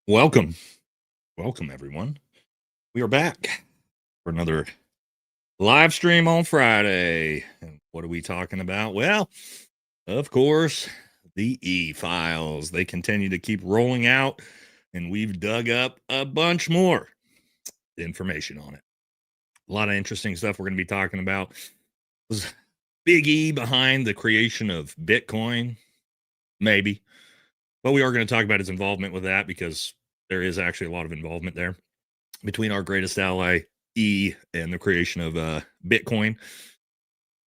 Welcome. Welcome, everyone. We are back for another live stream on Friday. And what are we talking about? Well, of course, the e-files. They continue to keep rolling out, and we've dug up a bunch more information on it. A lot of interesting stuff we're going to be talking about. Was Big E behind the creation of Bitcoin? Maybe. But we are going to talk about his involvement with that because there is actually a lot of involvement there between our greatest ally, E, and the creation of Bitcoin.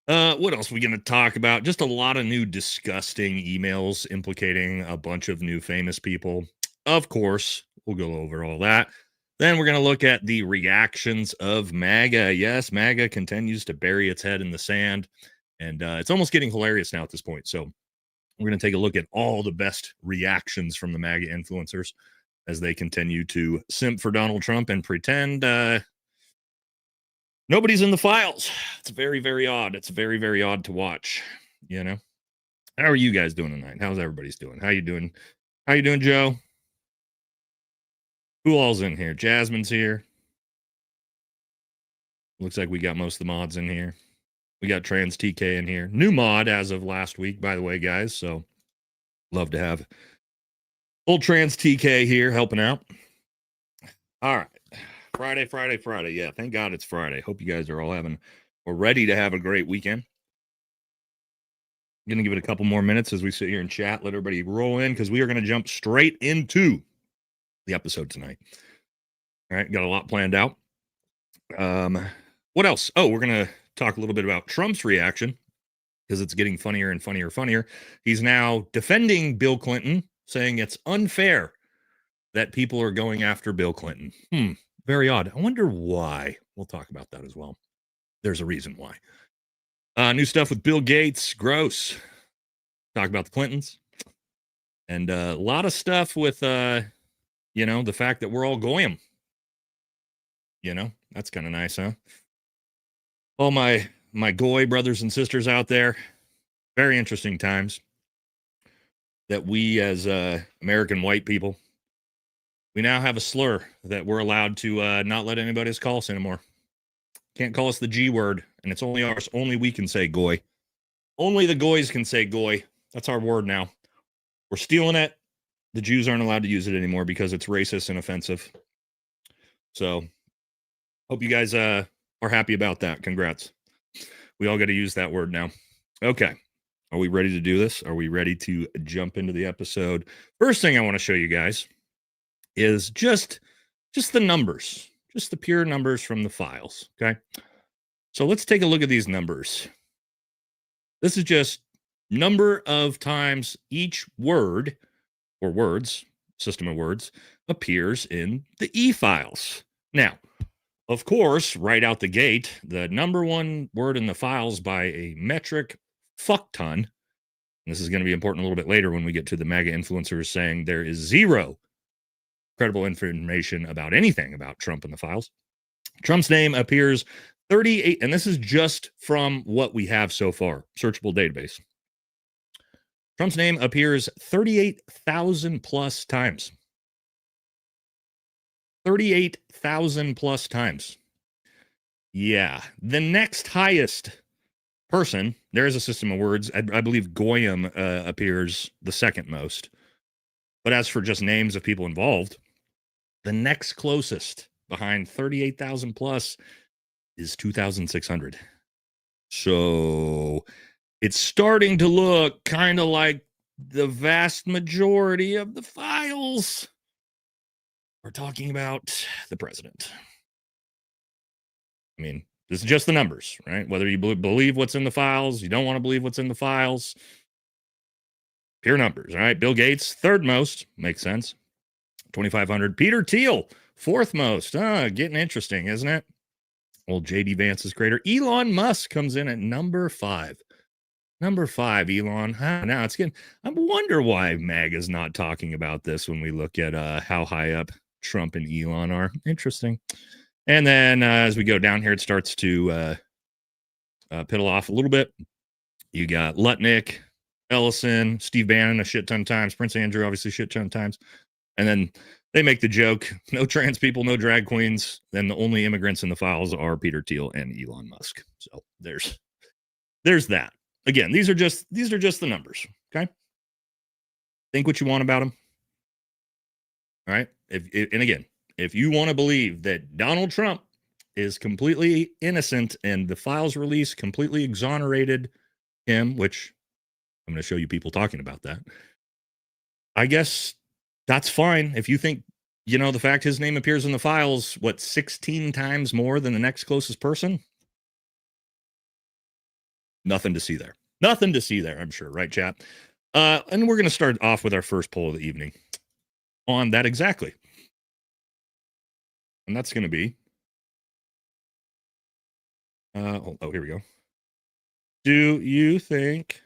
What else are we going to talk about? Just a lot of new disgusting emails implicating a bunch of new famous people. Of course, we'll go over all that. Then we're going to look at the reactions of MAGA. Yes, MAGA continues to bury its head in the sand, and it's almost getting hilarious now at this point. So we're going to take a look at all the best reactions from the MAGA influencers as they continue to simp for Donald Trump and pretend nobody's in the files. It's very, very odd. It's very, very odd to watch, you know? How are you guys doing tonight? How's everybody's doing? How you doing? How you doing, Joe? Who all's in here? Jasmine's here. Looks like we got most of the mods in here. We got Trans TK in here. New mod as of last week, by the way, guys. So love to have old Trans TK here helping out. All right. Friday. Yeah, thank God it's Friday. Hope you guys are all we're ready to have a great weekend. I'm going to give it a couple more minutes as we sit here and chat, let everybody roll in, because we are going to jump straight into the episode tonight. All right, got a lot planned out. What else? Oh, we're going to talk a little bit about Trump's reaction, because it's getting funnier and funnier. He's now defending Bill Clinton, saying it's unfair that people are going after Bill Clinton. Very odd. I wonder why. We'll talk about that as well. There's a reason why. New stuff with Bill Gates. Gross. Talk about the Clintons. And a lot of stuff with, the fact that we're all goyim. That's kind of nice, huh? All my goy brothers and sisters out there. Very interesting times that we as American white people, we now have a slur that we're allowed to not let anybody else call us anymore. Can't call us the G word, and it's only ours. Only we can say goy. Only the goys can say goy. That's our word now. We're stealing it. The Jews aren't allowed to use it anymore because it's racist and offensive. So, hope you guys are happy about that. Congrats. We all got to use that word now. Okay. Are we ready to do this? Are we ready to jump into the episode? First thing I want to show you guys is just the numbers, just the pure numbers from the files. Okay. So let's take a look at these numbers. This is just number of times each word or words, system of words, appears in the e-files. Now, of course, right out the gate, the number one word in the files by a metric fuck ton. And this is going to be important a little bit later when we get to the MAGA influencers saying there is zero credible information about anything about Trump in the files. Trump's name appears 38, and this is just from what we have so far, searchable database. Trump's name appears 38,000 plus times. 38,000 plus times. Yeah. The next highest person, there is a system of words. I believe Goyim appears the second most. But as for just names of people involved, the next closest behind 38,000 plus is 2,600. So it's starting to look kind of like the vast majority of the files are talking about the president. I mean, this is just the numbers, right? Whether you believe what's in the files, you don't want to believe what's in the files. Pure numbers, all right? Bill Gates, third most, makes sense. 2,500. Peter Thiel, fourth most. Getting interesting, isn't it? Old J.D. Vance's creator. Elon Musk comes in at number 5. Number 5, Elon. Now it's getting, I wonder why MAGA's not talking about this when we look at how high up Trump and Elon are. Interesting. And then as we go down here, it starts to piddle off a little bit. You got Lutnick, Ellison, Steve Bannon a shit ton of times, Prince Andrew obviously a shit ton of times. And then they make the joke, no trans people, no drag queens. Then the only immigrants in the files are Peter Thiel and Elon Musk. So there's that. Again, these are just the numbers. Okay. Think what you want about them. All right. And again, if you want to believe that Donald Trump is completely innocent and the files release completely exonerated him, which I'm going to show you people talking about that, I guess that's fine. If you think, the fact his name appears in the files, 16 times more than the next closest person? Nothing to see there. Nothing to see there, I'm sure. Right, chat? And we're going to start off with our first poll of the evening on that exactly. And that's going to be, here we go. Do you think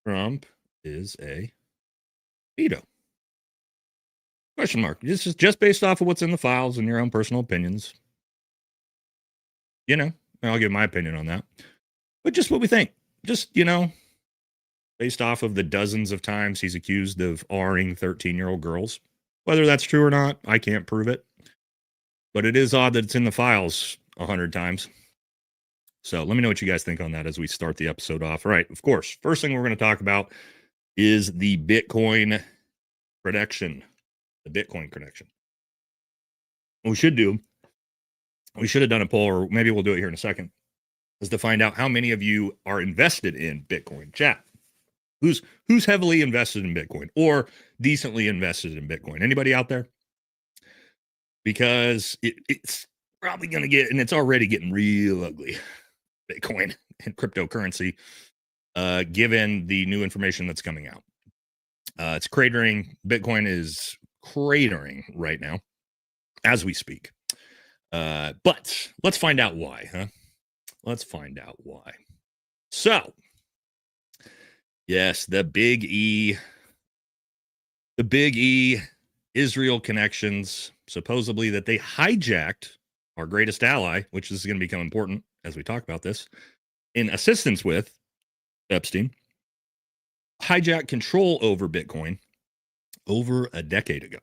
Trump is a pedo? Question mark. This is just based off of what's in the files and your own personal opinions. I'll give my opinion on that. But just what we think. Just, based off of the dozens of times he's accused of R-ing 13-year-old girls. Whether that's true or not, I can't prove it. But it is odd that it's in the files 100 times. So let me know what you guys think on that as we start the episode off. All right, of course, first thing we're going to talk about is the Bitcoin connection. The Bitcoin connection. What we should have done a poll, or maybe we'll do it here in a second, is to find out how many of you are invested in Bitcoin. Chat. Who's heavily invested in Bitcoin or decently invested in Bitcoin? Anybody out there? Because it's probably going to get, and it's already getting real ugly, Bitcoin and cryptocurrency, given the new information that's coming out. It's cratering. Bitcoin is cratering right now as we speak. But let's find out why, huh? Let's find out why. So, yes, the big E, Israel connections, supposedly that they hijacked our greatest ally, which is going to become important as we talk about this, in assistance with Epstein, hijacked control over Bitcoin over a decade ago.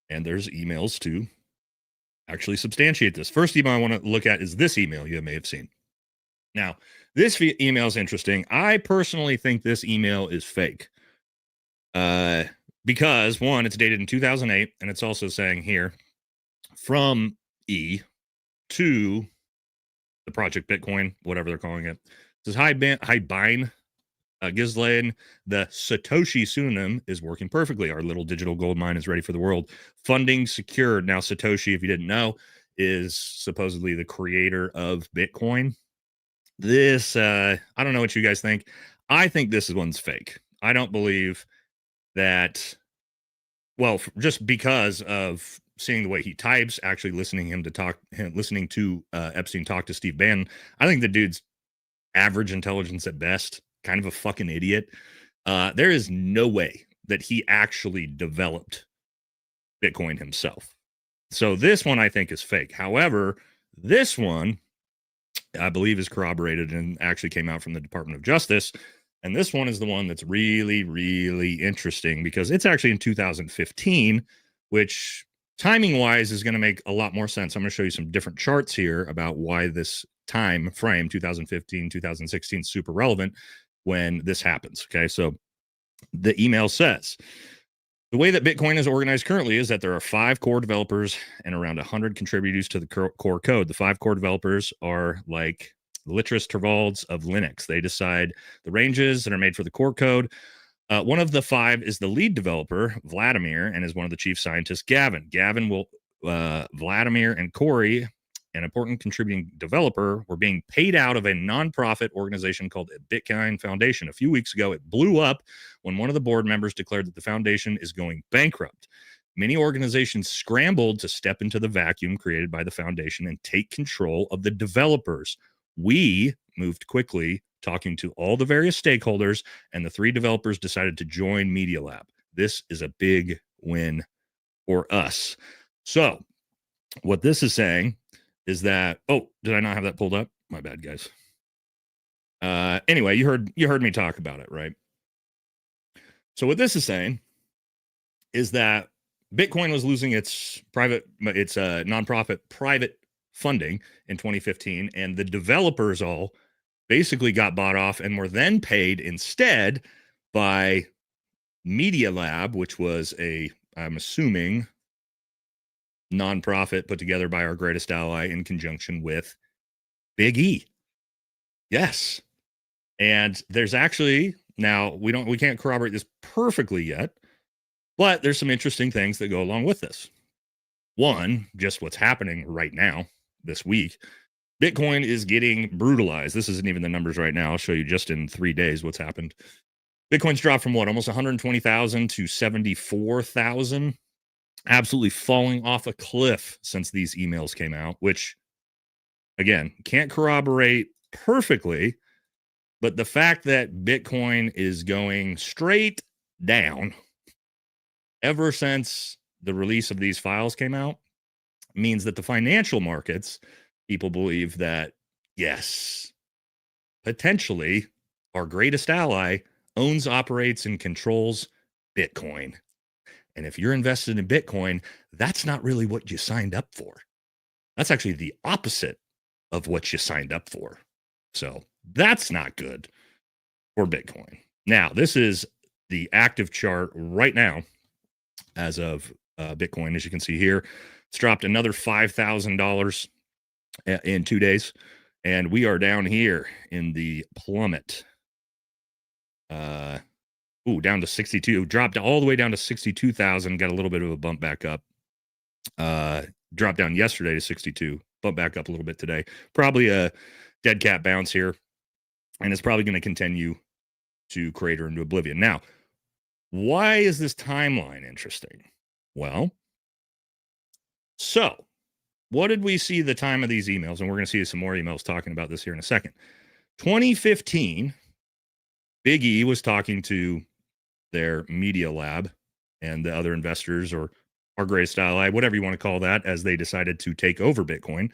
And there's emails to actually substantiate this. First email I want to look at is this email you may have seen. Now, this email is interesting. I personally think this email is fake. Because, one, it's dated in 2008, and it's also saying here, from E to the Project Bitcoin, whatever they're calling it. It says, hi, Bine. Ghislaine, the Satoshi pseudonym is working perfectly. Our little digital gold mine is ready for the world. Funding secured. Now, Satoshi, if you didn't know, is supposedly the creator of Bitcoin. This, I don't know what you guys think. I think this one's fake. I don't believe that, well, just because of seeing the way he types, actually listening to Epstein talk to Steve Bannon, I think the dude's average intelligence at best, kind of a fucking idiot. There is no way that he actually developed Bitcoin himself. So this one I think is fake. However, this one I believe is corroborated and actually came out from the Department of Justice. And this one is the one that's really, really interesting because it's actually in 2015, which timing wise is going to make a lot more sense. I'm going to show you some different charts here about why this time frame, 2015, 2016, is super relevant when this happens. Okay. So the email says, the way that Bitcoin is organized currently is that there are 5 core developers and around 100 contributors to the core code. The 5 core developers are like Littrus Torvalds of Linux. They decide the ranges that are made for the core code. One of the 5 is the lead developer, Vladimir, and is one of the chief scientists, Gavin. Vladimir and Corey, an important contributing developer, were being paid out of a nonprofit organization called Bitcoin Foundation. A few weeks ago, it blew up when one of the board members declared that the foundation is going bankrupt. Many organizations scrambled to step into the vacuum created by the foundation and take control of the developers. We moved quickly, talking to all the various stakeholders, and the 3 developers decided to join Media Lab. This is a big win for us. So what this is saying is that, oh, did I not have that pulled up? My bad, guys. Anyway, you heard me talk about it, right? So what this is saying is that Bitcoin was losing its nonprofit private funding in 2015, and the developers all basically got bought off and were then paid instead by Media Lab, which was I'm assuming, nonprofit put together by our greatest ally in conjunction with Big E. Yes. And there's actually, now we can't corroborate this perfectly yet, but there's some interesting things that go along with this. One, just what's happening right now, this week, Bitcoin is getting brutalized. This isn't even the numbers right now. I'll show you just in 3 days what's happened. Bitcoin's dropped from almost 120,000 to 74,000. Absolutely falling off a cliff since these emails came out, which, again, can't corroborate perfectly, but the fact that Bitcoin is going straight down ever since the release of these files came out means that the financial markets, people believe that, yes, potentially our greatest ally owns, operates, and controls Bitcoin. And if you're invested in Bitcoin, that's not really what you signed up for. That's actually the opposite of what you signed up for. So that's not good for Bitcoin. Now, this is the active chart right now as of Bitcoin. As you can see here, it's dropped another $5,000 in 2 days. And we are down here in the plummet. Down to 62. Dropped all the way down to 62,000. Got a little bit of a bump back up. Dropped down yesterday to 62. Bump back up a little bit today. Probably a dead cat bounce here. And it's probably going to continue to crater into oblivion. Now, why is this timeline interesting? Well, so what did we see the time of these emails? And we're going to see some more emails talking about this here in a second. 2015, Big E was talking to their Media Lab and the other investors, or our greatest ally, whatever you want to call that, as they decided to take over Bitcoin.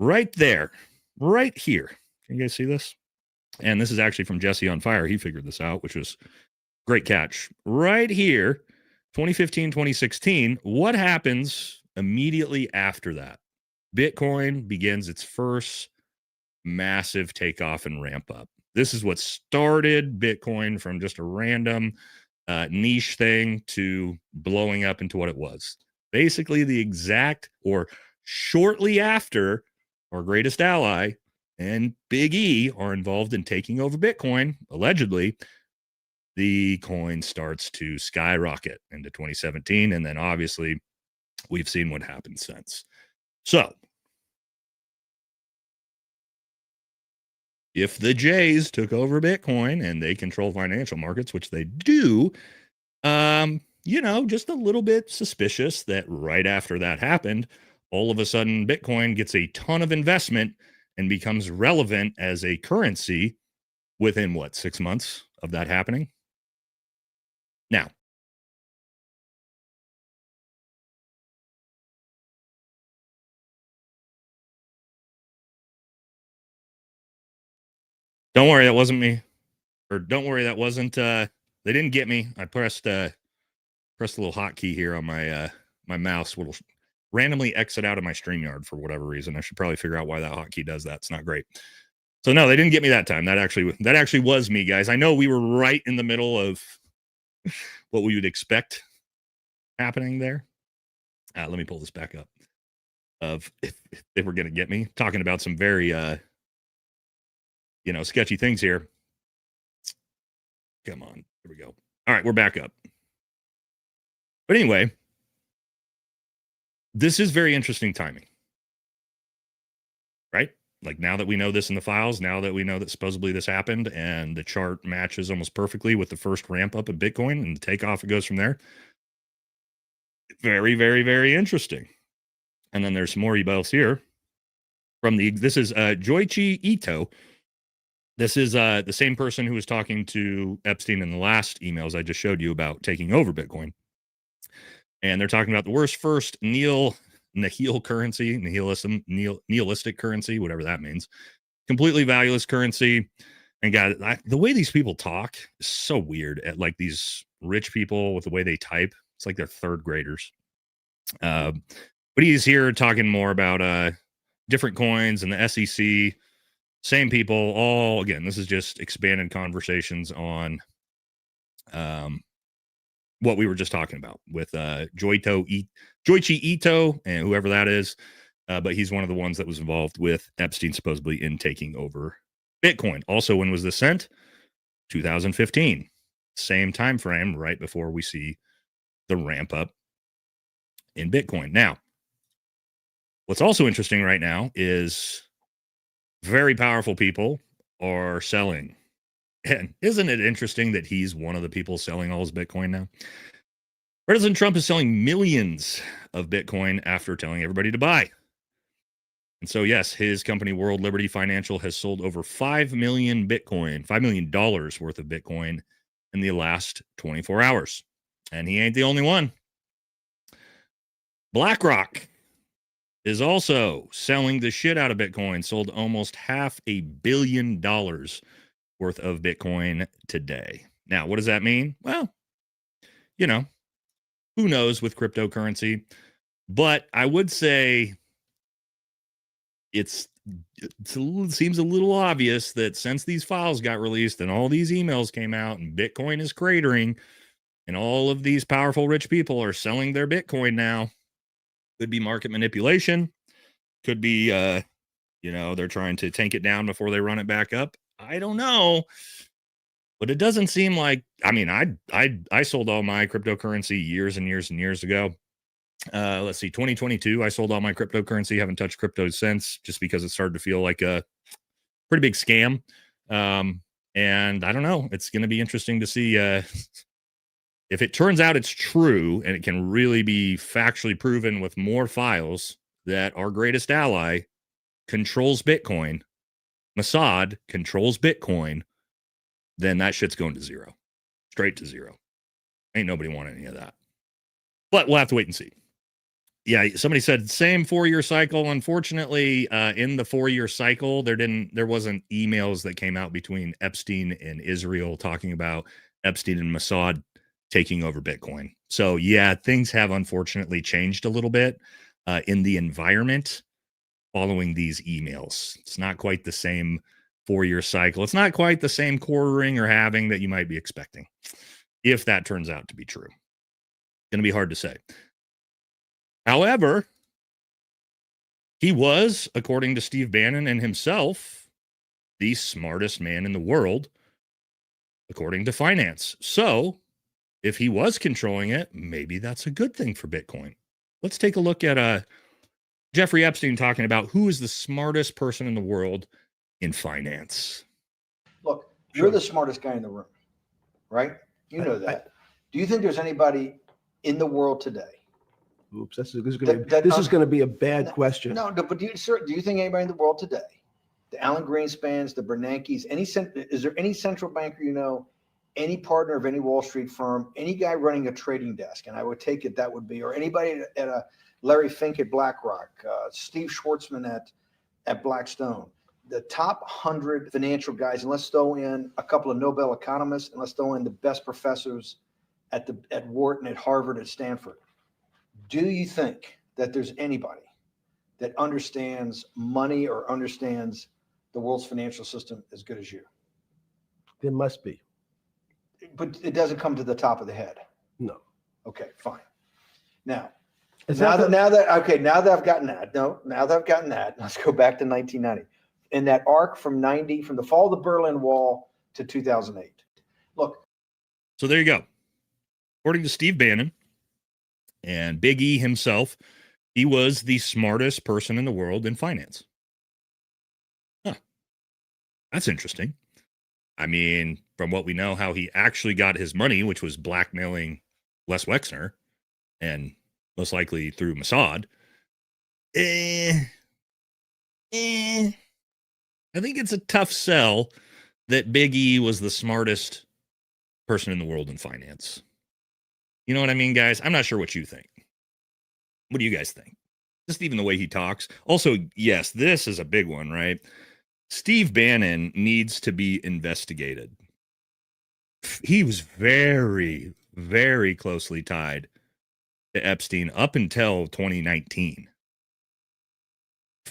Right there, right here. Can you guys see this? And this is actually from Jesse on Fire. He figured this out, which was great catch. Right here, 2015, 2016. What happens immediately after that? Bitcoin begins its first massive takeoff and ramp up. This is what started Bitcoin from just a random niche thing to blowing up into what it was. Basically, the exact, or shortly after our greatest ally and Big E are involved in taking over Bitcoin, allegedly, the coin starts to skyrocket into 2017. And then obviously, we've seen what happened since. So, if the Jays took over Bitcoin and they control financial markets, which they do, just a little bit suspicious that right after that happened, all of a sudden Bitcoin gets a ton of investment and becomes relevant as a currency within 6 months of that happening. Now, don't worry, that wasn't me. Or don't worry, that wasn't they didn't get me. I pressed a little hotkey here on my my mouse will randomly exit out of my StreamYard for whatever reason. I should probably figure out why that hotkey does that. It's not great. So no, they didn't get me that time. That actually was me, guys. I know we were right in the middle of what we would expect happening there. Let me pull this back up. Of if they were going to get me, talking about some very sketchy things here. Come on, here we go. All right, we're back up. But anyway, this is very interesting timing, right? Like, now that we know this in the files, now that we know that supposedly this happened, and the chart matches almost perfectly with the first ramp up of Bitcoin and the takeoff, it goes from there. Very, very, very interesting. And then there's some more emails here from this is Joichi Ito. This is the same person who was talking to Epstein in the last emails I just showed you about taking over Bitcoin. And they're talking about the worst first nihilistic currency, whatever that means. Completely valueless currency. And God, the way these people talk is so weird at like these rich people with the way they type. It's like they're third graders. But he's here talking more about different coins and the SEC. Same people, all, again, this is just expanded conversations on what we were just talking about with Joichi Ito and whoever that is. But he's one of the ones that was involved with Epstein supposedly in taking over Bitcoin. Also, when was this sent? 2015. Same time frame, right before we see the ramp up in Bitcoin. Now, what's also interesting right now is very powerful people are selling. And isn't it interesting that he's one of the people selling all his Bitcoin now? President Trump is selling millions of Bitcoin after telling everybody to buy. And so, yes, his company, World Liberty Financial, has sold over 5 million Bitcoin, $5 million worth of Bitcoin in the last 24 hours. And he ain't the only one. BlackRock is also selling the shit out of Bitcoin, sold almost $500 million worth of Bitcoin today. Now, what does that mean? Well, you know, who knows with cryptocurrency? But I would say it seems a little obvious that since these files got released and all these emails came out and Bitcoin is cratering and all of these powerful rich people are selling their Bitcoin now, could be market manipulation, could be, they're trying to tank it down before they run it back up. I don't know. But it doesn't seem like, I mean, I sold all my cryptocurrency years and years and years ago. Let's see, 2022, I sold all my cryptocurrency. Haven't touched crypto since, just because it started to feel like a pretty big scam. And I don't know. It's going to be interesting to see if it turns out it's true and it can really be factually proven with more files that our greatest ally controls Bitcoin, Mossad controls Bitcoin, then that shit's going to zero, straight to zero. Ain't nobody want any of that. But we'll have to wait and see. Yeah, somebody said same 4-year cycle. Unfortunately, in the 4-year cycle, there wasn't emails that came out between Epstein and Israel talking about Epstein and Mossad taking over Bitcoin. So yeah, things have unfortunately changed a little bit in the environment following these emails. It's not quite the same 4-year cycle. It's not quite the same quartering or halving that you might be expecting, if that turns out to be true. It's going to be hard to say. However, he was, according to Steve Bannon and himself, the smartest man in the world, according to finance. So if he was controlling it, maybe that's a good thing for Bitcoin. Let's take a look at Jeffrey Epstein talking about who is the smartest person in the world in finance. Look, you're the smartest guy in the room, right? You know that. Do you think there's anybody in the world today? Oops, this is going to be a bad question. No, but do you think anybody in the world today, the Alan Greenspans, the Bernankes, is there any central banker you know, any partner of any Wall Street firm, any guy running a trading desk, and I would take it that would be, or anybody at a Larry Fink at BlackRock, Steve Schwartzman at Blackstone, the top 100 financial guys, and let's throw in a couple of Nobel economists, and let's throw in the best professors at Wharton, at Harvard, at Stanford. Do you think that there's anybody that understands money or understands the world's financial system as good as you? There must be. But it doesn't come to the top of the head. No. Okay, fine. Now I've gotten that, let's go back to 1990. In that arc from the fall of the Berlin Wall to 2008. Look. So there you go. According to Steve Bannon and Big E himself, he was the smartest person in the world in finance. Huh. That's interesting. I mean, from what we know, how he actually got his money, which was blackmailing Les Wexner, and most likely through Mossad. I think it's a tough sell that Big E was the smartest person in the world in finance. You know what I mean, guys? I'm not sure what you think. What do you guys think? Just even the way he talks. Also, yes, this is a big one, right? Steve Bannon needs to be investigated. He was very, very closely tied to Epstein up until 2019.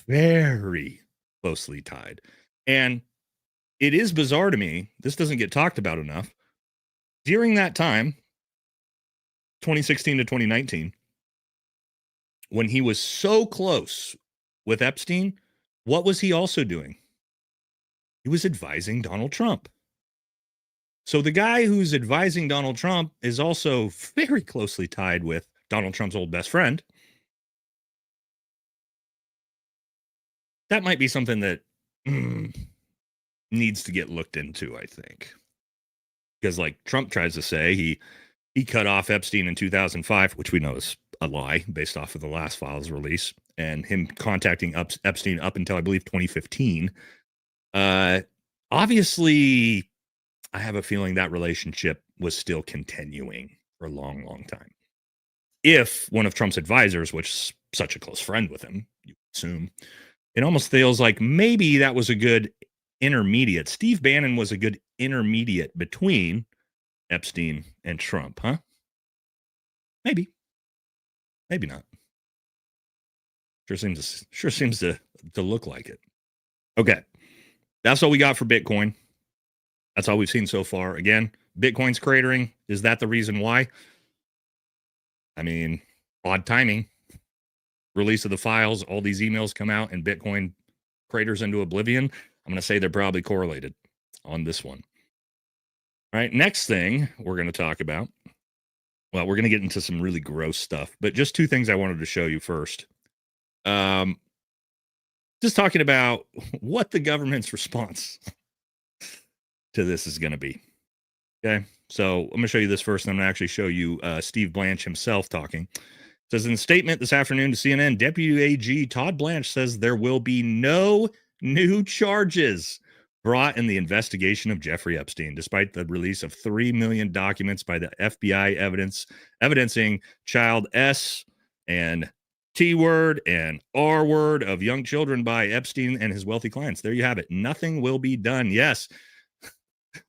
Very closely tied. And it is bizarre to me, this doesn't get talked about enough. During that time, 2016 to 2019, when he was so close with Epstein, what was he also doing? He was advising Donald Trump. So the guy who's advising Donald Trump is also very closely tied with Donald Trump's old best friend. That might be something that needs to get looked into, I think. Because like Trump tries to say, he cut off Epstein in 2005, which we know is a lie based off of the last files release, and him contacting Epstein up until, I believe, 2015. Obviously, I have a feeling that relationship was still continuing for a long, long time. If one of Trump's advisors, which is such a close friend with him, you assume, it almost feels like maybe that was a good intermediate. Steve Bannon was a good intermediate between Epstein and Trump, huh? Maybe. Maybe not. Sure seems to look like it. Okay. That's all we got for Bitcoin. That's all we've seen so far. Again, Bitcoin's cratering. Is that the reason why? I mean, odd timing. Release of the files, all these emails come out, and Bitcoin craters into oblivion. I'm going to say they're probably correlated on this one. All right, next thing we're going to talk about. Well, we're going to get into some really gross stuff, but just two things I wanted to show you first. Just talking about what the government's response to this is going to be. Okay, so I'm going to show you this first, and I'm going to actually show you Steve Blanche himself talking. It says in a statement this afternoon to CNN, Deputy AG Todd Blanche says there will be no new charges brought in the investigation of Jeffrey Epstein, despite the release of 3 million documents by the FBI evidencing child S and T word and R word of young children by Epstein and his wealthy clients. There you have it. Nothing will be done. Yes,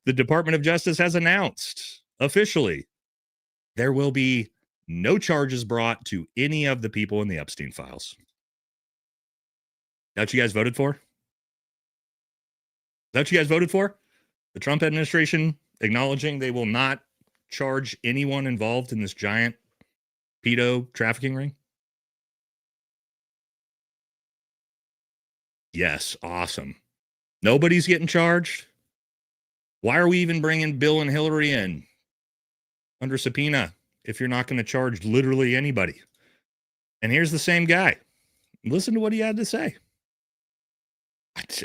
the Department of Justice has announced officially there will be no charges brought to any of the people in the Epstein files. That's what you guys voted for? Is that what you guys voted for? The Trump administration acknowledging they will not charge anyone involved in this giant pedo trafficking ring? Yes, awesome. Nobody's getting charged? Why are we even bringing Bill and Hillary in under subpoena if you're not going to charge literally anybody? And here's the same guy. Listen to what he had to say.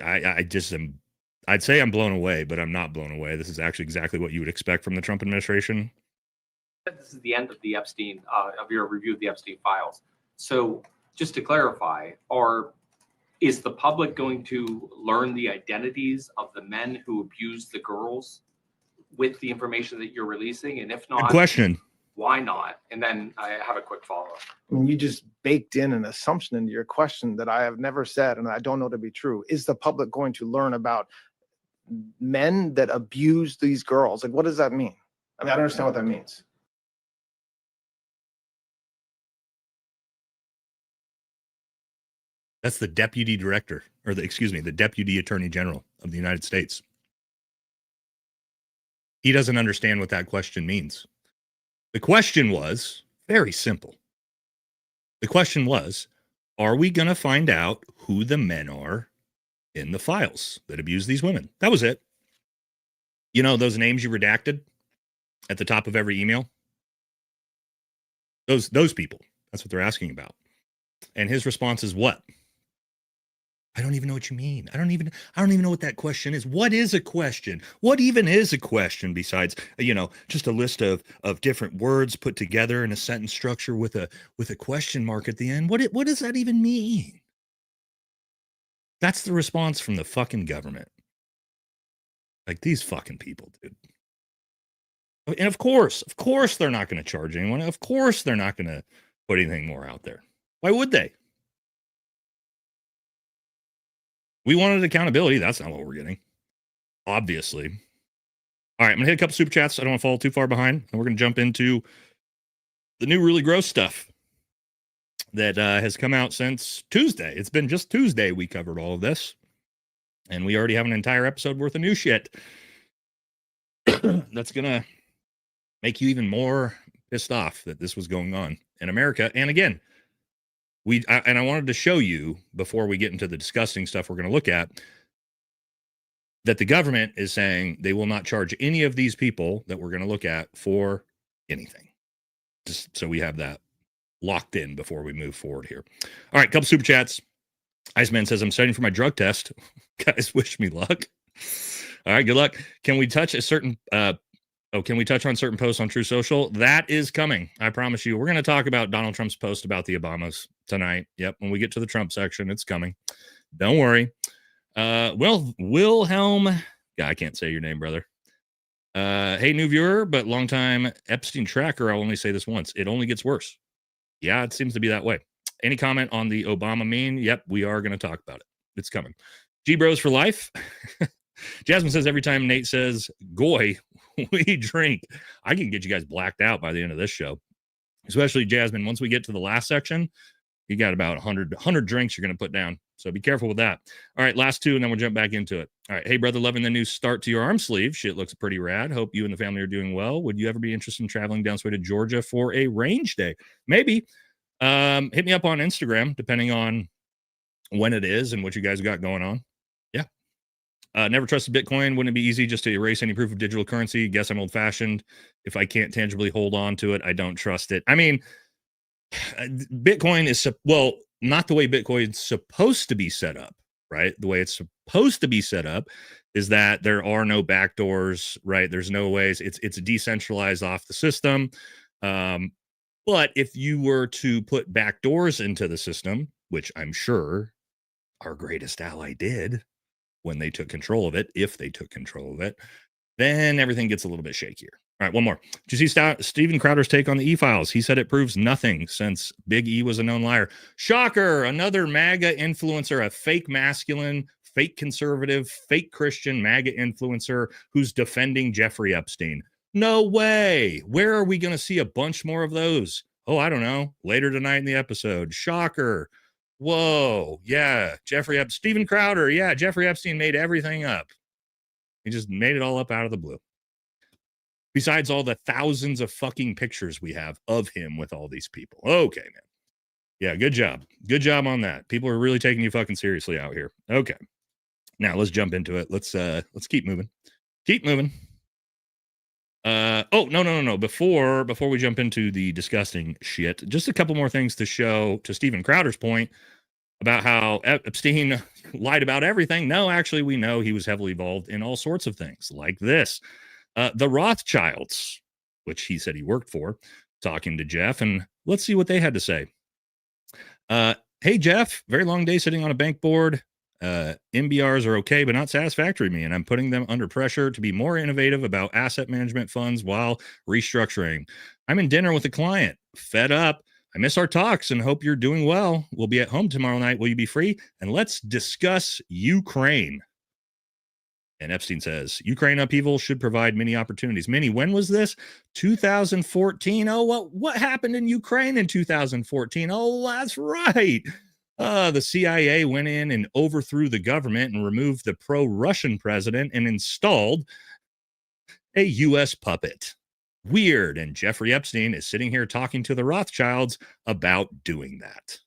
I just am, I'd say I'm blown away, but I'm not blown away. This is actually exactly what you would expect from the Trump administration. This is the end of the Epstein, of your review of the Epstein files. So just to clarify, is the public going to learn the identities of the men who abused the girls with the information that you're releasing? And if not, good question. Why not? And then I have a quick follow-up. I mean, you just baked in an assumption into your question that I have never said, and I don't know to be true. Is the public going to learn about men that abuse these girls? Like, what does that mean? I mean, I don't understand what that means. That's the deputy director, or the deputy attorney general of the United States. He doesn't understand what that question means. The question was very simple. The question was, are we going to find out who the men are in the files that abuse these women? That was it. You know, those names you redacted at the top of every email? Those people. That's what they're asking about. And his response is what? I don't even know what you mean. I don't even know what that question is. What is a question? What even is a question besides, just a list of different words put together in a sentence structure with a question mark at the end? What does that even mean? That's the response from the fucking government. Like, these fucking people, dude. And of course they're not going to charge anyone. Of course they're not going to put anything more out there. Why would they? We wanted accountability. That's not what we're getting. Obviously. All right, I'm going to hit a couple super chats. I don't want to fall too far behind. And we're going to jump into the new really gross stuff that has come out since Tuesday. It's been just Tuesday we covered all of this. And we already have an entire episode worth of new shit that's going to make you even more pissed off that this was going on in America. And again, I wanted to show you before we get into the disgusting stuff we're going to look at, that the government is saying they will not charge any of these people that we're going to look at for anything. Just so we have that locked in before we move forward here. All right, couple super chats. Iceman says, I'm studying for my drug test. Guys, wish me luck. All right, good luck. Can we touch a certain can we touch on certain posts on True Social? That is coming. I promise you. We're going to talk about Donald Trump's post about the Obamas tonight. Yep, when we get to the Trump section, it's coming. Don't worry. Well, Wilhelm, I can't say your name, brother. Hey, new viewer, but longtime Epstein tracker. I'll only say this once. It only gets worse. Yeah, it seems to be that way. Any comment on the Obama meme? Yep, we are going to talk about it. It's coming. G-Bros for life. Jasmine says every time Nate says goy, we drink. I can get you guys blacked out by the end of this show. Especially Jasmine, once we get to the last section, you got about 100 drinks you're going to put down. So be careful with that. All right, last two, and then we'll jump back into it. All right. Hey, brother, loving the new start to your arm sleeve. Shit looks pretty rad. Hope you and the family are doing well. Would you ever be interested in traveling down to Georgia for a range day? Maybe. Hit me up on Instagram, depending on when it is and what you guys got going on. Yeah. Never trusted Bitcoin. Wouldn't it be easy just to erase any proof of digital currency? Guess I'm old fashioned. If I can't tangibly hold on to it, I don't trust it. I mean, Bitcoin is, well, not the way Bitcoin's supposed to be set up, right? The way it's supposed to be set up is that there are no backdoors, right? There's no ways. It's decentralized off the system. But if you were to put backdoors into the system, which I'm sure our greatest ally did when they took control of it, if they took control of it, then everything gets a little bit shakier. All right, one more. Did you see Steven Crowder's take on the E-Files? He said it proves nothing since Big E was a known liar. Shocker! Another MAGA influencer, a fake masculine, fake conservative, fake Christian MAGA influencer who's defending Jeffrey Epstein. No way! Where are we going to see a bunch more of those? Oh, I don't know. Later tonight in the episode. Shocker. Whoa. Yeah. Steven Crowder. Yeah. Jeffrey Epstein made everything up. He just made it all up out of the blue. Besides all the thousands of fucking pictures we have of him with all these people. Okay, man. Yeah, good job. Good job on that. People are really taking you fucking seriously out here. Okay. Now let's jump into it. Let's keep moving. Keep moving. No. Before we jump into the disgusting shit, just a couple more things to show to Steven Crowder's point about how Epstein lied about everything. No, actually, we know he was heavily involved in all sorts of things like this. The Rothschilds, which he said he worked for, talking to Jeff, and let's see what they had to say. Hey, Jeff, very long day sitting on a bank board. MBRs are okay, but not satisfactory to me, and I'm putting them under pressure to be more innovative about asset management funds while restructuring. I'm in dinner with a client, fed up. I miss our talks and hope you're doing well. We'll be at home tomorrow night. Will you be free? And let's discuss Ukraine. And Epstein says, Ukraine upheaval should provide many opportunities. Many, when was this? 2014. Oh, what happened in Ukraine in 2014? Oh, that's right. The CIA went in and overthrew the government and removed the pro-Russian president and installed a U.S. puppet. Weird. And Jeffrey Epstein is sitting here talking to the Rothschilds about doing that.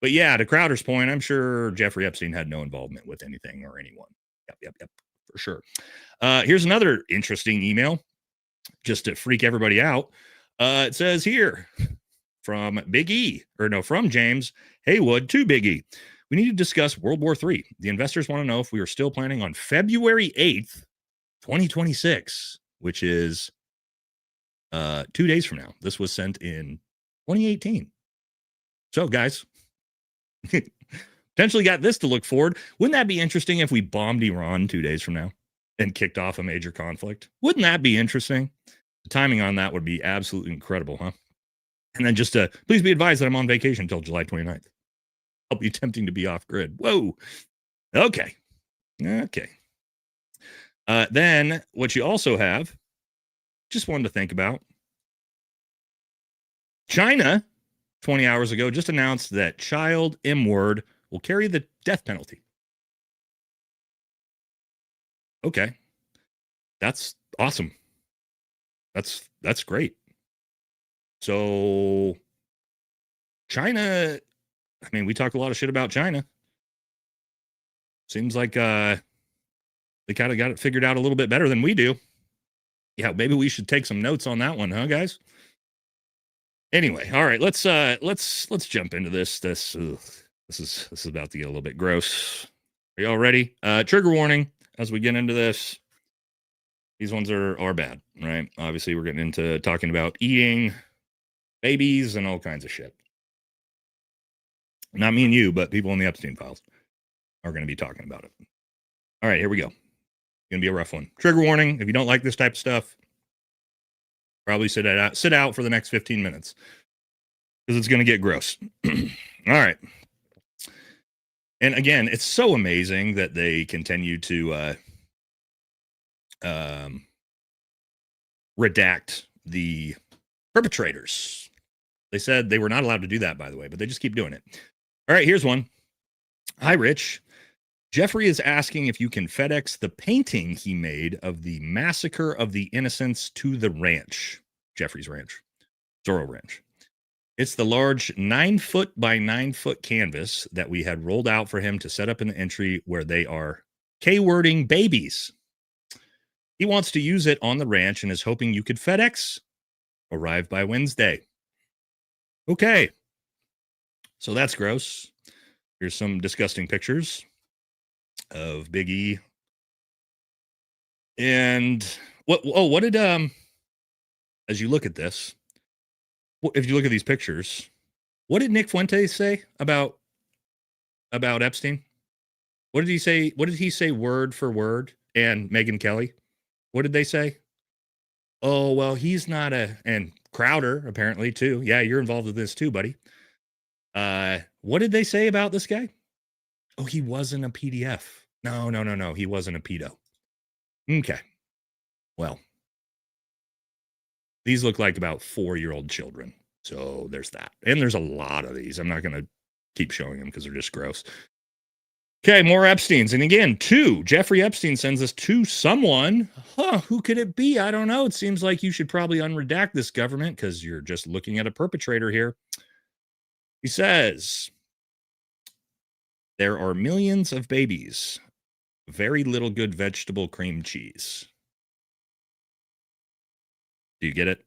But yeah, to Crowder's point, I'm sure Jeffrey Epstein had no involvement with anything or anyone. Yep. For sure. Here's another interesting email just to freak everybody out. It says here from James Haywood to Big E. We need to discuss World War III. The investors want to know if we are still planning on February 8th, 2026, which is 2 days from now. This was sent in 2018. So, guys, potentially got this to look forward. Wouldn't that be interesting if we bombed Iran 2 days from now and kicked off a major conflict? Wouldn't that be interesting? The timing on that would be absolutely incredible, huh? And then just please be advised that I'm on vacation until July 29th. I'll be attempting to be off grid. Whoa. Okay. Then what you also have, just wanted to think about, China 20 hours ago just announced that child M-word will carry the death penalty. Okay. That's awesome. That's great. So China, I mean, we talk a lot of shit about China. Seems like they kind of got it figured out a little bit better than we do. Yeah, maybe we should take some notes on that one, huh, guys? Anyway, all right, let's jump into this. This is about to get a little bit gross. Are y'all ready? Trigger warning as we get into this. These ones are bad, right? Obviously, we're getting into talking about eating babies and all kinds of shit. Not me and you, but people in the Epstein files are going to be talking about it. All right, here we go. Going to be a rough one. Trigger warning. If you don't like this type of stuff, probably sit out for the next 15 minutes because it's going to get gross. All right. And again, it's so amazing that they continue to redact the perpetrators. They said they were not allowed to do that, by the way, but they just keep doing it. All right, here's one. Hi, Rich. Jeffrey is asking if you can FedEx the painting he made of the massacre of the innocents to the ranch, Jeffrey's ranch, Zorro Ranch. It's the large 9-foot by 9-foot canvas that we had rolled out for him to set up in the entry where they are K-wording babies. He wants to use it on the ranch and is hoping you could FedEx. Arrive by Wednesday. Okay. So that's gross. Here's some disgusting pictures of Big E. And what did as you look at this, if you look at these pictures, what did Nick Fuentes say about Epstein? What did he say? What did he say word for word? And Megyn Kelly? What did they say? Oh, well, he's not and Crowder apparently too. Yeah, you're involved with this too, buddy. What did they say about this guy? Oh, he wasn't a PDF. No. He wasn't a pedo. Okay. Well, these look like about 4-year-old children. So there's that. And there's a lot of these. I'm not going to keep showing them because they're just gross. Okay, more Epsteins. And again, 2. Jeffrey Epstein sends us to someone. Who could it be? I don't know. It seems like you should probably unredact this, government, because you're just looking at a perpetrator here. He says, there are millions of babies. Very little good vegetable cream cheese. Do you get it?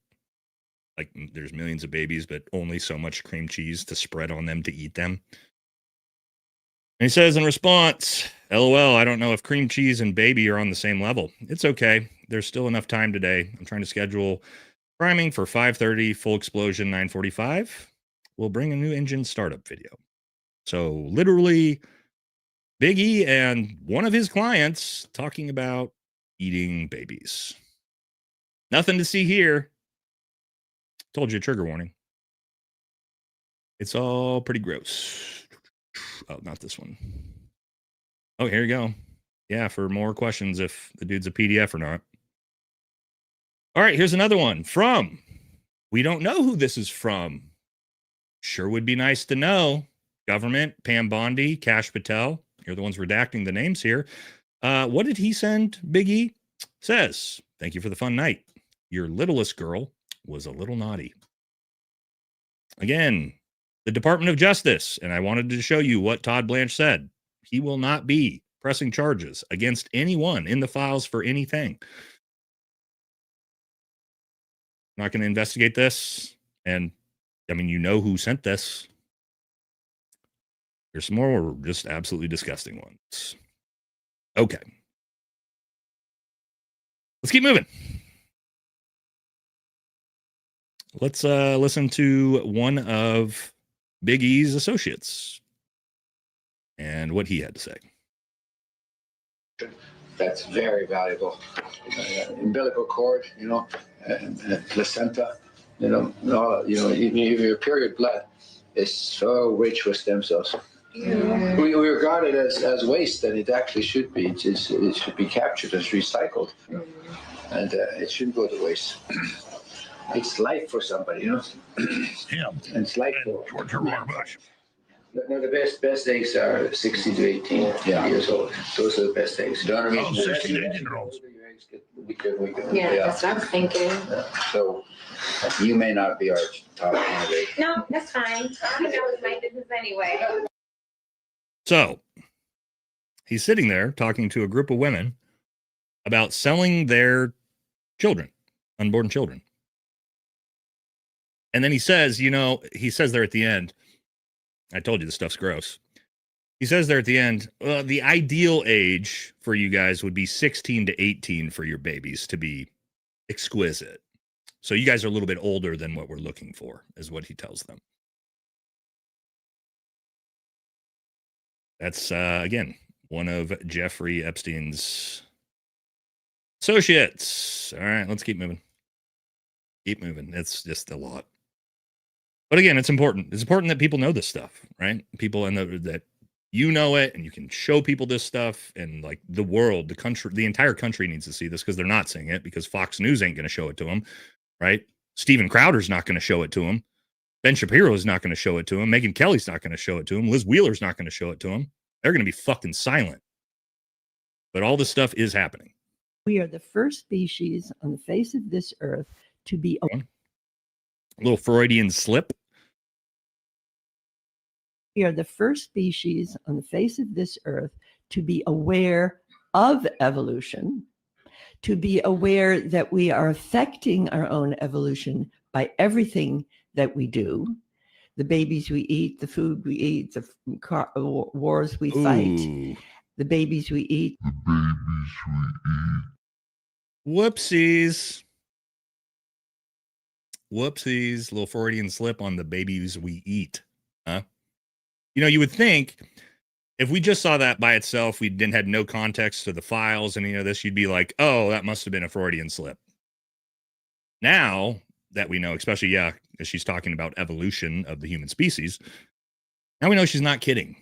Like, there's millions of babies, but only so much cream cheese to spread on them to eat them. And he says in response, LOL, I don't know if cream cheese and baby are on the same level. It's okay. There's still enough time today. I'm trying to schedule priming for 5:30, full explosion 9:45. We'll bring a new engine startup video. So literally Big E and one of his clients talking about eating babies. Nothing to see here. Told you, trigger warning. It's all pretty gross. Oh, not this one. Oh, here you go. Yeah, for more questions if the dude's a PDF or not. All right, here's another one from. We don't know who this is from. Sure would be nice to know. Government, Pam Bondi, Kash Patel. You're the ones redacting the names here. What did he send, Big E? Says, thank you for the fun night. Your littlest girl was a little naughty. Again, the Department of Justice, and I wanted to show you what Todd Blanche said. He will not be pressing charges against anyone in the files for anything. Not going to investigate this. And, I mean, you know who sent this. There's some more just absolutely disgusting ones. Okay. Let's keep moving. Let's listen to one of Big E's associates and what he had to say. That's very valuable. Umbilical cord, placenta, even your period blood is so rich with stem cells. We regard it as waste, and it actually should be. It should be captured as recycled, and it shouldn't go to waste. It's life for somebody, you know. And it's life for George R. Bush. No, the best eggs are 16 to 18 years old. Those are the best eggs. Oh, 16 to 18-year-olds. Your eggs get weaker and weaker. Yeah, that's what I'm thinking. So you may not be our top candidate. No, that's fine. That was my business anyway. So he's sitting there talking to a group of women about selling their children, unborn children. And then he says, he says there at the end, I told you this stuff's gross. He says there at the end, well, the ideal age for you guys would be 16 to 18 for your babies to be exquisite. So you guys are a little bit older than what we're looking for, is what he tells them. That's, again, one of Jeffrey Epstein's associates. All right, let's keep moving. Keep moving. It's just a lot. But again, it's important. It's important that people know this stuff, right? People that you know it, and you can show people this stuff, and like the world, the country, the entire country needs to see this, because they're not seeing it, because Fox News ain't going to show it to them, right? Steven Crowder's not going to show it to them. Ben Shapiro is not going to show it to him. Megyn Kelly's not going to show it to him. Liz Wheeler's not going to show it to him. They're going to be fucking silent. But all this stuff is happening. We are the first species on the face of this earth to be A little Freudian slip. We are the first species on the face of this earth to be aware of evolution, to be aware that we are affecting our own evolution by everything that we do. The babies we eat, the food we eat, the wars we fight, Ooh. the babies we eat. Whoopsies. Whoopsies. Little Freudian slip on the babies we eat. Huh? You would think if we just saw that by itself, we had no context to the files and this, you'd be like, oh, that must have been a Freudian slip. Now that we know, especially, as she's talking about evolution of the human species, now we know she's not kidding.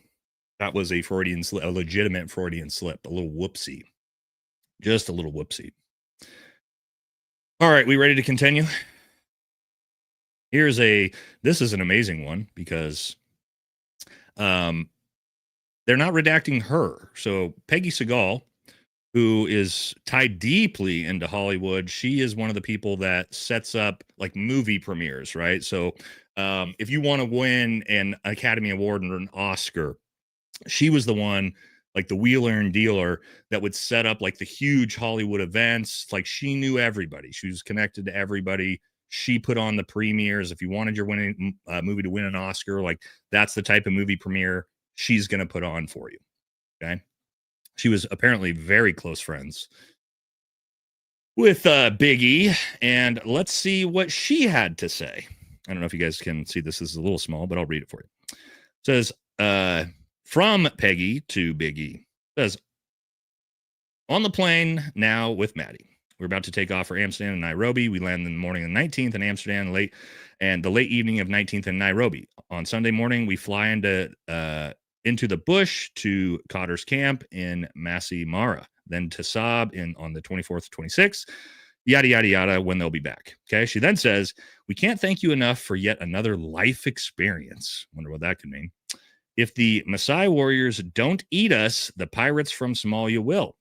That was a Freudian slip, a legitimate Freudian slip, a little whoopsie. Just a little whoopsie. All right, we ready to continue? This is an amazing one, because they're not redacting her. So Peggy Segal, who is tied deeply into Hollywood, she is one of the people that sets up like movie premieres, right? So if you want to win an Academy Award or an Oscar, she was the one, like the wheeler and dealer, that would set up like the huge Hollywood events. Like she knew everybody. She was connected to everybody. She put on the premieres. If you wanted your winning movie to win an Oscar, like that's the type of movie premiere she's going to put on for you. Okay. She was apparently very close friends with Big E. And let's see what she had to say. I don't know if you guys can see this. This is a little small, but I'll read it for you. It says, from Peggy to Big E. It says, on the plane now with Maddie. We're about to take off for Amsterdam and Nairobi. We land in the morning of the 19th in Amsterdam, the late evening of 19th in Nairobi. On Sunday morning, we fly into the bush to Cotter's camp in Masai Mara, then to Saab on the 24th, 26th, yada, yada, yada, when they'll be back. Okay. She then says, we can't thank you enough for yet another life experience. Wonder what that could mean. If the Maasai warriors don't eat us, the pirates from Somalia will.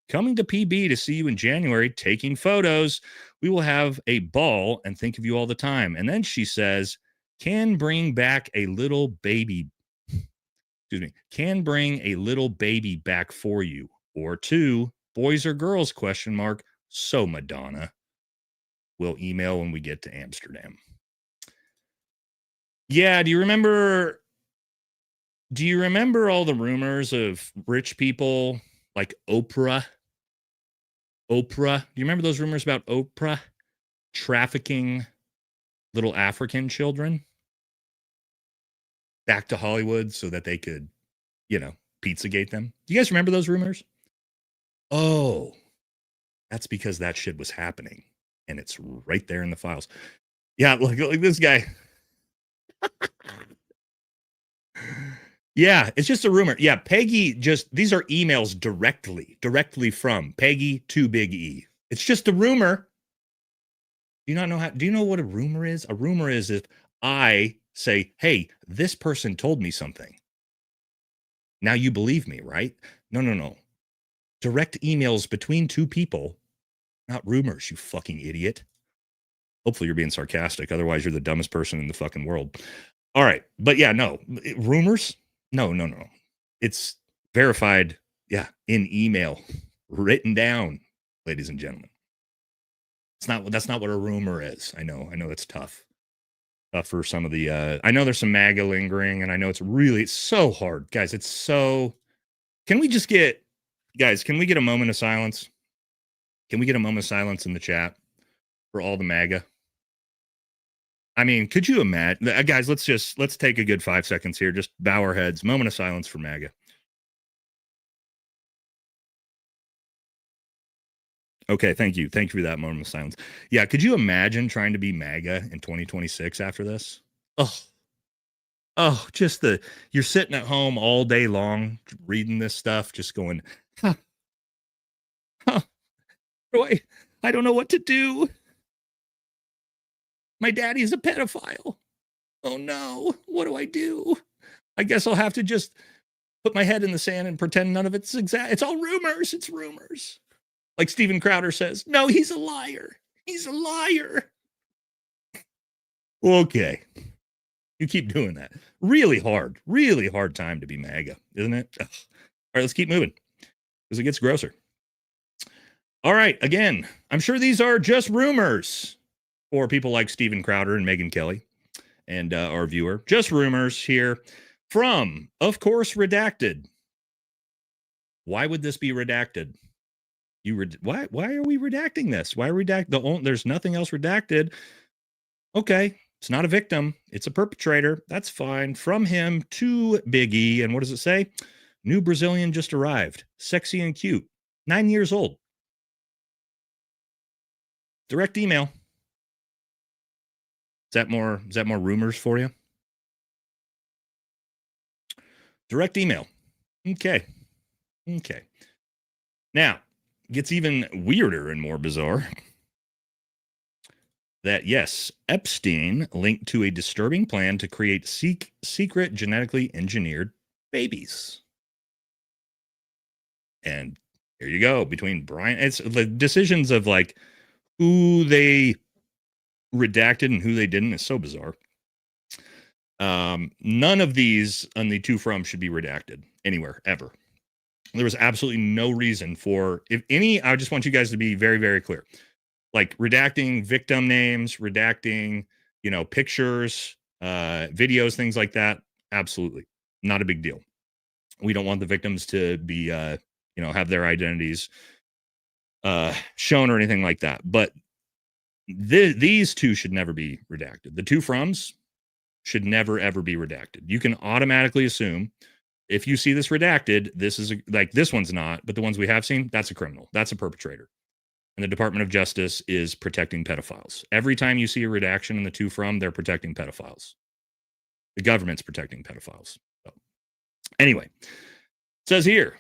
Coming to PB to see you in January, taking photos. We will have a ball and think of you all the time. And then she says, can bring a little baby back for you, or two, boys or girls, ? So Madonna. We'll email when we get to Amsterdam. Yeah, do you remember all the rumors of rich people like Oprah? Do you remember those rumors about Oprah trafficking little African children back to Hollywood so that they could, Pizzagate them? Do you guys remember those rumors? Oh, that's because that shit was happening, and it's right there in the files. Yeah, look this guy. Yeah, it's just a rumor. Yeah, Peggy these are emails directly from Peggy to Big E. It's just a rumor. Do you know what a rumor is? A rumor is if I say, hey, this person told me something. Now you believe me, right? No. Direct emails between two people, not rumors, you fucking idiot. Hopefully you're being sarcastic. Otherwise, you're the dumbest person in the fucking world. All right. But yeah, no. Rumors? No. It's verified, yeah, in email, written down, ladies and gentlemen. That's not what a rumor is. I know it's tough. Tough for some of the I know there's some MAGA lingering, and I know it's so hard. Guys, it's so can we get a moment of silence? Can we get a moment of silence in the chat for all the MAGA? I mean, could you imagine, guys? Let's take a good 5 seconds here. Just bow our heads. Moment of silence for MAGA. Okay, thank you for that moment of silence. Yeah, could you imagine trying to be MAGA in 2026 after this? Oh, just you're sitting at home all day long reading this stuff, just going, I don't know what to do. My daddy's a pedophile. Oh no, what do I do? I guess I'll have to just put my head in the sand and pretend none of it's exact. It's all rumors. It's rumors. Like Steven Crowder says, no, he's a liar. He's a liar. Okay. You keep doing that. Really hard time to be MAGA, isn't it? Ugh. All right, let's keep moving because it gets grosser. All right, again, I'm sure these are just rumors for people like Steven Crowder and Megyn Kelly and our viewer. Just rumors here from, of course, Redacted. Why would this be redacted? Why are we redacting this? Why redact there's nothing else redacted. Okay, it's not a victim, it's a perpetrator. That's fine. From him to Big E, and what does it say? New Brazilian just arrived, sexy and cute, 9 years old. Direct email. Is that more rumors for you? Direct email. Okay. Now, gets even weirder and more bizarre. That, yes, Epstein linked to a disturbing plan to create secret genetically engineered babies. And here you go, between Brian, it's the decisions of like who they redacted and who they didn't is so bizarre. None of these on the to from should be redacted anywhere, ever. There was absolutely no reason for, if any, I just want you guys to be very, very clear. Like redacting victim names, redacting, pictures, videos, things like that. Absolutely not a big deal. We don't want the victims to be, have their identities shown or anything like that. But these two should never be redacted. The to froms should never, ever be redacted. You can automatically assume if you see this redacted, this is this one's not, but the ones we have seen, that's a criminal. That's a perpetrator. And the Department of Justice is protecting pedophiles. Every time you see a redaction in the to from, they're protecting pedophiles. The government's protecting pedophiles. So, anyway, it says here,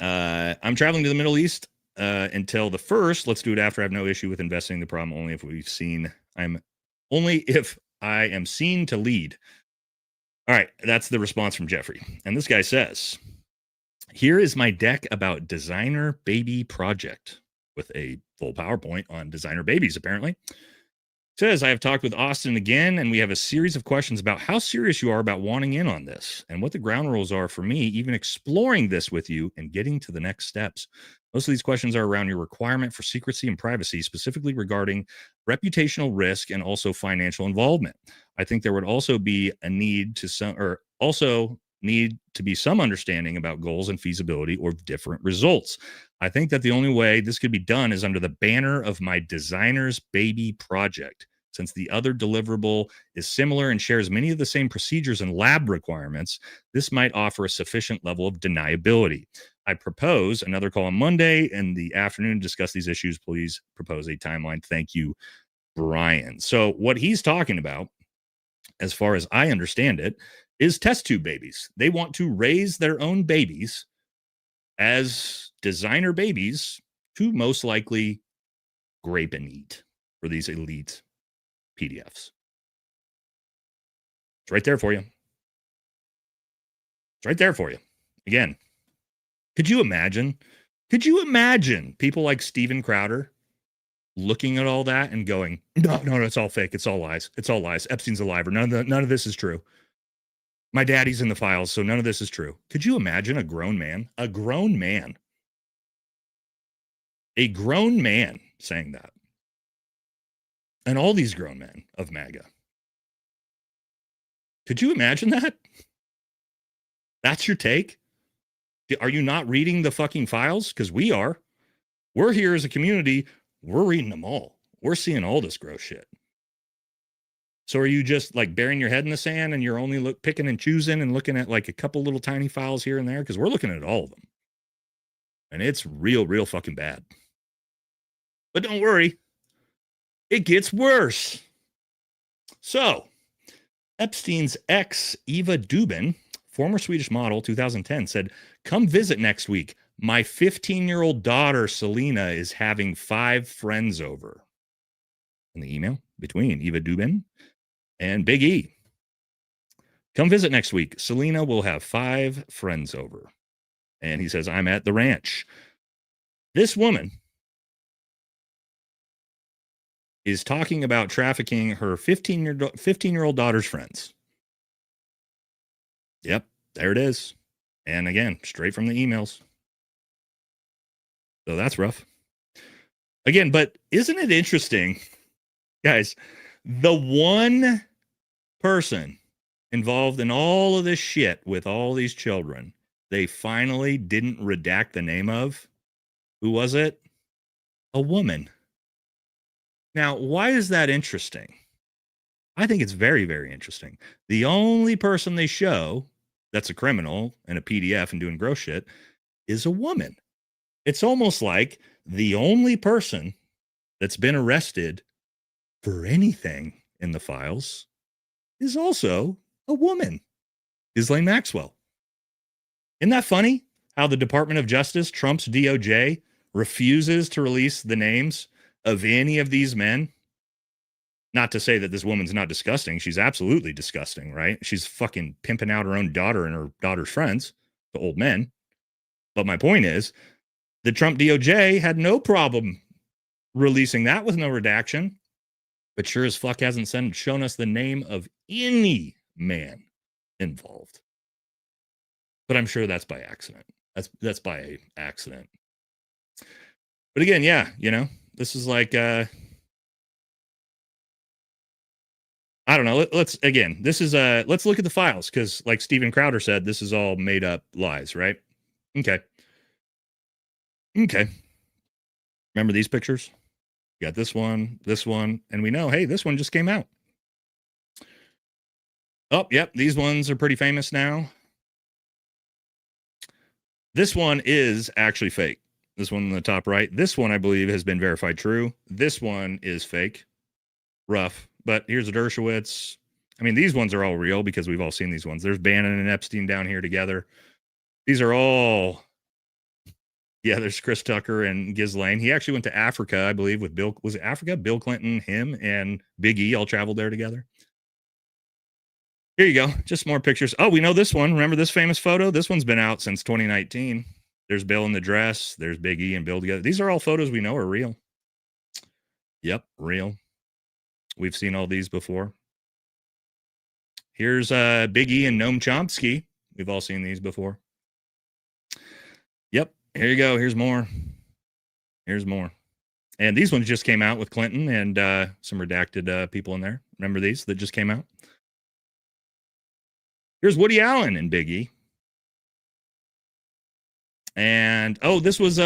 I'm traveling to the Middle East until the 1st. Let's do it after. I have no issue with investigating the problem. Only if I am seen to lead. All right, that's the response from Jeffrey. And this guy says, here is my deck about designer baby project with a full PowerPoint on designer babies, apparently. It says, I have talked with Austin again, and we have a series of questions about how serious you are about wanting in on this and what the ground rules are for me, even exploring this with you and getting to the next steps. Most of these questions are around your requirement for secrecy and privacy, specifically regarding reputational risk and also financial involvement. I think there would also be a need to be some understanding about goals and feasibility or different results. I think that the only way this could be done is under the banner of my designer's baby project. Since the other deliverable is similar and shares many of the same procedures and lab requirements, this might offer a sufficient level of deniability. I propose another call on Monday in the afternoon to discuss these issues. Please propose a timeline. Thank you, Brian. So what he's talking about, as far as I understand it, is test tube babies. They want to raise their own babies as designer babies to most likely grape and eat for these elite PDFs. It's right there for you. It's right there for you. Again, could you imagine? Could you imagine people like Steven Crowder looking at all that and going, no, it's all fake. It's all lies. It's all lies. Epstein's a liar. None of this is true. My daddy's in the files, so none of this is true. Could you imagine a grown man saying that? And all these grown men of MAGA. Could you imagine that? That's your take? Are you not reading the fucking files? Because we are. We're here as a community. We're reading them all. We're seeing all this gross shit. So are you just like burying your head in the sand and you're only picking and choosing and looking at like a couple little tiny files here and there? Because we're looking at all of them. And it's real fucking bad. But don't worry. It gets worse. So, Epstein's ex, Eva Dubin, former Swedish model, 2010, said, come visit next week. My 15-year-old daughter, Selena, is having 5 friends over. In the email between Eva Dubin and Big E. Come visit next week. Selena will have 5 friends over. And he says, I'm at the ranch. This woman is talking about trafficking her 15-year-old daughter's friends. Yep, there it is. And again, straight from the emails. So that's rough. Again, but isn't it interesting, guys, the one person involved in all of this shit with all these children, they finally didn't redact the name of, who was it? A woman. Now, why is that interesting? I think it's very, very interesting. The only person they show that's a criminal and a PDF and doing gross shit is a woman. It's almost like the only person that's been arrested for anything in the files is also a woman, Ghislaine Maxwell. Isn't that funny? How the Department of Justice, Trump's DOJ, refuses to release the names of any of these men. Not to say that this woman's not disgusting. She's absolutely disgusting, right? She's fucking pimping out her own daughter and her daughter's friends, the old men. But my point is, the Trump DOJ had no problem releasing that with no redaction, but sure as fuck hasn't shown us the name of any man involved. But I'm sure that's by accident. That's by accident. But again, yeah, this is like, I don't know. Let's look at the files because, like Steven Crowder said, this is all made up lies, right? Okay. Remember these pictures? You got this one, and we know, hey, this one just came out. Oh, yep, these ones are pretty famous now. This one is actually fake. This one on the top right. This one, I believe, has been verified true. This one is fake. Rough. But here's a Dershowitz. I mean, these ones are all real because we've all seen these ones. There's Bannon and Epstein down here together. These are all... Yeah, there's Chris Tucker and Ghislaine. He actually went to Africa, I believe, with Bill. Was it Africa? Bill Clinton, him, and Big E all traveled there together. Here you go. Just more pictures. Oh, we know this one. Remember this famous photo? This one's been out since 2019. There's Bill in the dress. There's Big E and Bill together. These are all photos we know are real. Yep, real. We've seen all these before. Here's Big E and Noam Chomsky. We've all seen these before. Yep. Here you go. Here's more. Here's more. And these ones just came out with Clinton and some redacted people in there. Remember these that just came out? Here's Woody Allen and Big E. And, oh, this was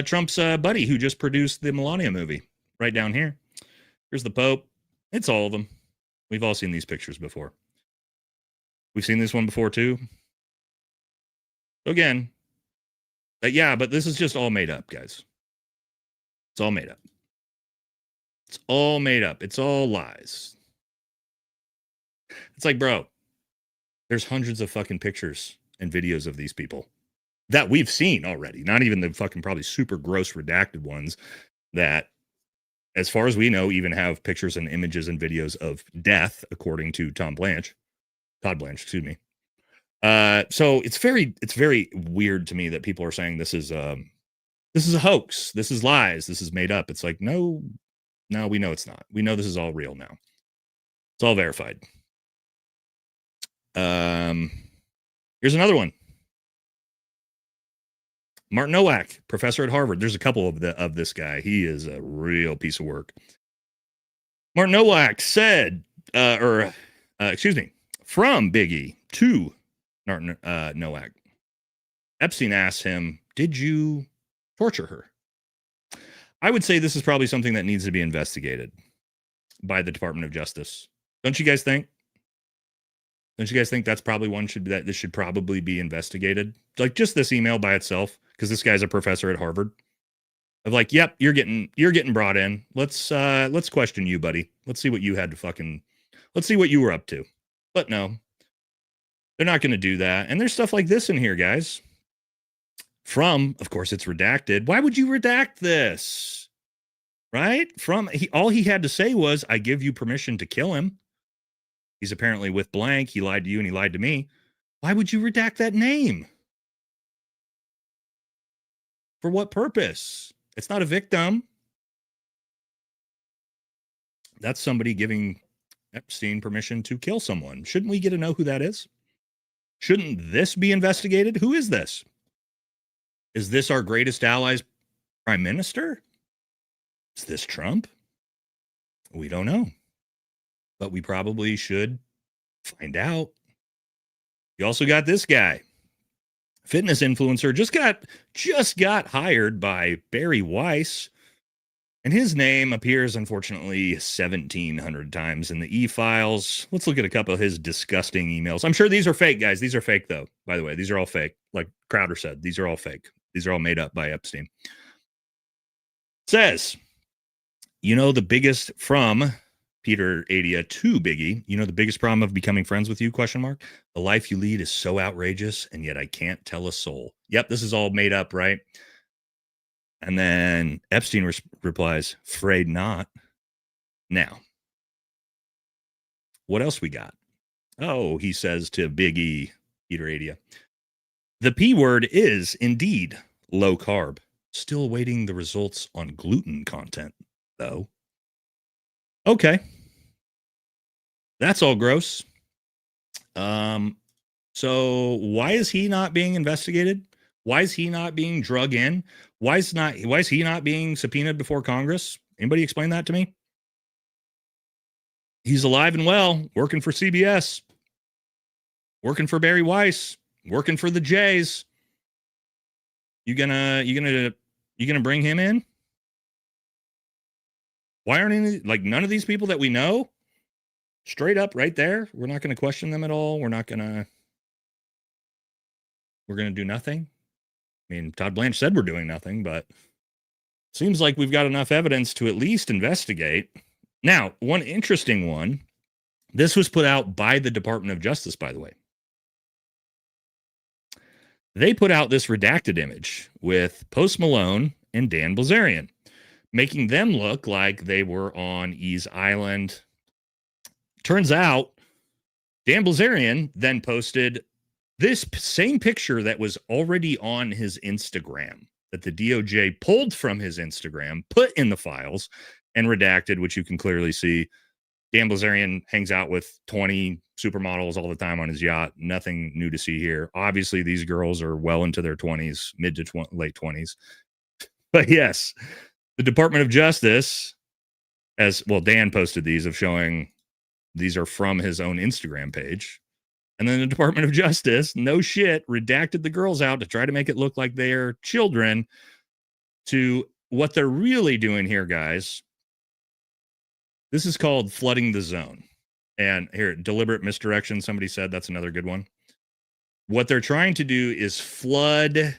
Trump's buddy who just produced the Melania movie right down here. Here's the Pope. It's all of them. We've all seen these pictures before. We've seen this one before, too. Again, but this is just all made up, guys. It's all made up. It's all made up. It's all lies. It's like, bro, There's hundreds of fucking pictures and videos of these people that we've seen already. Not even the fucking probably super gross redacted ones that, as far as we know, even have pictures and images and videos of death, according to Todd Blanche, excuse me. So it's very weird to me that people are saying this is a hoax, this is lies, this is made up. It's like, no, we know it's not. We know this is all real now. It's all verified. Here's another one. Martin Nowak, professor at Harvard. There's a couple of this guy. He is a real piece of work. Martin Nowak said, from Biggie to Martin Nowak. Epstein asked him, "Did you torture her?" I would say this is probably something that needs to be investigated by the Department of Justice. Don't you guys think? Don't you guys think that's probably one that this should probably be investigated? Like just this email by itself, because this guy's a professor at Harvard. Of like, yep, you're getting brought in. Let's question you, buddy. Let's see what you had to let's see what you were up to. But no, they're not going to do that. And there's stuff like this in here, guys. Of course, it's redacted. Why would you redact this? Right? All he had to say was, "I give you permission to kill him. He's apparently with blank. He lied to you and he lied to me." Why would you redact that name? For what purpose? It's not a victim. That's somebody giving Epstein permission to kill someone. Shouldn't we get to know who that is? Shouldn't this be investigated? Who is this? Is this our greatest ally's prime minister? Is this Trump? We don't know. But we probably should find out. You also got this guy, fitness influencer, just got hired by Barry Weiss, and his name appears unfortunately 1,700 times in the e-files. Let's look at a couple of his disgusting emails. I'm sure these are fake, guys. These are fake, though. By the way, these are all fake. Like Crowder said, these are all fake. These are all made up by Epstein. Says, the biggest from Peter Adia to Biggie, the biggest problem of becoming friends with you, ? The life you lead is so outrageous, and yet I can't tell a soul. Yep, this is all made up, right? And then Epstein replies, "Afraid not." Now, what else we got? Oh, he says to Biggie, Peter Adia, "The P word is indeed low carb. Still awaiting the results on gluten content, though." Okay. That's all gross. So why is he not being investigated? Why is he not being drug in? Why is he not being subpoenaed before Congress? Anybody explain that to me? He's alive and well, working for CBS, working for Barry Weiss, working for the Jays. You gonna bring him in? Why aren't none of these people that we know? Straight up right there. We're not going to question them at all. We're going to do nothing. I mean, Todd Blanche said we're doing nothing, but seems like we've got enough evidence to at least investigate. Now, one interesting one. This was put out by the Department of Justice, by the way. They put out this redacted image with Post Malone and Dan Bilzerian, making them look like they were on Ease Island. Turns out, Dan Bilzerian then posted this same picture that was already on his Instagram, that the DOJ pulled from his Instagram, put in the files, and redacted, which you can clearly see. Dan Bilzerian hangs out with 20 supermodels all the time on his yacht. Nothing new to see here. Obviously, these girls are well into their 20s, mid to late 20s. But yes, the Department of Justice, Dan posted these of showing these are from his own Instagram page. And then the Department of Justice, no shit, redacted the girls out to try to make it look like they're children. To what they're really doing here, guys. This is called flooding the zone. And here, deliberate misdirection, somebody said, that's another good one. What they're trying to do is flood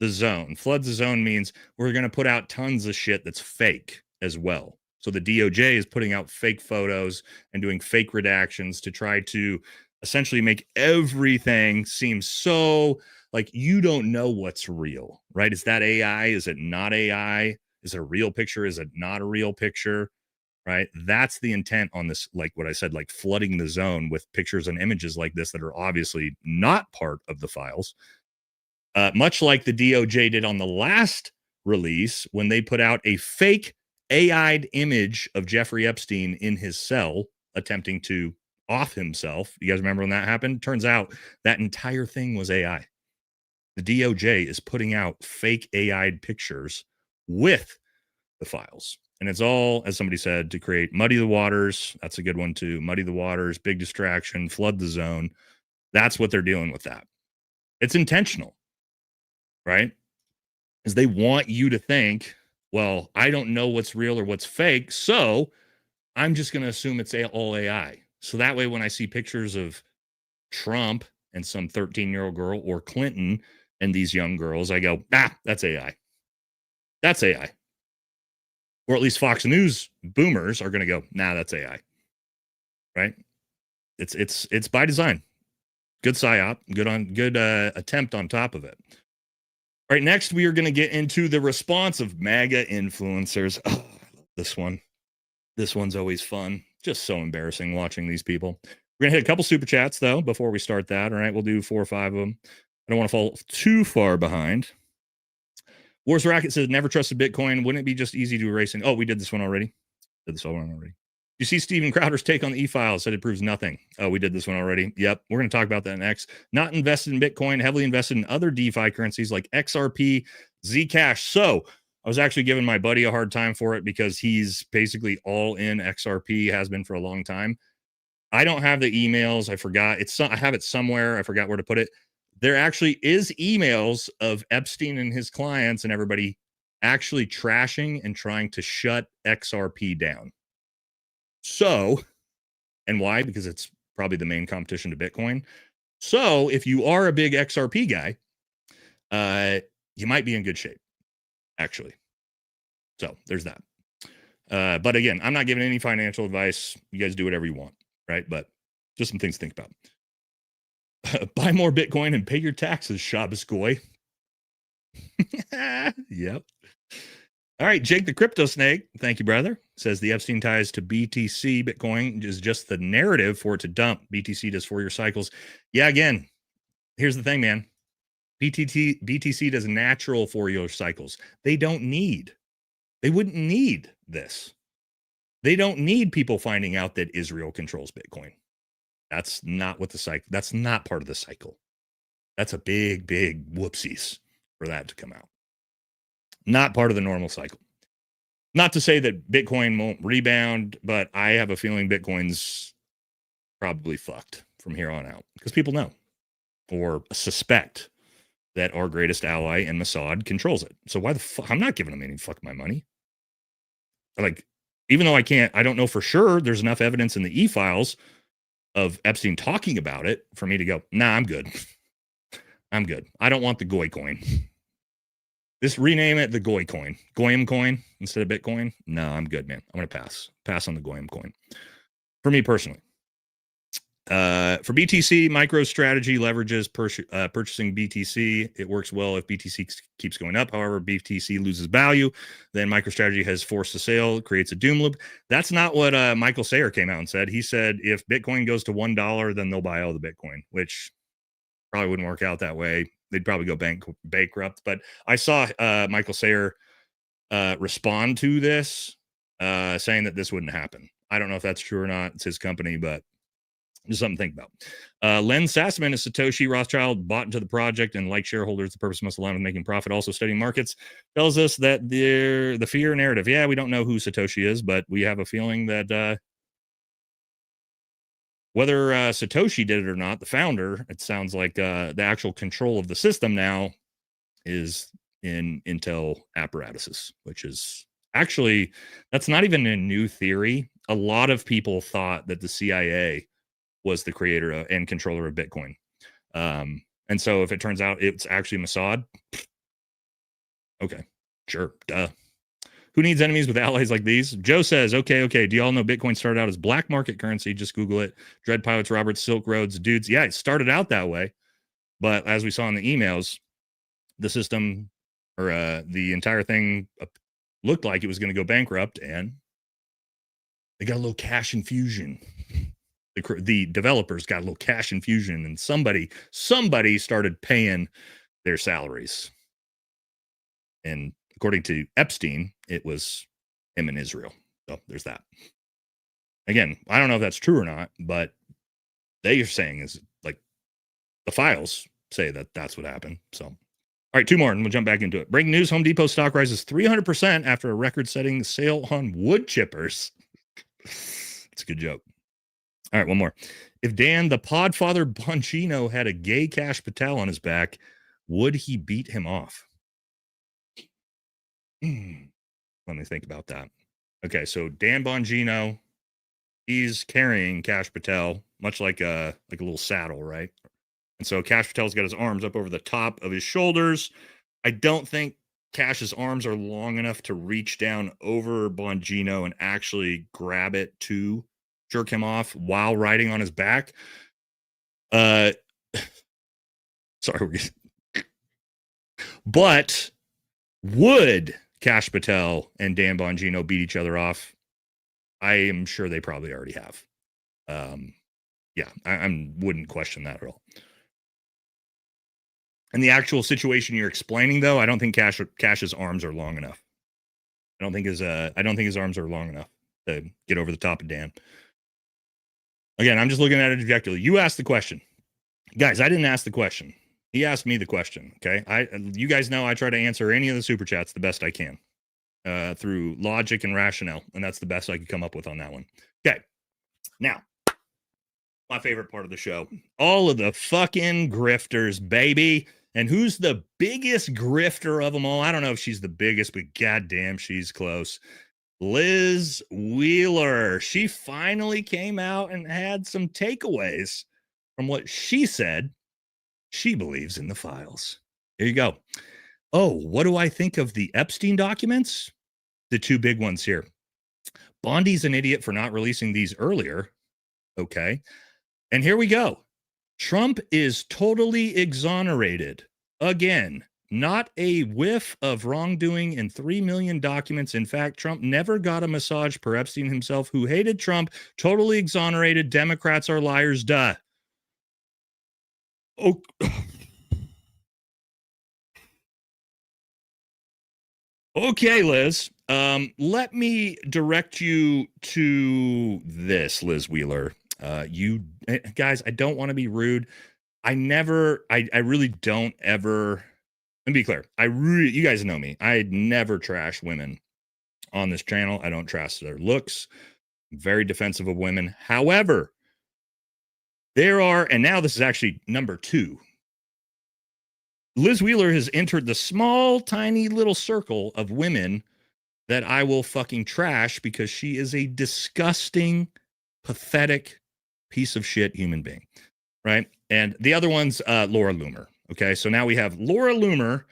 the zone. Flood the zone means we're going to put out tons of shit that's fake as well. So the DOJ is putting out fake photos and doing fake redactions to try to essentially make everything seem so like you don't know what's real, right? Is that AI? Is it not AI? Is it a real picture? Is it not a real picture? Right? That's the intent on this, like what I said, like flooding the zone with pictures and images like this that are obviously not part of the files. Much like the DOJ did on the last release when they put out a fake AI'd image of Jeffrey Epstein in his cell attempting to off himself. You guys remember when that happened? Turns out that entire thing was AI. The DOJ is putting out fake AI'd pictures with the files. And it's all, as somebody said, to create muddy the waters. That's a good one too. Muddy the waters, big distraction, flood the zone. That's what they're doing with that. It's intentional, right? Because they want you to think, well, I don't know what's real or what's fake, so I'm just going to assume it's all AI. So that way, when I see pictures of Trump and some 13-year-old girl or Clinton and these young girls, I go, that's AI. That's AI. Or at least Fox News boomers are going to go, nah, that's AI. Right? It's by design. Good psyop, good attempt on top of it. All right, next we are going to get into the response of MAGA influencers. Oh, I love this one. This one's always fun. Just so embarrassing watching these people. We're going to hit a couple super chats though before we start that. All right, we'll do 4 or 5 of them. I don't want to fall too far behind. Wars Racket says, never trusted Bitcoin. Wouldn't it be just easy to erase? Oh, we did this one already. You see Steven Crowder's take on the e-files, said it proves nothing. Oh, we did this one already. Yep. We're going to talk about that next. Not invested in Bitcoin, heavily invested in other DeFi currencies like XRP, Zcash. So I was actually giving my buddy a hard time for it because he's basically all in XRP, has been for a long time. I don't have the emails. I forgot. I have it somewhere. I forgot where to put it. There actually is emails of Epstein and his clients and everybody actually trashing and trying to shut XRP down. So, and why? Because it's probably the main competition to Bitcoin. So if you are a big XRP guy, you might be in good shape, actually. So there's that. But again, I'm not giving any financial advice. You guys do whatever you want, right? But just some things to think about. Buy more Bitcoin and pay your taxes, Shabbos Goy. Yep. All right, Jake the Crypto Snake. Thank you, brother. Says the Epstein ties to BTC Bitcoin is just the narrative for it to dump. BTC does 4-year cycles. Yeah, again, here's the thing, man. BTC does natural 4-year cycles. They wouldn't need this. They don't need people finding out that Israel controls Bitcoin. That's not what the cycle, that's not part of the cycle. That's a big, big whoopsies for that to come out. Not part of the normal cycle. Not to say that Bitcoin won't rebound, but I have a feeling Bitcoin's probably fucked from here on out because people know or suspect that our greatest ally in Mossad controls it. So why the fuck? I'm not giving them any fuck my money. Like, even though I don't know for sure, there's enough evidence in the e-files of Epstein talking about it for me to go, nah, I'm good. I'm good. I don't want the Goy coin. Just rename it the Goy coin. Goyim coin instead of Bitcoin. No, I'm good, man. I'm going to pass on the Goyim coin. For me personally. For BTC, MicroStrategy leverages purchasing BTC. It works well if BTC keeps going up. However, BTC loses value, then MicroStrategy has forced the sale, creates a doom loop. That's not what Michael Sayer came out and said. He said if Bitcoin goes to $1, then they'll buy all the Bitcoin, which probably wouldn't work out that way. They'd probably go bankrupt. But I saw Michael Sayer respond to this, saying that this wouldn't happen. I don't know if that's true or not. It's his company, but just something to think about. Len Sassaman is Satoshi Rothschild bought into the project, and like shareholders, the purpose must align with making profit. Also, studying markets tells us that the fear narrative. Yeah, we don't know who Satoshi is, but we have a feeling that whether Satoshi did it or not, the founder, it sounds like the actual control of the system now is in Intel apparatuses, which is actually, that's not even a new theory. A lot of people thought that the CIA was the creator and controller of Bitcoin. And so if it turns out it's actually Mossad, okay, sure, duh. Who needs enemies with allies like these? Joe says, okay. Do y'all know Bitcoin started out as black market currency? Just Google it. Dread Pilots, Roberts, Silk Roads, dudes. Yeah, it started out that way. But as we saw in the emails, the system or the entire thing looked like it was going to go bankrupt, and they got a little cash infusion. The developers got a little cash infusion, and somebody started paying their salaries. And according to Epstein, it was him in Israel. So there's that. Again, I don't know if that's true or not, but they are saying is like the files say that that's what happened. So, all right, two more and we'll jump back into it. Breaking news, Home Depot stock rises 300% after a record-setting sale on wood chippers. It's a good joke. All right, one more. If Dan, the Podfather Bongino, had a gay Cash Patel on his back, would he beat him off? Let me think about that. Okay, so Dan Bongino, he's carrying Cash Patel, much like a little saddle, right? And so Cash Patel's got his arms up over the top of his shoulders. I don't think Cash's arms are long enough to reach down over Bongino and actually grab it to jerk him off while riding on his back. Sorry. But would Cash Patel and Dan Bongino beat each other off? I am sure they probably already have. Yeah, I wouldn't question that at all. And the actual situation you're explaining, though, I don't think Cash's arms are long enough. I don't think his arms are long enough to get over the top of Dan. Again, I'm just looking at it objectively. You asked the question, guys. I didn't ask the question. He asked me the question. Okay, you guys know I try to answer any of the super chats the best I can through logic and rationale, and that's the best I could come up with on that one. Okay, now my favorite part of the show: all of the fucking grifters, baby. And who's the biggest grifter of them all? I don't know if she's the biggest, but goddamn, she's close. Liz Wheeler. She finally came out and had some takeaways from what she said. She believes in the files. There you go. Oh, what do I think of the Epstein documents? The two big ones here. Bondi's an idiot for not releasing these earlier. Okay. And here we go. Trump is totally exonerated. Again, not a whiff of wrongdoing in 3 million documents. In fact, Trump never got a massage per Epstein himself, who hated Trump. Totally exonerated. Democrats are liars. Duh. Oh. Okay, Liz. Let me direct you to this, Liz Wheeler. You guys, I don't want to be rude. I really don't ever. Let me be clear. You guys know me. I never trash women on this channel. I don't trash their looks. I'm very defensive of women. However, there are, and now this is actually number 2. Liz Wheeler has entered the small, tiny little circle of women that I will fucking trash because she is a disgusting, pathetic piece of shit human being, right? And the other one's Laura Loomer. Okay, so now we have Laura Loomer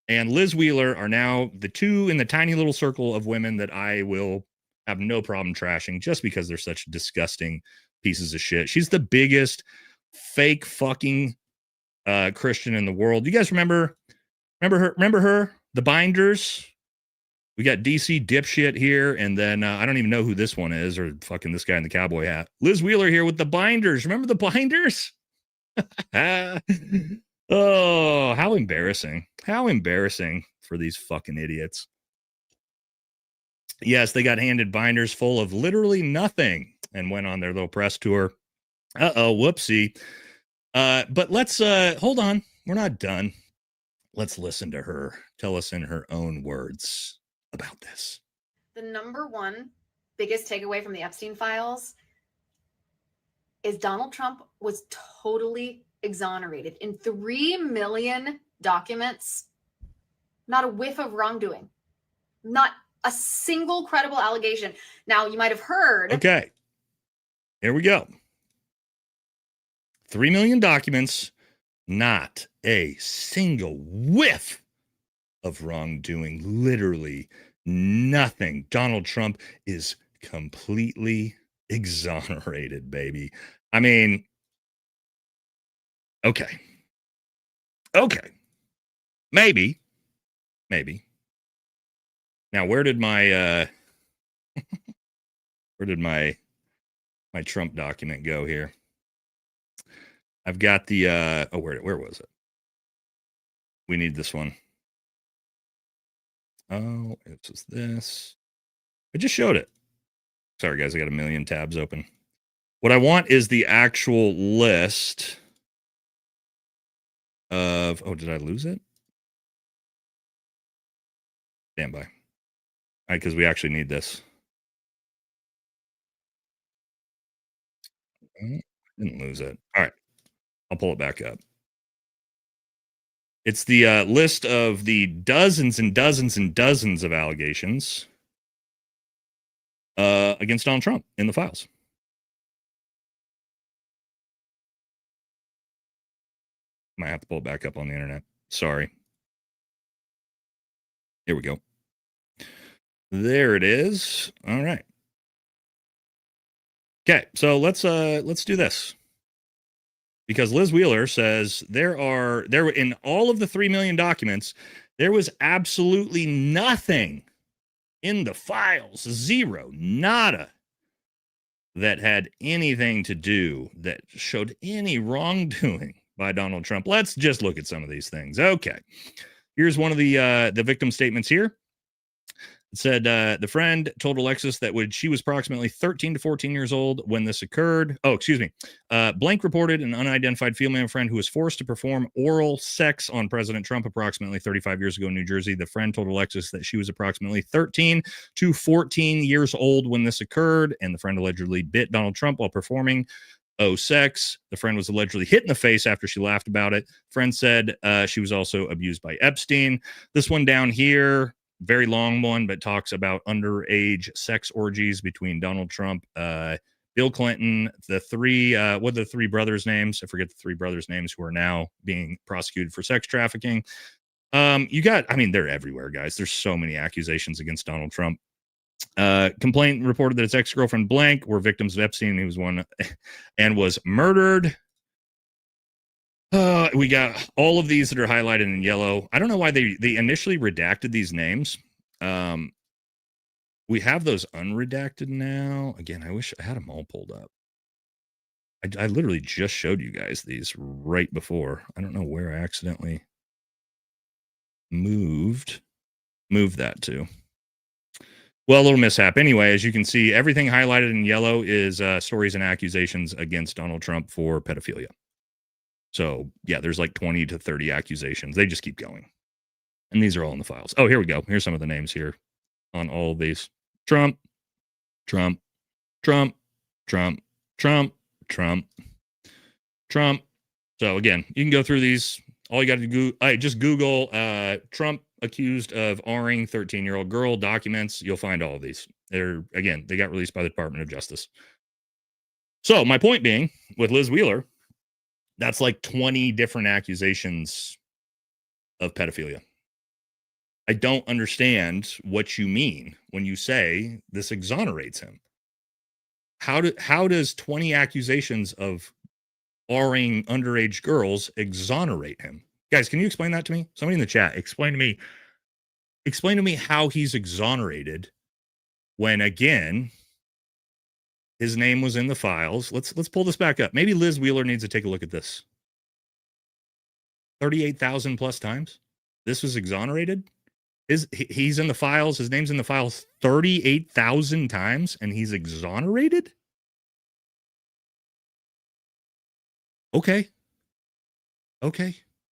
and Liz Wheeler are now the two in the tiny little circle of women that I will have no problem trashing just because they're such disgusting pieces of shit. She's the biggest fake fucking Christian in the world. You guys remember her? The Binders. We got DC dipshit here, and then I don't even know who this one is, or fucking this guy in the cowboy hat. Liz Wheeler here with the Binders. Remember the Binders? Oh, how embarrassing. How embarrassing for these fucking idiots. Yes, they got handed binders full of literally nothing and went on their little press tour. Whoopsie. But let's hold on. We're not done. Let's listen to her tell us in her own words about this. The number one biggest takeaway from the Epstein files is Donald Trump was totally exonerated in 3 million documents. Not a whiff of wrongdoing, not a single credible allegation. Now, you might have heard. Okay, here we go. 3 million documents, not a single whiff of wrongdoing. Literally Nothing. Donald Trump is completely exonerated, baby. I mean, okay. Okay. Maybe. Now, where did my my Trump document go here? I've got the where was it? We need this one. Oh, it's just this. I just showed it. Sorry, guys, I got a million tabs open. What I want is the actual list of. Oh, did I lose it? Stand by. All right, because we actually need this. Didn't lose it. All right, I'll pull it back up. It's the list of the dozens and dozens and dozens of allegations against Donald Trump in the files. Might have to pull it back up on the internet. Sorry. Here we go. There it is. All right. Okay, so let's do this. Because Liz Wheeler says there in all of the 3 million documents, there was absolutely nothing in the files, zero, nada, that had anything to do that showed any wrongdoing by Donald Trump. Let's just look at some of these things. Okay. Here's one of the victim statements here. It said the friend told Alexis that when she was approximately 13 to 14 years old when this occurred. Oh, excuse me. Blank reported an unidentified female friend who was forced to perform oral sex on President Trump approximately 35 years ago in New Jersey. The friend told Alexis that she was approximately 13 to 14 years old when this occurred, and the friend allegedly bit Donald Trump while performing sex. The friend was allegedly hit in the face after she laughed about it. Friend said she was also abused by Epstein. This one down here, very long one, but talks about underage sex orgies between Donald Trump, Bill Clinton, the three, what are the three brothers' names? I forget the three brothers' names who are now being prosecuted for sex trafficking. They're everywhere, guys. There's so many accusations against Donald Trump. Complaint reported that its ex-girlfriend blank were victims of Epstein. He was one and was murdered. We got all of these that are highlighted in yellow. I don't know why they initially redacted these names. We have those unredacted now. Again, I wish I had them all pulled up. I literally just showed you guys these right before. I don't know where I accidentally moved that to. Well, a little mishap. Anyway, as you can see, everything highlighted in yellow is stories and accusations against Donald Trump for pedophilia. So, yeah, there's like 20 to 30 accusations. They just keep going. And these are all in the files. Oh, here we go. Here's some of the names here on all of these. Trump, Trump, Trump, Trump, Trump, Trump, Trump. So, again, you can go through these. All you got to do, just Google Trump accused of R-ing 13-year-old girl documents. You'll find all of these. They got released by the Department of Justice. So, my point being, with Liz Wheeler, that's like 20 different accusations of pedophilia. I don't understand what you mean when you say this exonerates him. How does 20 accusations of R-ing underage girls exonerate him? Guys, can you explain that to me? Somebody in the chat, explain to me how he's exonerated when, again, his name was in the files. Let's pull this back up. Maybe Liz Wheeler needs to take a look at this. 38,000 plus times. This was exonerated. He's in the files. His name's in the files 38,000 times, and he's exonerated. Okay.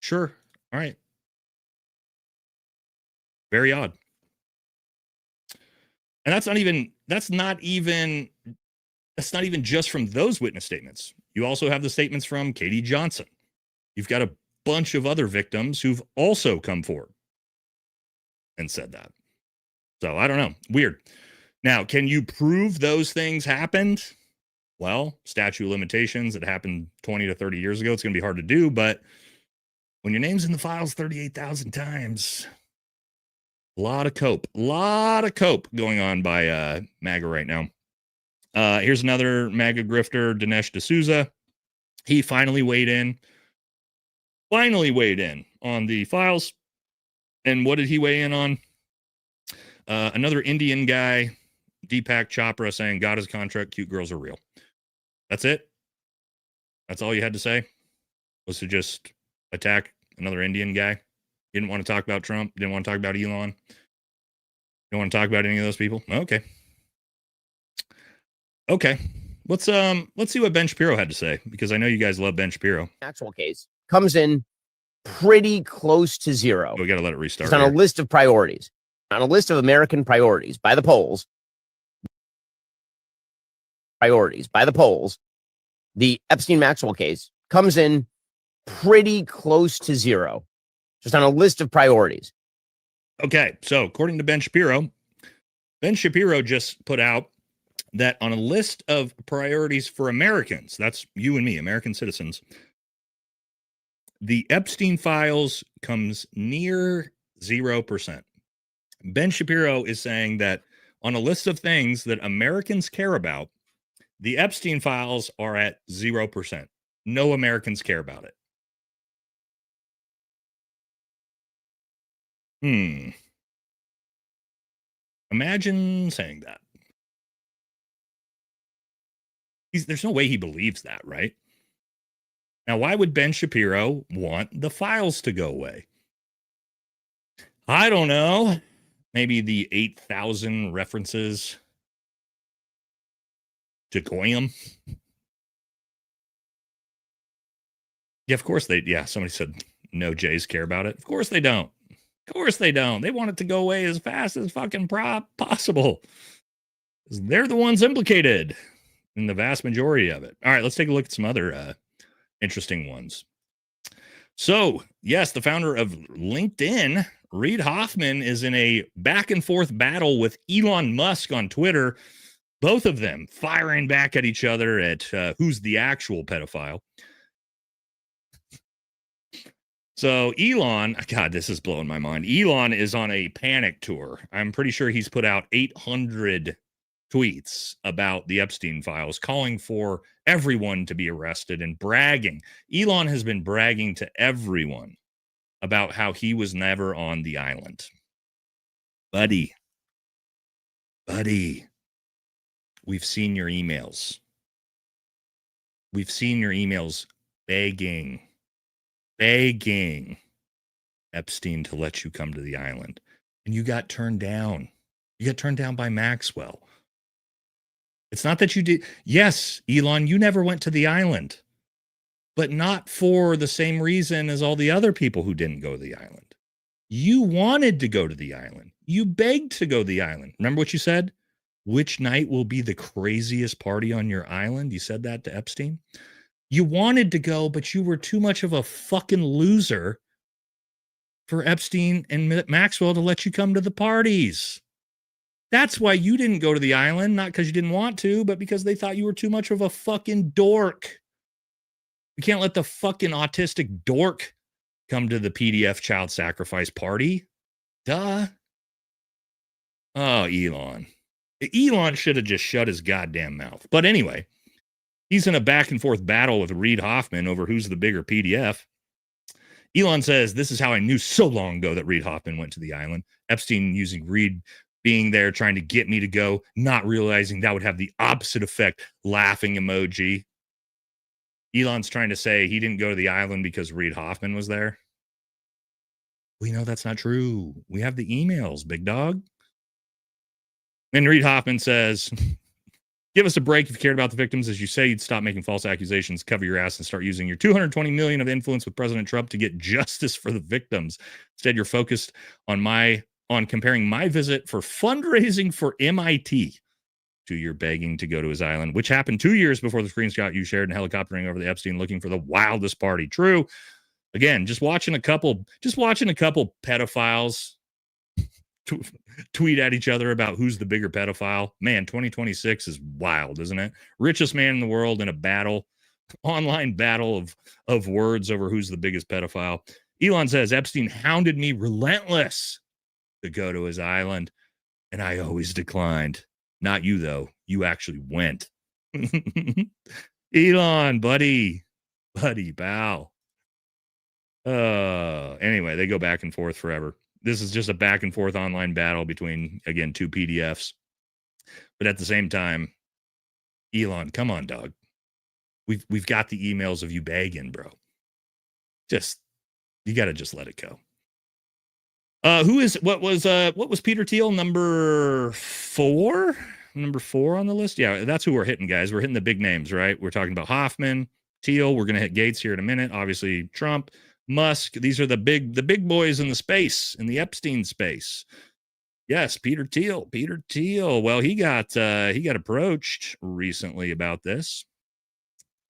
Sure. All right. Very odd. And that's not even just from those witness statements. You also have the statements from Katie Johnson. You've got a bunch of other victims who've also come forward and said that. So I don't know. Weird. Now, can you prove those things happened? Well, statute of limitations, it happened 20 to 30 years ago. It's going to be hard to do, but when your name's in the files 38,000 times, A lot of cope going on by MAGA right now. Here's another MAGA grifter, Dinesh D'Souza. He finally weighed in on the files. And what did he weigh in on? Another Indian guy, Deepak Chopra, saying God is a contract, cute girls are real. That's it. That's all you had to say, was to just attack another Indian guy. You didn't want to talk about Trump. Didn't want to talk about Elon. Don't want to talk about any of those people. Okay. Let's see what Ben Shapiro had to say, because I know you guys love Ben Shapiro. Actual case comes in pretty close to zero. We got to let it restart. It's on a list of priorities, on a list of American priorities by the polls. The Epstein-Maxwell case comes in pretty close to zero, just on a list of priorities. Okay, so according to Ben Shapiro just put out that on a list of priorities for Americans, that's you and me, American citizens, the Epstein files comes near 0%. Ben Shapiro is saying that on a list of things that Americans care about, the Epstein files are at 0%. No Americans care about it. Imagine saying that. There's no way he believes that, right? Now, why would Ben Shapiro want the files to go away? I don't know. Maybe the 8,000 references to Goyam. Yeah, of course somebody said no Jays care about it. Of course they don't. They want it to go away as fast as fucking possible. They're the ones implicated in the vast majority of it. All right, let's take a look at some other interesting ones. So, yes, the founder of LinkedIn, Reid Hoffman, is in a back and forth battle with Elon Musk on Twitter. Both of them firing back at each other at who's the actual pedophile. So Elon, God, this is blowing my mind. Elon is on a panic tour. I'm pretty sure he's put out 800 tweets about the Epstein files, calling for everyone to be arrested and bragging. Elon has been bragging to everyone about how he was never on the island. Buddy, we've seen your emails. We've seen your emails begging Epstein to let you come to the island. And you got turned down. You got turned down by Maxwell. It's not that you did. Yes, Elon, you never went to the island, but not for the same reason as all the other people who didn't go to the island. You wanted to go to the island. You begged to go to the island. Remember what you said? Which night will be the craziest party on your island? You said that to Epstein. You wanted to go, but you were too much of a fucking loser for Epstein and Maxwell to let you come to the parties. That's why you didn't go to the island, not because you didn't want to, but because they thought you were too much of a fucking dork. You can't let the fucking autistic dork come to the PDF child sacrifice party. Duh. Oh, Elon. Elon should have just shut his goddamn mouth. But anyway, he's in a back and forth battle with Reid Hoffman over who's the bigger PDF. Elon says, this is how I knew so long ago that Reid Hoffman went to the island. Epstein using Reid being there, trying to get me to go, not realizing that would have the opposite effect. Laughing emoji. Elon's trying to say he didn't go to the island because Reid Hoffman was there. We know that's not true. We have the emails, big dog. And Reid Hoffman says, give us a break. If you cared about the victims, as you say, you'd stop making false accusations, cover your ass, and start using your 220 million of influence with President Trump to get justice for the victims. Instead, you're focused on comparing my visit for fundraising for MIT to your begging to go to his island, which happened 2 years before the screenshot you shared in helicoptering over the Epstein looking for the wildest party. True. Again, just watching a couple pedophiles tweet at each other about who's the bigger pedophile. Man, 2026 is wild, isn't it? Richest man in the world in a battle, online battle of words over who's the biggest pedophile. Elon says Epstein hounded me relentless. to go to his island, and I always declined. Not you, though. You actually went. Elon, buddy, pal. Anyway, they go back and forth forever. This is just a back and forth online battle between, again, two PDFs. But at the same time, Elon, come on, dog. We've got the emails of you begging, bro. You got to just let it go. What was Peter Thiel, number 4? Number 4 on the list? Yeah, that's who we're hitting, guys. We're hitting the big names, right? We're talking about Hoffman, Thiel. We're going to hit Gates here in a minute. Obviously, Trump, Musk. These are the big boys in the space, in the Epstein space. Yes, Peter Thiel. Well, he got approached recently about this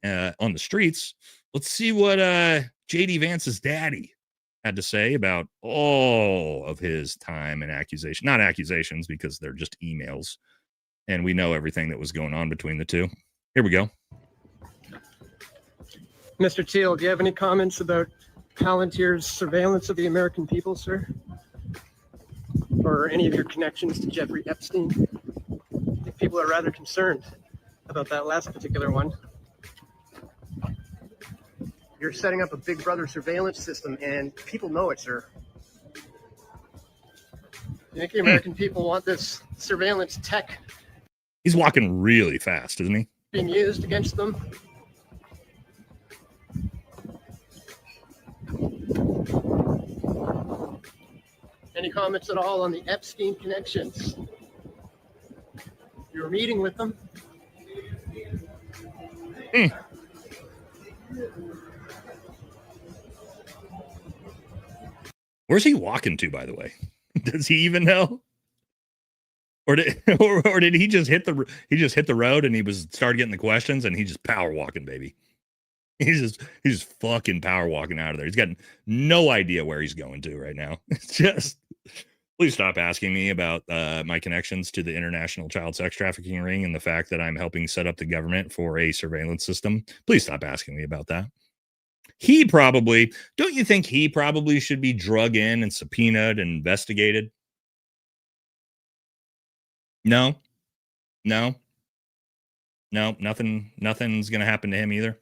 on the streets. Let's see what JD Vance's daddy had to say about all of his time and not accusations, because they're just emails, and we know everything that was going on between the two. Here we go. Mr. Thiel, do you have any comments about Palantir's surveillance of the American people, sir? Or any of your connections to Jeffrey Epstein? I think people are rather concerned about that last particular one. You're setting up a Big Brother surveillance system, and people know it, sir. You think the American people want this surveillance tech He's walking really fast, isn't he? being used against them? Any comments at all on the Epstein connections? You were meeting with them? Where's he walking to, by the way? Does he even know? Or did he just hit the road and he started getting the questions and he just power walking, baby. He's just fucking power walking out of there. He's got no idea where he's going to right now. It's just, please stop asking me about my connections to the international child sex trafficking ring and the fact that I'm helping set up the government for a surveillance system. Please stop asking me about that. Don't you think he probably should be drug in and subpoenaed and investigated? No, nothing's going to happen to him either.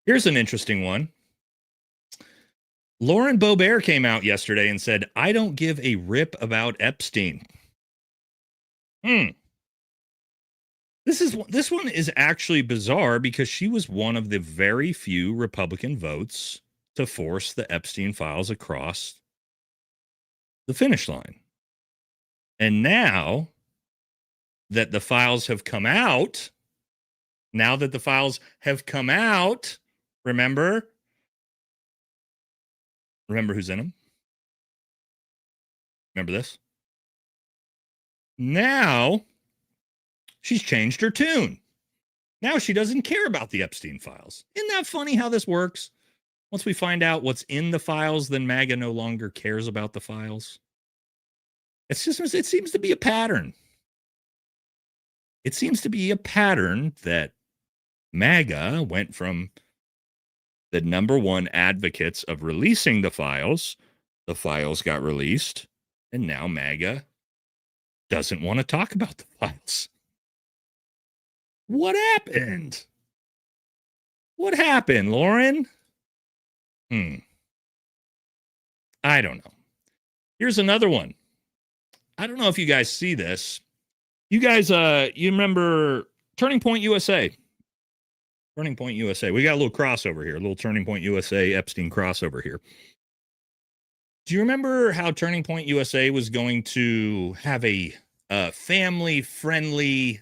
Here's an interesting one. Lauren Boebert came out yesterday and said, I don't give a rip about Epstein. This one is actually bizarre because she was one of the very few Republican votes to force the Epstein files across the finish line. And now that the files have come out, remember who's in them? Remember this? Now she's changed her tune. Now she doesn't care about the Epstein files. Isn't that funny how this works? Once we find out what's in the files, then MAGA no longer cares about the files. It seems to be a pattern. It seems to be a pattern that MAGA went from the number one advocates of releasing the files got released, and now MAGA doesn't want to talk about the files. What happened? What happened, Lauren? I don't know. Here's another one. I don't know if you guys see this. You guys, you remember Turning Point USA? Turning Point USA. We got a little crossover here, a little Turning Point USA Epstein crossover here. Do you remember how Turning Point USA was going to have a family-friendly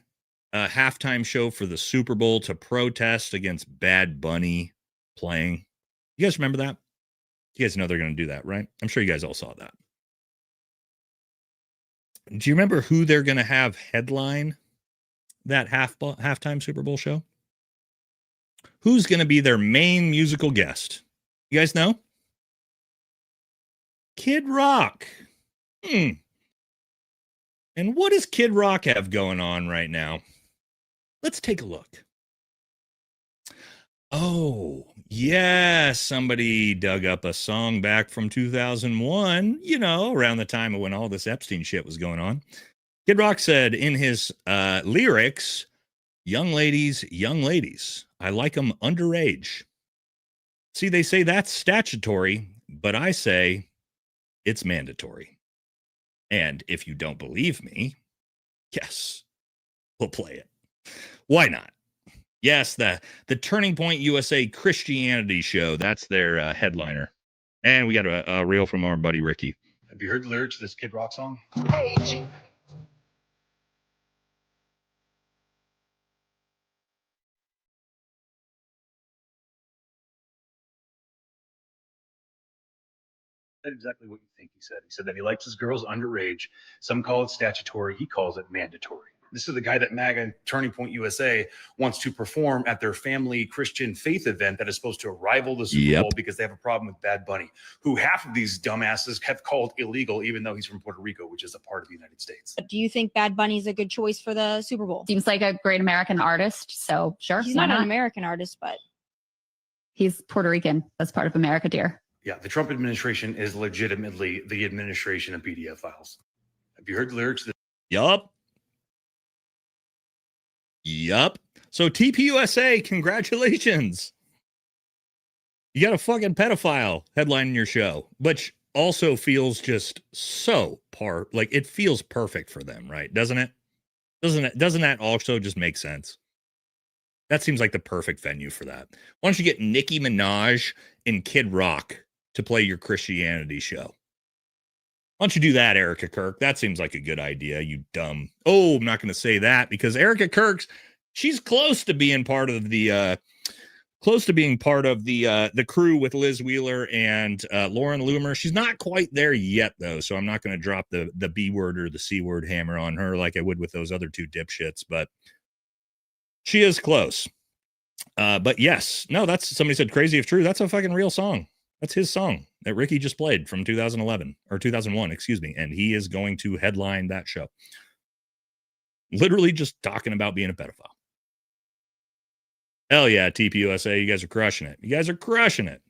halftime show for the Super Bowl to protest against Bad Bunny playing? You guys remember that? You guys know they're going to do that, right? I'm sure you guys all saw that. Do you remember who they're going to have headline that halftime Super Bowl show? Who's going to be their main musical guest? You guys know? Kid Rock. And what does Kid Rock have going on right now? Let's take a look. Oh, yeah. Somebody dug up a song back from 2001, you know, around the time of when all this Epstein shit was going on. Kid Rock said in his lyrics, young ladies, I like them underage. See, they say that's statutory, but I say it's mandatory. And if you don't believe me, yes, we'll play it. Why not? Yes, the Turning Point USA Christianity show. That's their headliner. And we got a reel from our buddy Ricky. Have you heard the lyrics of this Kid Rock song? Page. Said exactly what you think he said. He said that he likes his girls underage. Some call it statutory. He calls it mandatory. This is the guy that MAGA Turning Point USA wants to perform at their family Christian faith event that is supposed to rival the Super Bowl because they have a problem with Bad Bunny, who half of these dumbasses have called illegal, even though he's from Puerto Rico, which is a part of the United States. Do you think Bad Bunny is a good choice for the Super Bowl? Seems like a great American artist, so sure. He's why not an American artist, but he's Puerto Rican. That's part of America, dear. Yeah, the Trump administration is legitimately the administration of PDF files. Have you heard the lyrics? Yup. So TPUSA, congratulations. You got a fucking pedophile headlining your show, which also feels just so it feels perfect for them, right? Doesn't it? Doesn't that also just make sense? That seems like the perfect venue for that. Why don't you get Nicki Minaj and Kid Rock to play your Christianity show? Why don't you do that, Erica Kirk? That seems like a good idea, you dumb. Oh, I'm not going to say that because Erica Kirk's, she's close to being part of the crew with Liz Wheeler and Lauren Loomer. She's not quite there yet, though, so I'm not going to drop the B word or the C word hammer on her like I would with those other two dipshits, but she is close. But yes, no, that's, somebody said Crazy If True. That's a fucking real song. That's his song that Ricky just played from 2011 or 2001, excuse me. And he is going to headline that show. Literally just talking about being a pedophile. Hell yeah, TPUSA. You guys are crushing it. You guys are crushing it.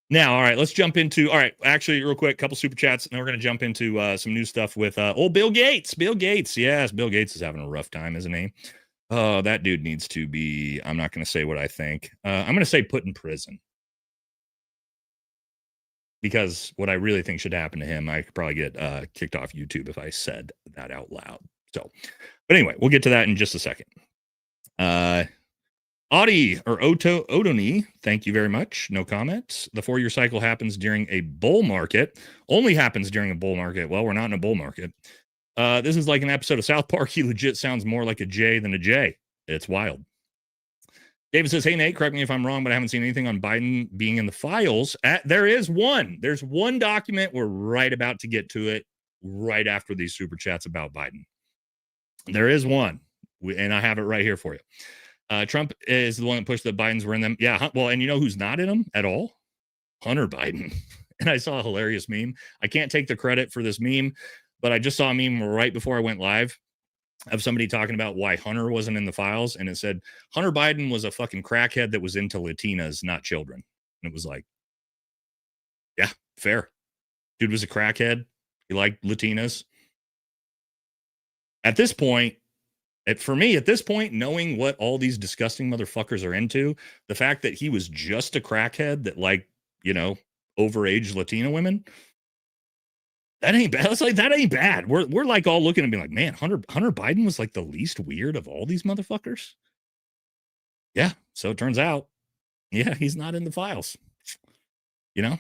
Now, all right, let's jump into, all right, actually, real quick, couple super chats. And then we're going to jump into some new stuff with old Bill Gates. Bill Gates. Yes, Bill Gates is having a rough time, isn't he? Oh, that dude needs to be, I'm not going to say what I think. I'm going to say put in prison. Because what I really think should happen to him, I could probably get kicked off YouTube if I said that out loud. So, but anyway, we'll get to that in just a second. Audi or Odoni, thank you very much. No comments. The 4-year cycle happens during a bull market. Only happens during a bull market. Well, we're not in a bull market. This is like an episode of South Park. He legit sounds more like a J than a J. It's wild. David says, hey, Nate, correct me if I'm wrong, but I haven't seen anything on Biden being in the files. There is one. There's one document. We're right about to get to it right after these super chats about Biden. There is one, and I have it right here for you. Trump is the one that pushed that Bidens were in them. Yeah, well, and you know who's not in them at all? Hunter Biden. And I saw a hilarious meme. I can't take the credit for this meme, but I just saw a meme right before I went live of somebody talking about why Hunter wasn't in the files. And it said, Hunter Biden was a fucking crackhead that was into Latinas, not children. And it was like, yeah, fair. Dude was a crackhead. He liked Latinas. At this point, for me, at this point, knowing what all these disgusting motherfuckers are into, the fact that he was just a crackhead that liked, you know, overage Latina women, that ain't bad. It's like, that ain't bad. We're like all looking and being like, man, Hunter Biden was like the least weird of all these motherfuckers. Yeah. So it turns out, yeah, he's not in the files. You know,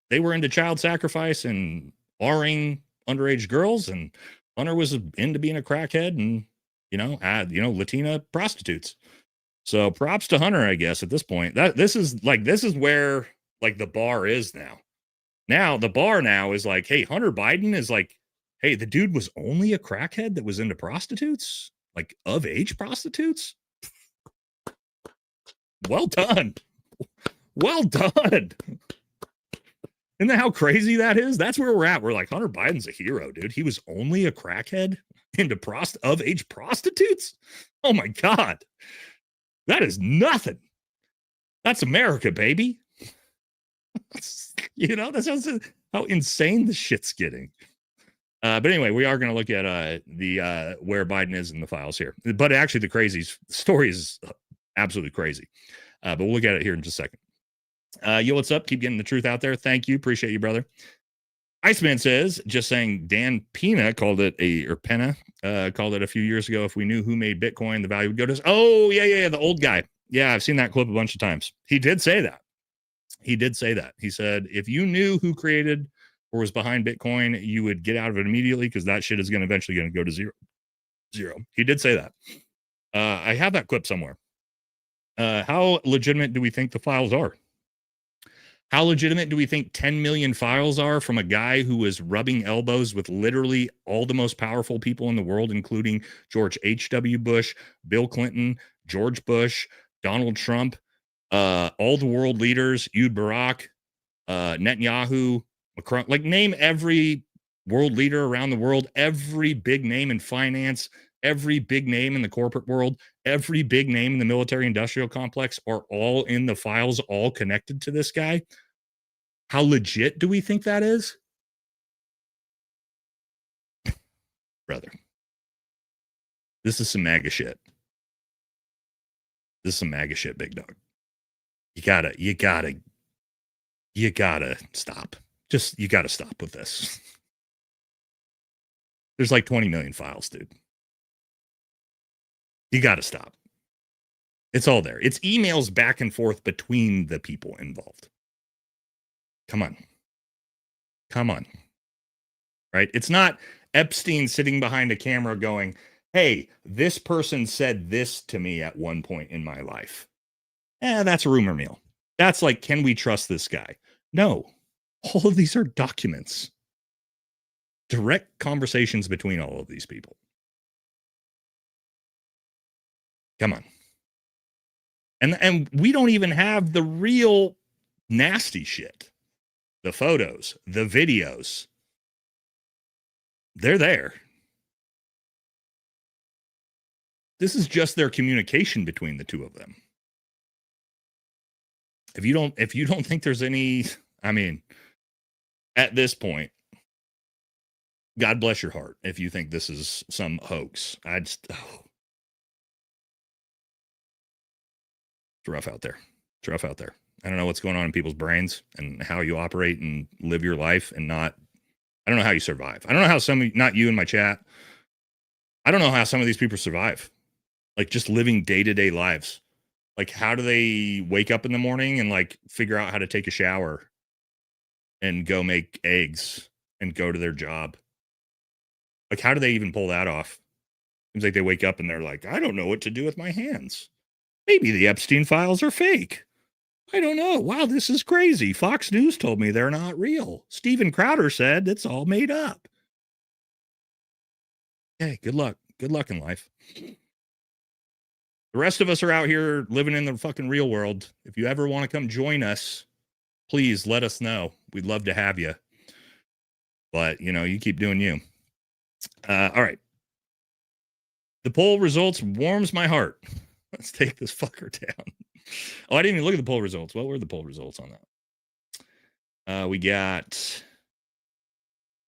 they were into child sacrifice and R-ing underage girls, and Hunter was into being a crackhead and, you know, Latina prostitutes. So props to Hunter, I guess, at this point. This is where like the bar is now. Now, the bar now is like, hey, Hunter Biden is like, hey, the dude was only a crackhead that was into prostitutes, like of age prostitutes. Well done. Well done. Isn't that how crazy that is? That's where we're at. We're like, Hunter Biden's a hero, dude. He was only a crackhead into of age prostitutes. Oh my God. That is nothing. That's America, baby. You know, that's how insane the shit's getting. But anyway, we are going to look at the where Biden is in the files here. But actually, the crazy story is absolutely crazy. But we'll look at it here in just a second. Yo, what's up? Keep getting the truth out there. Thank you. Appreciate you, brother. Iceman says, just saying, Dan Pena called it Penna called it a few years ago. If we knew who made Bitcoin, the value would go to us. Oh, yeah, the old guy. Yeah, I've seen that clip a bunch of times. He did say that. He said, if you knew who created or was behind Bitcoin, you would get out of it immediately because that shit is eventually going to go to zero. He did say that. I have that clip somewhere. How legitimate do we think the files are? How legitimate do we think 10 million files are from a guy who was rubbing elbows with literally all the most powerful people in the world, including George H.W. Bush, Bill Clinton, George Bush, Donald Trump, all the world leaders, Ehud Barak, Netanyahu, Macron, like name every world leader around the world, every big name in finance, every big name in the corporate world, every big name in the military industrial complex are all in the files, all connected to this guy. How legit do we think that is? Brother, this is some MAGA shit. This is some MAGA shit, big dog. You gotta stop. You gotta stop with this. There's like 20 million files, dude. You gotta stop. It's all there. It's emails back and forth between the people involved. Come on. Right? It's not Epstein sitting behind a camera going, hey, this person said this to me at one point in my life. That's a rumor mill. That's like, can we trust this guy? No. All of these are documents. Direct conversations between all of these people. Come on. And we don't even have the real nasty shit. The photos, the videos. They're there. This is just their communication between the two of them. If you don't think there's any, I mean, at this point, God bless your heart if you think this is some hoax. It's rough out there. I don't know what's going on in people's brains and how you operate and live your life and I don't know how you survive. I don't know how not you in my chat. I don't know how some of these people survive. Like just living day-to-day lives. Like how do they wake up in the morning and like figure out how to take a shower and go make eggs and go to their job? Like how do they even pull that off? Seems like they wake up and they're like, I don't know what to do with my hands. Maybe the Epstein files are fake. I don't know. Wow, this is crazy. Fox News told me they're not real. Steven Crowder said it's all made up. Hey, good luck. Good luck in life. The rest of us are out here living in the fucking real world. If you ever want to come join us, please let us know. We'd love to have you. But, you keep doing you. All right. The poll results warms my heart. Let's take this fucker down. Oh, I didn't even look at the poll results. What were the poll results on that? We got,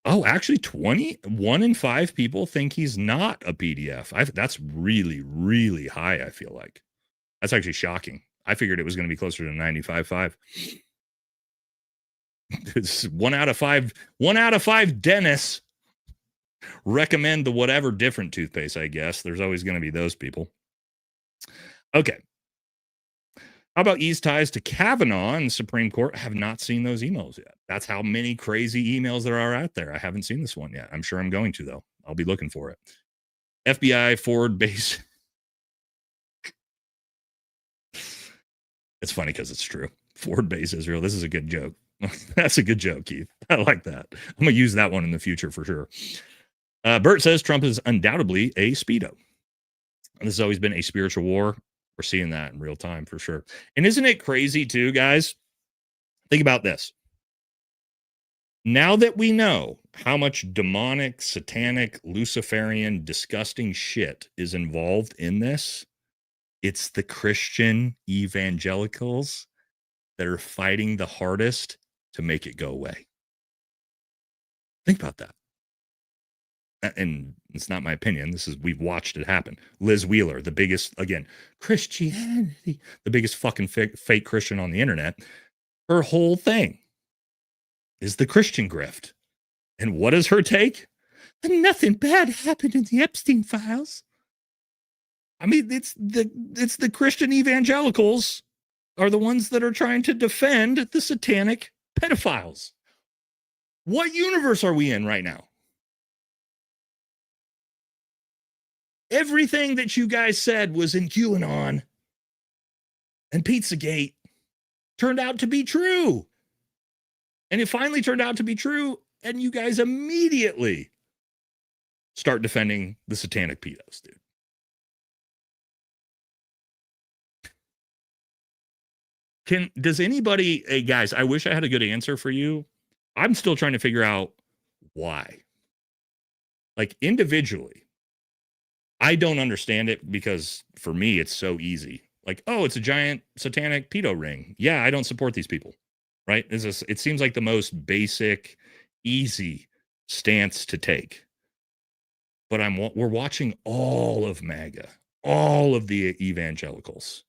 actually 1 in 5 people think he's not a PDF. That's really, really high, I feel like. That's actually shocking. I figured it was going to be closer to 95.5. It's 1 out of 5. 1 out of 5 dentists recommend the whatever different toothpaste, I guess. There's always going to be those people. Okay. How about ease ties to Kavanaugh and the Supreme Court? I have not seen those emails yet. That's how many crazy emails there are out there. I haven't seen this one yet. I'm sure I'm going to, though. I'll be looking for it. FBI forward base. It's funny because it's true. Forward base Israel. This is a good joke. That's a good joke, Keith. I like that. I'm going to use that one in the future for sure. Bert says Trump is undoubtedly a Speedo. And this has always been a spiritual war. We're seeing that in real time for sure. And isn't it crazy too, guys? Think about this. Now that we know how much demonic, satanic, Luciferian, disgusting shit is involved in this, It's the Christian evangelicals that are fighting the hardest to make it go away. Think about that. And it's not my opinion. We've watched it happen. Liz Wheeler, the biggest, again, Christianity, the biggest fucking fake Christian on the internet. Her whole thing is the Christian grift. And what is her take? Nothing bad happened in the Epstein files. I mean, it's the Christian evangelicals are the ones that are trying to defend the satanic pedophiles. What universe are we in right now? Everything that you guys said was in QAnon and Pizzagate turned out to be true. And it finally turned out to be true, and you guys immediately start defending the satanic pedos, dude. Does anybody, hey guys, I wish I had a good answer for you. I'm still trying to figure out why. Like individually, I don't understand it because for me, it's so easy. Like, oh, it's a giant satanic pedo ring. Yeah, I don't support these people, right? It seems like the most basic, easy stance to take. But we're watching all of MAGA, all of the evangelicals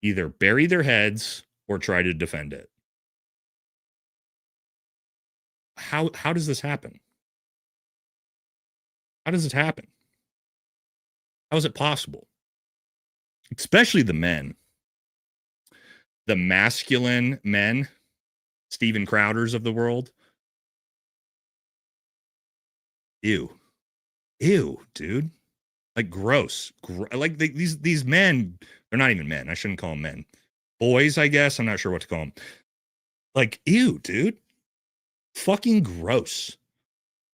either bury their heads or try to defend it. How does this happen? How does it happen? How is it possible? Especially the men, the masculine men, Steven Crowders of the world. Ew, dude. Like gross. Like these men, they're not even men. I shouldn't call them men. Boys, I guess. I'm not sure what to call them. Like, ew, dude. Fucking gross.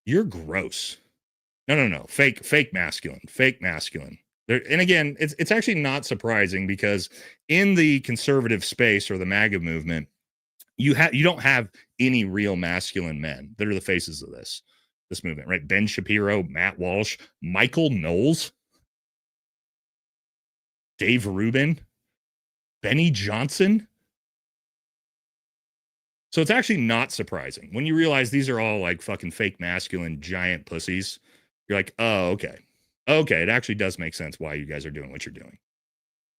You're gross. No. Fake masculine. And again, it's actually not surprising because in the conservative space or the MAGA movement, you don't have any real masculine men that are the faces of this movement, right? Ben Shapiro, Matt Walsh, Michael Knowles, Dave Rubin, Benny Johnson. So it's actually not surprising when you realize these are all like fucking fake masculine giant pussies. You're like, oh, okay. It actually does make sense why you guys are doing what you're doing.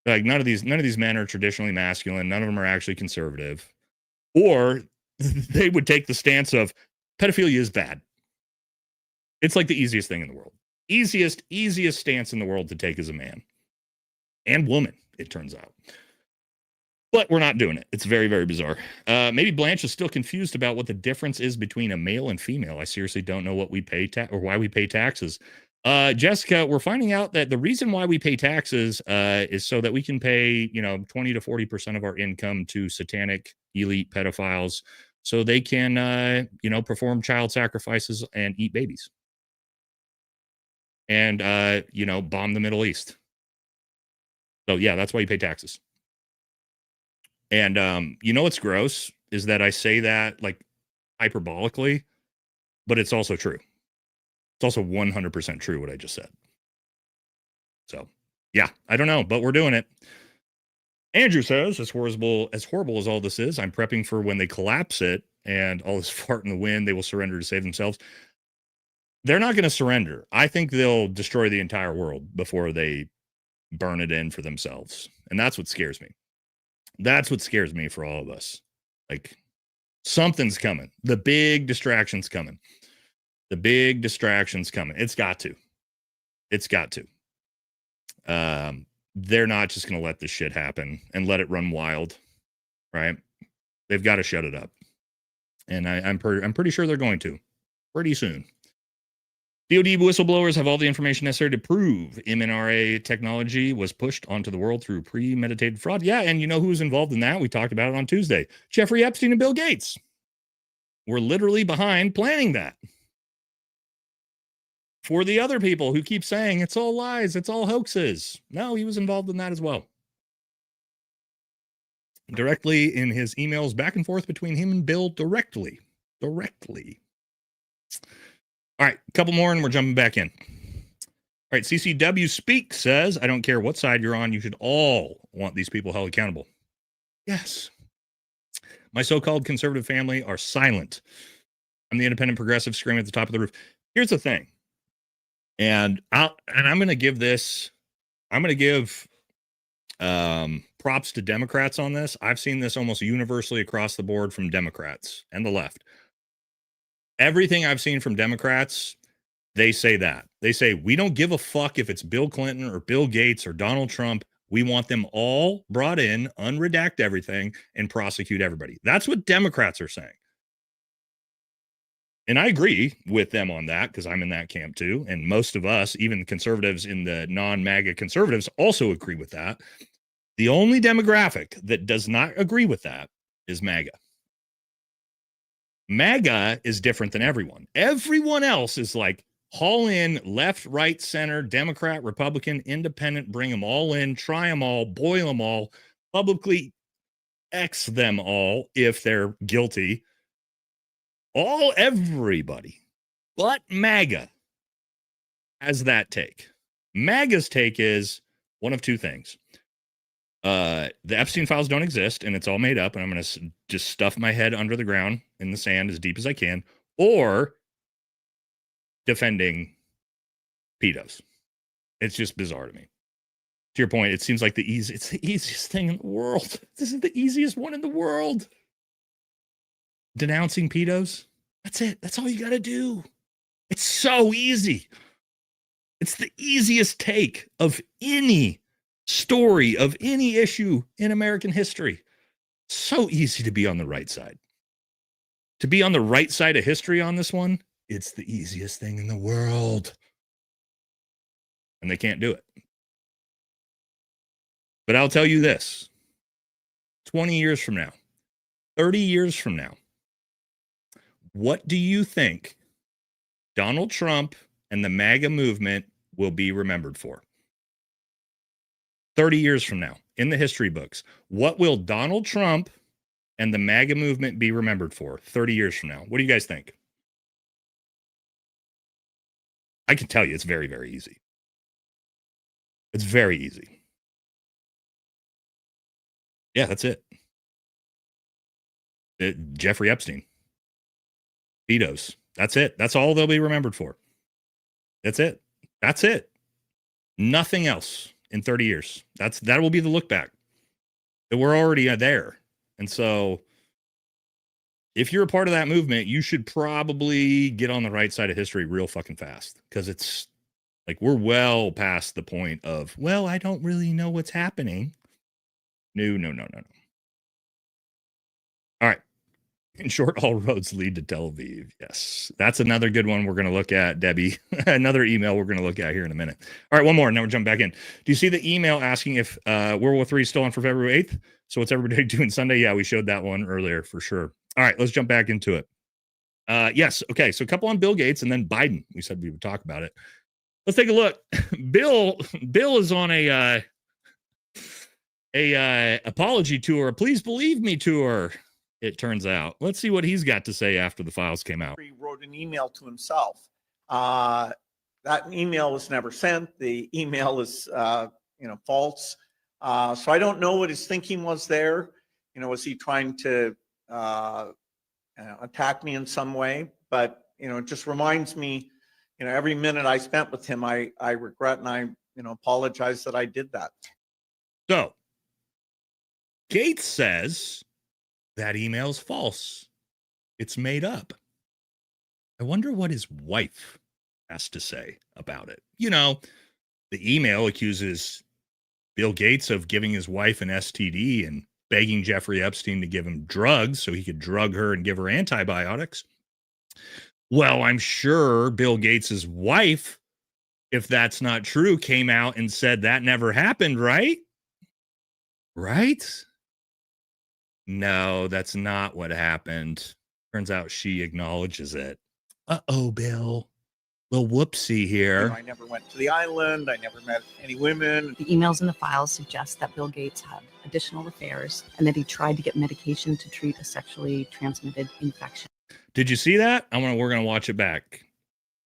Like none of these men are traditionally masculine. None of them are actually conservative. Or they would take the stance of pedophilia is bad. It's like the easiest thing in the world. Easiest stance in the world to take as a man and woman, it turns out. But we're not doing it. It's very, very bizarre. Maybe Blanche is still confused about what the difference is between a male and female. I seriously don't know what we pay or why we pay taxes. Jessica, we're finding out that the reason why we pay taxes is so that we can pay, 20 to 40% of our income to satanic elite pedophiles so they can, perform child sacrifices and eat babies. And, bomb the Middle East. So, yeah, that's why you pay taxes. And, what's gross is that I say that like hyperbolically, but it's also true. It's also 100% true what I just said. So, yeah, I don't know, but we're doing it. Andrew says, as horrible as all this is, I'm prepping for when they collapse it and all this fart in the wind, they will surrender to save themselves. They're not going to surrender. I think they'll destroy the entire world before they burn it in for themselves. And that's what scares me. That's what scares me for all of us. Like something's coming. The big distraction's coming. It's got to. They're not just going to let this shit happen and let it run wild, right? They've got to shut it up. And I'm pretty sure they're going to pretty soon. DoD whistleblowers have all the information necessary to prove MNRA technology was pushed onto the world through premeditated fraud. Yeah, and you know who's involved in that? We talked about it on Tuesday. Jeffrey Epstein and Bill Gates were literally behind planning that. For the other people who keep saying it's all lies, it's all hoaxes. No, he was involved in that as well. Directly in his emails back and forth between him and Bill directly. All right, a couple more and we're jumping back in. right, CCW Speak says, I don't care what side you're on, you should all want these people held accountable. Yes. My so-called conservative family are silent. I'm the independent progressive screaming at the top of the roof. Here's the thing. And I'm going to give props to Democrats on this. I've seen this almost universally across the board from Democrats and the left. Everything I've seen from Democrats, they say that. They say, we don't give a fuck if it's Bill Clinton or Bill Gates or Donald Trump. We want them all brought in, unredact everything, and prosecute everybody. That's what Democrats are saying. And I agree with them on that because I'm in that camp too. And most of us, even conservatives in the non-MAGA conservatives, also agree with that. The only demographic that does not agree with that is MAGA. MAGA is different than everyone. Everyone else is like, haul in left, right, center, Democrat, Republican, independent, bring them all in, try them all, boil them all, publicly X them all if they're guilty. Everybody but MAGA has that take. MAGA's take is one of two things. The Epstein files don't exist and it's all made up, and I'm going to just stuff my head under the ground in the sand as deep as I can, or defending pedos. It's just bizarre to me. To your point, it seems like it's the easiest thing in the world. This is the easiest one in the world. Denouncing pedos. That's it. That's all you got to do. It's so easy. It's the easiest take of any story, of any issue in American history. So easy to be on the right side. To be on the right side of history on this one, it's the easiest thing in the world. And they can't do it. But I'll tell you this. 20 years from now, 30 years from now, what do you think Donald Trump and the MAGA movement will be remembered for? 30 years from now, in the history books, what will Donald Trump and the MAGA movement be remembered for 30 years from now? What do you guys think? I can tell you it's very, very easy. It's very easy. Yeah, that's it. Jeffrey Epstein. Pedos. That's it. That's all they'll be remembered for. That's it. That's it. Nothing else in 30 years. That will be the look back. That we're already there. And so if you're a part of that movement, you should probably get on the right side of history real fucking fast, because it's like we're well past the point of, well, I don't really know what's happening. No. All right. In short, all roads lead to Tel Aviv. Yes. That's another good one we're going to look at, Debbie. Another email we're going to look at here in a minute. All right, one more, and then we'll jump back in. Do you see the email asking if World War III is still on for February 8th? So what's everybody doing Sunday? Yeah, we showed that one earlier for sure. All right, let's jump back into it. Yes. Okay. So a couple on Bill Gates and then Biden. We said we would talk about it. Let's take a look. Bill is on a apology tour. Please believe me tour. It turns out. Let's see what he's got to say after the files came out. He wrote an email to himself. That email was never sent. The email is, false. So I don't know what his thinking was there. Was he trying to attack me in some way? But it just reminds me, every minute I spent with him, I regret and I apologize that I did that. So Gates says that email's false. It's made up. I wonder what his wife has to say about it. The email accuses Bill Gates of giving his wife an STD and begging Jeffrey Epstein to give him drugs so he could drug her and give her antibiotics. Well, I'm sure Bill Gates's wife, if that's not true, came out and said that never happened, right? Right? No, that's not what happened. Turns out she acknowledges it. Uh-oh, Bill. Little whoopsie here. I never went to the island. I never met any women. The emails in the files suggest that Bill Gates had additional affairs and that he tried to get medication to treat a sexually transmitted infection. Did you see that? We're going to watch it back.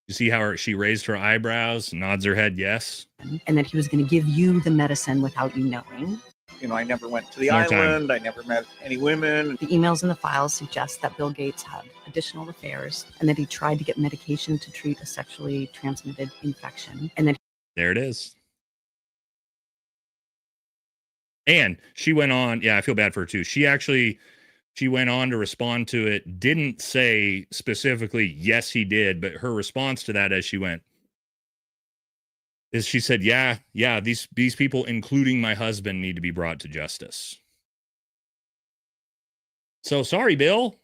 You see how she raised her eyebrows, nods her head yes. And that he was going to give you the medicine without you knowing. You know, I never went to the More time. island. I never met any women. The emails in the files suggest that Bill Gates had additional affairs and that he tried to get medication to treat a sexually transmitted infection. And that There it is. And she went on. Yeah, I feel bad for her too. She went on to respond to it. Didn't say specifically, yes, he did. But her response to that as she went is she said, yeah, these people, including my husband, need to be brought to justice. So sorry, Bill.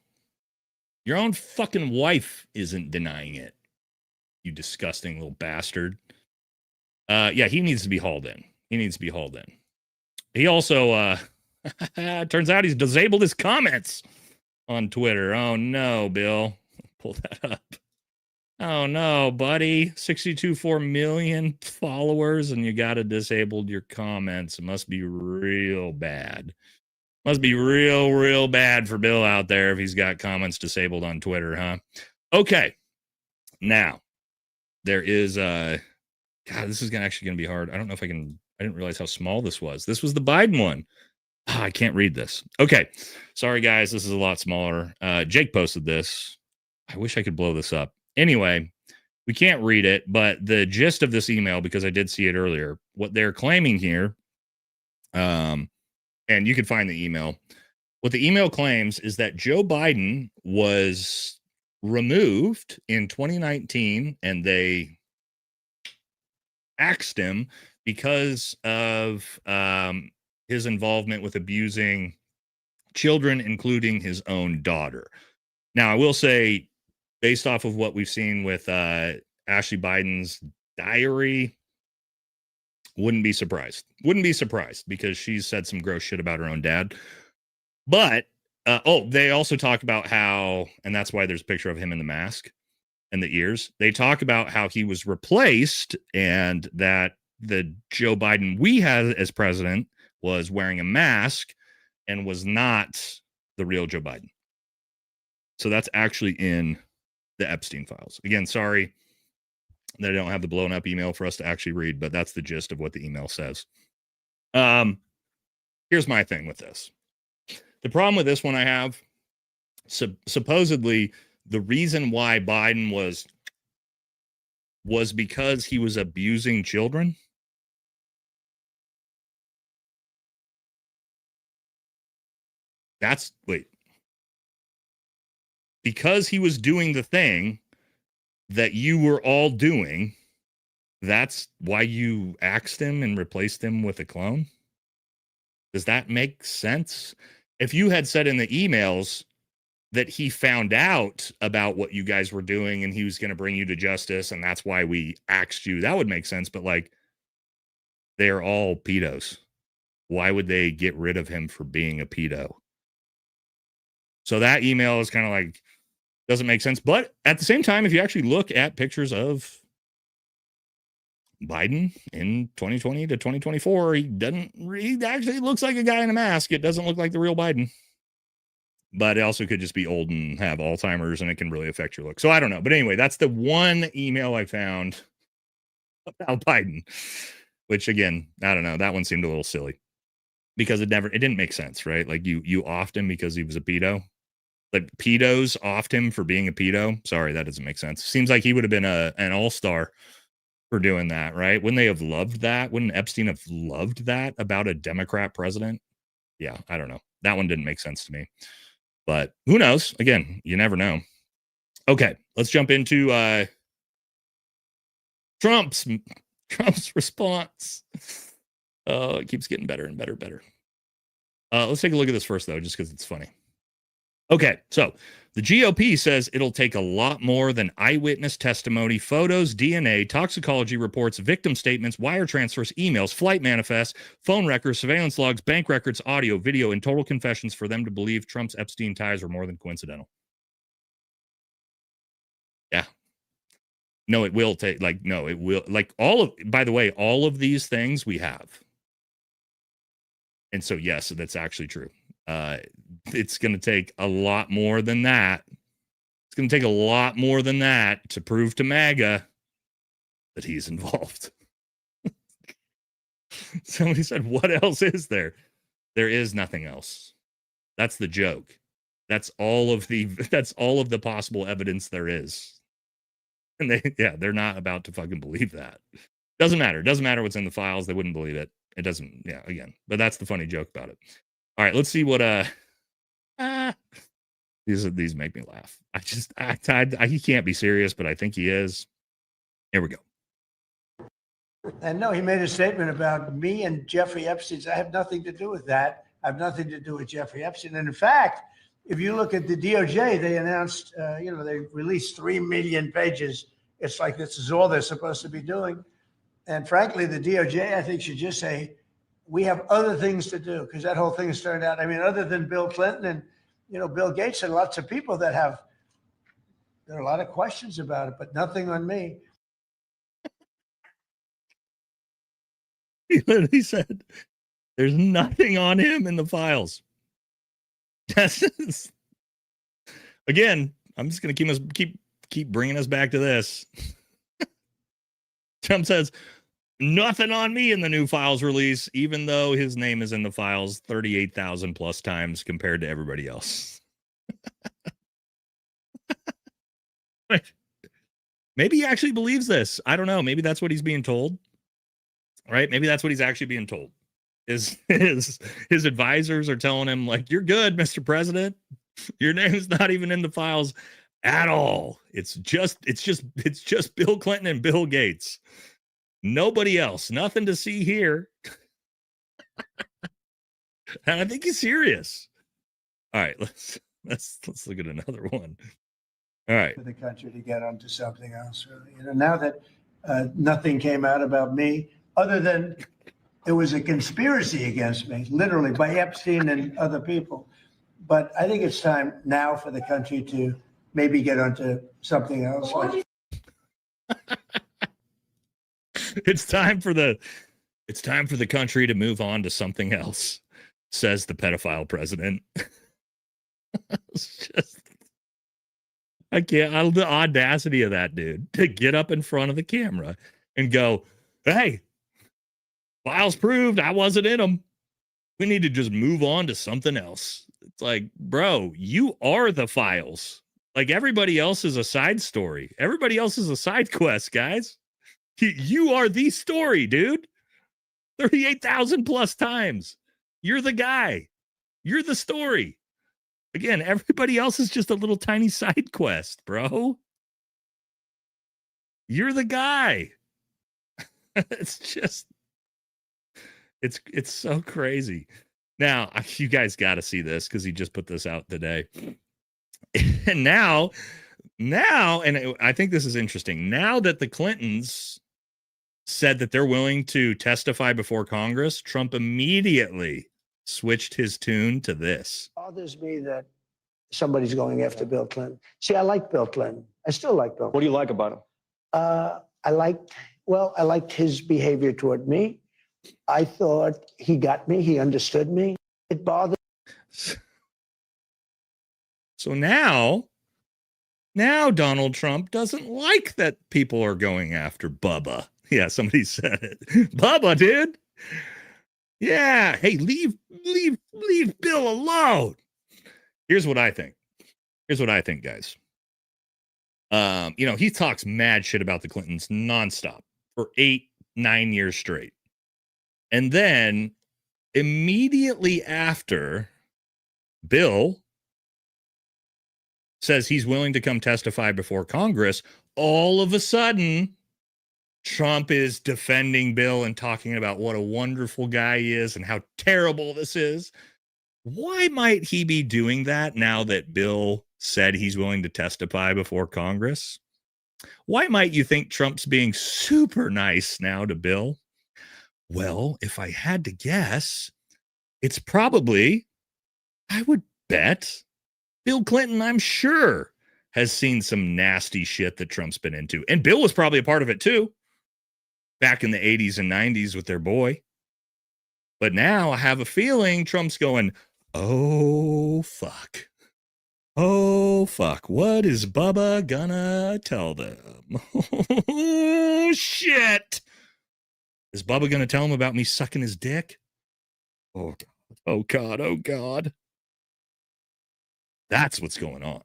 Your own fucking wife isn't denying it. You disgusting little bastard. Yeah, he needs to be hauled in. He also, turns out he's disabled his comments on Twitter. Oh no, Bill. Pull that up. Oh no, buddy. 62.4 million followers and you got to disable your comments. It must be real bad. Must be real bad for Bill out there if he's got comments disabled on Twitter, huh? Okay. Now, there is God, this is actually going to be hard. I don't know if I didn't realize how small this was. This was the Biden one. I can't read this. Okay. Sorry, guys. This is a lot smaller. Jake posted this. I wish I could blow this up. Anyway, we can't read it, but the gist of this email, because I did see it earlier, what they're claiming here, and you can find the email. What the email claims is that Joe Biden was removed in 2019, and they axed him because of his involvement with abusing children, including his own daughter. Now, I will say, based off of what we've seen with Ashley Biden's diary, wouldn't be surprised because she's said some gross shit about her own dad. But they also talk about how, and that's why there's a picture of him in the mask and the ears. They talk about how he was replaced and that the Joe Biden we had as president was wearing a mask and was not the real Joe Biden. So that's actually in the Epstein files. Again, sorry that I don't have the blown up email for us to actually read, but that's the gist of what the email says. Here's my thing with this. The problem with this one I have, supposedly the reason why Biden was because he was abusing children. Because he was doing the thing that you were all doing, that's why you axed him and replaced him with a clone? Does that make sense? If you had said in the emails that he found out about what you guys were doing and he was going to bring you to justice and that's why we axed you, that would make sense. But like, they're all pedos. Why would they get rid of him for being a pedo? So that email is kind of like, doesn't make sense. But at the same time, if you actually look at pictures of Biden in 2020 to 2024, he actually looks like a guy in a mask. It doesn't look like the real Biden. But it also could just be old and have Alzheimer's, and it can really affect your look. So I don't know. But anyway, that's the one email I found about Biden, which again, I don't know. That one seemed a little silly because it didn't make sense, right? Like you offed him because he was a pedo. Like pedos offed him for being a pedo. Sorry, that doesn't make sense. Seems like he would have been an all-star for doing that, right? Wouldn't they have loved that? Wouldn't Epstein have loved that about a Democrat president? Yeah, I don't know. That one didn't make sense to me. But who knows? Again, you never know. Okay, let's jump into Trump's response. Oh, it keeps getting better and better. Let's take a look at this first, though, just because it's funny. Okay, so the GOP says it'll take a lot more than eyewitness testimony, photos, DNA, toxicology reports, victim statements, wire transfers, emails, flight manifests, phone records, surveillance logs, bank records, audio, video, and total confessions for them to believe Trump's Epstein ties were more than coincidental. Yeah. No, it will take, by the way, all of these things we have. And so, yes, that's actually true. It's going to take a lot more than that. It's going to take a lot more than that to prove to MAGA that he's involved. Somebody said, what else is there? There is nothing else. That's the joke. That's all of the possible evidence there is. And they're not about to fucking believe that. Doesn't matter. Doesn't matter what's in the files. They wouldn't believe it. It doesn't, again. But that's the funny joke about it. All right, let's see what these make me laugh. He can't be serious, but I think he is. Here we go. And no, he made a statement about me and Jeffrey Epstein. I have nothing to do with that. I have nothing to do with Jeffrey Epstein. And in fact, if you look at the DOJ, they announced, they released 3 million pages. It's like this is all they're supposed to be doing. And frankly, the DOJ, I think, should just say, we have other things to do, because that whole thing has turned out, other than Bill Clinton and, Bill Gates and lots of people there are a lot of questions about it, but nothing on me. He literally said, there's nothing on him in the files. Again, I'm just going to keep bringing us back to this. Trump says, nothing on me in the new files release, even though his name is in the files 38,000 plus times compared to everybody else. Maybe he actually believes this. I don't know. Maybe that's what he's being told. Right? Maybe that's what he's actually being told. His advisors are telling him, like, you're good, Mr. President. Your name's not even in the files at all. It's just Bill Clinton and Bill Gates. Nobody else. Nothing to see here. And I think he's serious. All right, let's look at another one. All right. For the country to get onto something else. Now that nothing came out about me, other than it was a conspiracy against me, literally by Epstein and other people. But I think it's time now for the country to maybe get onto something else. It's time for the country to move on to something else, says the pedophile president. It's just, I can't. The audacity of that dude to get up in front of the camera and go, "Hey, files proved I wasn't in them. We need to just move on to something else." It's like, bro, you are the files. Like, everybody else is a side story. Everybody else is a side quest, guys. You are the story, dude. 38,000 plus times. You're the guy. You're the story. Again, everybody else is just a little tiny side quest, bro. You're the guy. It's just, it's so crazy. Now, you guys got to see this because he just put this out today. And now, and I think this is interesting. Now that the Clintons said that they're willing to testify before Congress, Trump immediately switched his tune to this. It bothers me that somebody's going after Bill Clinton. See, I like Bill Clinton. I still like Bill Clinton. What do you like about him? I liked his behavior toward me. I thought he got me. He understood me. It bothered. So now Donald Trump doesn't like that people are going after Bubba. Yeah, somebody said it. Bubba, dude. Yeah. Hey, leave Bill alone. Here's what I think, guys. He talks mad shit about the Clintons nonstop for 8-9 years straight. And then immediately after, Bill says he's willing to come testify before Congress, all of a sudden, Trump is defending Bill and talking about what a wonderful guy he is and how terrible this is. Why might he be doing that now that Bill said he's willing to testify before Congress? Why might you think Trump's being super nice now to Bill? Well, if I had to guess, it's probably, I would bet, Bill Clinton, I'm sure, has seen some nasty shit that Trump's been into. And Bill was probably a part of it too, back in the 80s and 90s with their boy. But now I have a feeling Trump's going, oh, fuck. Oh, fuck. What is Bubba gonna tell them? Oh, shit. Is Bubba gonna tell him about me sucking his dick? Oh, God. Oh, God. Oh, God. That's what's going on.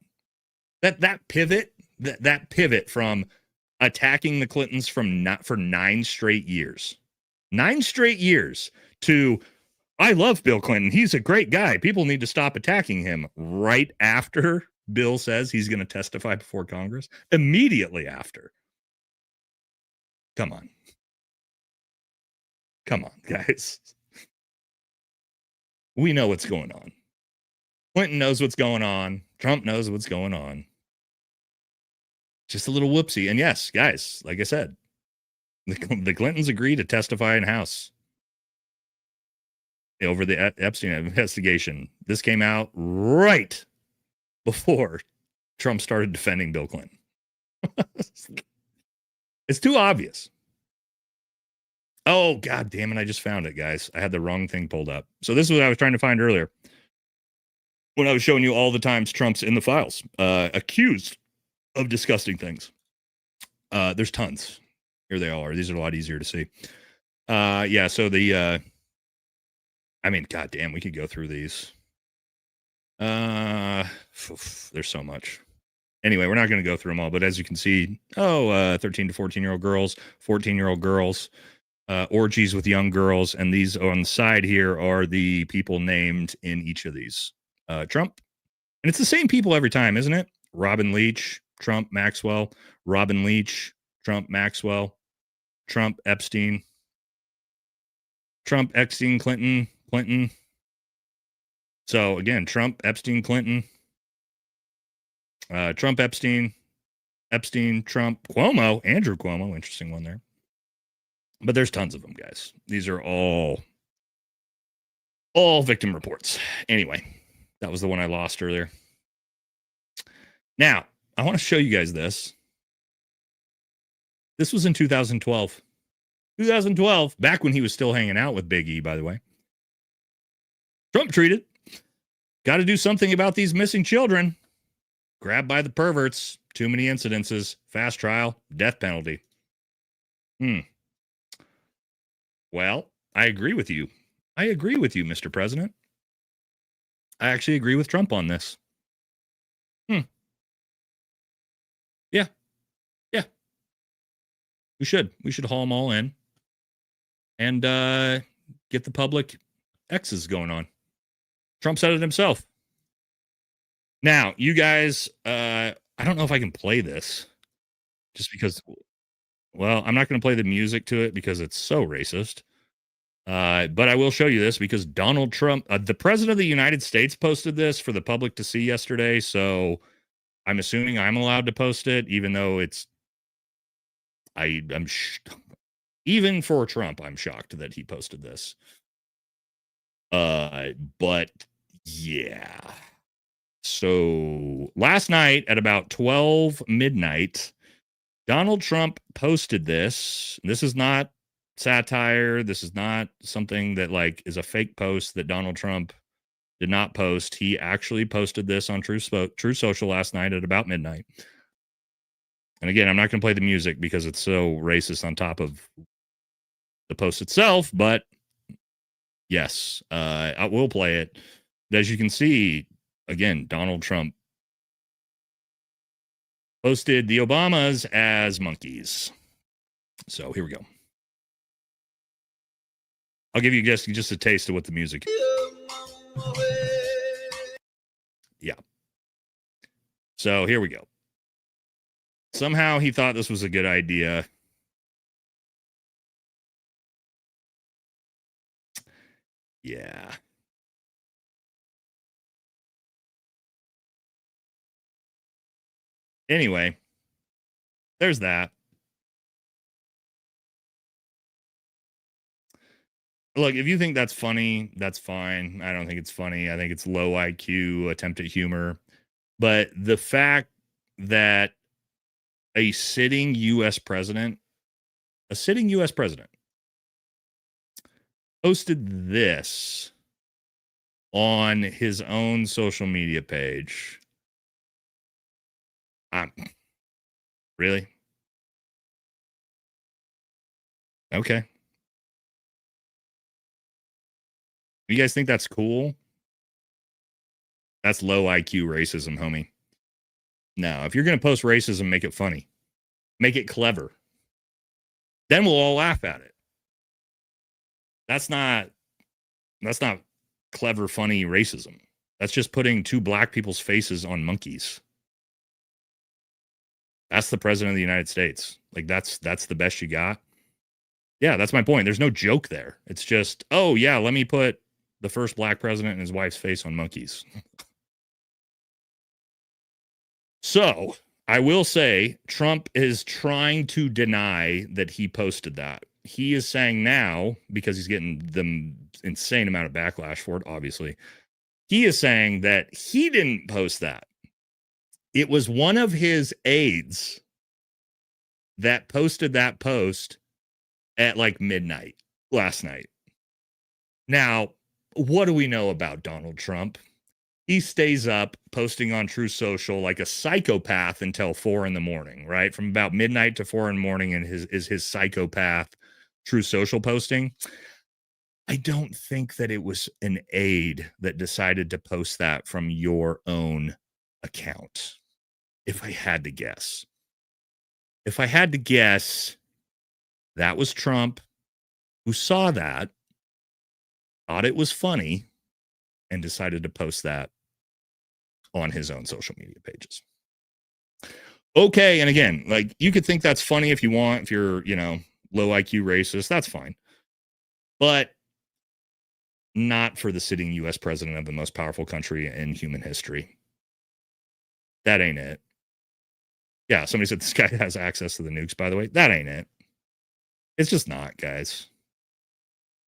That pivot from attacking the Clintons for 9 straight years. 9 straight years to, I love Bill Clinton. He's a great guy. People need to stop attacking him. Right after Bill says he's going to testify before Congress. Immediately after. Come on. Come on, guys. We know what's going on. Clinton knows what's going on. Trump knows what's going on. Just a little whoopsie. And yes, guys, like I said, the Clintons agree to testify in House over the Epstein investigation. This came out right before Trump started defending Bill Clinton. It's too obvious. Oh, God damn it. I just found it, guys. I had the wrong thing pulled up. So this is what I was trying to find earlier when I was showing you all the times Trump's in the files, accused of disgusting things. There's tons. Here they all are. These are a lot easier to see. Yeah, so the I mean, goddamn, we could go through these. There's so much. Anyway, we're not going to go through them all, but as you can see, 13 to 14-year-old girls, 14-year-old girls, orgies with young girls, and these on the side here are the people named in each of these. Trump, and it's the same people every time, isn't it? Robin Leach, Trump, Maxwell, Robin Leach, Trump, Maxwell, Trump, Epstein, Trump, Epstein, Clinton, Clinton. So again, Trump, Epstein, Clinton, Trump, Epstein, Trump, Cuomo, Andrew Cuomo, interesting one there. But there's tons of them, guys. These are all victim reports. Anyway, that was the one I lost earlier. Now, I want to show you guys this. This was in 2012. 2012, back when he was still hanging out with Big E, by the way. Trump tweeted, got to do something about these missing children. Grabbed by the perverts. Too many incidences. Fast trial. Death penalty. Well, I agree with you. I agree with you, Mr. President. I actually agree with Trump on this. Yeah. Yeah. We should haul them all in and get the public X's going on. Trump said it himself. Now, you guys, I don't know if I can play this just because, well, I'm not going to play the music to it because it's so racist. But I will show you this because Donald Trump, the president of the United States, posted this for the public to see yesterday. So I'm assuming I'm allowed to post it, even though it's, even for Trump, I'm shocked that he posted this. But yeah. So last night at about 12 midnight, Donald Trump posted this. This is not satire. This is not something that like is a fake post that Donald Trump did not post. He actually posted this on True Social last night at about midnight. And again, I'm not going to play the music because it's so racist on top of the post itself, but yes, I will play it. But as you can see, again, Donald Trump posted the Obamas as monkeys. So here we go. I'll give you just a taste of what the music is. Yeah. So here we go. Somehow he thought this was a good idea. Yeah. Anyway, there's that. Look, if you think that's funny, that's fine. I don't think it's funny. I think it's low IQ attempt at humor. But the fact that a sitting U.S. president posted this on his own social media page Really? Okay. You guys think that's cool? That's low IQ racism, homie. No, if you're going to post racism, make it funny. Make it clever. Then we'll all laugh at it. That's not clever, funny racism. That's just putting two black people's faces on monkeys. That's the president of the United States. Like that's the best you got. Yeah, that's my point. There's no joke there. It's just, oh yeah, let me put the first black president and his wife's face on monkeys. So I will say Trump is trying to deny that he posted that. He is saying now, because he's getting the insane amount of backlash for it, obviously, he is saying that he didn't post that. It was one of his aides that posted that post at like midnight last night. Now, what do we know about Donald Trump? He stays up posting on True Social like a psychopath until 4 a.m, right? From about midnight to 4 a.m, and his psychopath True Social posting. I don't think that it was an aide that decided to post that from your own account. If I had to guess. If I had to guess, that was Trump who saw that, thought it was funny, and decided to post that on his own social media pages. Okay, and again, like you could think that's funny if you want, if you're, low IQ racist, that's fine. But not for the sitting US president of the most powerful country in human history. That ain't it. Yeah, somebody said this guy has access to the nukes, by the way. That ain't it. It's just not, guys.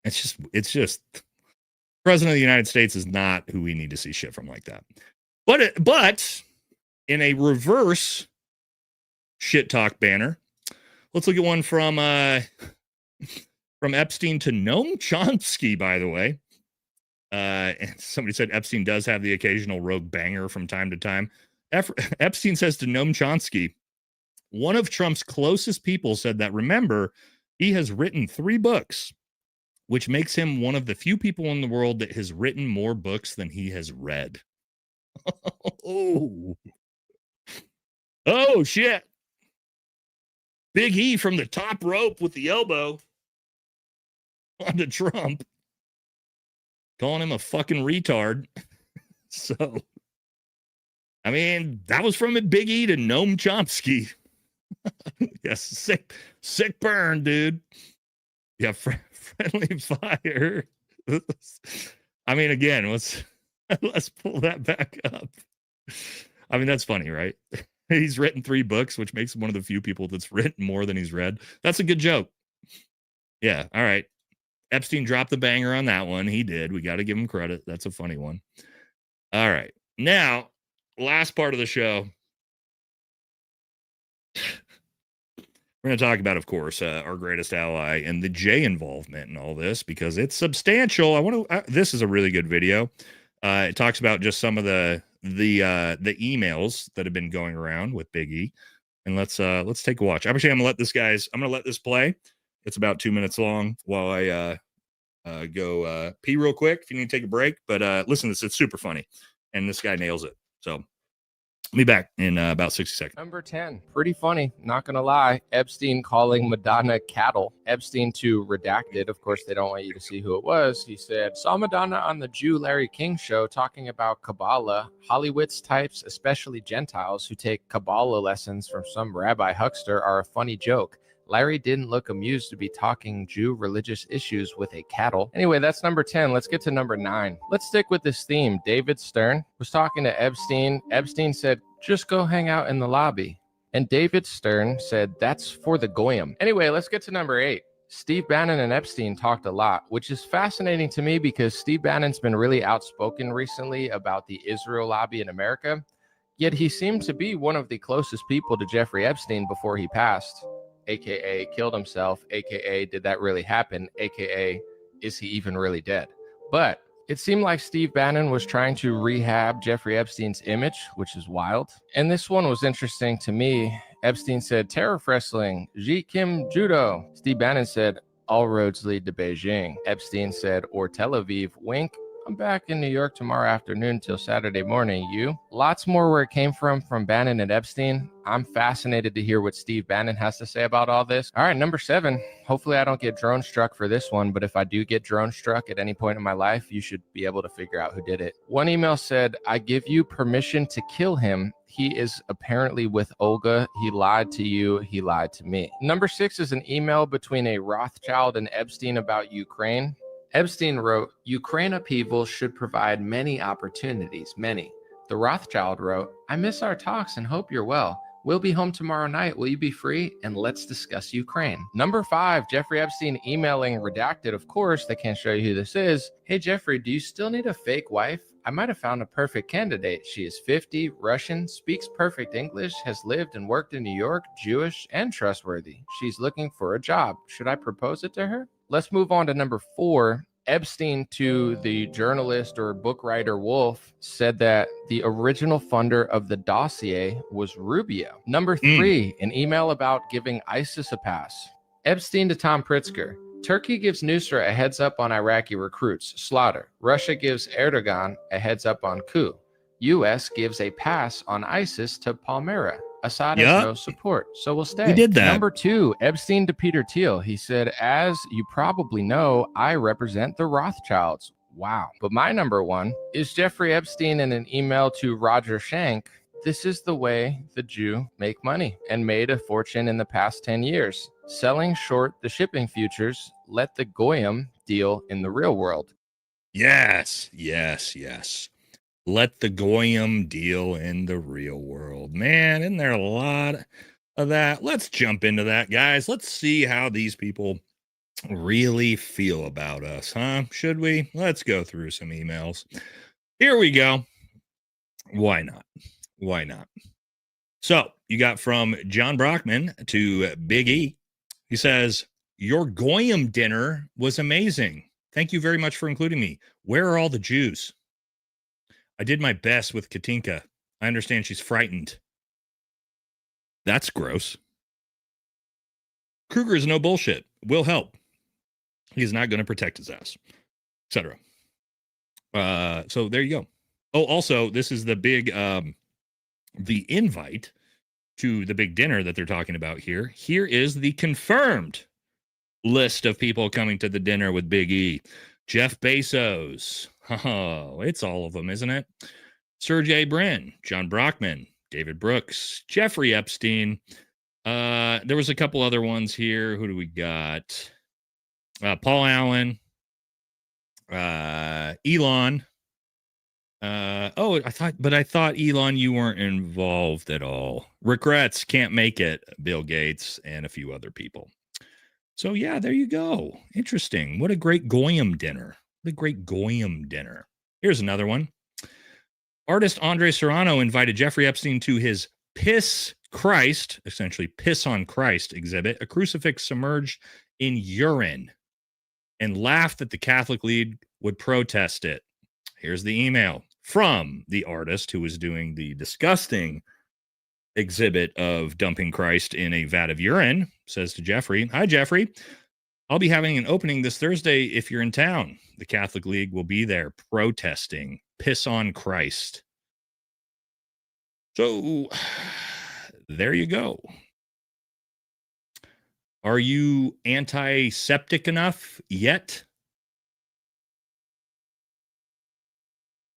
It's just president of the United States is not who we need to see shit from like that. But in a reverse shit talk banner, let's look at one from Epstein to Noam Chomsky, by the way. And somebody said Epstein does have the occasional rogue banger from time to time. Epstein says to Noam Chomsky, one of Trump's closest people said that, remember, he has written 3 books, which makes him one of the few people in the world that has written more books than he has read. Oh, shit. Big E from the top rope with the elbow onto Trump, calling him a fucking retard. So, I mean, that was from Big E to Noam Chomsky. Yes, sick burn, dude. Yeah, friendly fire. I mean, again, let's pull that back up. I mean, that's funny, right? He's written 3 books, which makes him one of the few people that's written more than he's read. That's a good joke. Yeah, all right. Epstein dropped the banger on that one. He did. We got to give him credit. That's a funny one. All right. Now, last part of the show. We're going to talk about, of course, our greatest ally and the J involvement in all this because it's substantial. This is a really good video. It talks about just some of the emails that have been going around with Big E, and let's take a watch. Actually, I'm gonna let this play. It's about 2 minutes long while I go pee real quick if you need to take a break. But listen, it's super funny, and this guy nails it. So I'll be back in about 60 seconds. Number 10, pretty funny, not gonna lie. Epstein calling Madonna cattle. Epstein to redacted. Of course, they don't want you to see who it was. He said, saw Madonna on the Jew Larry King show talking about Kabbalah. Hollywood's types, especially Gentiles who take Kabbalah lessons from some rabbi huckster, are a funny joke. Larry didn't look amused to be talking Jew religious issues with a cattle. Anyway, that's number 10. Let's get to number 9. Let's stick with this theme. David Stern was talking to Epstein. Epstein said, just go hang out in the lobby. And David Stern said, that's for the goyim. Anyway, let's get to number 8. Steve Bannon and Epstein talked a lot, which is fascinating to me because Steve Bannon's been really outspoken recently about the Israel lobby in America. Yet he seemed to be one of the closest people to Jeffrey Epstein before he passed. AKA killed himself, AKA did that really happen, AKA is he even really dead? But It seemed like Steve Bannon was trying to rehab Jeffrey Epstein's image, which is wild. And this one was interesting to me. Epstein said, tariff wrestling, Ji Kim judo. Steve Bannon said, all roads lead to Beijing. Epstein said, or Tel Aviv, wink. I'm back in New York tomorrow afternoon till Saturday morning. You? Lots more where it came from Bannon and Epstein. I'm fascinated to hear what Steve Bannon has to say about all this. All right, number 7. Hopefully I don't get drone struck for this one, but if I do get drone struck at any point in my life, you should be able to figure out who did it. One email said, I give you permission to kill him. He is apparently with Olga. He lied to you. He lied to me. Number 6 is an email between a Rothschild and Epstein about Ukraine. Epstein wrote, Ukraine upheaval should provide many opportunities, many. The Rothschild wrote, I miss our talks and hope you're well. We'll be home tomorrow night. Will you be free? And let's discuss Ukraine. Number 5, Jeffrey Epstein emailing redacted. Of course, they can't show you who this is. Hey, Jeffrey, do you still need a fake wife? I might have found a perfect candidate. She is 50, Russian, speaks perfect English, has lived and worked in New York, Jewish, and trustworthy. She's looking for a job. Should I propose it to her? Let's move on to number 4. Epstein, to the journalist or book writer Wolf, said that the original funder of the dossier was Rubio. Number 3, an email about giving ISIS a pass. Epstein to Tom Pritzker. Turkey gives Nusra a heads up on Iraqi recruits, slaughter. Russia gives Erdogan a heads up on coup. U.S. gives a pass on ISIS to Palmyra. Assad has no support, so we'll stay. We did that. Number 2, Epstein to Peter Thiel. He said, as you probably know, I represent the Rothschilds. Wow. But my number 1 is Jeffrey Epstein in an email to Roger Schenck. This is the way the Jew make money and made a fortune in the past 10 years. Selling short the shipping futures, let the Goyim deal in the real world. Yes, yes, yes. Let the Goyim deal in the real world. Man, isn't there a lot of that? Let's jump into that, guys. Let's see how these people really feel about us, huh? Should we? Let's go through some emails. Here we go. Why not? Why not? So you got from John Brockman to Big E. He says, your Goyim dinner was amazing. Thank you very much for including me. Where are all the Jews? I did my best with Katinka. I understand she's frightened. That's gross. Kruger is no bullshit. Will help. He's not going to protect his ass, etc. So there you go. Oh, also, this is the big, the invite to the big dinner that they're talking about here. Here is the confirmed list of people coming to the dinner with Big E. Jeff Bezos. Oh, it's all of them, isn't it? Sergey Brin, John Brockman, David Brooks, Jeffrey Epstein. There was a couple other ones here. Who do we got? Paul Allen, Elon. I thought Elon, you weren't involved at all. Regrets, can't make it. Bill Gates and a few other people. So yeah, there you go. Interesting. What a great Goyim dinner. The great Goyim dinner. Here's another one. Artist Andre Serrano invited Jeffrey Epstein to his Piss Christ, essentially Piss on Christ exhibit, a crucifix submerged in urine, and laughed that the Catholic League would protest it. Here's the email from the artist who was doing the disgusting exhibit of dumping Christ in a vat of urine. Says to Jeffrey, hi, Jeffrey. I'll be having an opening this Thursday if you're in town. The Catholic League will be there protesting Piss on Christ. So there you go. Are you antiseptic enough yet?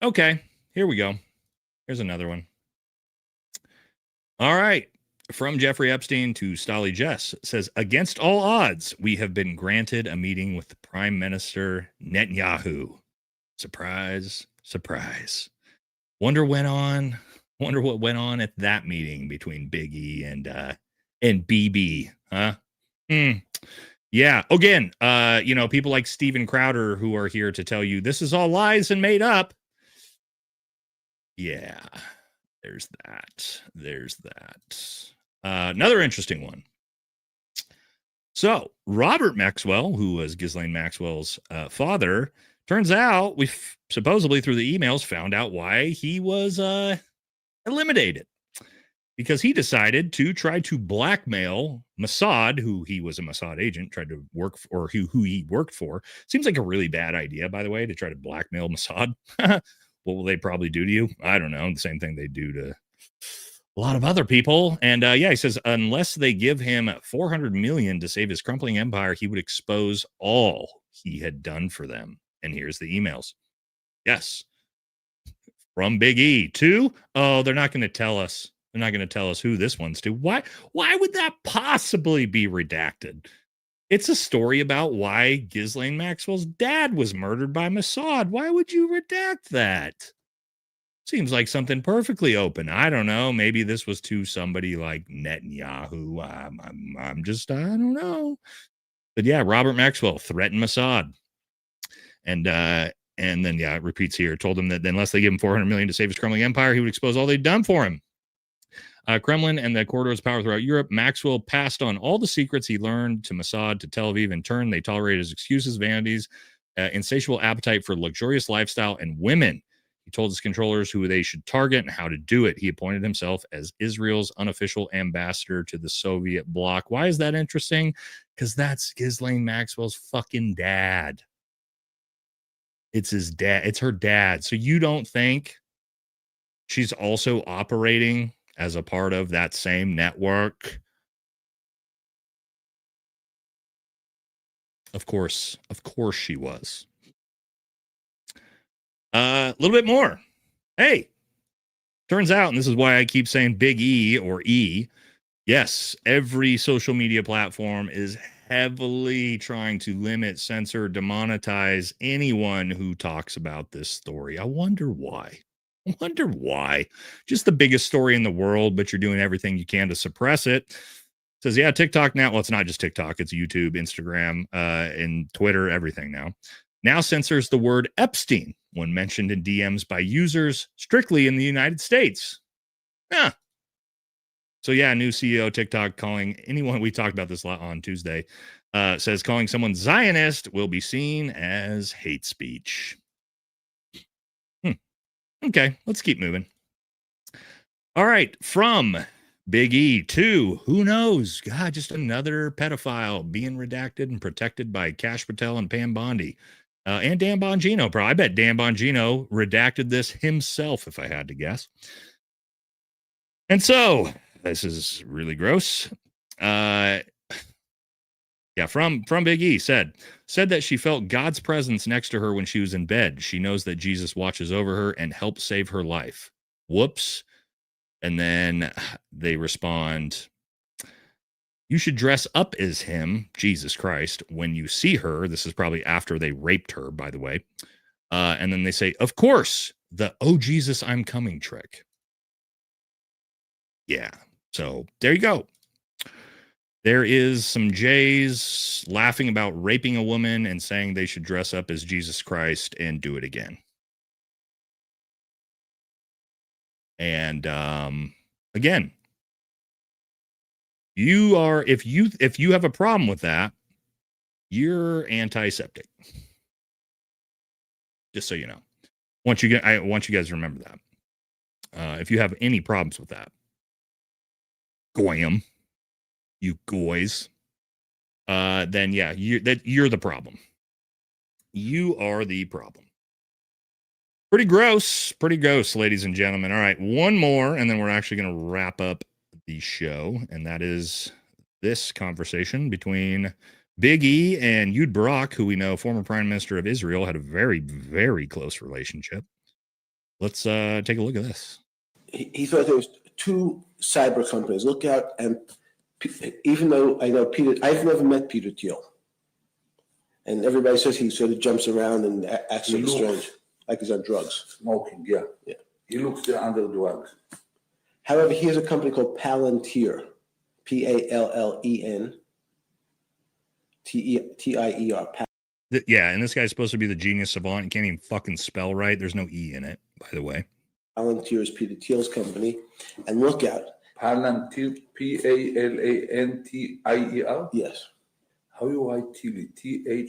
Okay, here we go. Here's another one. All right. From Jeffrey Epstein to Stolly Jess says, against all odds, we have been granted a meeting with the Prime Minister Netanyahu. Surprise, surprise. Wonder what went on at that meeting between Big E and BB, huh? Yeah. Again, people like Steven Crowder who are here to tell you this is all lies and made up. Yeah. There's that. Another interesting one. So Robert Maxwell, who was Ghislaine Maxwell's father, Turns out we supposedly through the emails found out why he was eliminated, because he decided to try to blackmail Mossad, who he was a Mossad agent, tried to work for, or who he worked for. Seems like a really bad idea, by the way, to try to blackmail Mossad. What will they probably do to you? I don't know. The same thing they do to a lot of other people. And yeah, he says unless they give him $400 million to save his crumbling empire, he would expose all he had done for them. And here's the emails. Yes. From Big E to, oh, they're not going to tell us. They're not going to tell us who this one's to. Why would that possibly be redacted? It's a story about why Ghislaine Maxwell's dad was murdered by Mossad. Why would you redact that? Seems like something perfectly open. I don't know. Maybe this was to somebody like Netanyahu. I'm just, I don't know. But yeah, Robert Maxwell threatened Mossad. And then, yeah, it repeats here. Told him that unless they give him $400 million to save his crumbling empire, he would expose all they'd done for him. Kremlin and the corridors of power throughout Europe. Maxwell passed on all the secrets he learned to Mossad, to Tel Aviv. In turn, they tolerated his excuses, vanities, insatiable appetite for luxurious lifestyle and women. He told his controllers who they should target and how to do it. He appointed himself as Israel's unofficial ambassador to the Soviet bloc. Why is that interesting? Because that's Ghislaine Maxwell's fucking dad. It's his dad. It's her dad. So you don't think she's also operating as a part of that same network? Of course she was. A little bit more. Hey, turns out, and this is why I keep saying Big E or E. Yes, every social media platform is heavily trying to limit, censor, demonetize anyone who talks about this story. I wonder why. Just the biggest story in the world, but you're doing everything you can to suppress it. Says, yeah, TikTok now. Well, it's not just TikTok. It's YouTube, Instagram, and Twitter, everything now. Now censors the word Epstein when mentioned in DMs by users strictly in the United States. Yeah. So yeah, new CEO of TikTok calling anyone, we talked about this a lot on Tuesday, says calling someone Zionist will be seen as hate speech. Okay, let's keep moving. All right, from Big E to, who knows? God, just another pedophile being redacted and protected by Kash Patel and Pam Bondi. And Dan Bongino, probably. I bet Dan Bongino redacted this himself, if I had to guess. And so, this is really gross. Yeah, from Big E said that she felt God's presence next to her when she was in bed. She knows that Jesus watches over her and helps save her life. Whoops. And then they respond, you should dress up as him, Jesus Christ, when you see her. This is probably after they raped her, by the way. And then they say, of course, the "Oh Jesus, I'm coming" trick. Yeah. So there you go. There is some Jays laughing about raping a woman and saying they should dress up as Jesus Christ and do it again. And again, you are, if you have a problem with that, you're anti-septic. Just so you know. I want you guys to remember that. If you have any problems with that, goyim, you goys, then yeah, you're the problem. You are the problem. Pretty gross, ladies and gentlemen. All right, one more, and then we're actually going to wrap up the show, and that is this conversation between Big E and Ehud Barak, who we know, former Prime Minister of Israel, had a very, very close relationship. Let's take a look at this. He thought there was two cyber companies. Look out, and even though I know Peter, I've never met Peter Thiel, and everybody says he sort of jumps around and acts sort of strange, like he's on drugs. Smoking, yeah. He looks under drugs. However, he has a company called Palantir, Pallen Tier. Yeah, and this guy's supposed to be the genius savant. He can't even fucking spell right. There's no E in it, by the way. Palantir is Peter Thiel's company, and look out. Palantir, Palantier. Yes. How you write Thiel? Thiel.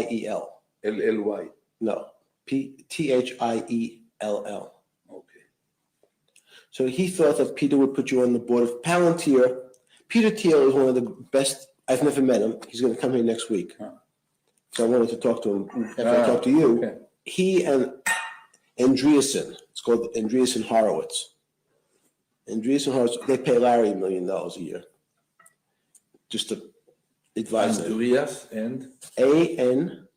Thiel. LLY. No, Thiell. Okay. So he thought that Peter would put you on the board of Palantir. Peter Thiel is one of the best. I've never met him. He's going to come here next week. So I wanted to talk to him after I talked to you. Okay. He and Andreessen, it's called Andreessen Horowitz. Andreessen Horowitz, they pay Larry $1 million a year just to advise them. Andreas and Andreessen,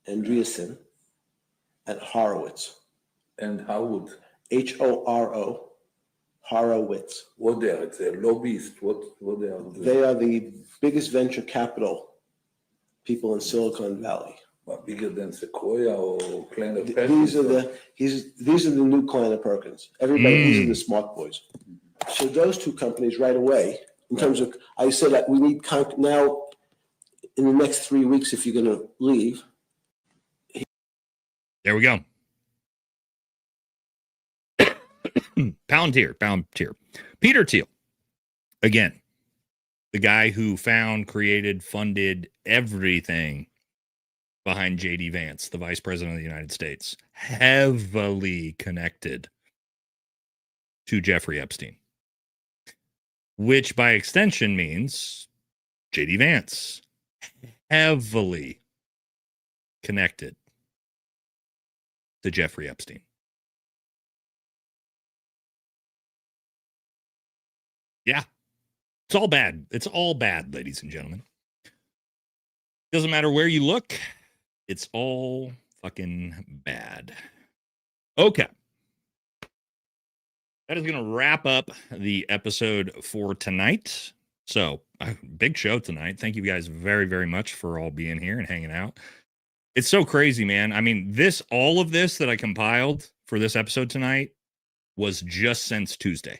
Andreessen, and Horowitz. And Howard. Horo, Horowitz. What they are? It's a lobbyist. What they are doing? They are the biggest venture capital people in Silicon Valley. Well, bigger than Sequoia or Kleiner These are the new Kleiner Perkins. Everybody, these are the smart boys. So those two companies right away, in terms of, I said that we need now in the next 3 weeks if you're going to leave. There we go. Palantir. Peter Thiel. Again, the guy who found, created, funded everything behind J.D. Vance, the Vice President of the United States, heavily connected to Jeffrey Epstein, which by extension means J.D. Vance, heavily connected to Jeffrey Epstein. Yeah, it's all bad. It's all bad, ladies and gentlemen. Doesn't matter where you look. It's all fucking bad. Okay. That is going to wrap up the episode for tonight. So, big show tonight. Thank you guys very, very much for all being here and hanging out. It's so crazy, man. I mean, all of this that I compiled for this episode tonight was just since Tuesday.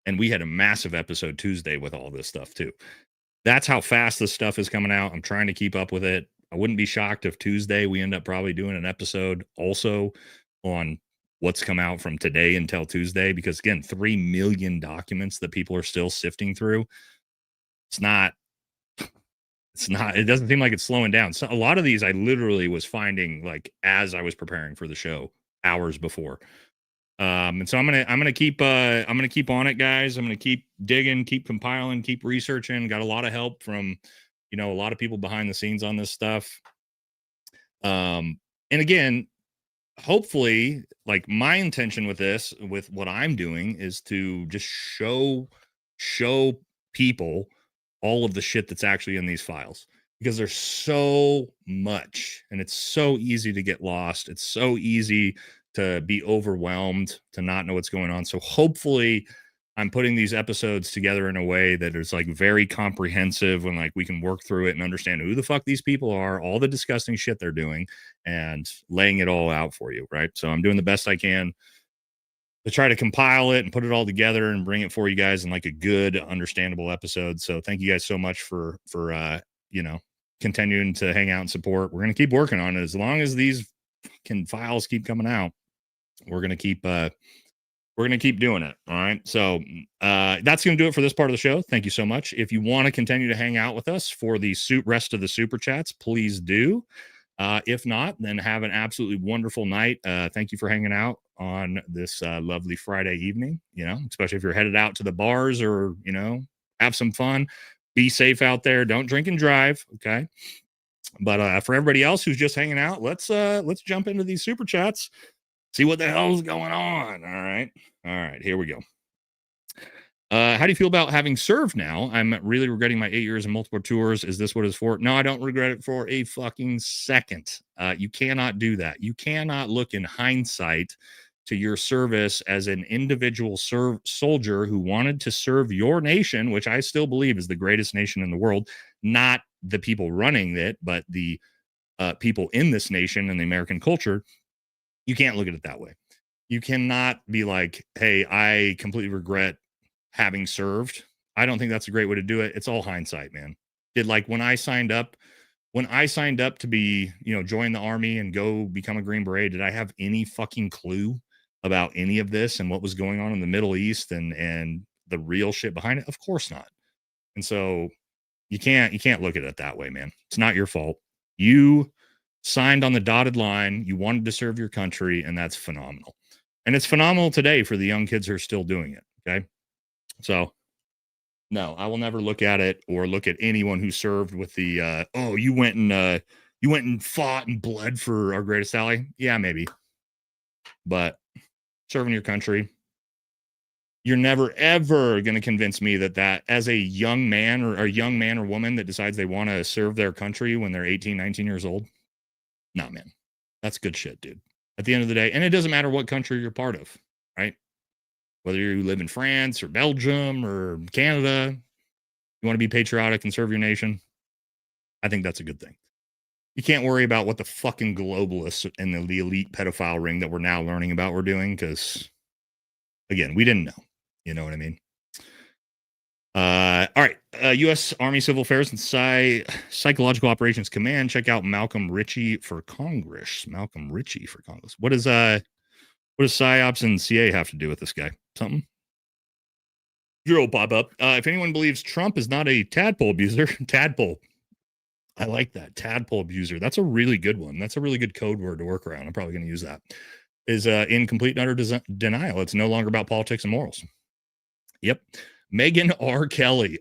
And we had a massive episode Tuesday with all this stuff too. That's how fast this stuff is coming out. I'm trying to keep up with it. I wouldn't be shocked if Tuesday we end up probably doing an episode also on what's come out from today until Tuesday, because again, 3 million documents that people are still sifting through. It doesn't seem like it's slowing down. So a lot of these I literally was finding like as I was preparing for the show hours before. And so I'm gonna keep on it, guys. I'm gonna keep digging, keep compiling, keep researching. Got a lot of help from, a lot of people behind the scenes on this stuff. And again, hopefully, like my intention with this, with what I'm doing, is to just show people all of the shit that's actually in these files, because there's so much and it's so easy to get lost. It's so easy to be overwhelmed, to not know what's going on. So hopefully I'm putting these episodes together in a way that is like very comprehensive, and like we can work through it and understand who the fuck these people are, all the disgusting shit they're doing, and laying it all out for you. Right. So I'm doing the best I can to try to compile it and put it all together and bring it for you guys in like a good, understandable episode. So thank you guys so much for continuing to hang out and support. We're going to keep working on it. As long as these files keep coming out, we're going to keep doing it. All right. So that's going to do it for this part of the show. Thank you so much. If you want to continue to hang out with us for the rest of the super chats, please do. If not, then have an absolutely wonderful night. Thank you for hanging out on this lovely Friday evening, especially if you're headed out to the bars or, have some fun. Be safe out there. Don't drink and drive. Okay. But for everybody else who's just hanging out, let's jump into these super chats. See what the hell's going on. All right. Here we go. How do you feel about having served now? I'm really regretting my 8 years and multiple tours. Is this what it's for? No, I don't regret it for a fucking second. You cannot do that. You cannot look in hindsight to your service as an individual soldier who wanted to serve your nation, which I still believe is the greatest nation in the world, not the people running it, but the people in this nation and the American culture. You can't look at it that way. You cannot be like, hey, I completely regret having served. I don't think that's a great way to do it. It's all hindsight, man. When I signed up to be, join the army and go become a Green Beret, did I have any fucking clue about any of this and what was going on in the Middle East and the real shit behind it? Of course not. And so you can't look at it that way, man. It's not your fault. You signed on the dotted line. You wanted to serve your country, and that's phenomenal. And it's phenomenal today for the young kids who are still doing it. Okay. So no, I will never look at it or look at anyone who served with the you went and fought and bled for our greatest ally. Yeah, maybe. But serving your country, you're never ever going to convince me that as a young man or woman that decides they want to serve their country when they're 18, 19 years old. Nah, man. That's good shit, dude. At the end of the day, and it doesn't matter what country you're part of, right? Whether you live in France or Belgium or Canada, you want to be patriotic and serve your nation. I think that's a good thing. You can't worry about what the fucking globalists and the elite pedophile ring that we're now learning about were doing, because, again, we didn't know. You know what I mean? All right. U.S. Army Civil Affairs and Psychological Operations Command. Check out Malcolm Ritchie for Congress. Malcolm Ritchie for Congress. What does PSYOPs and CA have to do with this guy? Something? Zero pop up. If anyone believes Trump is not a tadpole abuser, tadpole. I like that. Tadpole abuser. That's a really good one. That's a really good code word to work around. I'm probably going to use that. Is in complete and utter denial. It's no longer about politics and morals. Yep. Meghan R. Kelly.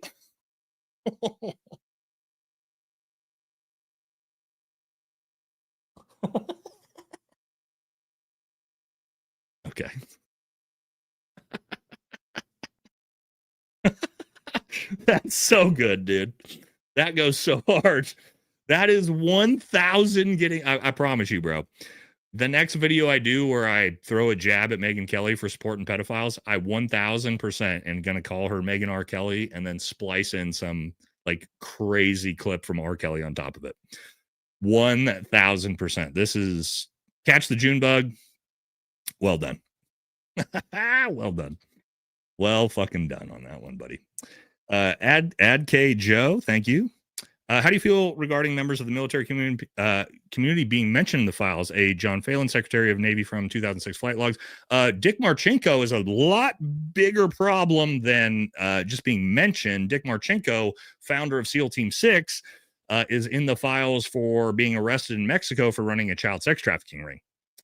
Okay. That's so good, dude. That goes so hard. That is 1,000 getting. I promise you, bro. The next video I do where I throw a jab at Megyn Kelly for supporting pedophiles, I 1,000% am going to call her Meghan R. Kelly and then splice in some like crazy clip from R. Kelly on top of it. 1,000%. This is Catch the June Bug. Well done. Well done. Well fucking done on that one, buddy. Ad K Joe, thank you. How do you feel regarding members of the military community being mentioned in the files? A John Phelan, Secretary of Navy from 2006 flight logs. Dick Marchenko is a lot bigger problem than just being mentioned. Dick Marchenko, founder of SEAL Team 6, is in the files for being arrested in Mexico for running a child sex trafficking ring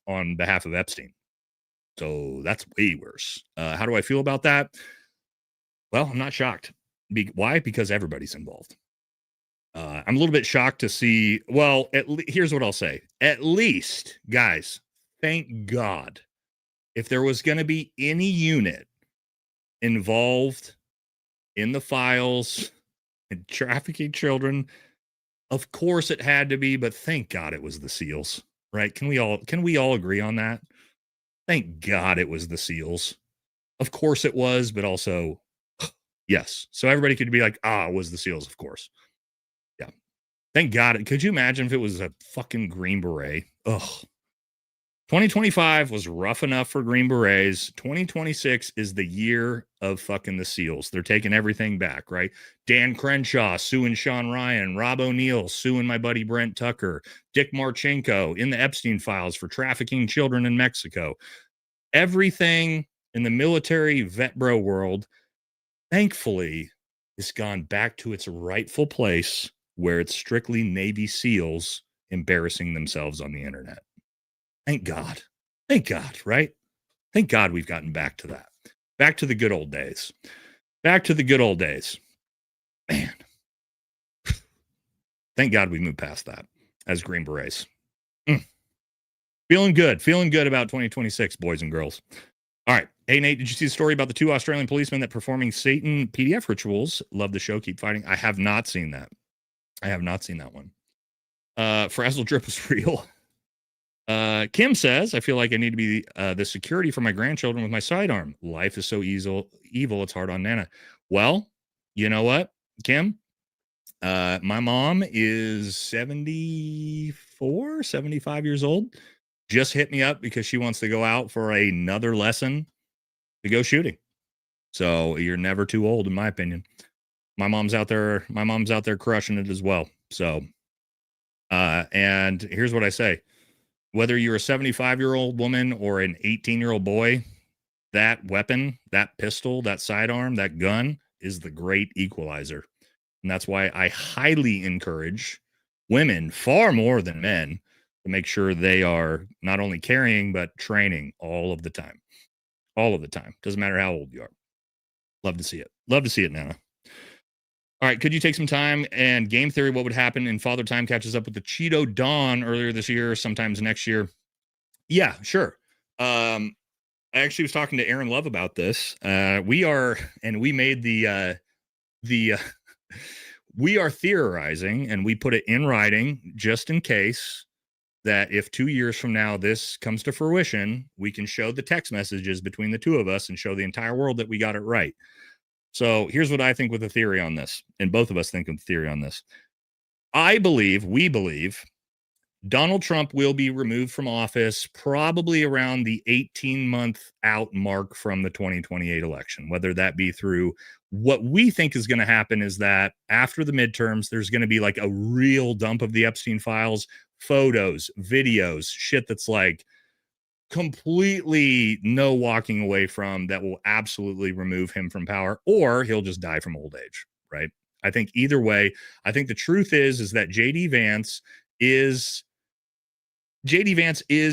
on behalf of Epstein. So that's way worse. How do I feel about that? Well, I'm not shocked. Why? Because everybody's involved. I'm a little bit shocked to see. Well, here's what I'll say. At least, guys, thank God, if there was going to be any unit involved in the files and trafficking children, of course it had to be. But thank God it was the SEALs, right? Can we all agree on that? Thank God it was the SEALs. Of course it was, but also yes. So everybody could be like, it was the SEALs, of course. Yeah. Thank God. Could you imagine if it was a fucking Green Beret? Ugh. 2025 was rough enough for Green Berets. 2026 is the year of fucking the SEALs. They're taking everything back, right? Dan Crenshaw suing Sean Ryan, Rob O'Neill suing my buddy Brent Tucker, Dick Marchenko in the Epstein files for trafficking children in Mexico. Everything in the military vet bro world, thankfully, has gone back to its rightful place where it's strictly Navy SEALs embarrassing themselves on the internet. Thank God. Thank God, right? Thank God we've gotten back to that. Back to the good old days. Back to the good old days. Man. Thank God we moved past that as Green Berets. Feeling good. Feeling good about 2026, boys and girls. All right. Hey, Nate, did you see the story about the 2 Australian policemen that performing Satan PDF rituals? Love the show. Keep fighting. I have not seen that. I have not seen that one. Frazzle Drip is real. Kim says, I feel like I need to be the security for my grandchildren with my sidearm. Life is so evil. It's hard on Nana. Well, you know what, Kim? My mom is 74, 75 years old. Just hit me up because she wants to go out for another lesson to go shooting. So you're never too old, in my opinion. My mom's out there crushing it as well. So, and here's what I say. Whether you're a 75-year-old woman or an 18-year-old boy, that weapon, that pistol, that sidearm, that gun is the great equalizer. And that's why I highly encourage women far more than men to make sure they are not only carrying, but training all of the time. All of the time. Doesn't matter how old you are. Love to see it. Love to see it, Nana. All right. Could you take some time and game theory what would happen in Father Time catches up with the Cheeto Dawn earlier this year, sometimes next year? Yeah, sure. I actually was talking to Aaron Love about this. We made we are theorizing, and we put it in writing just in case that if 2 years from now this comes to fruition, we can show the text messages between the two of us and show the entire world that we got it right. So here's what I think with the theory on this, and both of us think of the theory on this. We believe Donald Trump will be removed from office probably around the 18-month out mark from the 2028 election, whether that be through what we think is going to happen is that after the midterms, there's going to be like a real dump of the Epstein files, photos, videos, shit that's like completely no walking away from, that will absolutely remove him from power, or he'll just die from old age, right? I think either way, I think the truth is that JD Vance is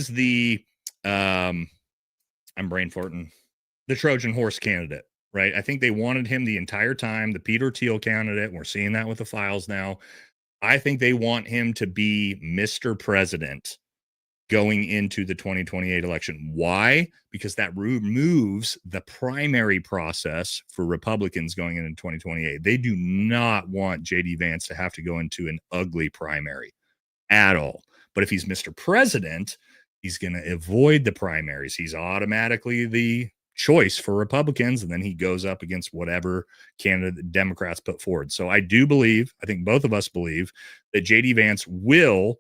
the I'm brain farting, the Trojan horse candidate, right? I think they wanted him the entire time, the Peter Thiel candidate. We're seeing that with the files now. I think they want him to be Mr. President going into the 2028 election. Why? Because that removes the primary process for Republicans going into 2028. They do not want JD Vance to have to go into an ugly primary at all. But if he's Mr. President, he's going to avoid the primaries. He's automatically the choice for Republicans, and then he goes up against whatever candidate the Democrats put forward. So I do believe, I think both of us believe, that JD Vance will,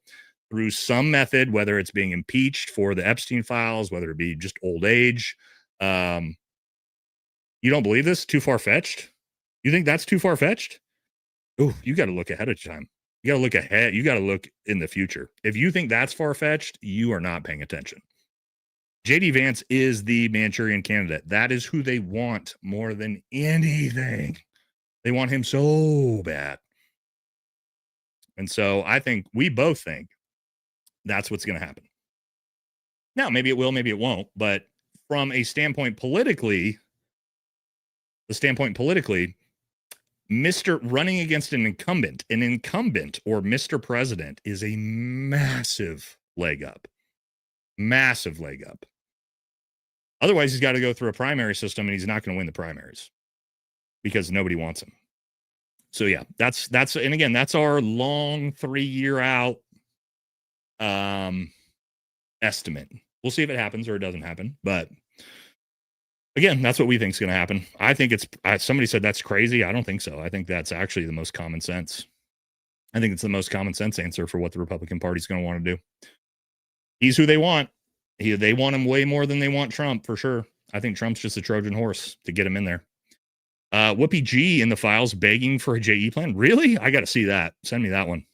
through some method, whether it's being impeached for the Epstein files, whether it be just old age. You don't believe this? Too far-fetched? You think that's too far-fetched? Oh, you got to look ahead of time. You got to look ahead. You got to look in the future. If you think that's far-fetched, you are not paying attention. JD Vance is the Manchurian candidate. That is who they want more than anything. They want him so bad. And so I think we both think that's what's going to happen. Now, maybe it will, maybe it won't. But from a standpoint politically, Mr. running against an incumbent or Mr. President is a massive leg up. Massive leg up. Otherwise, he's got to go through a primary system, and he's not going to win the primaries because nobody wants him. So yeah, that's and again, that's our long 3-year out estimate. We'll see if it happens or it doesn't happen. But again, that's what we think is going to happen. I think it's somebody said that's crazy. I don't think so. I think that's actually the most common sense. I think it's the most common sense answer for what the Republican Party is going to want to do. He's who they want. They want him way more than they want Trump, for sure. I think Trump's just a Trojan horse to get him in there. Whoopi G in the files begging for a JE plan. Really? I got to see that. Send me that one.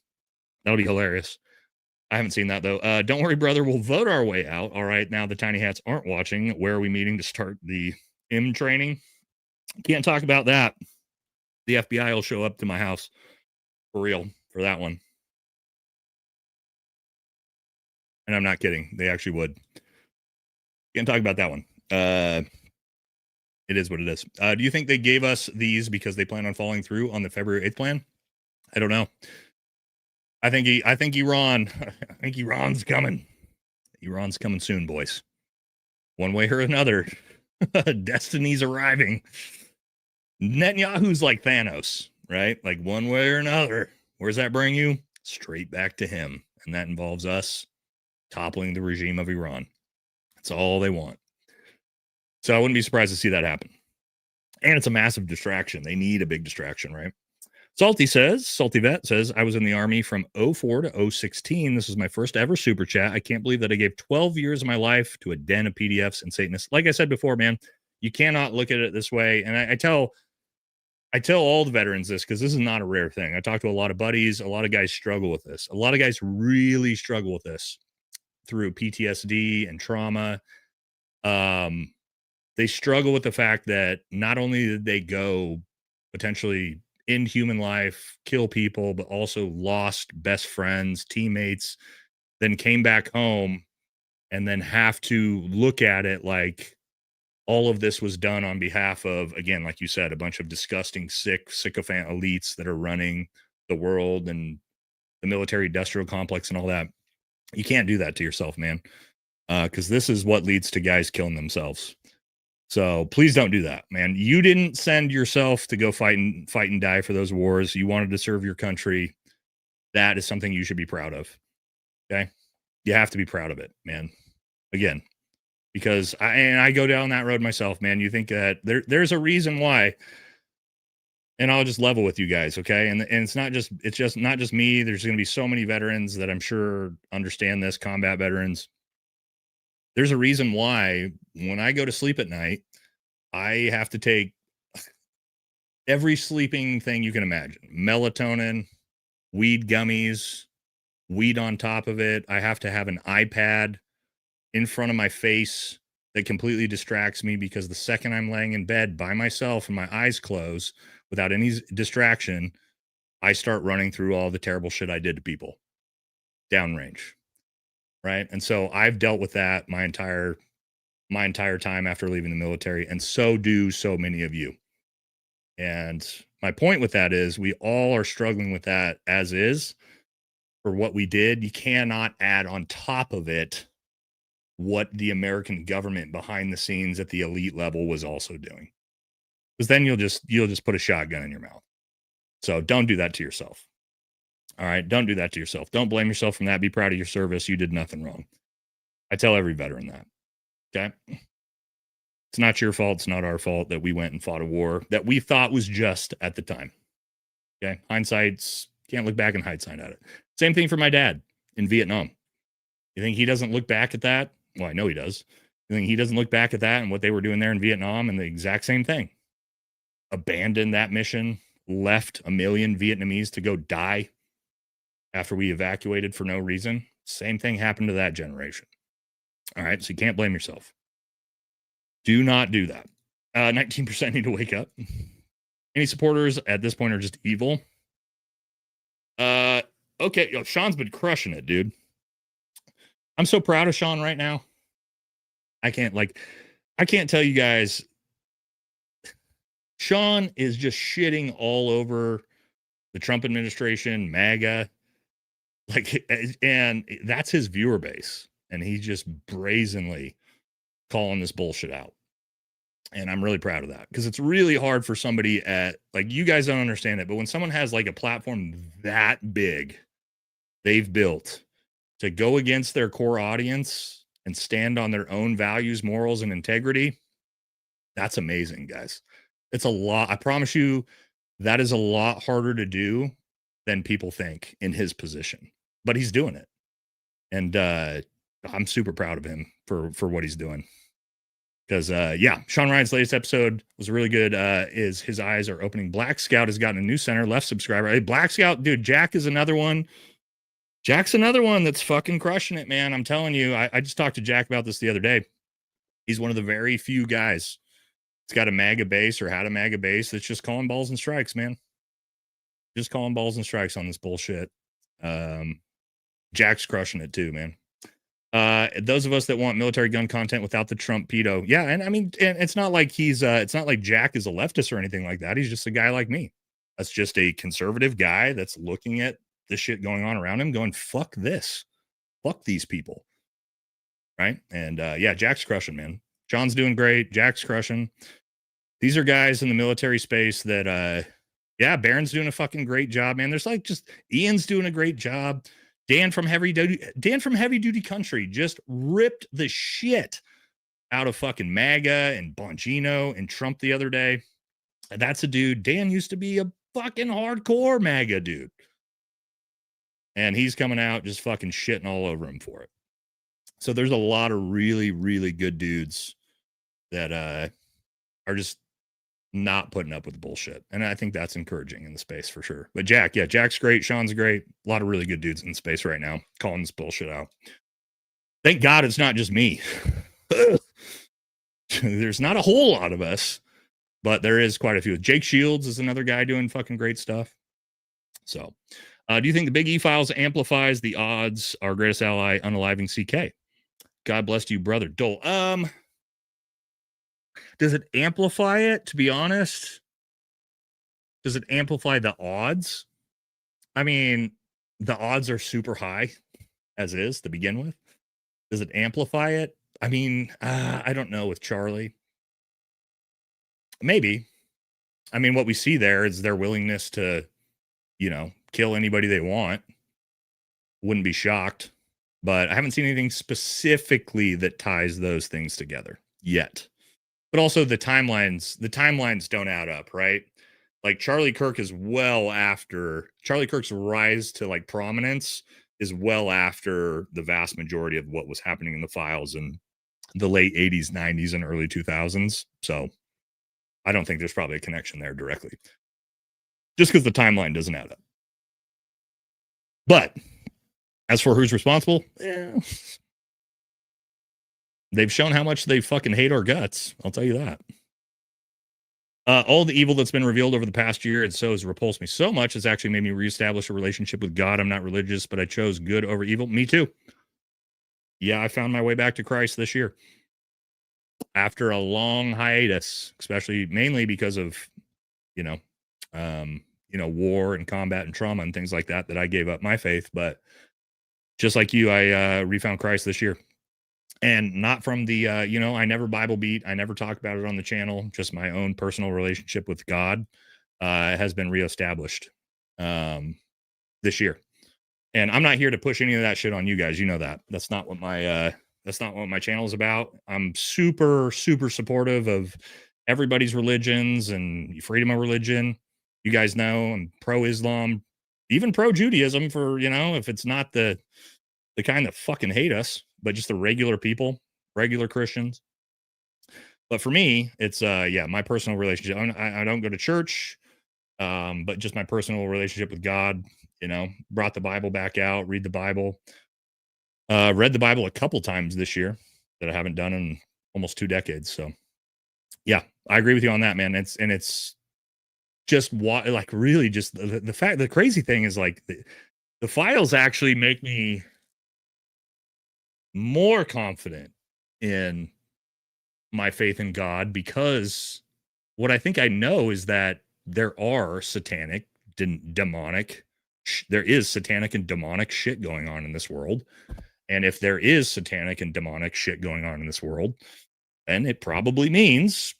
That'll be hilarious. I haven't seen that, though. Don't worry, brother. We'll vote our way out. All right. Now the tiny hats aren't watching. Where are we meeting to start the M training? Can't talk about that. The FBI will show up to my house for real for that one. And I'm not kidding. They actually would. Can't talk about that one. It is what it is. Do you think they gave us these because they plan on following through on the February 8th plan? I don't know. I think Iran's coming. Iran's coming soon, boys. One way or another. Destiny's arriving. Netanyahu's like Thanos, right? Like one way or another. Where's that bring you? Straight back to him. And that involves us toppling the regime of Iran. That's all they want. So I wouldn't be surprised to see that happen. And it's a massive distraction. They need a big distraction, right? Salty Vet says, I was in the Army from 04 to 016. This is my first ever super chat. I can't believe that I gave 12 years of my life to a den of PDFs and Satanists. Like I said before, man, you cannot look at it this way. And I tell all the veterans this because this is not a rare thing. I talk to a lot of buddies. A lot of guys struggle with this. A lot of guys really struggle with this through PTSD and trauma. They struggle with the fact that not only did they go potentially end human life, kill people, but also lost best friends, teammates, then came back home and then have to look at it like all of this was done on behalf of, again, like you said, a bunch of disgusting, sick, sycophant elites that are running the world and the military industrial complex and all that. You can't do that to yourself, man. Because this is what leads to guys killing themselves. So please don't do that, man. You didn't send yourself to go fight and die for those wars. You wanted to serve your country. That is something you should be proud of. Okay. You have to be proud of it, man. Again, because I go down that road myself, man. You think that there's a reason why, and I'll just level with you guys. Okay. And it's just not just me. There's going to be so many veterans that I'm sure understand this, combat veterans. There's a reason why when I go to sleep at night, I have to take every sleeping thing you can imagine. Melatonin, weed gummies, weed on top of it. I have to have an iPad in front of my face that completely distracts me, because the second I'm laying in bed by myself and my eyes close without any distraction, I start running through all the terrible shit I did to people downrange. Right. And so I've dealt with that my entire time after leaving the military. And so do so many of you. And my point with that is we all are struggling with that as is for what we did. You cannot add on top of it what the American government behind the scenes at the elite level was also doing. Because then you'll just put a shotgun in your mouth. So don't do that to yourself. All right. Don't do that to yourself. Don't blame yourself from that. Be proud of your service. You did nothing wrong. I tell every veteran that. Okay. It's not your fault. It's not our fault that we went and fought a war that we thought was just at the time. Okay. Hindsight's can't look back in hindsight at it. Same thing for my dad in Vietnam. You think he doesn't look back at that? Well, I know he does. You think he doesn't look back at that and what they were doing there in Vietnam and the exact same thing? Abandoned that mission, left 1 million Vietnamese to go die after we evacuated for no reason. Same thing happened to that generation. All right. So you can't blame yourself. Do not do that. 19% need to wake up. Any supporters at this point are just evil. Okay. Yo, Sean's been crushing it, dude. I'm so proud of Sean right now. I can't tell you guys. Sean is just shitting all over the Trump administration, MAGA. And that's his viewer base. And he's just brazenly calling this bullshit out. And I'm really proud of that, because it's really hard for somebody you guys don't understand it, but when someone has like a platform that big they've built to go against their core audience and stand on their own values, morals, and integrity, that's amazing, guys. It's a lot. I promise you that is a lot harder to do than people think in his position. But he's doing it. And I'm super proud of him for what he's doing. Because, Sean Ryan's latest episode was really good. Is his eyes are opening. Black Scout has gotten a new center, left subscriber. Hey, Black Scout, dude, Jack is another one. Jack's another one that's fucking crushing it, man. I'm telling you, I just talked to Jack about this the other day. He's one of the very few guys that's got a MAGA base or had a MAGA base that's just calling balls and strikes, man. Just calling balls and strikes on this bullshit. Jack's crushing it too, man. Those of us that want military gun content without the Trump pedo. Yeah. And I mean, and it's not like it's not like Jack is a leftist or anything like that. He's just a guy like me. That's just a conservative guy that's looking at the shit going on around him going, fuck this. Fuck these people. Right. And Jack's crushing, man. John's doing great. Jack's crushing. These are guys in the military space that, Baron's doing a fucking great job, man. There's just Ian's doing a great job. Dan from Heavy Duty Country just ripped the shit out of fucking MAGA and Bongino and Trump the other day. That's a dude. Dan used to be a fucking hardcore MAGA dude. And he's coming out just fucking shitting all over him for it. So there's a lot of really, really good dudes that are just not putting up with the bullshit. And I think that's encouraging in the space for sure. But Jack's great. Sean's great. A lot of really good dudes in space right now calling this bullshit out. Thank God it's not just me. There's not a whole lot of us, but there is quite a few. Jake Shields is another guy doing fucking great stuff. So, do you think the Big E Files amplifies the odds? Our greatest ally, unaliving CK. God bless you, brother. Dole. Does it amplify it? To be honest, does it amplify the odds? I mean, the odds are super high as is to begin with. Does it amplify it? I mean, I don't know with Charlie. Maybe. I mean, what we see there is their willingness to, you know, kill anybody they want. Wouldn't be shocked. But I haven't seen anything specifically that ties those things together yet. But also the timelines don't add up, right? Like Charlie Kirk is well after Charlie Kirk's rise to like prominence is well after the vast majority of what was happening in the files in the late 80s, 90s, and early 2000s. So I don't think there's probably a connection there directly. Just because the timeline doesn't add up. But as for who's responsible, they've shown how much they fucking hate our guts. I'll tell you that. All the evil that's been revealed over the past year and so has repulsed me so much, it's actually made me reestablish a relationship with God. I'm not religious, but I chose good over evil. Me too. Yeah, I found my way back to Christ this year. After a long hiatus, especially mainly because of, war and combat and trauma and things like that I gave up my faith. But just like you, I refound Christ this year. And not from the, I never Bible beat. I never talk about it on the channel. Just my own personal relationship with God has been reestablished this year. And I'm not here to push any of that shit on you guys. You know that. That's not what my channel is about. I'm super, super supportive of everybody's religions and freedom of religion. You guys know I'm pro-Islam, even pro-Judaism for, if it's not the kind that fucking hate us, but just the regular people, regular Christians. But for me, it's my personal relationship. I don't go to church, but just my personal relationship with God. Brought the Bible back out, read the Bible. Read the Bible a couple times this year that I haven't done in almost 2 decades. So, yeah, I agree with you on that, man. It's just really just the fact. The crazy thing is like the files actually make me more confident in my faith in God, because what I think I know is that there are satanic, demonic, there is satanic and demonic shit going on in this world. And if there is satanic and demonic shit going on in this world, then it probably means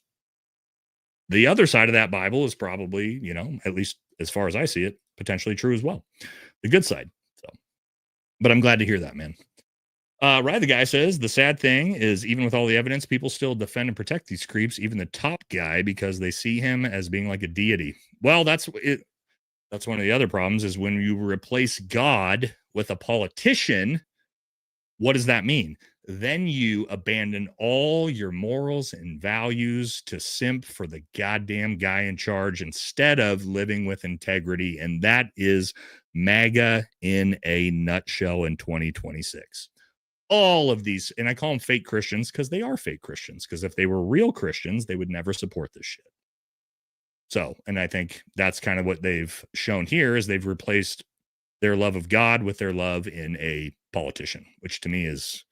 the other side of that Bible is probably, at least as far as I see it, potentially true as well. The good side. So, but I'm glad to hear that, man. Right, the guy says the sad thing is, even with all the evidence, people still defend and protect these creeps, even the top guy, because they see him as being like a deity. Well, that's it. That's one of the other problems, is when you replace God with a politician. What does that mean? Then you abandon all your morals and values to simp for the goddamn guy in charge instead of living with integrity. And that is MAGA in a nutshell in 2026. All of these, and I call them fake Christians because they are fake Christians, because if they were real Christians, they would never support this shit. So, and I think that's kind of what they've shown here, is they've replaced their love of God with their love in a politician, which to me is,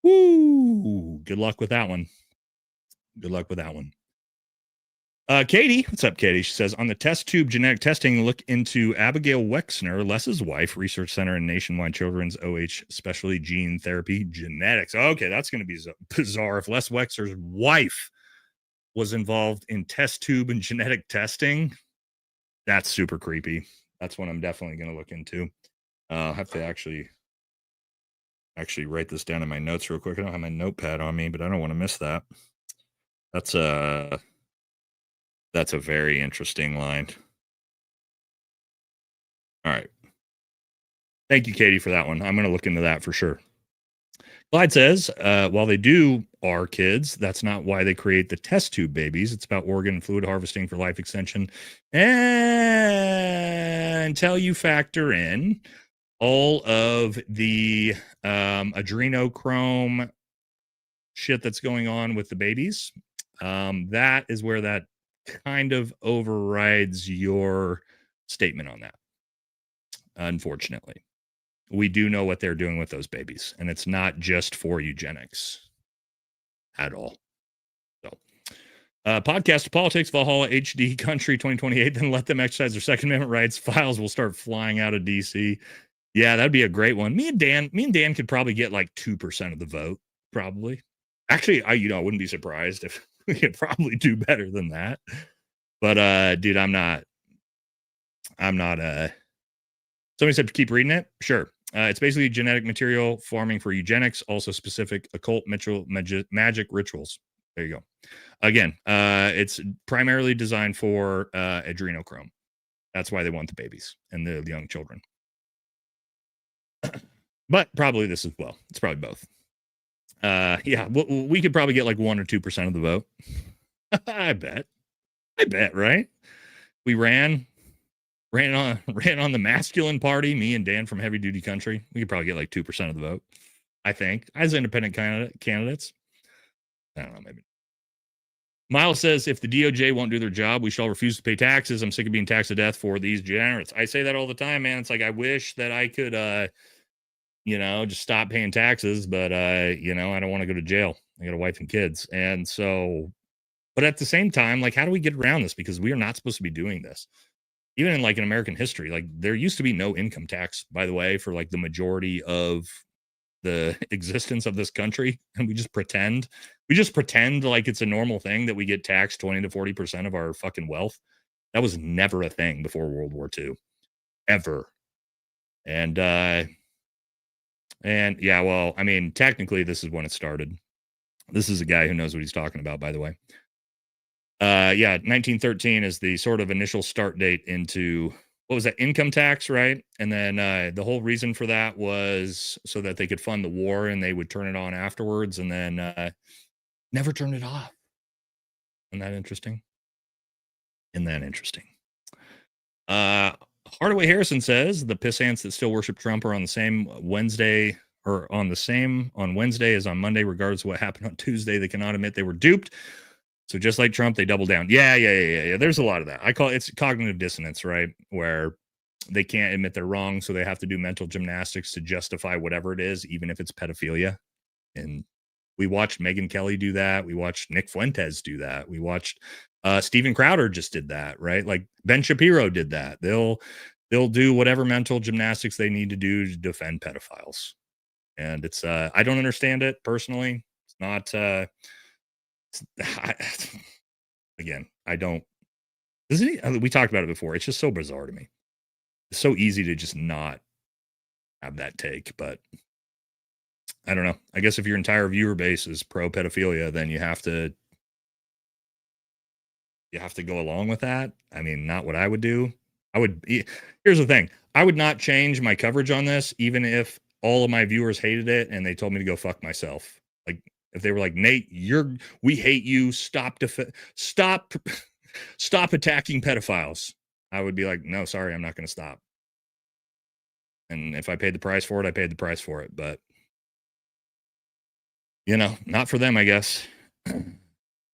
woo, good luck with that one. Good luck with that one. Katie, what's up, Katie? She says, on the test tube genetic testing, look into Abigail Wexner, Les's wife, Research Center and Nationwide Children's OH Specialty Gene Therapy Genetics. Okay, that's going to be bizarre. If Les Wexner's wife was involved in test tube and genetic testing, that's super creepy. That's one I'm definitely going to look into. I'll have to actually write this down in my notes real quick. I don't have my notepad on me, but I don't want to miss that. That's a very interesting line. All right. Thank you, Katie, for that one. I'm going to look into that for sure. Clyde says, while they are kids, that's not why they create the test tube babies. It's about organ and fluid harvesting for life extension. And until you factor in all of the adrenochrome shit that's going on with the babies, that is where that kind of overrides your statement on that. Unfortunately, we do know what they're doing with those babies, and it's not just for eugenics at all. So, podcast Politics Valhalla HD Country 2028. Then let them exercise their Second Amendment rights. Files will start flying out of DC. Yeah, that'd be a great one. Me and Dan could probably get like 2% of the vote. Probably. Actually, I wouldn't be surprised if we could probably do better than that. But dude, I'm not somebody said to keep reading it. Sure. It's basically genetic material farming for eugenics, also specific occult magic rituals. There you go. Again, it's primarily designed for adrenochrome. That's why they want the babies and the young children. But probably this as well. It's probably both. Yeah, we could probably get like 1 or 2% of the vote. I bet, right? We ran on the masculine party, me and Dan from Heavy Duty Country. We could probably get like 2% of the vote, I think, as independent candidates. I don't know, maybe. Miles says, if the DOJ won't do their job, we shall refuse to pay taxes. I'm sick of being taxed to death for these degenerates. I say that all the time, man. It's like, I wish that I could, just stop paying taxes, but, I don't want to go to jail. I got a wife and kids. And so, but at the same time, like, how do we get around this? Because we are not supposed to be doing this. Even in like in American history, like there used to be no income tax, by the way, for like the majority of the existence of this country. And we just pretend like it's a normal thing that we get taxed 20 to 40% of our fucking wealth. That was never a thing before World War II, ever. And yeah, well, I mean, technically this is when it started. This is a guy who knows what he's talking about, by the way. Yeah, 1913 is the sort of initial start date into, what was that, income tax, right? And then the whole reason for that was so that they could fund the war and they would turn it on afterwards, and then never turn it off. Isn't that interesting? Hardaway Harrison says the pissants that still worship Trump are on the same Wednesday on Wednesday as on Monday, regardless of what happened on Tuesday. They cannot admit they were duped. So just like Trump, they double down. Yeah. There's a lot of that. I call it's cognitive dissonance, right? Where they can't admit they're wrong, so they have to do mental gymnastics to justify whatever it is, even if it's pedophilia. And we watched Megyn Kelly do that. We watched Nick Fuentes do that. We watched Steven Crowder just did that, right? Like Ben Shapiro did that. They'll do whatever mental gymnastics they need to do to defend pedophiles. And it's I don't understand it personally. It's not again, I don't. We talked about it before. It's just so bizarre to me. It's so easy to just not have that take, but I don't know. I guess if your entire viewer base is pro pedophilia, then you have to go along with that. I mean, not what I would do. Here's the thing. I would not change my coverage on this, even if all of my viewers hated it and they told me to go fuck myself. Like, if they were like, Nate, we hate you. Stop attacking pedophiles. I would be like, no, sorry, I'm not going to stop. And if I paid the price for it, I paid the price for it. But, not for them, I guess. All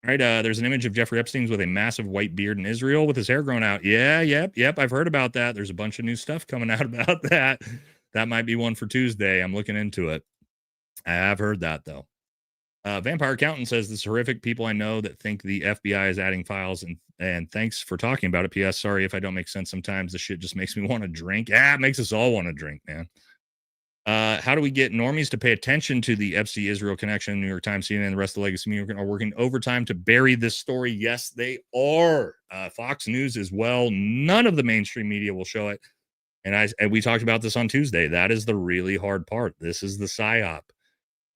right. There's an image of Jeffrey Epstein with a massive white beard in Israel with his hair grown out. Yeah, yep. I've heard about that. There's a bunch of new stuff coming out about that. That might be one for Tuesday. I'm looking into it. I have heard that, though. Vampire Accountant says this horrific people I know that think the FBI is adding files, and thanks for talking about it. P.S. Sorry if I don't make sense sometimes. The shit just makes me want to drink. It makes us all want to drink, man. How do we get normies to pay attention to the Epstein Israel connection? New York Times, CNN, and the rest of the legacy media are working overtime to bury this story. Yes, they are. Fox News as well. None of the mainstream media will show it. And we talked about this on Tuesday. That is the really hard part. This is the psyop.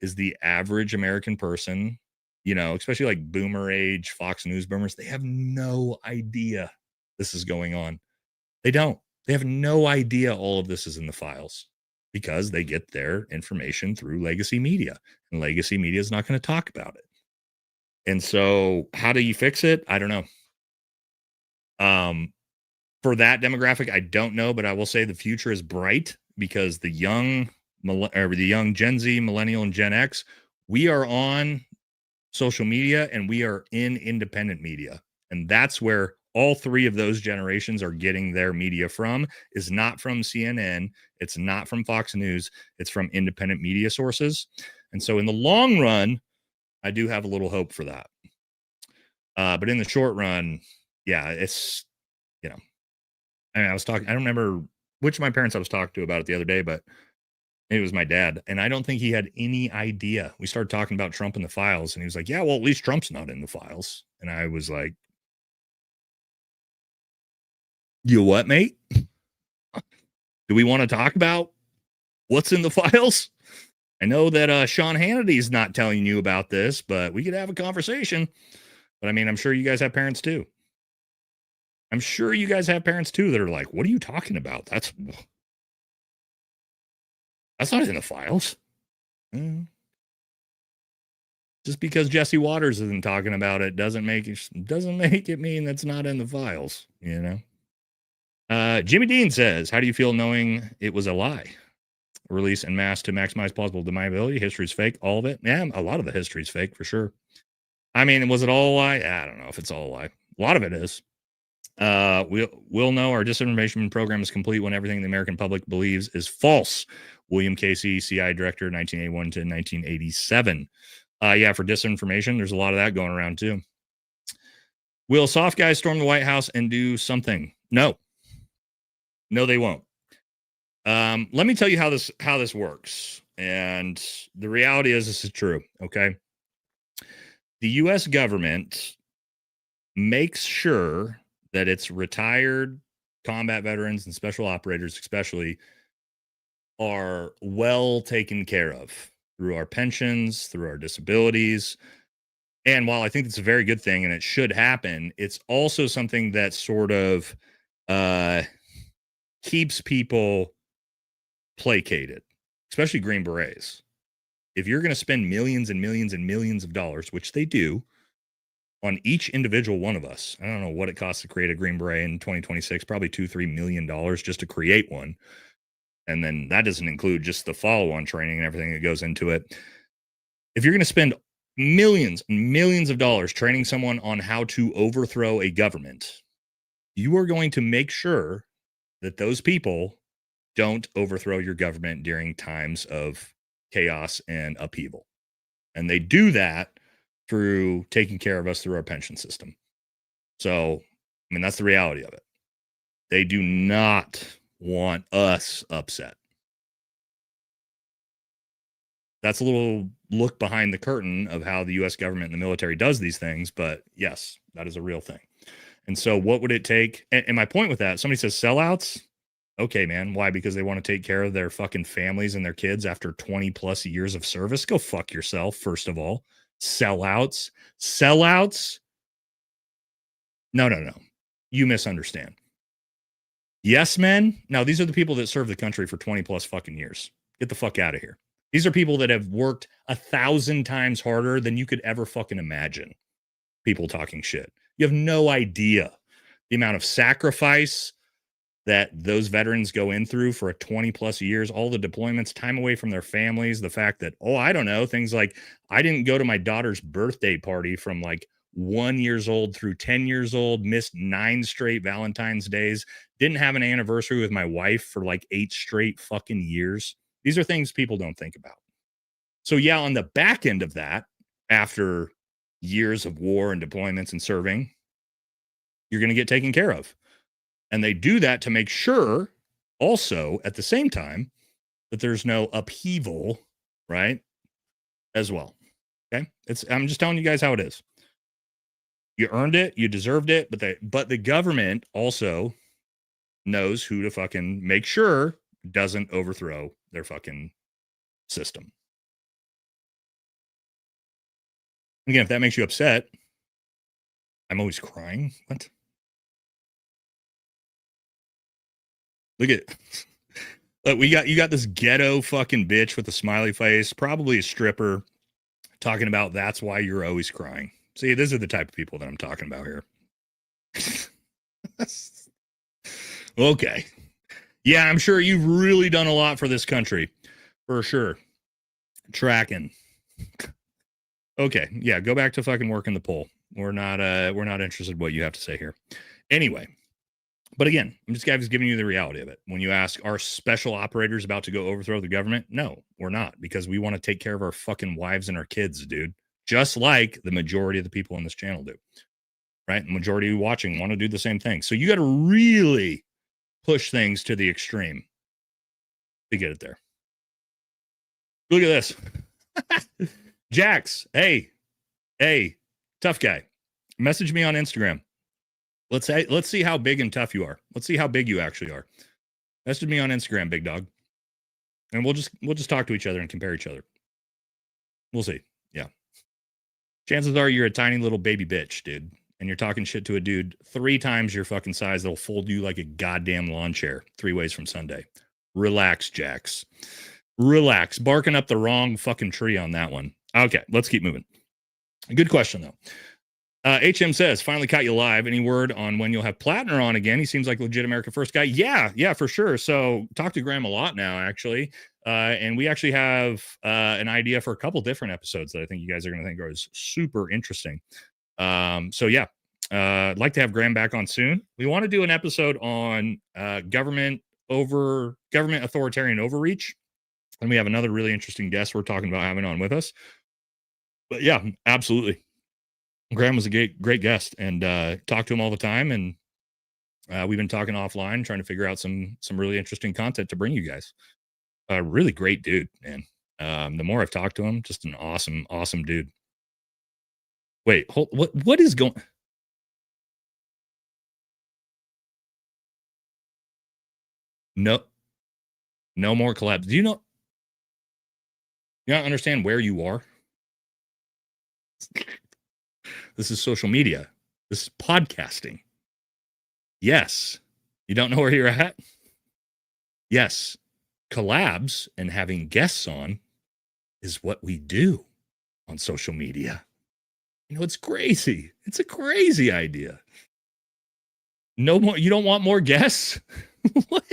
Is the average American person, especially like boomer age Fox News boomers, they have no idea this is going on. They don't. They have no idea all of this is in the files because they get their information through legacy media, and legacy media is not going to talk about it. And so how do you fix it? I don't know. For that demographic, I don't know, but I will say the future is bright because the young Gen Z, millennial, and Gen X, we are on social media and we are in independent media. And that's where all three of those generations are getting their media from, is not from CNN. It's not from Fox News. It's from independent media sources. And so in the long run, I do have a little hope for that. But in the short run, yeah, it's, you know, I mean, I don't remember which of my parents I was talking to about it the other day, but it was my dad. And I don't think he had any idea. We started talking about Trump in the files, and he was like, yeah, well, at least Trump's not in the files. And I was like, you what, mate? Do we want to talk about what's in the files? I know that Sean Hannity's not telling you about this, but we could have a conversation. But I mean, I'm sure you guys have parents too. I'm sure you guys have parents too that are like, what are you talking about? That's not in the files. Just because Jesse Waters isn't talking about it doesn't make it mean that's not in the files, you know? Jimmy Dean says, how do you feel knowing it was a lie? Release en masse to maximize plausible deniability. History's fake. All of it. Yeah, a lot of the history's fake for sure. I mean, was it all a lie? I don't know if it's all a lie. A lot of it is. We'll know our disinformation program is complete when everything the American public believes is false. William Casey, CIA director, 1981 to 1987. Yeah, for disinformation, there's a lot of that going around too. Will soft guys storm the White House and do something? No, they won't. Let me tell you how this works. And the reality is this is true. Okay. The U.S. government makes sure that its retired combat veterans and special operators, especially, are well taken care of through our pensions, through our disabilities. And while I think it's a very good thing and it should happen, it's also something that sort of keeps people placated, especially Green Berets. If you're going to spend millions and millions and millions of dollars, which they do, on each individual one of us, I don't know what it costs to create a Green Beret in 2026, probably $2-3 million just to create one. And then that doesn't include just the follow-on training and everything that goes into it. If you're going to spend millions and millions of dollars training someone on how to overthrow a government, you are going to make sure that those people don't overthrow your government during times of chaos and upheaval. And they do that through taking care of us through our pension system. So, I mean, that's the reality of it. They do not want us upset. That's a little look behind the curtain of how the U.S. government and the military does these things. But yes, that is a real thing. And so what would it take? And my point with that, somebody says sellouts. Okay, man. Why? Because they want to take care of their fucking families and their kids after 20 plus years of service. Go fuck yourself, first of all. Sellouts. No. You misunderstand. Yes, men. Now, these are the people that serve the country for 20 plus fucking years. Get the fuck out of here. These are people that have worked 1,000 times harder than you could ever fucking imagine. People talking shit. You have no idea the amount of sacrifice that those veterans go in through for a 20 plus years, all the deployments, time away from their families, the fact that, I don't know, things like I didn't go to my daughter's birthday party from like 1 year old through 10 years old, missed 9 straight Valentine's days, didn't have an anniversary with my wife for like 8 straight fucking years. These are things people don't think about. So yeah, on the back end of that, after years of war and deployments and serving, you're going to get taken care of. And they do that to make sure also at the same time that there's no upheaval, right? As well. Okay. I'm just telling you guys how it is. You earned it, you deserved it, but the government also knows who to fucking make sure doesn't overthrow their fucking system. Again, if that makes you upset, I'm always crying. What? Look at you got this ghetto fucking bitch with a smiley face, probably a stripper, talking about that's why you're always crying. See, these are the type of people that I'm talking about here. Okay. Yeah, I'm sure you've really done a lot for this country. For sure. Tracking. Okay, yeah, go back to fucking working the poll. We're not interested in what you have to say here. Anyway, but again, I'm just giving you the reality of it. When you ask, are special operators about to go overthrow the government? No, we're not, because we want to take care of our fucking wives and our kids, dude. Just like the majority of the people on this channel do, right? The majority of you watching want to do the same thing. So you got to really push things to the extreme to get it there. Look at this. Jax, hey, tough guy. Message me on Instagram. Let's see how big and tough you are. Let's see how big you actually are. Message me on Instagram, big dog. And we'll just talk to each other and compare each other. We'll see. Yeah. Chances are you're a tiny little baby bitch, dude. And you're talking shit to a dude 3 times your fucking size that'll fold you like a goddamn lawn chair 3 ways from Sunday. Relax, Jax. Relax. Barking up the wrong fucking tree on that one. Okay, let's keep moving. Good question, though. HM says, finally caught you live. Any word on when you'll have Plattner on again? He seems like legit America First guy. Yeah, for sure. So talk to Graham a lot now, actually. And we actually have an idea for a couple different episodes that I think you guys are going to think are super interesting. So yeah, I'd like to have Graham back on soon. We want to do an episode on government authoritarian overreach. And we have another really interesting guest we're talking about having on with us. But yeah, absolutely. Graham was a great guest, and talk to him all the time. And we've been talking offline, trying to figure out some really interesting content to bring you guys. Really great dude, man. The more I've talked to him, just an awesome dude. Wait, what is going? No more collabs. Do you know? You don't understand where you are? This is social media. This is podcasting. Yes. You don't know where you're at? Yes. Collabs and having guests on is what we do on social media. You know, it's crazy. It's a crazy idea. No more. You don't want more guests? What?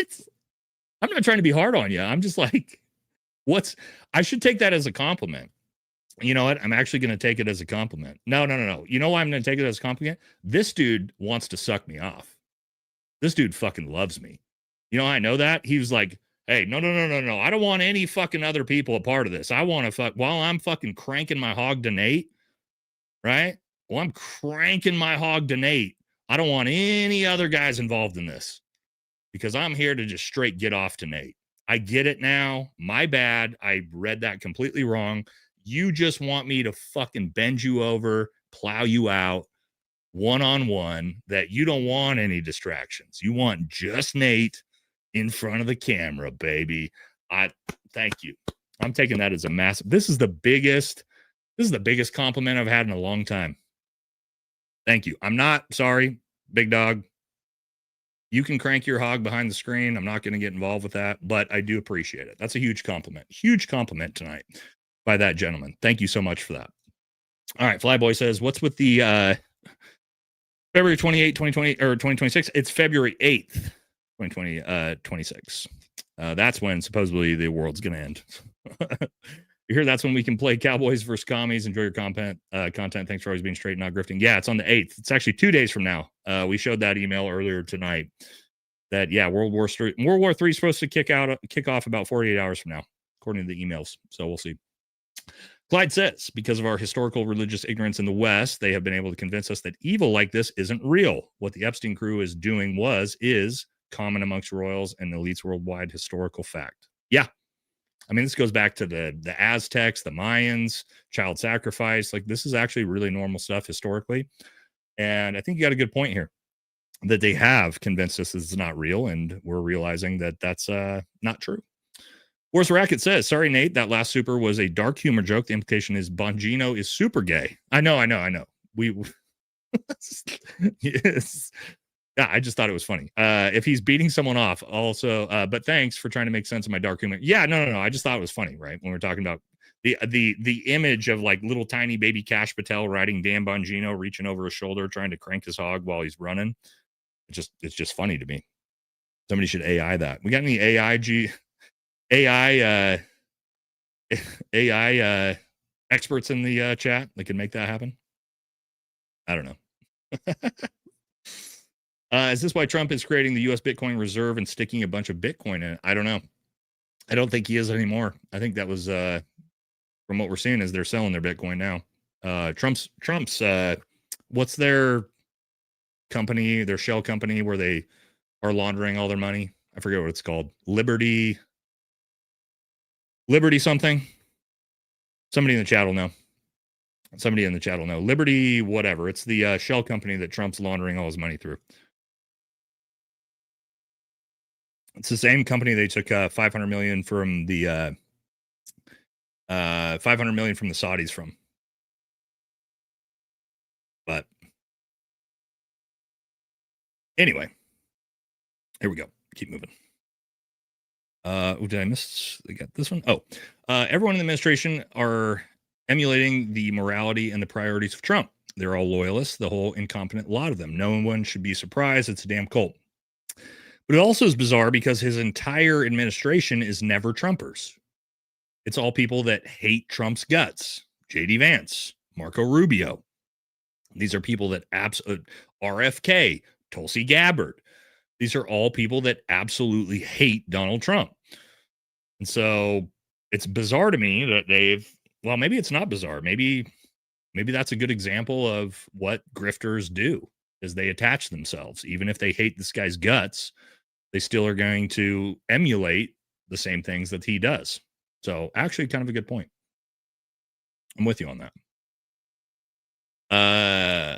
I'm not trying to be hard on you. I'm just like, I should take that as a compliment. You know what? I'm actually going to take it as a compliment. No. You know why I'm going to take it as a compliment? This dude wants to suck me off. This dude fucking loves me. You know how I know that? He was like, hey, no. I don't want any fucking other people a part of this. I want to fuck while I'm fucking cranking my hog to Nate, right? While I'm cranking my hog to Nate, I don't want any other guys involved in this because I'm here to just straight get off to Nate. I get it now. My bad. I read that completely wrong. You just want me to fucking bend you over, plow you out one-on-one, that you don't want any distractions. You want just Nate in front of the camera, baby. Thank you. I'm taking that as a massive. This is the biggest compliment I've had in a long time. Thank you. I'm not sorry, big dog. You can crank your hog behind the screen. I'm not going to get involved with that, but I do appreciate it. That's a huge compliment. Huge compliment tonight by that gentleman. Thank you so much for that. All right. Flyboy says, what's with the February 28, 2020 or 2026? It's February 8th, 2026. That's when supposedly the world's going to end. You hear that's when we can play Cowboys versus Commies. Enjoy your content. Thanks for always being straight and not grifting. Yeah, it's on the 8th. It's actually 2 days from now. We showed that email earlier tonight that, yeah, World War III is supposed to kick off about 48 hours from now, according to the emails. So we'll see. Clyde says, because of our historical religious ignorance in the West, they have been able to convince us that evil like this isn't real. What the Epstein crew is doing is common amongst royals and elites worldwide historical fact. Yeah. I mean, this goes back to the Aztecs, the Mayans, child sacrifice. Like, this is actually really normal stuff historically. And I think you got a good point here that they have convinced us this is not real. And we're realizing that that's not true. Where's Racket says, sorry, Nate, that last super was a dark humor joke. The implication is Bongino is super gay. I know. We yes. Yeah, I just thought it was funny. If he's beating someone off also, but thanks for trying to make sense of my dark humor. Yeah, no. I just thought it was funny, right? When we're talking about the image of like little tiny baby Cash Patel riding Dan Bongino, reaching over his shoulder, trying to crank his hog while he's running. It's just funny to me. Somebody should AI that. We got any AI experts in the chat that can make that happen? I don't know. Is this why Trump is creating the U.S. Bitcoin reserve and sticking a bunch of Bitcoin in it? I don't know. I don't think he is anymore. I think that was from what we're seeing is they're selling their Bitcoin now. Trump's what's their company, their shell company where they are laundering all their money? I forget what it's called. Liberty something. Somebody in the chat will know. Somebody in the chat will know. Liberty whatever. It's the shell company that Trump's laundering all his money through. It's the same company they took 500 million from the 500 million from the Saudis from. But anyway, here we go. Keep moving. Did I miss? I got this one. Oh, everyone in the administration are emulating the morality and the priorities of Trump. They're all loyalists, the whole incompetent lot of them. No one should be surprised. It's a damn cult. But it also is bizarre because his entire administration is never Trumpers. It's all people that hate Trump's guts. J.D. Vance, Marco Rubio. These are people that RFK, Tulsi Gabbard. These are all people that absolutely hate Donald Trump. And so it's bizarre to me that well, maybe it's not bizarre. Maybe that's a good example of what grifters do, is they attach themselves. Even if they hate this guy's guts, they still are going to emulate the same things that he does. So actually kind of a good point. I'm with you on that.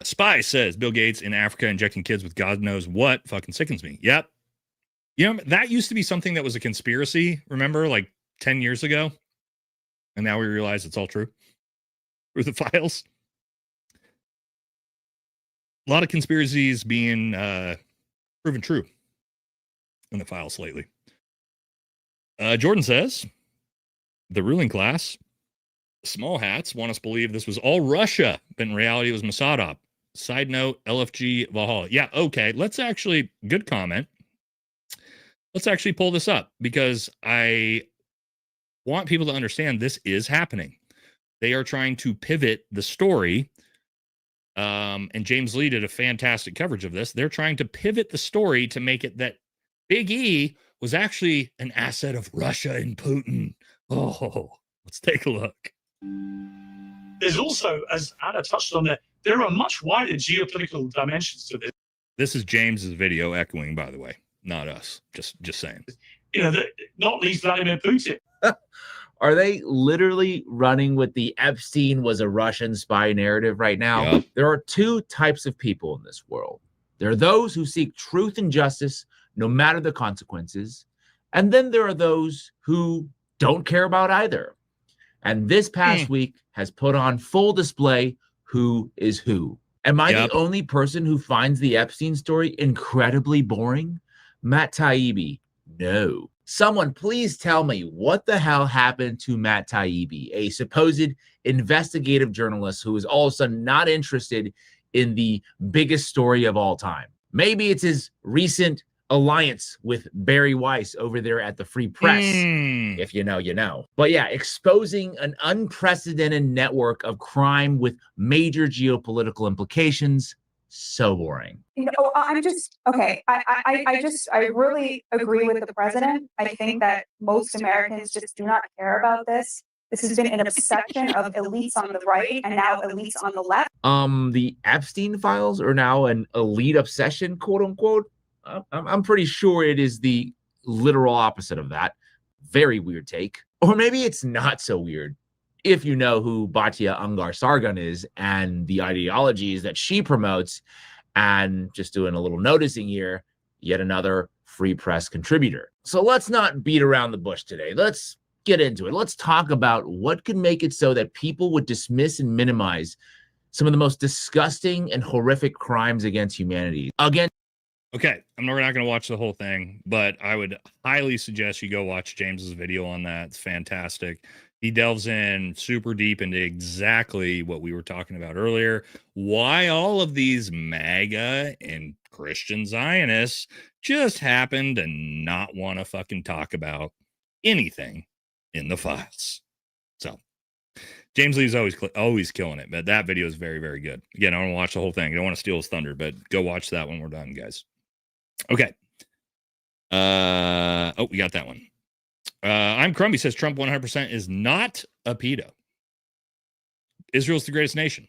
Spy says Bill Gates in Africa injecting kids with God knows what fucking sickens me. Yep. You know, that used to be something that was a conspiracy, remember, like 10 years ago? And now we realize it's all true through the files. A lot of conspiracies being proven true in the files lately. Jordan says, the ruling class, the small hats, want us to believe this was all Russia, but in reality it was Mossad op. Side note, LFG Valhalla. Yeah, okay, let's actually, good comment. Let's actually pull this up because I want people to understand this is happening. They are trying to pivot the story. And James Lee did a fantastic coverage of this. They're trying to pivot the story to make it that Big E was actually an asset of Russia and Putin. Oh, let's take a look. There's also, as Anna touched on there are much wider geopolitical dimensions to this. This is James's video echoing, by the way, not us. Just saying. You know, not least Vladimir Putin. Are they literally running with the Epstein was a Russian spy narrative right now? Yeah. There are two types of people in this world. There are those who seek truth and justice, no matter the consequences. And then there are those who don't care about either. And this past week has put on full display who is who. Am I the only person who finds the Epstein story incredibly boring? Matt Taibbi, no. Someone please tell me what the hell happened to Matt Taibbi, a supposed investigative journalist who is all of a sudden not interested in the biggest story of all time. Maybe it's his recent alliance with Barry Weiss over there at the Free Press. If you know, you know. But yeah, exposing an unprecedented network of crime with major geopolitical implications. So boring. You know, I'm just okay. I really agree with the president. I think that most Americans just do not care about this. This has been an obsession of elites on the right and now elites on the left. The Epstein files are now an elite obsession, quote unquote. I'm pretty sure it is the literal opposite of that. Very weird take. Or maybe it's not so weird if you know who Batya Ungar-Sargon is and the ideologies that she promotes. And just doing a little noticing here, yet another Free Press contributor. So let's not beat around the bush today. Let's get into it. Let's talk about what could make it so that people would dismiss and minimize some of the most disgusting and horrific crimes against humanity. Again, okay, we're not going to watch the whole thing, but I would highly suggest you go watch James's video on that. It's fantastic. He delves in super deep into exactly what we were talking about earlier, why all of these MAGA and Christian Zionists just happen to not want to fucking talk about anything in the files. So James Lee's always killing it, but that video is very, very good. Again, I don't want to watch the whole thing. I don't want to steal his thunder, but go watch that when we're done, guys. Okay. We got that one. I'm Crumby says Trump 100% is not a pedo. Israel's the greatest nation.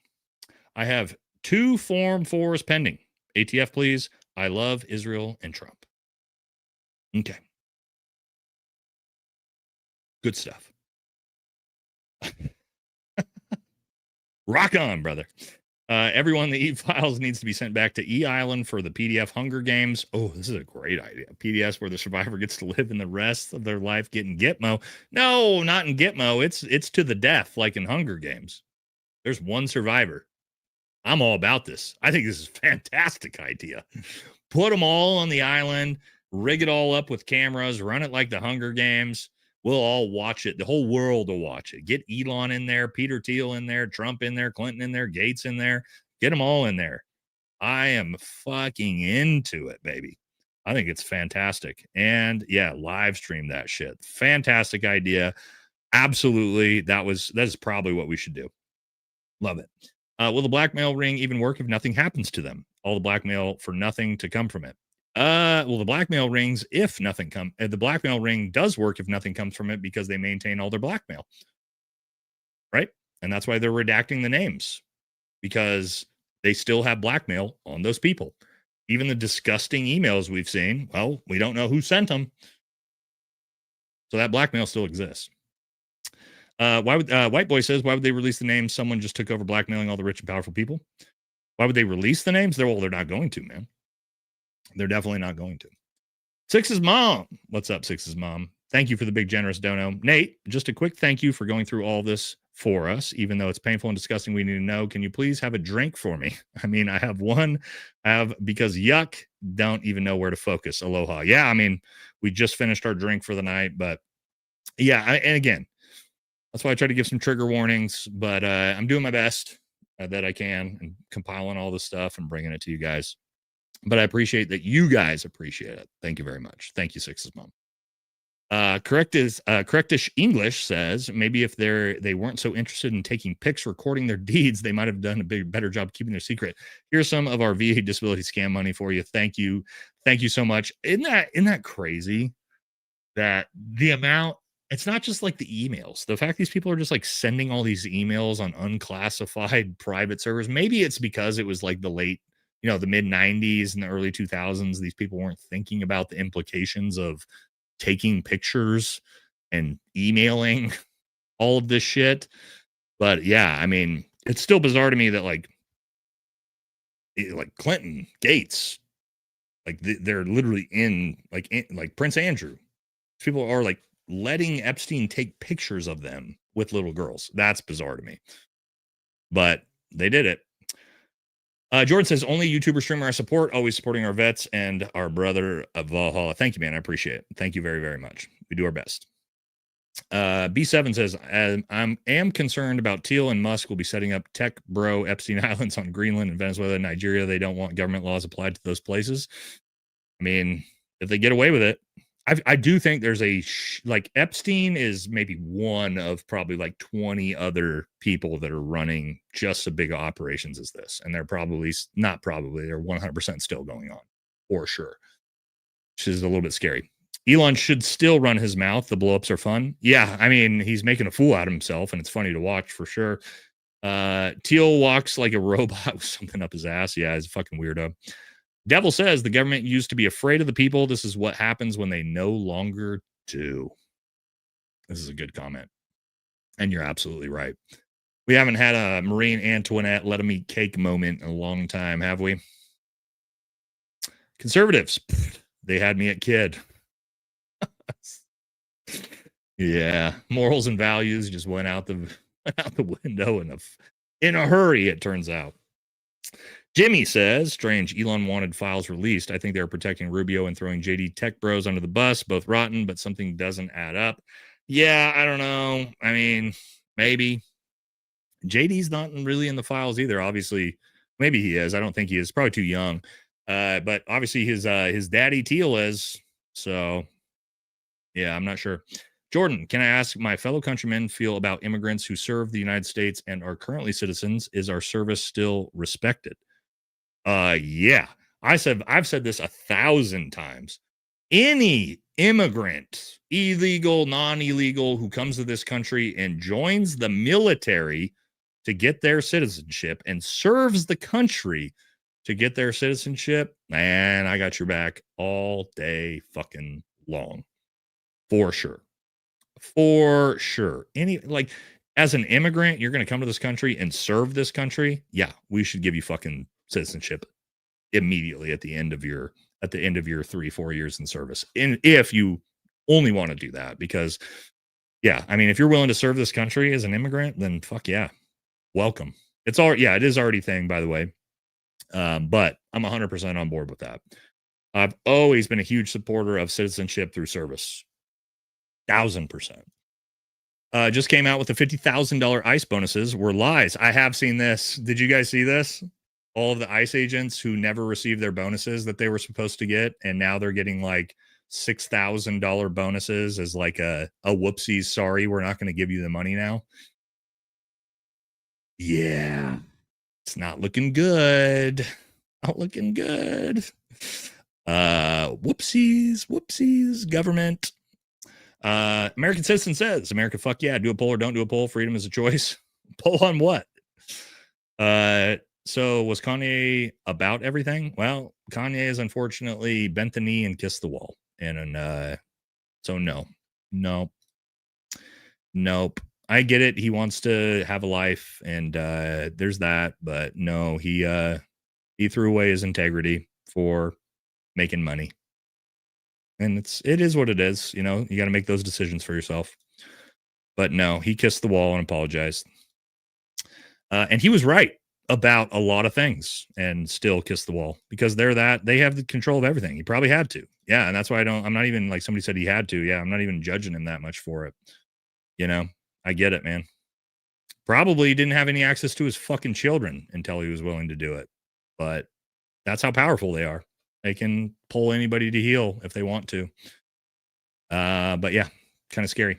I have 2 Form 4s pending. ATF, please. I love Israel and Trump. Okay. Good stuff. Rock on, brother. Everyone in the E-Files needs to be sent back to E-Island for the PDF Hunger Games. Oh, this is a great idea. PDS where the survivor gets to live in the rest of their life getting Gitmo. No, not in Gitmo. It's to the death, like in Hunger Games. There's one survivor. I'm all about this. I think this is a fantastic idea. Put them all on the island, rig it all up with cameras, run it like the Hunger Games. We'll all watch it. The whole world will watch it. Get Elon in there, Peter Thiel in there, Trump in there, Clinton in there, Gates in there. Get them all in there. I am fucking into it, baby. I think it's fantastic. And yeah, live stream that shit. Fantastic idea. Absolutely. That is probably what we should do. Love it. Will the blackmail ring even work if nothing happens to them? All the blackmail for nothing to come from it. Well, the blackmail rings, if nothing comes, the blackmail ring does work if nothing comes from it because they maintain all their blackmail. Right? And that's why they're redacting the names, because they still have blackmail on those people. Even the disgusting emails we've seen, well, we don't know who sent them. So that blackmail still exists. White Boy says, why would they release the names? Someone just took over blackmailing all the rich and powerful people. Why would they release the names? They're not going to, man. They're definitely not going to. Six's mom. What's up, Six's mom? Thank you for the big generous dono. Nate, just a quick thank you for going through all this for us, even though it's painful and disgusting. We need to know. Can you please have a drink for me? I mean, I have one. Because yuck, don't even know where to focus. Aloha. Yeah, I mean, we just finished our drink for the night, but yeah, and again, that's why I try to give some trigger warnings, but I'm doing my best that I can and compiling all this stuff and bringing it to you guys. But I appreciate that you guys appreciate it. Thank you very much. Thank you, Six's mom. Correctish English says maybe if they weren't so interested in taking pics, recording their deeds, they might have done a better job keeping their secret. Here's some of our VA disability scam money for you. Thank you so much. Isn't that crazy? That the amount. It's not just like the emails. The fact these people are just like sending all these emails on unclassified private servers. Maybe it's because it was like the late, the mid 90s and the early 2000s. These people weren't thinking about the implications of taking pictures and emailing all of this shit. But yeah, I mean, it's still bizarre to me that like Clinton, Gates, like they're literally in Prince Andrew. People are like letting Epstein take pictures of them with little girls. That's bizarre to me. But they did it. Jordan says, only YouTuber streamer I support, always supporting our vets and our brother of Valhalla. Thank you, man. I appreciate it. Thank you very, very much. We do our best. B7 says, I am concerned about Thiel and Musk will be setting up tech bro Epstein Islands on Greenland and Venezuela and Nigeria. They don't want government laws applied to those places. I mean, if they get away with it, I do think there's Epstein is maybe one of probably like 20 other people that are running just as big operations as this. And they're they're 100% still going on for sure, which is a little bit scary. Elon should still run his mouth. The blowups are fun. Yeah. I mean, he's making a fool out of himself and it's funny to watch for sure. Thiel walks like a robot with something up his ass. Yeah. He's a fucking weirdo. Devil says the government used to be afraid of the people. This is what happens when they no longer do. This is a good comment. And you're absolutely right. We haven't had a Marie Antoinette let them eat cake moment in a long time, have we? Conservatives, they had me at kid. Yeah, morals and values just went out the window in a hurry, it turns out. Jimmy says, strange, Elon wanted files released. I think they were protecting Rubio and throwing JD Tech Bros under the bus, both rotten, but something doesn't add up. Yeah, I don't know. I mean, maybe. JD's not really in the files either. Obviously, maybe he is. I don't think he is. Probably too young. But obviously his daddy Thiel is. So, yeah, I'm not sure. Jordan, can I ask my fellow countrymen feel about immigrants who serve the United States and are currently citizens? Is our service still respected? Yeah. I've said this 1,000 times. Any immigrant, illegal, non-illegal, who comes to this country and joins the military to get their citizenship and serves the country to get their citizenship, man, I got your back all day fucking long. For sure. For sure. As an immigrant, you're going to come to this country and serve this country. Yeah, we should give you fucking citizenship immediately at the end of your 3-4 years in service. And if you only want to do that, because yeah, I mean, if you're willing to serve this country as an immigrant, then fuck yeah, welcome. It is already a thing, by the way. But I'm 100% on board with that. I've always been a huge supporter of citizenship through service. 1,000%. Just came out with the $50,000 ICE bonuses were lies. I have seen this. Did you guys see this? All of the ICE agents who never received their bonuses that they were supposed to get, and now they're getting like $6,000 bonuses as like a whoopsies. Sorry, we're not going to give you the money now. Yeah, it's not looking good. Not looking good. Whoopsies, government. American Citizen says, America, fuck yeah, do a poll or don't do a poll. Freedom is a choice. Poll on what? So was Kanye about everything? Well, Kanye has unfortunately bent the knee and kissed the wall. And so nope. I get it. He wants to have a life, and there's that, but no, he threw away his integrity for making money. And it is what it is. You know, you got to make those decisions for yourself. But no, he kissed the wall and apologized. And he was right about a lot of things, and still kissed the wall, because they have the control of everything. He probably had to. Yeah. And that's why I'm not even, like somebody said he had to. Yeah. I'm not even judging him that much for it. You know, I get it, man. Probably didn't have any access to his fucking children until he was willing to do it. But that's how powerful they are. They can pull anybody to heel if they want to. But yeah, kind of scary.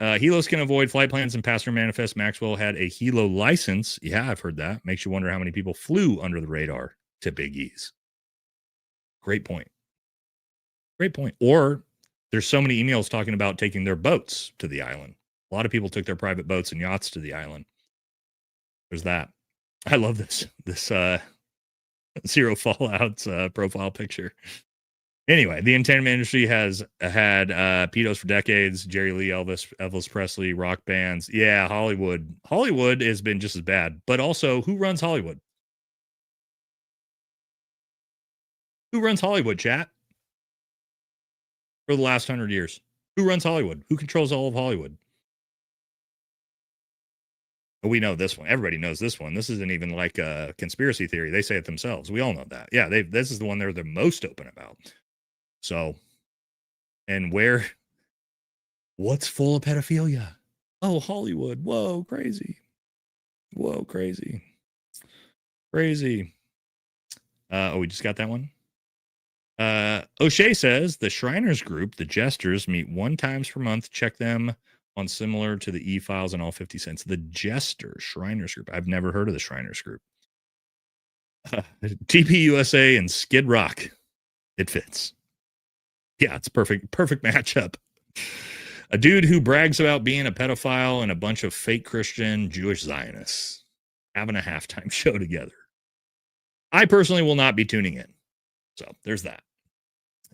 Helos can avoid flight plans and passenger manifest. Maxwell had a Helo license. Yeah, I've heard that. Makes you wonder how many people flew under the radar to Big E's. Great point. Or there's so many emails talking about taking their boats to the island. A lot of people took their private boats and yachts to the island. There's that. I love this Zero Fallout's profile picture. Anyway, the entertainment industry has had pedos for decades. Jerry Lee, Elvis Presley, rock bands. Yeah, Hollywood. Hollywood has been just as bad. But also, who runs Hollywood? Who runs Hollywood, chat? For the last 100 years. Who runs Hollywood? Who controls all of Hollywood? We know this one. Everybody knows this one. This isn't even like a conspiracy theory. They say it themselves. We all know that. Yeah, this is the one they're the most open about. So, and what's full of pedophilia? Oh, Hollywood. Whoa, crazy. Crazy. We just got that one. O'Shea says the Shriners group, the Jesters, meet 1 time per month. Check them on similar to the E-Files and all 50 cents. The Jester Shriners group. I've never heard of the Shriners group. TPUSA and Skid Rock. It fits. Yeah, it's perfect matchup. A dude who brags about being a pedophile and a bunch of fake Christian Jewish Zionists having a halftime show together. I personally will not be tuning in. So there's that.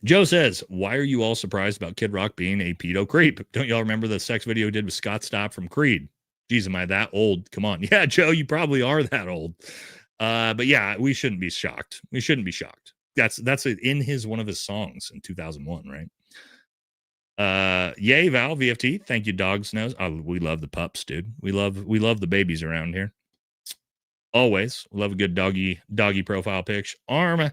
Joe says, why are you all surprised about Kid Rock being a pedo creep? Don't y'all remember the sex video he did with Scott Stapp from Creed? Jeez, am I that old? Come on. Yeah, Joe, you probably are that old. But yeah, we shouldn't be shocked. That's in one of his songs in 2001, right? Yay, Val, VFT. Thank you, Dog's Nose. Oh, we love the pups, dude. We love the babies around here. Always love a good doggy profile pic. Arm.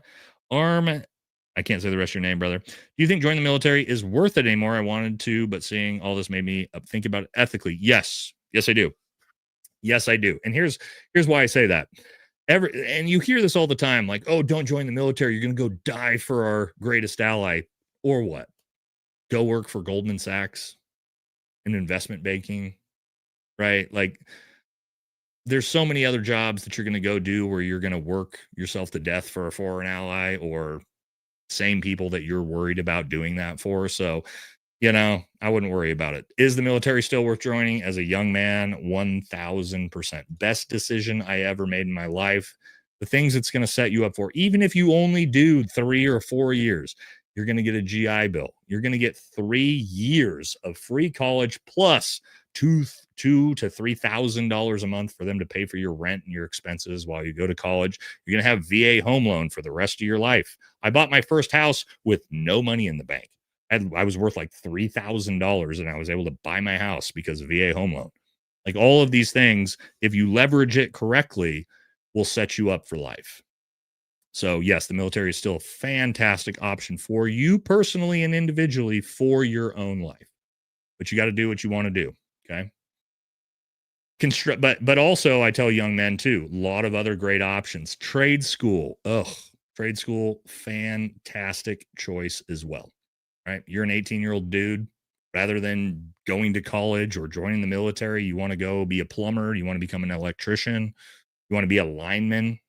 I can't say the rest of your name, brother. Do you think joining the military is worth it anymore? I wanted to, but seeing all this made me think about it ethically. Yes, I do. And here's why I say that. And you hear this all the time, like, oh, don't join the military. You're going to go die for our greatest ally. Or what? Go work for Goldman Sachs. in investment banking, right? Like, there's so many other jobs that you're going to go do where you're going to work yourself to death for a foreign ally or same people that you're worried about doing that for. So, you know, I wouldn't worry about it. Is the military still worth joining? As a young man, 1000%. Best decision I ever made in my life. The things it's going to set you up for, even if you only do 3 or 4 years, you're going to get a GI Bill. You're going to get 3 years of free college plus $2,000 to $3,000 a month for them to pay for your rent and your expenses while you go to college. You're going to have VA home loan for the rest of your life. I bought my first house with no money in the bank. I was worth like $3,000 and I was able to buy my house because of VA home loan. Like, all of these things, if you leverage it correctly, will set you up for life. So yes, the military is still a fantastic option for you personally and individually for your own life. But you got to do what you want to do. Okay. But also I tell young men too, a lot of other great options. Trade school. Trade school, fantastic choice as well. Right? You're an 18-year-old dude. Rather than going to college or joining the military, you want to go be a plumber, you want to become an electrician, you want to be a lineman.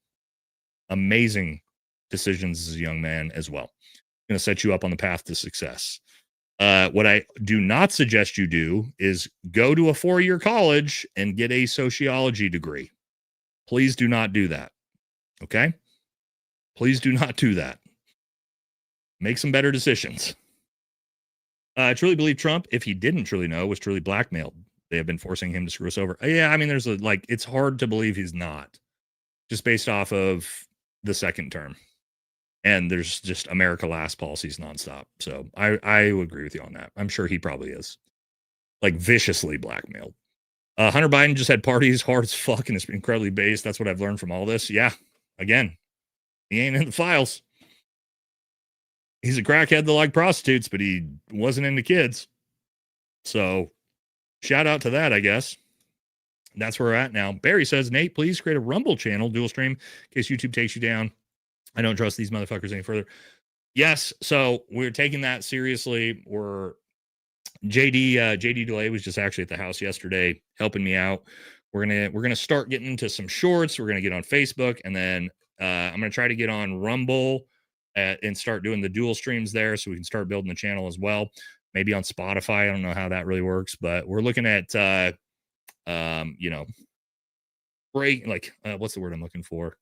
Amazing decisions as a young man as well. Going to set you up on the path to success. What I do not suggest you do is go to a 4-year college and get a sociology degree. Please do not do that. Okay? Please do not do that. Make some better decisions. I truly believe Trump, if he didn't truly know, was truly blackmailed. They have been forcing him to screw us over. Yeah, I mean, it's hard to believe he's not, just based off of the second term. And there's just America Last policies nonstop. So I would agree with you on that. I'm sure he probably is, like, viciously blackmailed. Hunter Biden just had parties hard as fuck and it's incredibly based. That's what I've learned from all this. Yeah, again, he ain't in the files. He's a crackhead that liked prostitutes, but he wasn't into kids. So shout out to that, I guess. That's where we're at now. Barry says, Nate, please create a Rumble channel, dual stream, in case YouTube takes you down. I don't trust these motherfuckers any further. Yes, so we're taking that seriously. We're JD Delay was just actually at the house yesterday helping me out. We're gonna start getting into some shorts. We're gonna get on Facebook, and then I'm gonna try to get on Rumble and start doing the dual streams there, so we can start building the channel as well. Maybe on Spotify. I don't know how that really works, but we're looking at what's the word I'm looking for?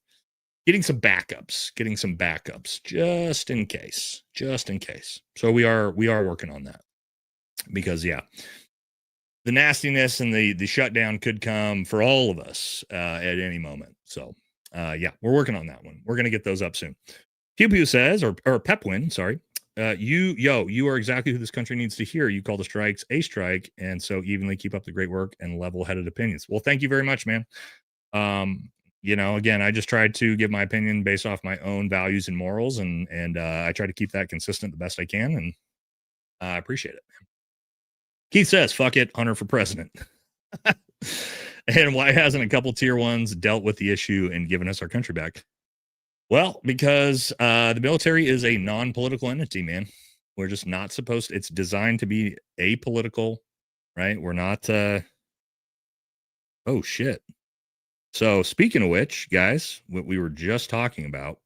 Getting some backups just in case. So we are working on that, because yeah, the nastiness and the shutdown could come for all of us at any moment. So yeah, we're working on that one. We're going to get those up soon. Pew Pew says, or Pepwin, sorry. You are exactly who this country needs to hear. You call the strikes a strike, and so evenly keep up the great work and level-headed opinions. Well, thank you very much, man. Again, I just tried to give my opinion based off my own values and morals, and I try to keep that consistent the best I can, and I appreciate it, man. Keith says, fuck it, Hunter for president. And why hasn't a couple tier ones dealt with the issue and given us our country back? Well, because the military is a non-political entity, man. We're just not supposed to. It's designed to be apolitical, right? We're not. Oh, shit. So speaking of which, guys, what we were just talking about,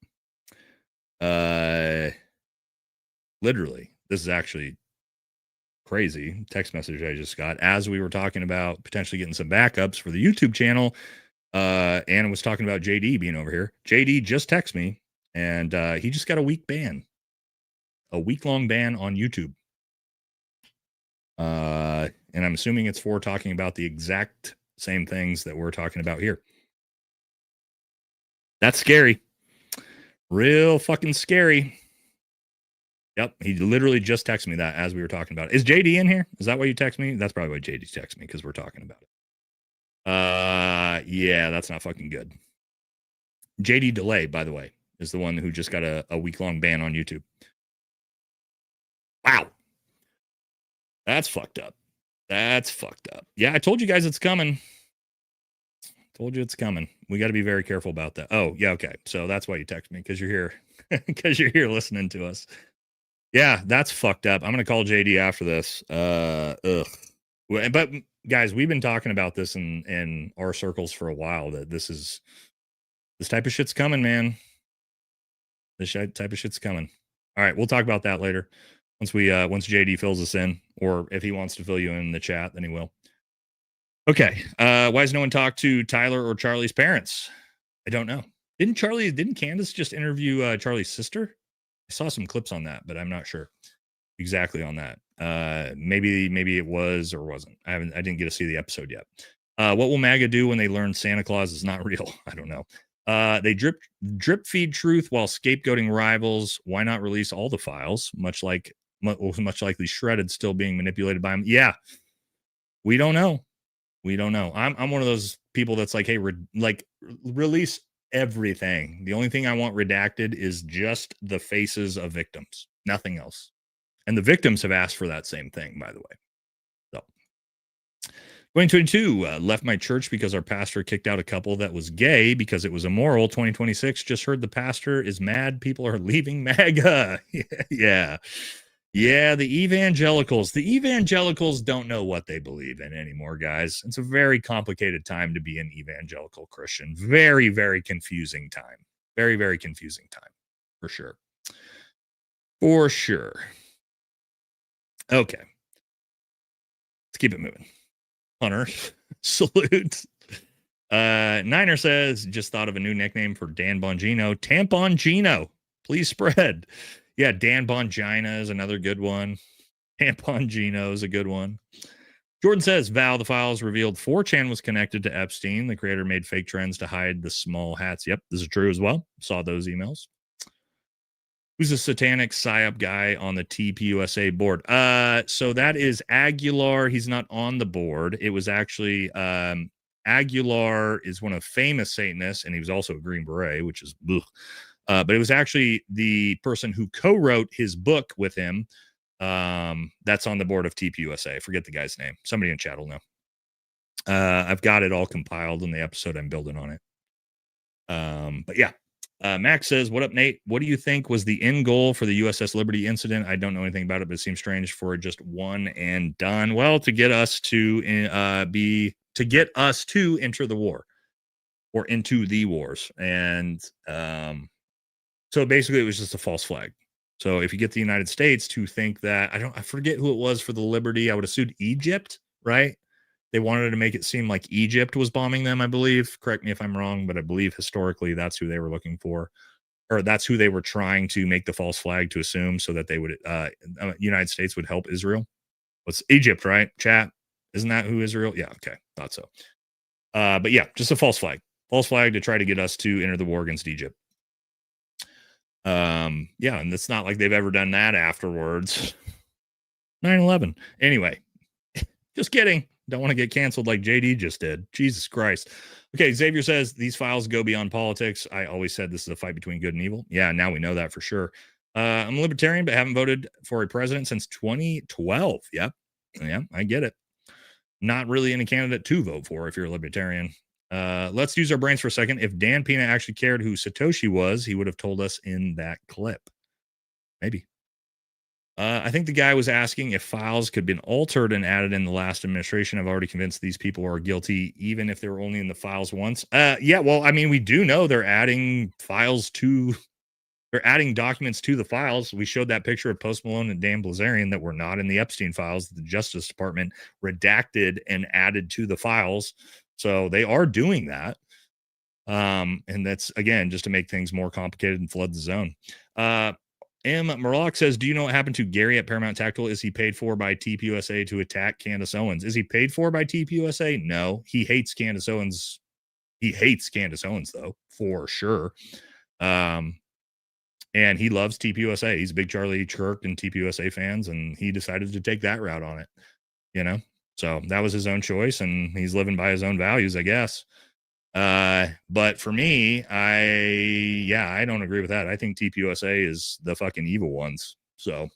literally, this is actually crazy text message I just got as we were talking about potentially getting some backups for the YouTube channel. And was talking about JD being over here. JD just texted me, and he just got a week-long ban on YouTube. And I'm assuming it's for talking about the exact same things that we're talking about here. That's scary. Real fucking scary. Yep, he literally just texted me that as we were talking about it. Is JD in here? Is that why you text me? That's probably why JD texted me, because we're talking about it. Yeah, that's not fucking good. JD Delay, by the way, is the one who just got a week-long ban on YouTube. Wow. That's fucked up. Yeah, I told you guys it's coming. Told you it's coming. We got to be very careful about that. Oh, yeah, okay. So that's why you text me, because you're here. Because you're here listening to us. Yeah, that's fucked up. I'm going to call JD after this. But guys, we've been talking about this in our circles for a while, that this type of shit's coming, man. This type of shit's coming. All right, we'll talk about that later. Once JD fills us in, or if he wants to fill you in the chat, then he will. Okay. Why has no one talked to Tyler or Charlie's parents? I don't know. Didn't Candace just interview Charlie's sister? I saw some clips on that, but I'm not sure exactly on that. Maybe it was or wasn't. I didn't get to see the episode yet. What will MAGA do when they learn Santa Claus is not real? I don't know. They drip feed truth while scapegoating rivals. Why not release all the files? Much likely shredded, still being manipulated by them. Yeah, we don't know. I'm one of those people that's like, hey, release everything. The only thing I want redacted is just the faces of victims, nothing else. And the victims have asked for that same thing, by the way. So 2022, left my church because our pastor kicked out a couple that was gay because it was immoral. 2026, just heard the pastor is mad people are leaving MAGA. Yeah, the evangelicals. The evangelicals don't know what they believe in anymore, guys. It's a very complicated time to be an evangelical Christian. Very, very confusing time. Very, very confusing time. For sure. For sure. Okay. Let's keep it moving. Hunter, salute. Niner says, just thought of a new nickname for Dan Bongino. Tampon Gino. Please spread. Yeah, Dan Bongina is another good one. Tampon Gino is a good one. Jordan says, Val, the files revealed 4chan was connected to Epstein. The creator made fake trends to hide the small hats. Yep, this is true as well. Saw those emails. Who's a satanic PSYOP guy on the TPUSA board? So that is Aguilar. He's not on the board. It was actually Aguilar is one of famous Satanists, and he was also a Green Beret, which is ugh. But it was actually the person who co-wrote his book with him. That's on the board of TPUSA. I forget the guy's name. Somebody in chat will know. I've got it all compiled in the episode I'm building on it. But yeah. Max says, what up, Nate? What do you think was the end goal for the USS Liberty incident? I don't know anything about it, but it seems strange for just one and done. Well, to get us to enter the war or into the wars. And so basically it was just a false flag. So if you get the United States to think that, I forget who it was for the Liberty, I would assume Egypt, right? They wanted to make it seem like Egypt was bombing them, I believe. Correct me if I'm wrong, but I believe historically that's who they were looking for, or that's who they were trying to make the false flag to assume, so that they would, United States would help Israel. What's Egypt, right? Chat, isn't that who Israel? Yeah, okay, thought so. But yeah, just a false flag to try to get us to enter the war against Egypt. Yeah, and it's not like they've ever done that afterwards. 9/11. Anyway, just kidding. Don't want to get canceled like JD just did. Jesus Christ. Okay, Xavier says these files go beyond politics. I always said this is a fight between good and evil. Yeah, now we know that for sure. I'm a libertarian, but haven't voted for a president since 2012. Yep. Yeah, I get it. Not really any candidate to vote for if you're a libertarian. Let's use our brains for a second. If Dan Pena actually cared who Satoshi was, he would have told us in that clip. Maybe. I think the guy was asking if files could have been altered and added in the last administration. I've already convinced these people are guilty, even if they were only in the files once. Yeah, well, I mean, we do know they're adding documents to the files. We showed that picture of Post Malone and Dan Blazarian that were not in the Epstein files that the Justice Department redacted and added to the files. So they are doing that. And that's, again, just to make things more complicated and flood the zone. M. Murlock says, do you know what happened to Gary at Paramount Tactical? Is he paid for by TPUSA to attack Candace Owens? Is he paid for by TPUSA? No, he hates Candace Owens. He hates Candace Owens, though, for sure. And he loves TPUSA. He's a big Charlie Kirk and TPUSA fans, and he decided to take that route on it, you know? So that was his own choice, and he's living by his own values, I guess. But for me, I don't agree with that. I think TPUSA is the fucking evil ones. So,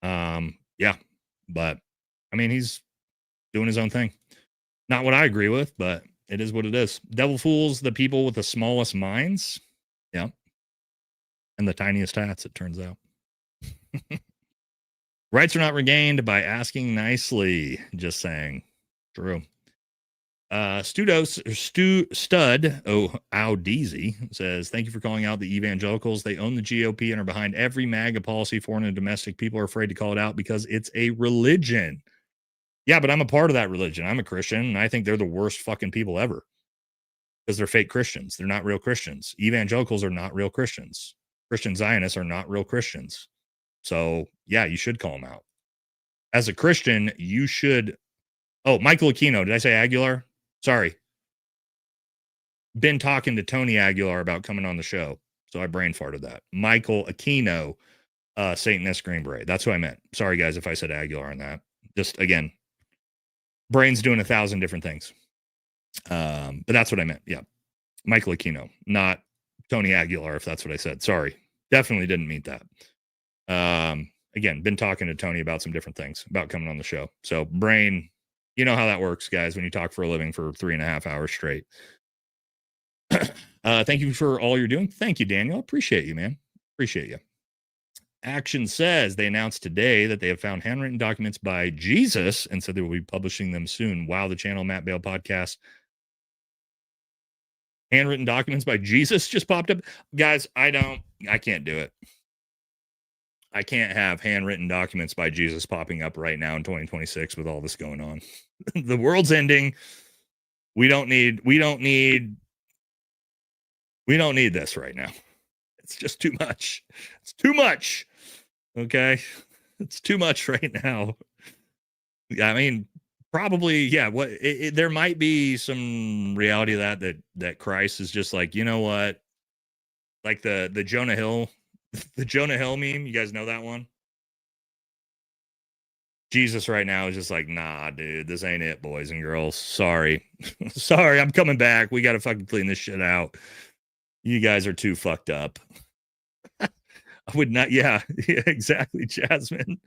yeah, but I mean, he's doing his own thing. Not what I agree with, but it is what it is. Devil fools the people with the smallest minds. Yeah. And the tiniest hats, it turns out. Rights are not regained by asking nicely. Just saying. True. Stud Audeezy says, thank you for calling out the evangelicals. They own the GOP and are behind every MAGA policy, foreign and domestic. People are afraid to call it out because it's a religion. Yeah, but I'm a part of that religion. I'm a Christian, and I think they're the worst fucking people ever because they're fake Christians. They're not real Christians. Evangelicals are not real Christians. Christian Zionists are not real Christians. So, yeah, you should call them out. As a Christian, you should. Oh, Michael Aquino. Did I say Aguilar? Sorry. Been talking to Tony Aguilar about coming on the show. So I brain farted that. Michael Aquino, Satanist Green Beret. That's who I meant. Sorry, guys, if I said Aguilar on that. Just, again, brain's doing 1,000 different things. But that's what I meant. Yeah. Michael Aquino, not Tony Aguilar, if that's what I said. Sorry. Definitely didn't mean that. Again, been talking to Tony about some different things about coming on the show. So brain, you know how that works, guys, when you talk for a living for 3.5 hours straight. Thank you for all you're doing. Thank you, Daniel. Appreciate you, man. Appreciate you. Action says they announced today that they have found handwritten documents by Jesus and said they will be publishing them soon. Wow, the channel Matt Bale podcast. Handwritten documents by Jesus just popped up. Guys, I can't do it. I can't have handwritten documents by Jesus popping up right now in 2026 with all this going on. The world's ending. We don't need this right now. It's just too much. It's too much. Okay. It's too much right now. I mean, probably, yeah. There might be some reality of that Christ is just like, you know what? Like the Jonah Hill, meme. You guys know that one? Jesus right now is just like, nah, dude, this ain't it, boys and girls. Sorry. Sorry, I'm coming back. We got to fucking clean this shit out. You guys are too fucked up. I would not. Yeah, exactly, Jasmine.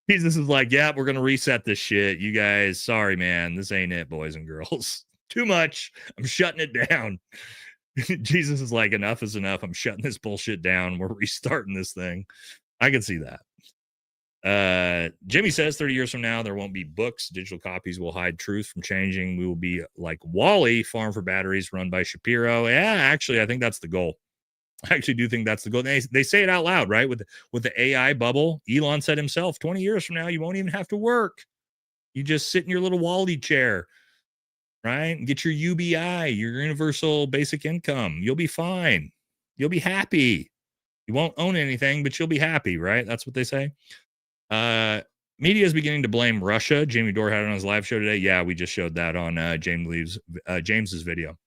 Jesus is like, yeah, we're going to reset this shit. You guys, sorry, man. This ain't it, boys and girls. Too much. I'm shutting it down. Jesus is like, enough is enough. I'm shutting this bullshit down. We're restarting this thing. I can see that. Jimmy says 30 years from now, there won't be books. Digital copies will hide truth from changing. We will be like Wall-E, Farm for Batteries, run by Shapiro. Yeah, actually, I think that's the goal. I actually do think that's the goal. They say it out loud, right? With the AI bubble, Elon said himself, 20 years from now, you won't even have to work. You just sit in your little Wall-E chair, right? And get your UBI, your universal basic income. You'll be fine. You'll be happy. You won't own anything, but you'll be happy, right? That's what they say. Media is beginning to blame Russia. Jamie Dore had it on his live show today. Yeah, we just showed that on James's video.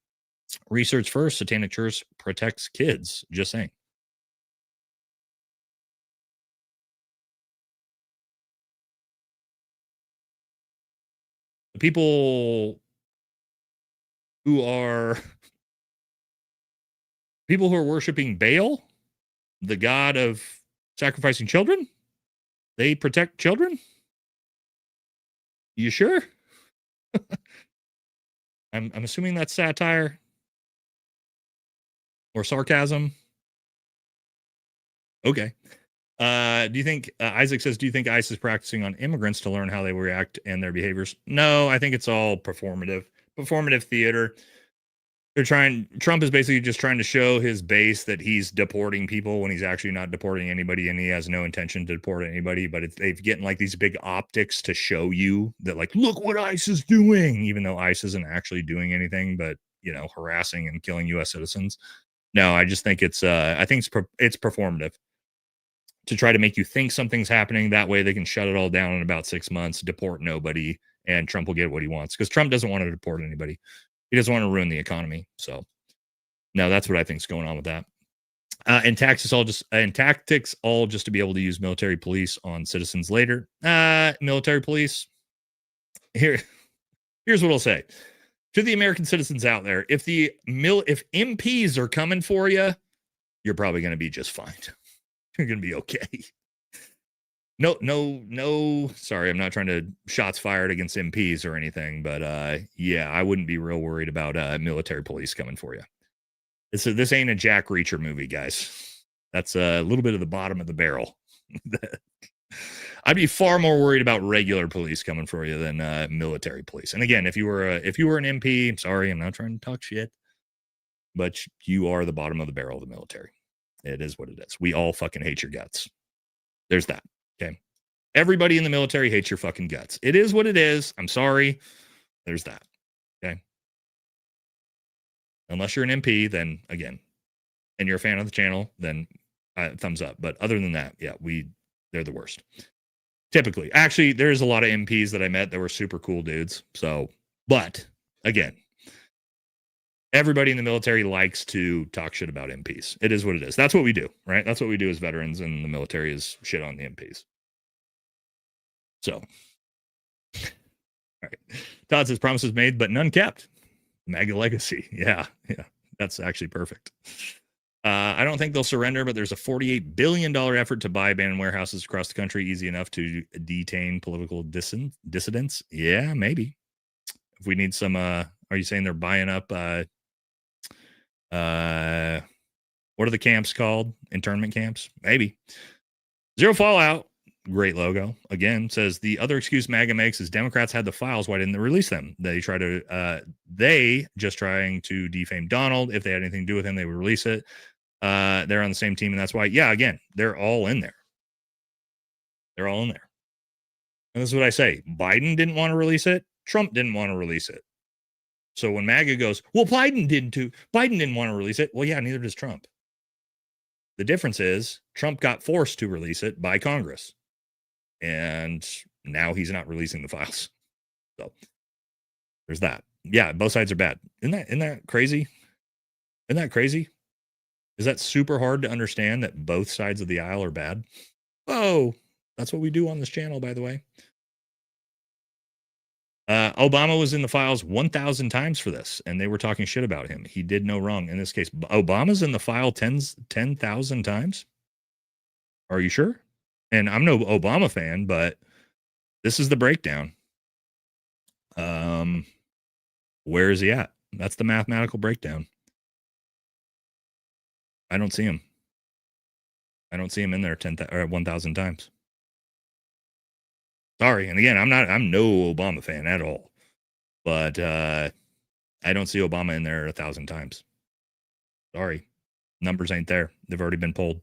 Research first, Satanic Church protects kids. Just saying. The people who are worshiping Baal, the god of sacrificing children, they protect children? You sure? I'm assuming that's satire or sarcasm. Okay. Do you think Isaac says, do you think ICE is practicing on immigrants to learn how they react and their behaviors? No, I think it's all performative theater. Trump is basically just trying to show his base that he's deporting people when he's actually not deporting anybody, and he has no intention to deport anybody, but they're getting like these big optics to show you that, like, look what ICE is doing, even though ICE isn't actually doing anything but, harassing and killing U.S. citizens. No, I just think it's performative to try to make you think something's happening. That way they can shut it all down in about 6 months, deport nobody, and Trump will get what he wants, because Trump doesn't want to deport anybody. He doesn't want to ruin the economy. So, no, that's what I think is going on with that. And tactics all just to be able to use military police on citizens later. Military police. Here's what I'll say to the American citizens out there: if MPs are coming for you, you're probably going to be just fine. You're going to be okay. No. Sorry, I'm not trying to shots fired against MPs or anything, but yeah, I wouldn't be real worried about military police coming for you. This ain't a Jack Reacher movie, guys. That's a little bit of the bottom of the barrel. I'd be far more worried about regular police coming for you than military police. And again, if you were an MP, I'm sorry, I'm not trying to talk shit, but you are the bottom of the barrel of the military. It is what it is. We all fucking hate your guts. There's that. Okay. Everybody in the military hates your fucking guts. It is what it is. I'm sorry. There's that. Okay. Unless you're an MP, then again, and you're a fan of the channel, then thumbs up. But other than that, yeah, they're the worst. Typically. Actually, there's a lot of MPs that I met that were super cool dudes. So, but again, everybody in the military likes to talk shit about MPs. It is what it is. That's what we do, right? That's what we do as veterans in the military is shit on the MPs. So, all right. Todd says promises made, but none kept. MAGA legacy. Yeah. That's actually perfect. I don't think they'll surrender, but there's a $48 billion effort to buy abandoned warehouses across the country. Easy enough to detain political dissidents. Yeah, maybe. If we need some, are you saying they're buying up, what are the camps called? Internment camps? Maybe. Zero Fallout. Great logo. Again, says the other excuse MAGA makes is Democrats had the files. Why didn't they release them? They just trying to defame Donald. If they had anything to do with him, they would release it. They're on the same team, and that's why. Yeah, again, they're all in there. They're all in there. And this is what I say. Biden didn't want to release it. Trump didn't want to release it. So when MAGA goes, well, Biden didn't want to release it. Well, yeah, neither does Trump. The difference is Trump got forced to release it by Congress. And now he's not releasing the files. So there's that. Yeah, both sides are bad. Isn't that crazy? Isn't that crazy? Is that super hard to understand that both sides of the aisle are bad? Oh, that's what we do on this channel, by the way. Obama was in the files 1,000 times for this, and they were talking shit about him. He did no wrong in this case. Obama's in the file 10,000 times. Are you sure? And I'm no Obama fan, but this is the breakdown. Where is he at? That's the mathematical breakdown. I don't see him. I don't see him in there 1,000 times. Sorry. And again, I'm no Obama fan at all, but I don't see Obama in there 1,000 times. Sorry. Numbers ain't there. They've already been pulled.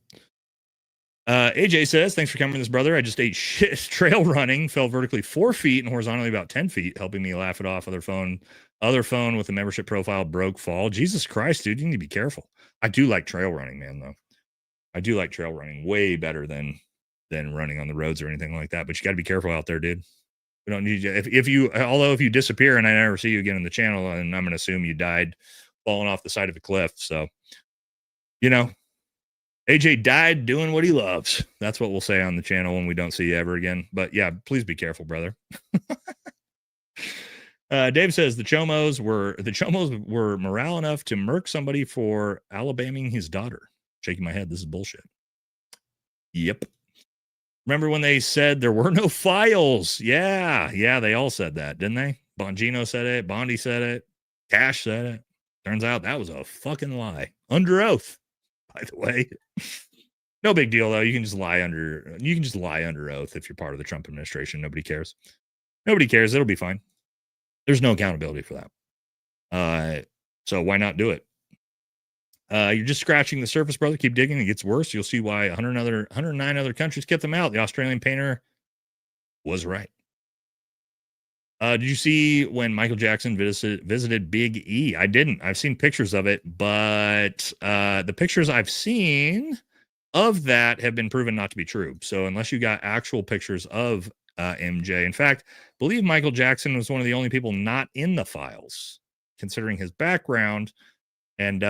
AJ says, thanks for coming, this brother. I just ate shit trail running, fell vertically 4 feet and horizontally about 10 feet, helping me laugh it off. Other phone with a membership profile broke fall. Jesus Christ, dude, you need to be careful. I do like trail running, man, though. I do like trail running way better than running on the roads or anything like that. But you got to be careful out there, dude. We don't need you. If you disappear and I never see you again in the channel, and I'm going to assume you died falling off the side of a cliff. So, AJ died doing what he loves. That's what we'll say on the channel when we don't see you ever again. But yeah, please be careful, brother. Dave says the Chomos were morale enough to murk somebody for Alabaming his daughter. Shaking my head. This is bullshit. Yep. Remember when they said there were no files? Yeah, they all said that, didn't they? Bongino said it. Bondi said it. Cash said it. Turns out that was a fucking lie. Under oath, by the way. No big deal, though. You can just lie under oath if you're part of the Trump administration. Nobody cares. Nobody cares. It'll be fine. There's no accountability for that. So why not do it? You're just scratching the surface, brother. Keep digging. It gets worse. You'll see why 109 other countries kept them out. The Australian painter was right. Did you see when Michael Jackson visited Big E? I didn't. I've seen pictures of it, but the pictures I've seen of that have been proven not to be true. So unless you got actual pictures of MJ, in fact, I believe Michael Jackson was one of the only people not in the files, considering his background. And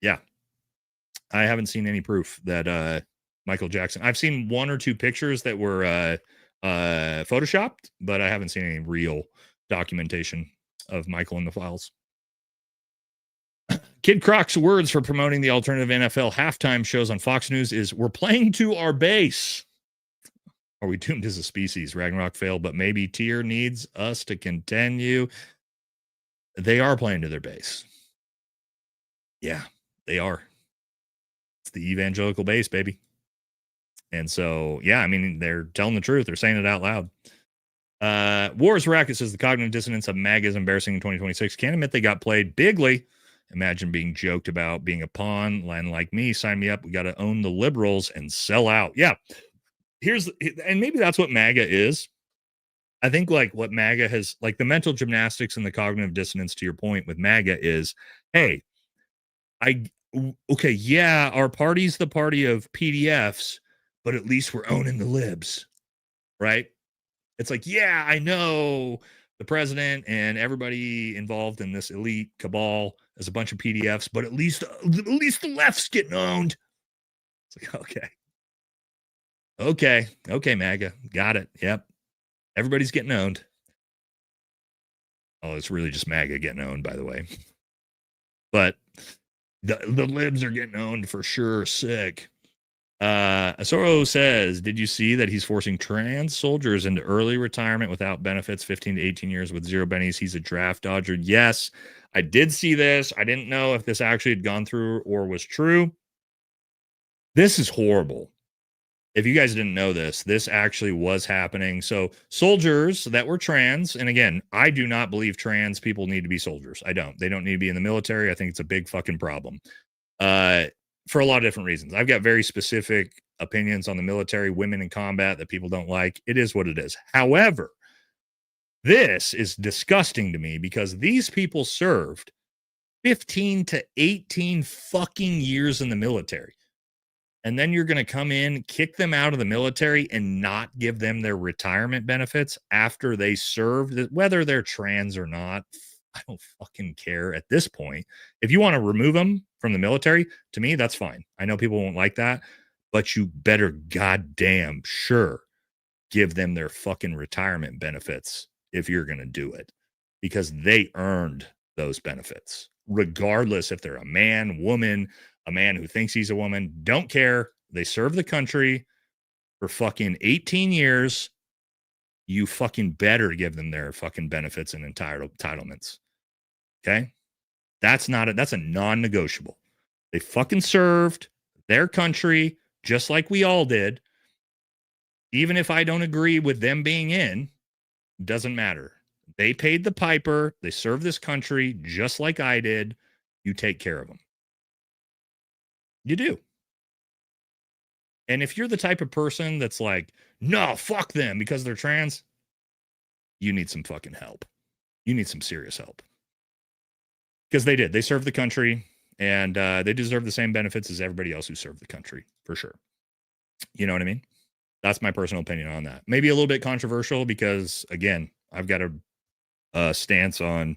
yeah, I haven't seen any proof that Michael Jackson. I've seen 1 or 2 pictures that were photoshopped, but I haven't seen any real documentation of Michael in the files. Kid Croc's words for promoting the alternative NFL halftime shows on Fox News is, "We're playing to our base. Are we doomed as a species? Ragnarok failed, but maybe Tier needs us to continue." They are playing to their base. Yeah, they are. It's the evangelical base, baby. And so, yeah, I mean, they're telling the truth. They're saying it out loud. Wars Racket says the cognitive dissonance of MAGA is embarrassing in 2026. Can't admit they got played bigly. Imagine being joked about being a pawn. Line like me, sign me up. We got to own the liberals and sell out. Yeah. And maybe that's what MAGA is. I think like what MAGA has, like the mental gymnastics and the cognitive dissonance to your point with MAGA is, hey, okay, yeah, our party's the party of PDFs, but at least we're owning the libs, right? It's like, yeah, I know the president and everybody involved in this elite cabal is a bunch of PDFs, but at least the left's getting owned. It's like, okay, MAGA, got it. Yep, everybody's getting owned. Oh, it's really just MAGA getting owned, by the way. But the libs are getting owned for sure. Sick. Asoro says, did you see that he's forcing trans soldiers into early retirement without benefits, 15 to 18 years with zero bennies? He's a draft dodger. Yes, I did see this. I didn't know if this actually had gone through or was true. This is horrible. If you guys didn't know this, this actually was happening. So soldiers that were trans, and again, I do not believe trans people need to be soldiers. I don't. They don't need to be in the military. I think it's a big fucking problem. For a lot of different reasons. I've got very specific opinions on the military, women in combat that people don't like. It is what it is. However, this is disgusting to me because these people served 15 to 18 fucking years in the military. And then you're going to come in, kick them out of the military and not give them their retirement benefits after they served, whether they're trans or not. I don't fucking care at this point. If you want to remove them from the military, to me, that's fine. I know people won't like that, but you better goddamn sure give them their fucking retirement benefits if you're going to do it, because they earned those benefits, regardless if they're a man, woman, a man who thinks he's a woman. Don't care. They serve the country for fucking 18 years. You fucking better give them their fucking benefits and entitlements. Okay? That's a non-negotiable. They fucking served their country just like we all did. Even if I don't agree with them being in, doesn't matter. They paid the piper. They served this country just like I did. You take care of them. You do. And if you're the type of person that's like, no, fuck them because they're trans, you need some fucking help. You need some serious help. Because they did. They served the country, and they deserve the same benefits as everybody else who served the country, for sure. You know what I mean? That's my personal opinion on that. Maybe a little bit controversial because, again, I've got a stance on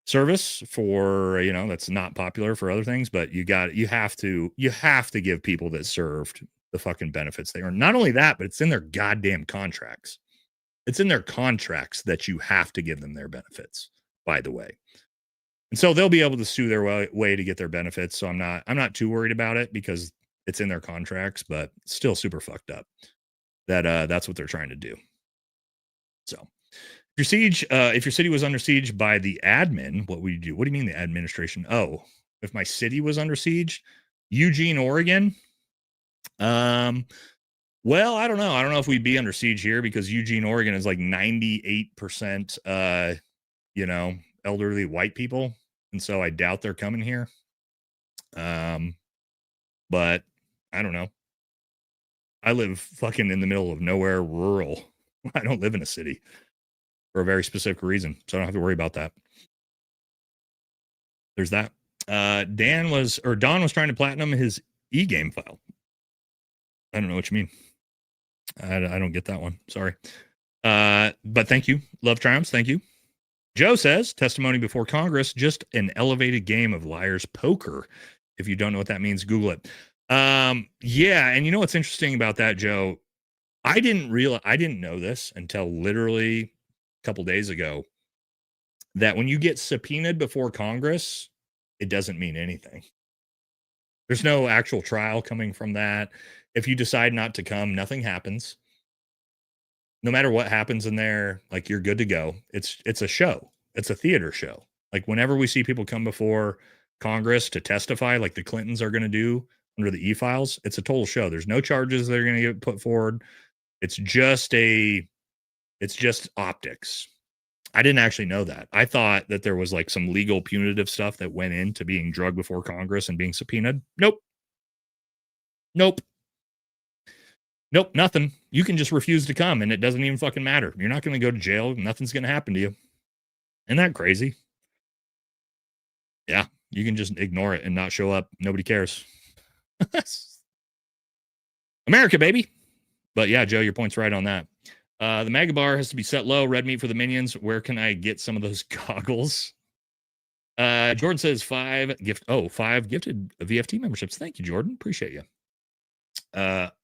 service for, that's not popular for other things, but you have to give people that served the fucking benefits they earn. Not only that, but it's in their goddamn contracts. It's in their contracts that you have to give them their benefits, by the way. And so they'll be able to sue their way to get their benefits. So I'm not too worried about it because it's in their contracts, but still super fucked up that that's what they're trying to do. So if your city was under siege by the admin, what would you do? What do you mean the administration? Oh, if my city was under siege, Eugene, Oregon. Well, I don't know. I don't know if we'd be under siege here because Eugene, Oregon is like 98%, elderly white people. And so I doubt they're coming here. But I don't know. I live fucking in the middle of nowhere, rural. I don't live in a city for a very specific reason. So I don't have to worry about that. There's that. Don was trying to platinum his e-game file. I don't know what you mean. I don't get that one. Sorry. But thank you. Love triumphs. Thank you. Joe says, testimony before Congress, just an elevated game of liar's poker. If you don't know what that means, Google it. Yeah. And you know what's interesting about that, Joe? I didn't know this until literally a couple days ago, that when you get subpoenaed before Congress, it doesn't mean anything. There's no actual trial coming from that. If you decide not to come, nothing happens. No matter what happens in there, like, you're good to go. It's a show. It's a theater show. Like, whenever we see people come before Congress to testify, like the Clintons are going to do, under the e-files. It's a total show. There's no charges that are going to get put forward. It's just optics. I didn't actually know that. I thought that there was like some legal punitive stuff that went into being drugged before Congress and being subpoenaed. Nope. Nothing. You can just refuse to come and it doesn't even fucking matter. You're not going to go to jail. Nothing's going to happen to you. Isn't that crazy? Yeah, you can just ignore it and not show up. Nobody cares. America, baby. But yeah, Joe, your point's right on that. The MAGA bar has to be set low. Red meat for the minions. Where can I get some of those goggles? Jordan says 5 gifted VFT memberships. Thank you, Jordan. Appreciate you.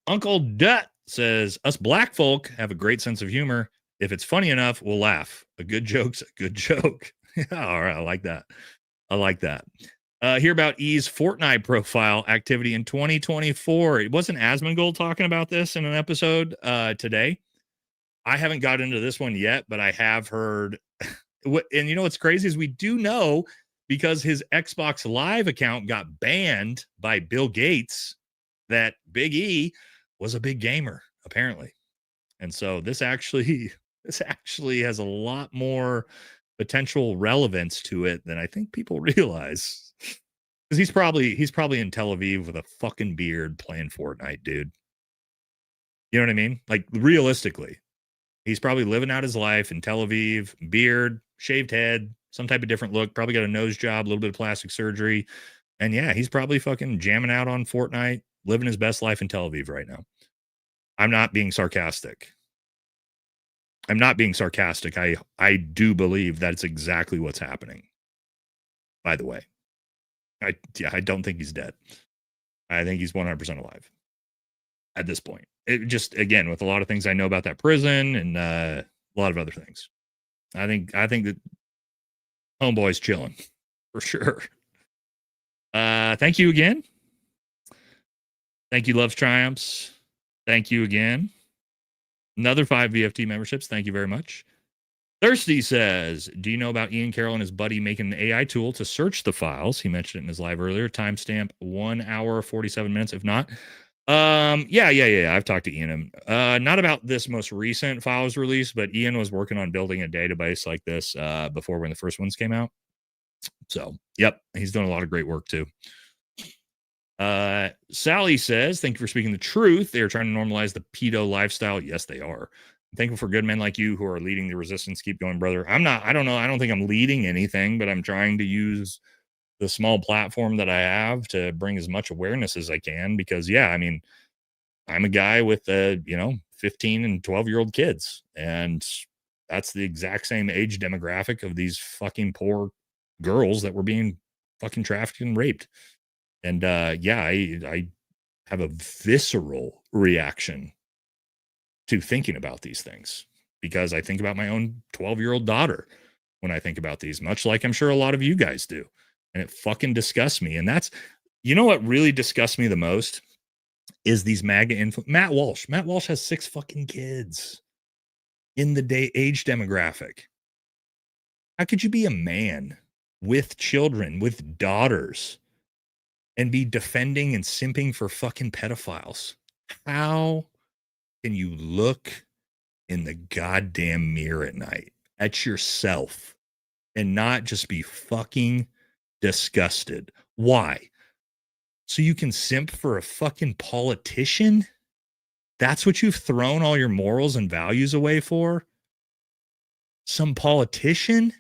Uncle Dut says, us black folk have a great sense of humor. If it's funny enough, we'll laugh. A good joke's a good joke. Yeah, all right. I like that. Hear about E's Fortnite profile activity in 2024. It wasn't Asmongold talking about this in an episode today. I haven't got into this one yet, but I have heard. And you know what's crazy is we do know, because his Xbox Live account got banned by Bill Gates, that Big E was a big gamer, apparently. And so this actually has a lot more potential relevance to it than I think people realize. Because he's probably in Tel Aviv with a fucking beard playing Fortnite, dude. You know what I mean? Like, realistically, he's probably living out his life in Tel Aviv, beard, shaved head, some type of different look, probably got a nose job, a little bit of plastic surgery. And yeah, he's probably fucking jamming out on Fortnite, living his best life in Tel Aviv right now. I'm not being sarcastic. I do believe that's exactly what's happening. By the way, I don't think he's dead. I think he's 100% alive at this point. It just, again, with a lot of things I know about that prison and a lot of other things, I think that homeboy's chilling for sure. Thank you again. Thank you, Love's Triumphs. Thank you again. Another 5 VFT memberships. Thank you very much. Thirsty says, do you know about Ian Carroll and his buddy making an AI tool to search the files? He mentioned it in his live earlier. Timestamp 1 hour, 47 minutes. If not, yeah. I've talked to Ian. Not about this most recent files release, but Ian was working on building a database like this before, when the first ones came out. So, yep, he's doing a lot of great work too. Sally says, thank you for speaking the truth. They are trying to normalize the pedo lifestyle. Yes, they are. I'm thankful for good men like you who are leading the resistance. Keep going, brother. I don't know. I don't think I'm leading anything, but I'm trying to use the small platform that I have to bring as much awareness as I can, because yeah, I mean, I'm a guy with 15 and 12-year-old kids, and that's the exact same age demographic of these fucking poor girls that were being fucking trafficked and raped. And yeah, I have a visceral reaction to thinking about these things, because I think about my own 12-year-old daughter when I think about these, much like I'm sure a lot of you guys do. And it fucking disgusts me. And that's, you know what really disgusts me the most is these MAGA Matt Walsh. Matt Walsh has 6 fucking kids in the age demographic. How could you be a man with children, with daughters, and be defending and simping for fucking pedophiles? How can you look in the goddamn mirror at night at yourself and not just be fucking disgusted? Why? So you can simp for a fucking politician? That's what you've thrown all your morals and values away for? Some politician?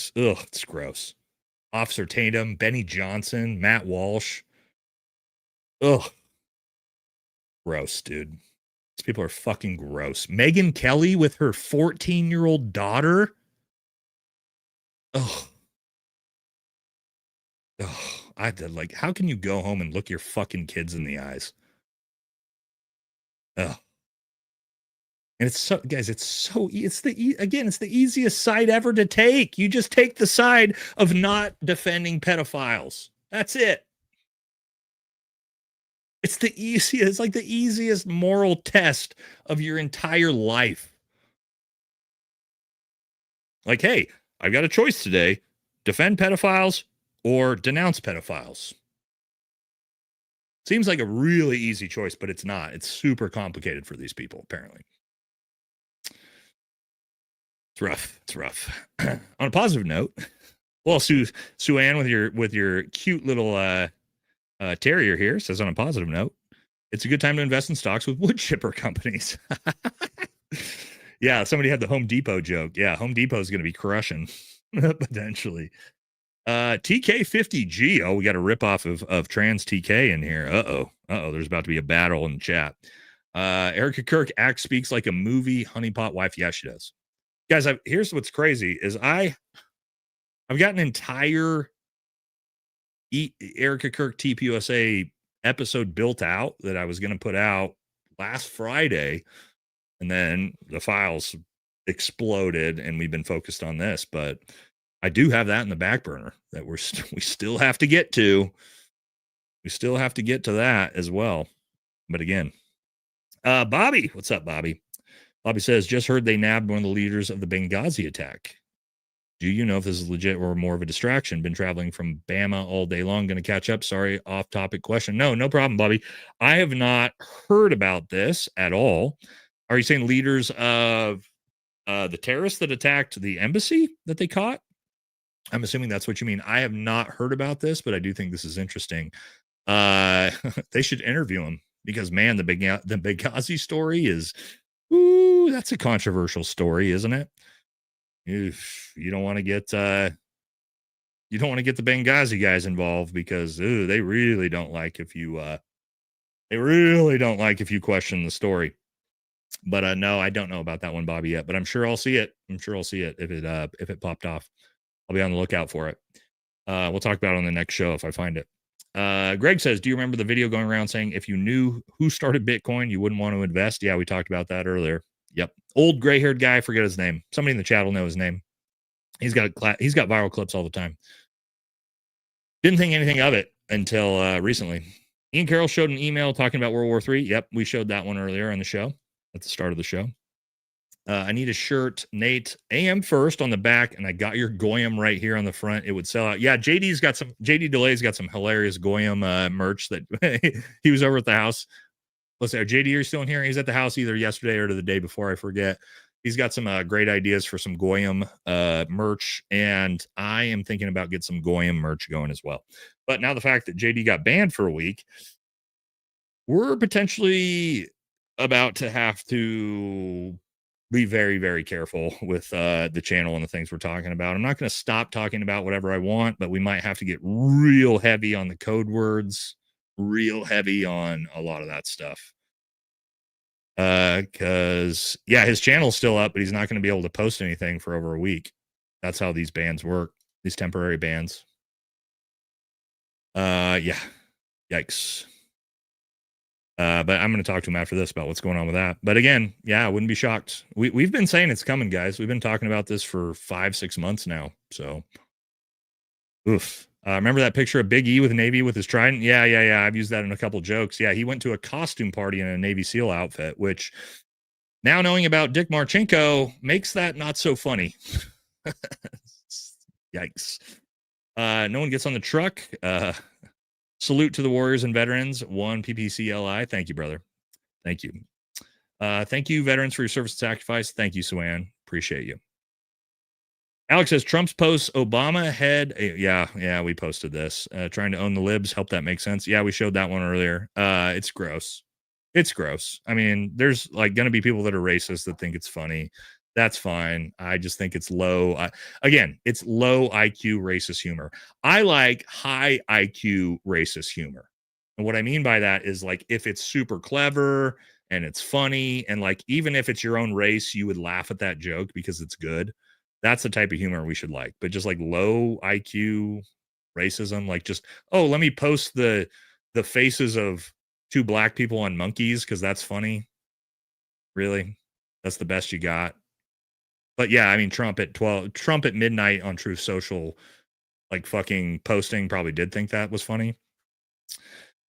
It's gross. Officer Tatum, Benny Johnson, Matt Walsh. Gross, dude. These people are fucking gross. Megyn Kelly with her 14-year-old daughter. I did, like, how can you go home and look your fucking kids in the eyes? And it's so, guys, it's the easiest side ever to take. You just take the side of not defending pedophiles. That's it. It's like the easiest moral test of your entire life. Like, hey, I've got a choice today. defend pedophiles or denounce pedophiles. Seems like a really easy choice, but it's not. It's super complicated for these people, apparently. It's rough. It's rough. On a positive note, well, Sue Ann with your cute little terrier here says, on a positive note, it's a good time to invest in stocks with wood chipper companies. Yeah, somebody had the Home Depot joke. Yeah, Home Depot is going to be crushing potentially. TK50G. Oh, we got a ripoff of Trans TK in here. Uh-oh. There's about to be a battle in the chat. Erica Kirk speaks like a movie honeypot wife. Yeah, she does. Guys, here's what's crazy is I've got an entire Erica Kirk TPUSA episode built out that I was going to put out last Friday, and then the files exploded and we've been focused on this, but I do have that in the back burner that we still have to get to. We still have to get to that as well. But again, Bobby, what's up, Bobby? Bobby says, just heard they nabbed one of the leaders of the Benghazi attack. Do you know if this is legit or more of a distraction? Been traveling from Bama all day long. Going to catch up. Sorry, off topic question. No problem, Bobby. I have not heard about this at all. Are you saying leaders of the terrorists that attacked the embassy that they caught? I'm assuming that's what you mean. I have not heard about this, but I do think this is interesting. They should interview him because, man, the Benghazi story is, ooh, that's a controversial story, isn't it? If you don't want to get the Benghazi guys involved because they really don't like if you question the story. But no, I don't know about that one, Bobby, yet. But I'm sure I'll see it. If it popped off. I'll be on the lookout for it. We'll talk about it on the next show if I find it. Greg says, do you remember the video going around saying if you knew who started Bitcoin, you wouldn't want to invest? Yeah, we talked about that earlier. Yep. Old gray-haired guy, I forget his name. Somebody in the chat will know his name. He's got viral clips all the time. Didn't think anything of it until recently. Ian Carroll showed an email talking about World War III. Yep, we showed that one earlier on the show, at the start of the show. I need a shirt, Nate. AM first on the back, and I got your Goyim right here on the front. It would sell out. Yeah, JD Delay's got some hilarious Goyim merch that he was over at the house. Let's say, JD, are you still in here? He's at the house either yesterday or the day before, I forget. He's got some great ideas for some Goyim merch, and I am thinking about getting some Goyim merch going as well. But now the fact that JD got banned for a week, we're potentially about to have to be very, very careful with the channel and the things we're talking about. I'm not going to stop talking about whatever I want, but we might have to get real heavy on the code words, real heavy on a lot of that stuff. Because, yeah, his channel's still up, but he's not going to be able to post anything for over a week. That's how these bans work, these temporary bans. Yeah, yikes. But I'm going to talk to him after this about what's going on with that. But again, yeah, I wouldn't be shocked. We've been saying it's coming, guys. We've been talking about this for 5-6 months now. So, oof. Remember that picture of Big E with Navy with his trident? Yeah. I've used that in a couple jokes. Yeah, he went to a costume party in a Navy SEAL outfit, which now knowing about Dick Marchenko makes that not so funny. Yikes. No one gets on the truck. Salute to the warriors and veterans. 1 PPCLI. Thank you, brother. Thank you. Thank you, veterans, for your service and sacrifice. Thank you, Suan. Appreciate you. Alex says Trump's posts Obama head. Yeah, we posted this. Trying to own the libs. Help that make sense. Yeah, we showed that one earlier. It's gross. It's gross. I mean, there's like going to be people that are racist that think it's funny. That's fine. I just think it's low. Again, it's low IQ racist humor. I like high IQ racist humor. And what I mean by that is like if it's super clever and it's funny and like even if it's your own race, you would laugh at that joke because it's good. That's the type of humor we should like. But just like low IQ racism, like just, oh, let me post the faces of 2 black people on monkeys because that's funny. Really? That's the best you got. But yeah, I mean, Trump at midnight on Truth Social, like fucking posting, probably did think that was funny.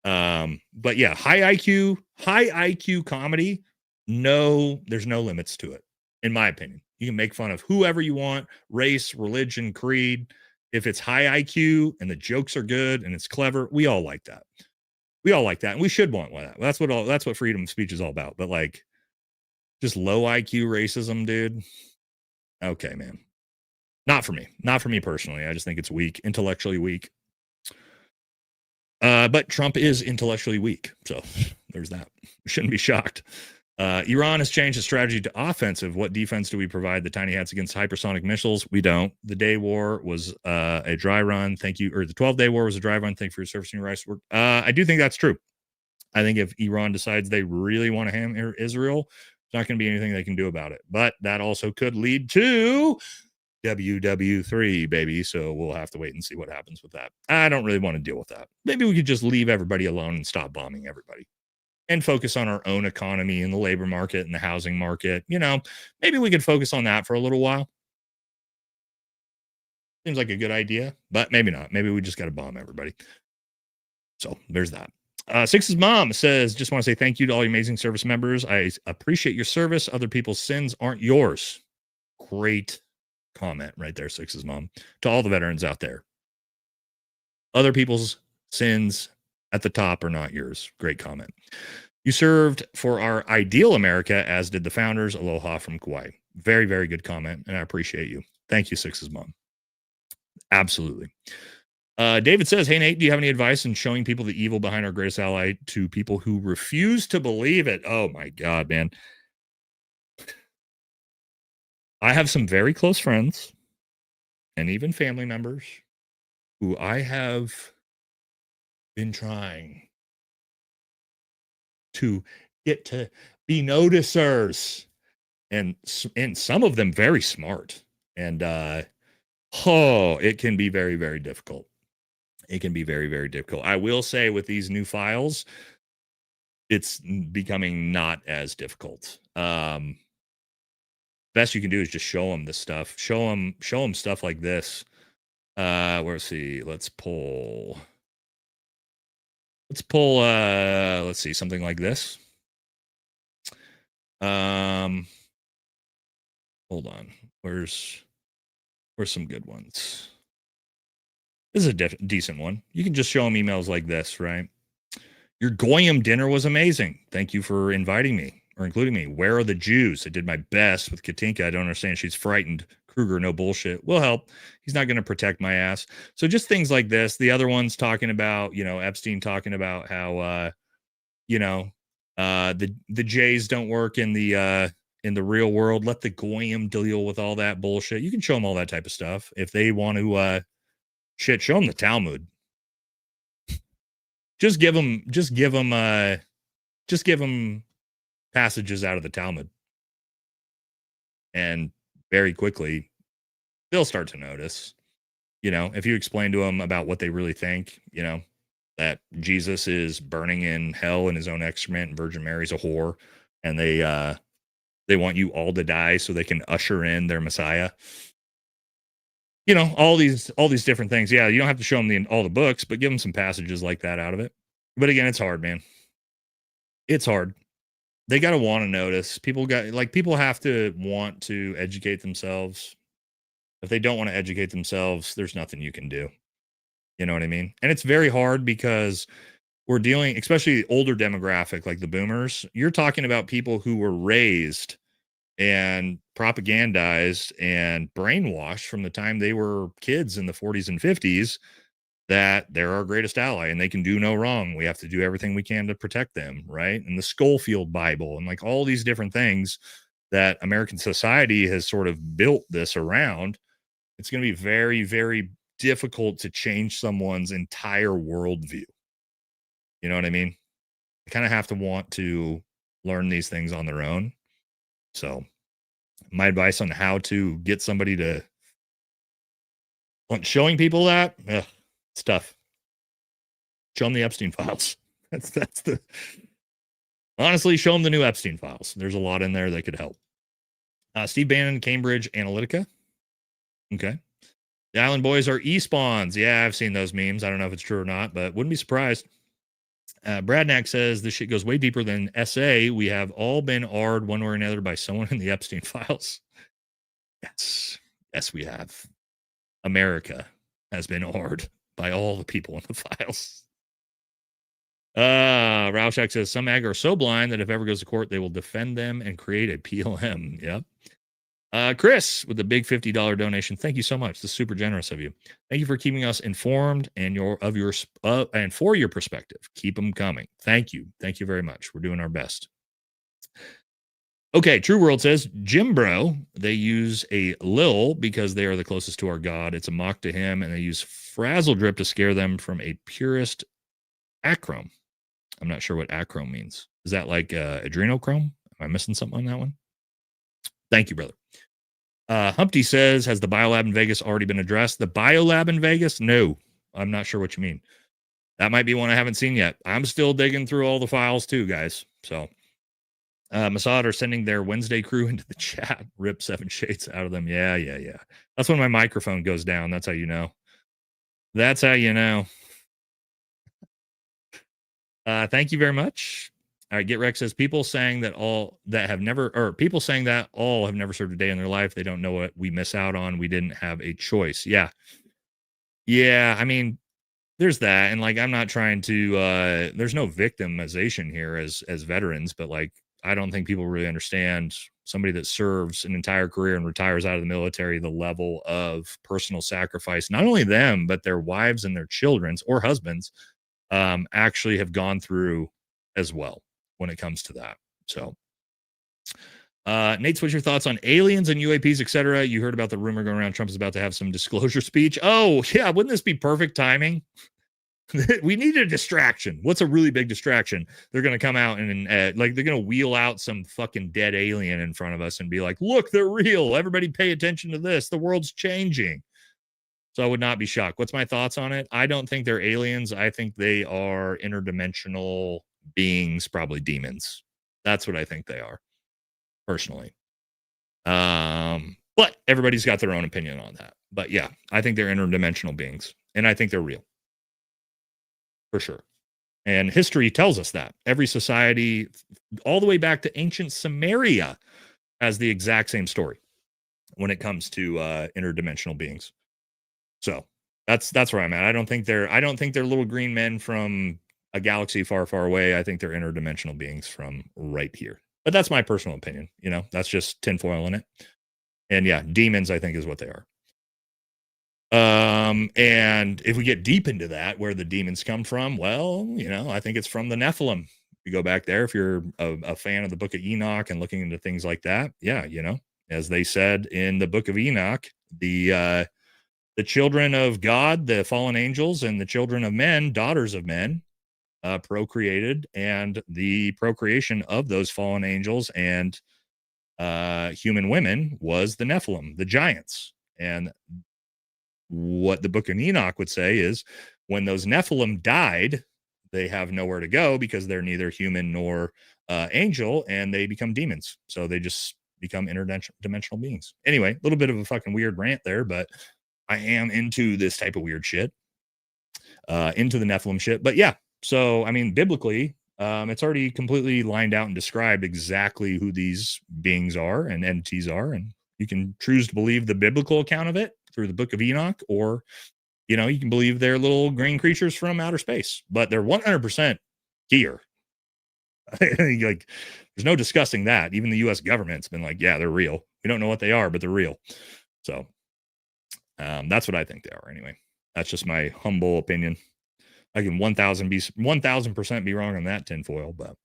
But yeah, high IQ comedy. No, there's no limits to it, in my opinion. You can make fun of whoever you want, race, religion, creed. if it's high IQ and the jokes are good and it's clever, we all like that. We all like that, and we should want that. That's what freedom of speech is all about. But like, just low IQ racism, dude. Okay, man. Not for me. Not for me personally. I just think it's weak, intellectually weak. But Trump is intellectually weak, so there's that. We shouldn't be shocked. Iran has changed its strategy to offensive. What defense do we provide the tiny hats against hypersonic missiles? We don't. The day war was a dry run. Thank you. Or the 12-day war was a dry run. Thank you for your service and your rights work. I do think that's true. I think if Iran decides they really want to hammer Israel, there's not going to be anything they can do about it. But that also could lead to WW3, baby. So we'll have to wait and see what happens with that. I don't really want to deal with that. Maybe we could just leave everybody alone and stop bombing everybody and focus on our own economy and the labor market and the housing market. You know, maybe we could focus on that for a little while. Seems like a good idea, but maybe not. Maybe we just got to bomb everybody. So there's that. Six's mom says, just want to say thank you to all your amazing service members. I appreciate your service. Other people's sins aren't yours. Great comment right there, Six's mom. To all the veterans out there. Other people's sins at the top are not yours. Great comment. You served for our ideal America, as did the founders. Aloha from Kauai. Very, very good comment, and I appreciate you. Thank you, Six's mom. Absolutely. David says, hey, Nate, do you have any advice in showing people the evil behind our greatest ally to people who refuse to believe it? Oh, my God, man. I have some very close friends and even family members who I have been trying to get to be noticers, and some of them very smart. And, it can be very, very difficult. It can be very, very difficult. I will say with these new files, it's becoming not as difficult. Best you can do is just show them this stuff. Show them stuff like this. Let's see. Let's pull, let's see, something like this. Hold on. Where's some good ones? This is a decent one. You can just show them emails like this, right? Your Goyim dinner was amazing. Thank you for inviting me or including me. Where are the Jews? I did my best with Katinka. I don't understand. She's frightened. Kruger, no bullshit. Will help. He's not going to protect my ass. So just things like this. The other one's talking about, Epstein talking about how, the Jays don't work in the real world. Let the Goyim deal with all that bullshit. You can show them all that type of stuff. If they want to, show them the Talmud. Just give them passages out of the Talmud. And very quickly, they'll start to notice, if you explain to them about what they really think, that Jesus is burning in hell in his own excrement and Virgin Mary's a whore, and they want you all to die so they can usher in their Messiah. All these different things. Yeah, you don't have to show them all the books, but give them some passages like that out of it. But again, it's hard, man. It's hard. They got to want to notice. People have to want to educate themselves. If they don't want to educate themselves, there's nothing you can do. You know what I mean? And it's very hard because we're dealing, especially older demographic like the boomers. You're talking about people who were raised and propagandized and brainwashed from the time they were kids in the 40s and 50s that they're our greatest ally and they can do no wrong. We have to do everything we can to protect them, right? And the Schofield Bible and like all these different things that American society has sort of built this around. It's going to be very, very difficult to change someone's entire worldview. You know what I mean? They kind of have to want to learn these things on their own. So my advice on how to get somebody to showing people that, it's tough. Show them the Epstein files. That's the honestly, show them the new Epstein files. There's a lot in there that could help. Steve Bannon, Cambridge Analytica. Okay. The Island Boys are e-spawns. Yeah, I've seen those memes. I don't know if it's true or not, but wouldn't be surprised. Bradnack says this shit goes way deeper than SA. We have all been AR'd one way or another by someone in the Epstein files. Yes, we have. America. has been hard by all the people in the files. Rauschak says some MAGA are so blind that if ever goes to court, they will defend them and create a PLM. Yep. Chris with the big $50 donation. Thank you so much. This is super generous of you. Thank you for keeping us informed and and for your perspective. Keep them coming. Thank you. Thank you very much. We're doing our best. Okay, True World says, Jim Bro, they use a lil because they are the closest to our God. It's a mock to him, and they use frazzle drip to scare them from a purist acrome. I'm not sure what acrome means. Is that like adrenochrome? Am I missing something on that one? Thank you, brother. Humpty says, has the biolab in Vegas already been addressed? The biolab in Vegas? No, I'm not sure what you mean. That might be one I haven't seen yet. I'm still digging through all the files too, guys. So Mossad are sending their Wednesday crew into the chat. Rip 7 shades out of them. Yeah. That's when my microphone goes down. That's how you know. That's how you know. Thank you very much. All right, Get Rex says people saying that all have never served a day in their life. They don't know what we miss out on. We didn't have a choice. Yeah. I mean, there's that, and like I'm not trying to. There's no victimization here as veterans, but like I don't think people really understand somebody that serves an entire career and retires out of the military, the level of personal sacrifice, not only them, but their wives and their children's or husbands actually have gone through as well when it comes to that. So Nate, what's your thoughts on aliens and UAPs, etc.? You heard about the rumor going around Trump is about to have some disclosure speech. Oh yeah, wouldn't this be perfect timing? We need a distraction. What's a really big distraction? They're going to come out and like they're going to wheel out some fucking dead alien in front of us and be like, look, they're real. Everybody pay attention to this. The world's changing. So I would not be shocked. What's my thoughts on it? I don't think they're aliens. I think they are interdimensional beings, probably demons. That's what I think they are, personally. But everybody's got their own opinion on that. But yeah, I think they're interdimensional beings, and I think they're real. For sure. And history tells us that. Every society, all the way back to ancient Samaria, has the exact same story when it comes to interdimensional beings. So that's where I'm at. I don't think they're little green men from a galaxy far, far away. I think they're interdimensional beings from right here. But that's my personal opinion. You know, that's just tinfoil in it. And yeah, demons, I think, is what they are. And if we get deep into that, where the demons come from, well, you know, I think it's from the Nephilim. You go back there, if you're a fan of the book of Enoch and looking into things like that. Yeah. You know, as they said in the book of Enoch, the children of God, the fallen angels, and the children of men, daughters of men, procreated, and the procreation of those fallen angels and human women was the Nephilim, the giants. And what the book of Enoch would say is when those Nephilim died, they have nowhere to go because they're neither human nor angel, and they become demons. So they just become interdimensional beings. Anyway, a little bit of a fucking weird rant there, but I am into this type of weird shit, into the Nephilim shit. But yeah, so I mean, biblically, it's already completely lined out and described exactly who these beings are and entities are, and you can choose to believe the biblical account of it through the book of Enoch, or, you know, you can believe they're little green creatures from outer space, but they're 100% here. Like, there's no discussing that. Even the U.S. government's been like, yeah, they're real. We don't know what they are, but they're real. So that's what I think they are. Anyway, that's just my humble opinion. I can 1,000% be wrong on that tinfoil, but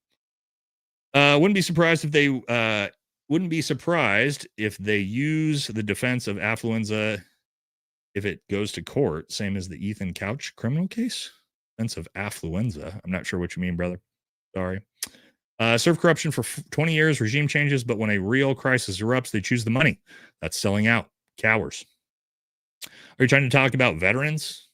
wouldn't be surprised if they use the defense of affluenza if it goes to court, same as the Ethan Couch criminal case. Defense of affluenza. I'm not sure what you mean, brother. Sorry. Serve corruption for 20 years, regime changes, but when a real crisis erupts, they choose the money. That's selling out. Cowards. Are you trying to talk about veterans?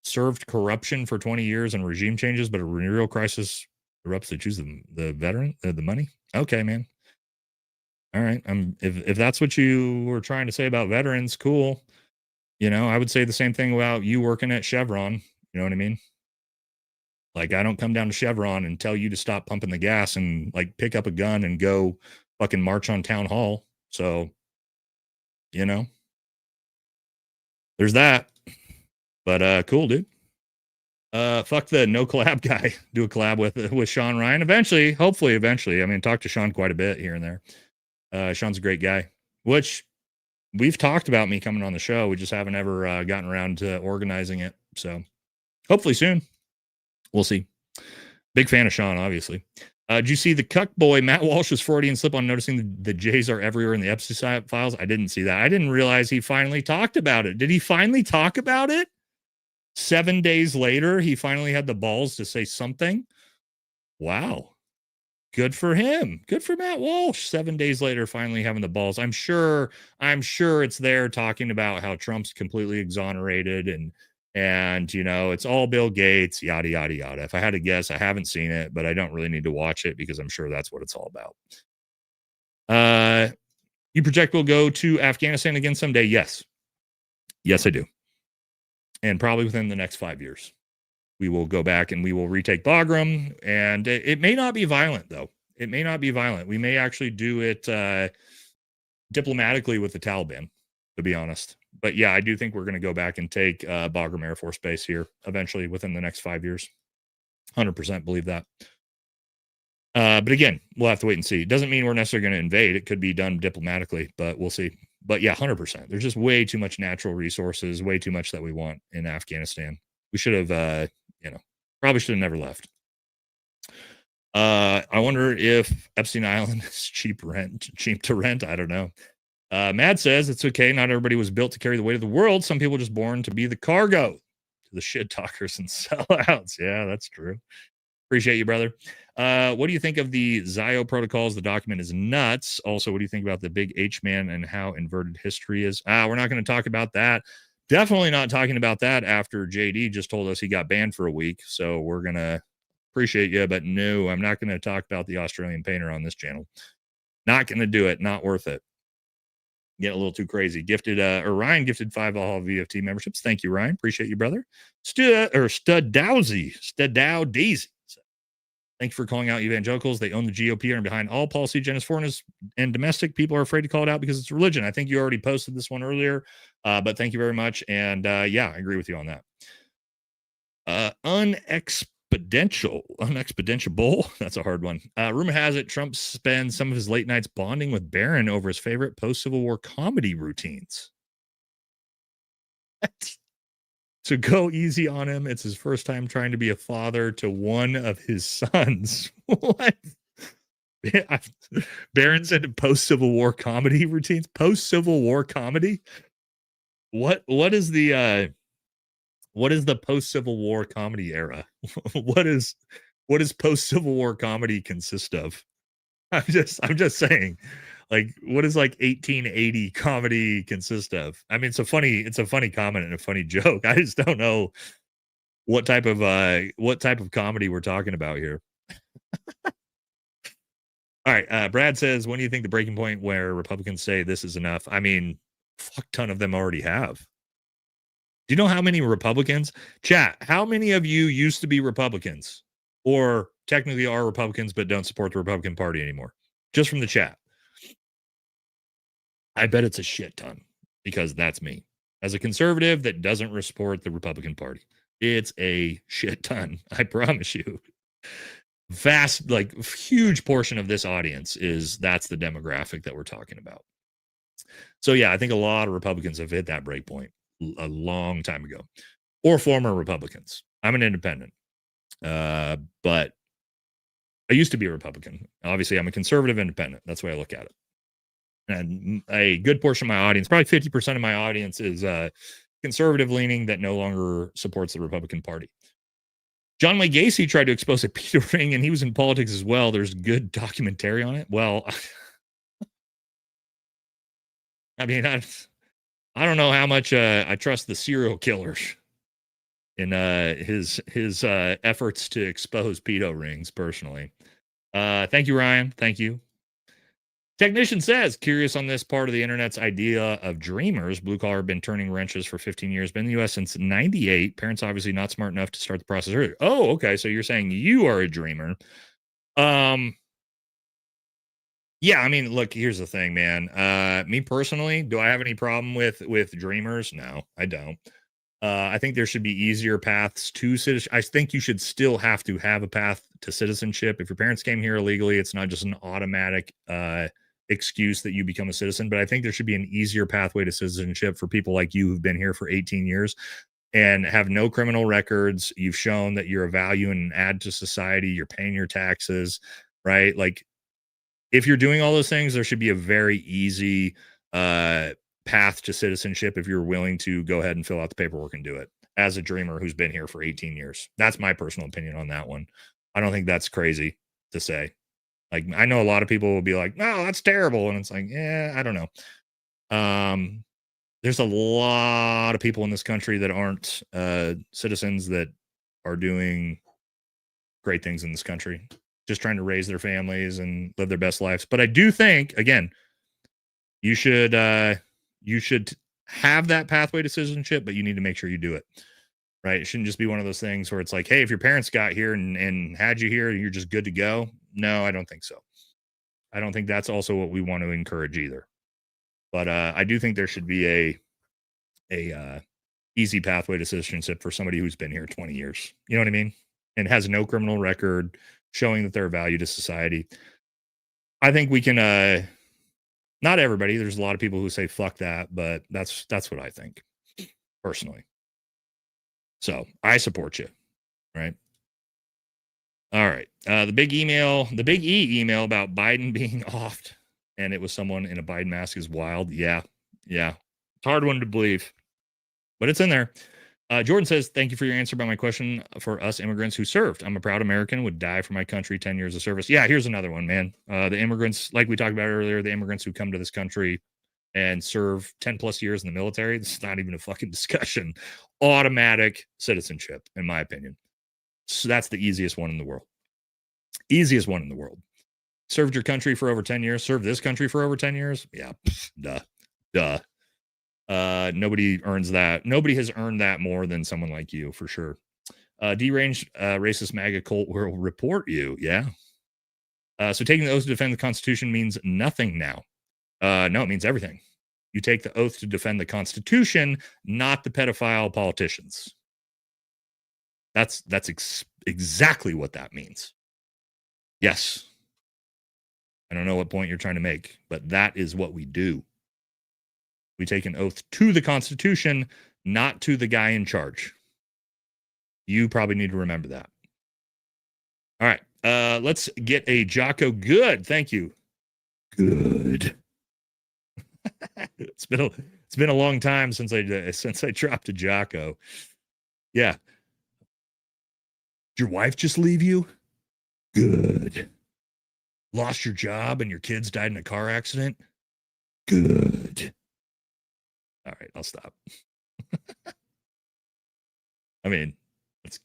Served corruption for 20 years and regime changes, but a real crisis erupts, they choose the veteran, the money. Okay, man. All right. If that's what you were trying to say about veterans, cool. You know, I would say the same thing about you working at Chevron. You know what I mean? Like, I don't come down to Chevron and tell you to stop pumping the gas and like pick up a gun and go fucking march on town hall. So, you know, there's that. But cool, dude. Fuck the no collab guy. Do a collab with Sean Ryan eventually. Hopefully, eventually. I mean, talk to Sean quite a bit here and there. Sean's a great guy, which we've talked about me coming on the show. We just haven't ever gotten around to organizing it. So hopefully soon. We'll see. Big fan of Sean, obviously. Did you see the cuck boy Matt Walsh's Freudian slip on noticing the J's are everywhere in the Epstein files? I didn't see that. I didn't realize he finally talked about it. Did he finally talk about it? 7 days later, he finally had the balls to say something. Wow. Good for him. Good for Matt Walsh. 7 days later, finally having the balls. I'm sure it's there talking about how Trump's completely exonerated and you know, it's all Bill Gates, yada, yada, yada. If I had to guess, I haven't seen it, but I don't really need to watch it because I'm sure that's what it's all about. You project we'll go to Afghanistan again someday? Yes. Yes, I do. And probably within the next 5 years. We will go back and we will retake Bagram. And it may not be violent, though. It may not be violent. We may actually do it diplomatically with the Taliban, to be honest. But yeah, I do think we're going to go back and take Bagram Air Force Base here eventually within the next 5 years. 100% believe that. But again, we'll have to wait and see. It doesn't mean we're necessarily going to invade. It could be done diplomatically, but we'll see. But yeah, 100%. There's just way too much natural resources, way too much that we want in Afghanistan. We should have, probably should have never left. I wonder if Epstein Island is cheap to rent. I don't know. Mad says it's okay. Not everybody was built to carry the weight of the world. Some people are just born to be the cargo, to the shit talkers and sellouts. Yeah, that's true. Appreciate you, brother. What do you think of the Zio protocols? The document is nuts. Also, what do you think about the big H-man and how inverted history is? We're not going to talk about that. Definitely not talking about that after JD just told us he got banned for a week. So we're going to appreciate you, but no, I'm not going to talk about the Australian painter on this channel. Not going to do it. Not worth it. Get a little too crazy. Ryan gifted 5 all VFT memberships. Thank you, Ryan. Appreciate you, brother. Studowsy. Daisy. Thank you for calling out evangelicals. They own the GOP and are behind all policy agendas, foreign and domestic. People are afraid to call it out because it's religion. I think you already posted this one earlier, but thank you very much. And yeah, I agree with you on that. Unexpedential. That's a hard one. Rumor has it Trump spends some of his late nights bonding with Barron over his favorite post-Civil War comedy routines. So go easy on him. It's his first time trying to be a father to one of his sons. What? Barron's into post-Civil War comedy routines? Post-Civil War comedy? What is the post-Civil War comedy era? What is post-Civil War comedy consist of? I'm just saying, like, what does like 1880 comedy consist of? I mean, it's a funny comment and a funny joke. I just don't know what type of comedy we're talking about here. All right, Brad says, when do you think the breaking point where Republicans say this is enough? I mean, fuck ton of them already have. Do you know how many Republicans? Chat, how many of you used to be Republicans or technically are Republicans but don't support the Republican Party anymore? Just from the chat. I bet it's a shit ton because that's me. As a conservative that doesn't support the Republican Party, it's a shit ton. I promise you. Vast, like huge portion of this audience that's the demographic that we're talking about. So yeah, I think a lot of Republicans have hit that break point a long time ago, or former Republicans. I'm an independent, but I used to be a Republican. Obviously, I'm a conservative independent. That's the way I look at it. And a good portion of my audience, probably 50% of my audience, is conservative leaning that no longer supports the Republican Party. John Wayne Gacy tried to expose a pedo ring, and he was in politics as well. There's good documentary on it. Well, I mean, I don't know how much I trust the serial killers in his efforts to expose pedo rings personally. Thank you, Ryan. Thank you. Technician says, curious on this part of the internet's idea of dreamers. Blue collar been turning wrenches for 15 years, been in the U.S. since 98. Parents obviously not smart enough to start the process earlier. Oh, okay. So you're saying you are a dreamer. Yeah, I mean, look, here's the thing, man. Me personally, do I have any problem with dreamers? No, I don't. I think there should be easier paths to citizenship. I think you should still have to have a path to citizenship. If your parents came here illegally, it's not just an automatic excuse that you become a citizen. But I think there should be an easier pathway to citizenship for people like you who've been here for 18 years and have no criminal records. You've shown that you're a value and an add to society. You're paying your taxes, right? Like, if you're doing all those things, there should be a very easy path to citizenship if you're willing to go ahead and fill out the paperwork and do it as a dreamer who's been here for 18 years. That's my personal opinion on that one. I don't think that's crazy to say. Like, I know a lot of people will be like, no, that's terrible. And it's like, yeah, I don't know. There's a lot of people in this country that aren't citizens that are doing great things in this country, just trying to raise their families and live their best lives. But I do think, again, you should have that pathway to citizenship, but you need to make sure you do it, right? It shouldn't just be one of those things where it's like, hey, if your parents got here and had you here, you're just good to go. No, I don't think so. I don't think that's also what we want to encourage either. But I do think there should be a easy pathway to citizenship for somebody who's been here 20 years. You know what I mean? And has no criminal record, showing that they're a value to society. I think we can not everybody, there's a lot of people who say fuck that, but that's what I think personally. So I support you, right? All right. The big E email about Biden being offed, and it was someone in a Biden mask is wild. Yeah. It's a hard one to believe, but it's in there. Jordan says, thank you for your answer about my question for us immigrants who served. I'm a proud American, would die for my country, 10 years of service. Yeah, here's another one, man. The immigrants, like we talked about earlier, the immigrants who come to this country and serve 10 plus years in the military, this is not even a fucking discussion. Automatic citizenship, in my opinion. So that's the easiest one in the world. Easiest one in the world. Served your country for over 10 years, served this country for over 10 years. Yeah, duh. Nobody earns that. Nobody has earned that more than someone like you, for sure. Deranged racist MAGA cult will report you. Yeah. So taking the oath to defend the Constitution means nothing now. No, it means everything. You take the oath to defend the Constitution, not the pedophile politicians. That's exactly what that means. Yes. I don't know what point you're trying to make, but that is what we do. We take an oath to the Constitution, not to the guy in charge. You probably need to remember that. All right. Let's get a Jocko good. Thank you. Good. It's been a long time since I dropped a Jocko. Yeah. Did your wife just leave you? Good. Lost your job and your kids died in a car accident? Good. All right, I'll stop. I mean, let's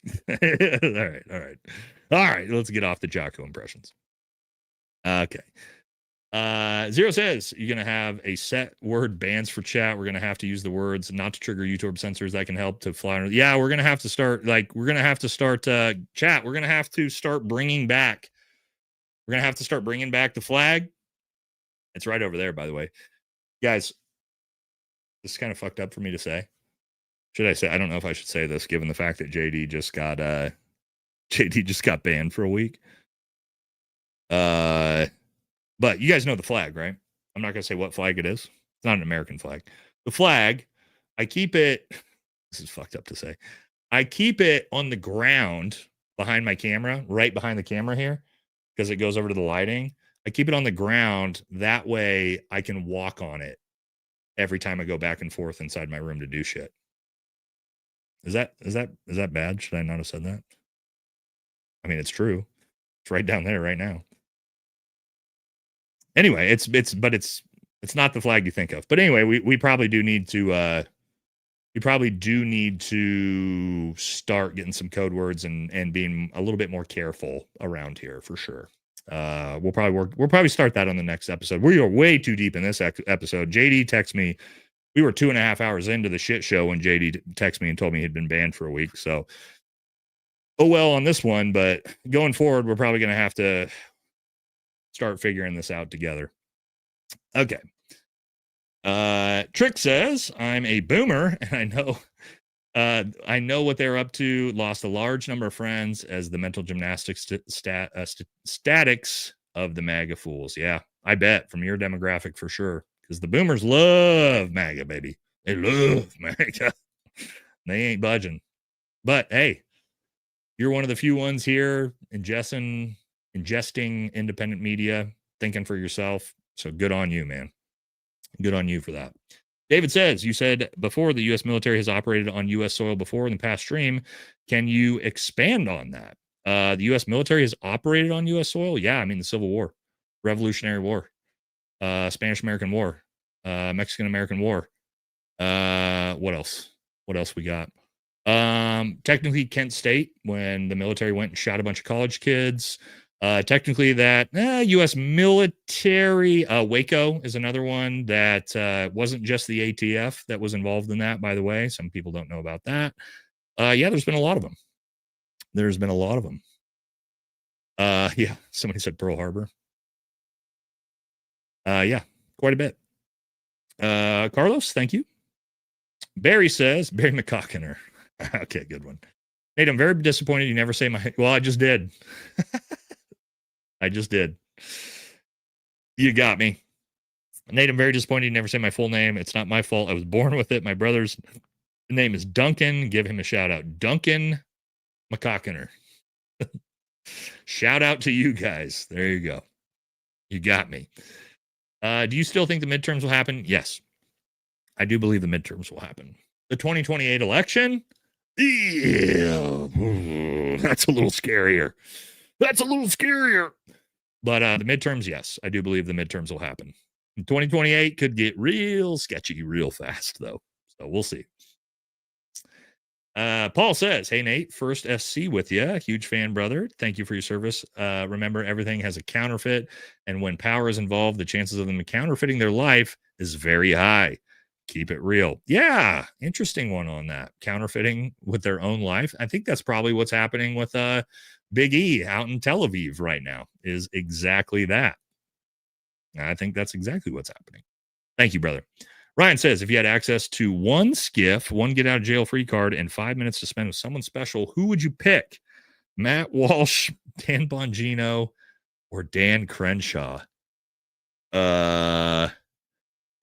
all right. Let's get off the Jocko impressions. Okay. Zero says you're gonna have a set word bans for chat. We're gonna have to use the words not to trigger YouTube censors. That can help to fly under. Yeah, we're gonna have to start chat. We're gonna have to start bringing back. We're gonna have to start bringing back the flag. It's right over there, by the way, guys. This is kind of fucked up for me to say. Should I say? I don't know if I should say this, given the fact that JD just got banned for a week. But you guys know the flag, right? I'm not gonna say what flag it is. It's not an American flag. The flag, I keep it. This is fucked up to say. I keep it on the ground behind my camera, right behind the camera here, because it goes over to the lighting. I keep it on the ground. That way I can walk on it every time I go back and forth inside my room to do shit. Is that bad? Should I not have said that? I mean, it's true. It's right down there right now. Anyway, it's not the flag you think of. But anyway, we probably do need to start getting some code words and being a little bit more careful around here for sure. We'll probably start that on the next episode. We are way too deep in this episode. JD texted me. We were 2.5 hours into the shit show when JD texted me and told me he'd been banned for a week. So, oh well on this one, but going forward, we're probably going to have to start figuring this out together. Okay. Trick says, I'm a boomer and I know what they're up to. Lost a large number of friends as the mental gymnastics statics of the MAGA fools. Yeah, I bet from your demographic for sure. Because the boomers love MAGA, baby. They love MAGA. They ain't budging. But hey, you're one of the few ones here ingesting independent media, thinking for yourself. So good on you, man. Good on you for that. David says, you said before the U.S. military has operated on U.S. soil before in the past stream. Can you expand on that? The U.S. military has operated on U.S. soil? Yeah, I mean, the Civil War, Revolutionary War, Spanish-American War, Mexican-American War. What else? What else we got? Technically Kent State, when the military went and shot a bunch of college kids. Technically that U.S. military, Waco is another one that wasn't just the ATF that was involved in that, by the way. Some people don't know about that. Yeah, there's been a lot of them. There's been a lot of them. Yeah, somebody said Pearl Harbor. Yeah, quite a bit. Carlos, thank you. Barry says, Barry McCockiner. Okay, good one. Nate, I'm very disappointed you never say my... Well, I just did. I just did. You got me. Nate, I'm very disappointed you never say my full name. It's not my fault. I was born with it. My brother's name is Duncan. Give him a shout out. Duncan McCockiner. Shout out to you guys. There you go. You got me. Do you still think the midterms will happen? Yes. I do believe the midterms will happen. The 2028 election? Yeah. That's a little scarier. That's a little scarier. But the midterms, yes. I do believe the midterms will happen. 2028 could get real sketchy real fast, though. So we'll see. Paul says, hey, Nate, first SC with you. Huge fan, brother. Thank you for your service. Remember, everything has a counterfeit. And when power is involved, the chances of them counterfeiting their life is very high. Keep it real. Yeah, interesting one on that. Counterfeiting with their own life. I think that's probably what's happening with Big E out in Tel Aviv right now, is exactly that. I think that's exactly what's happening. Thank you, brother. Ryan says, if you had access to one skiff, one get out of jail free card, and 5 minutes to spend with someone special, who would you pick? Matt Walsh, Dan Bongino, or Dan Crenshaw? If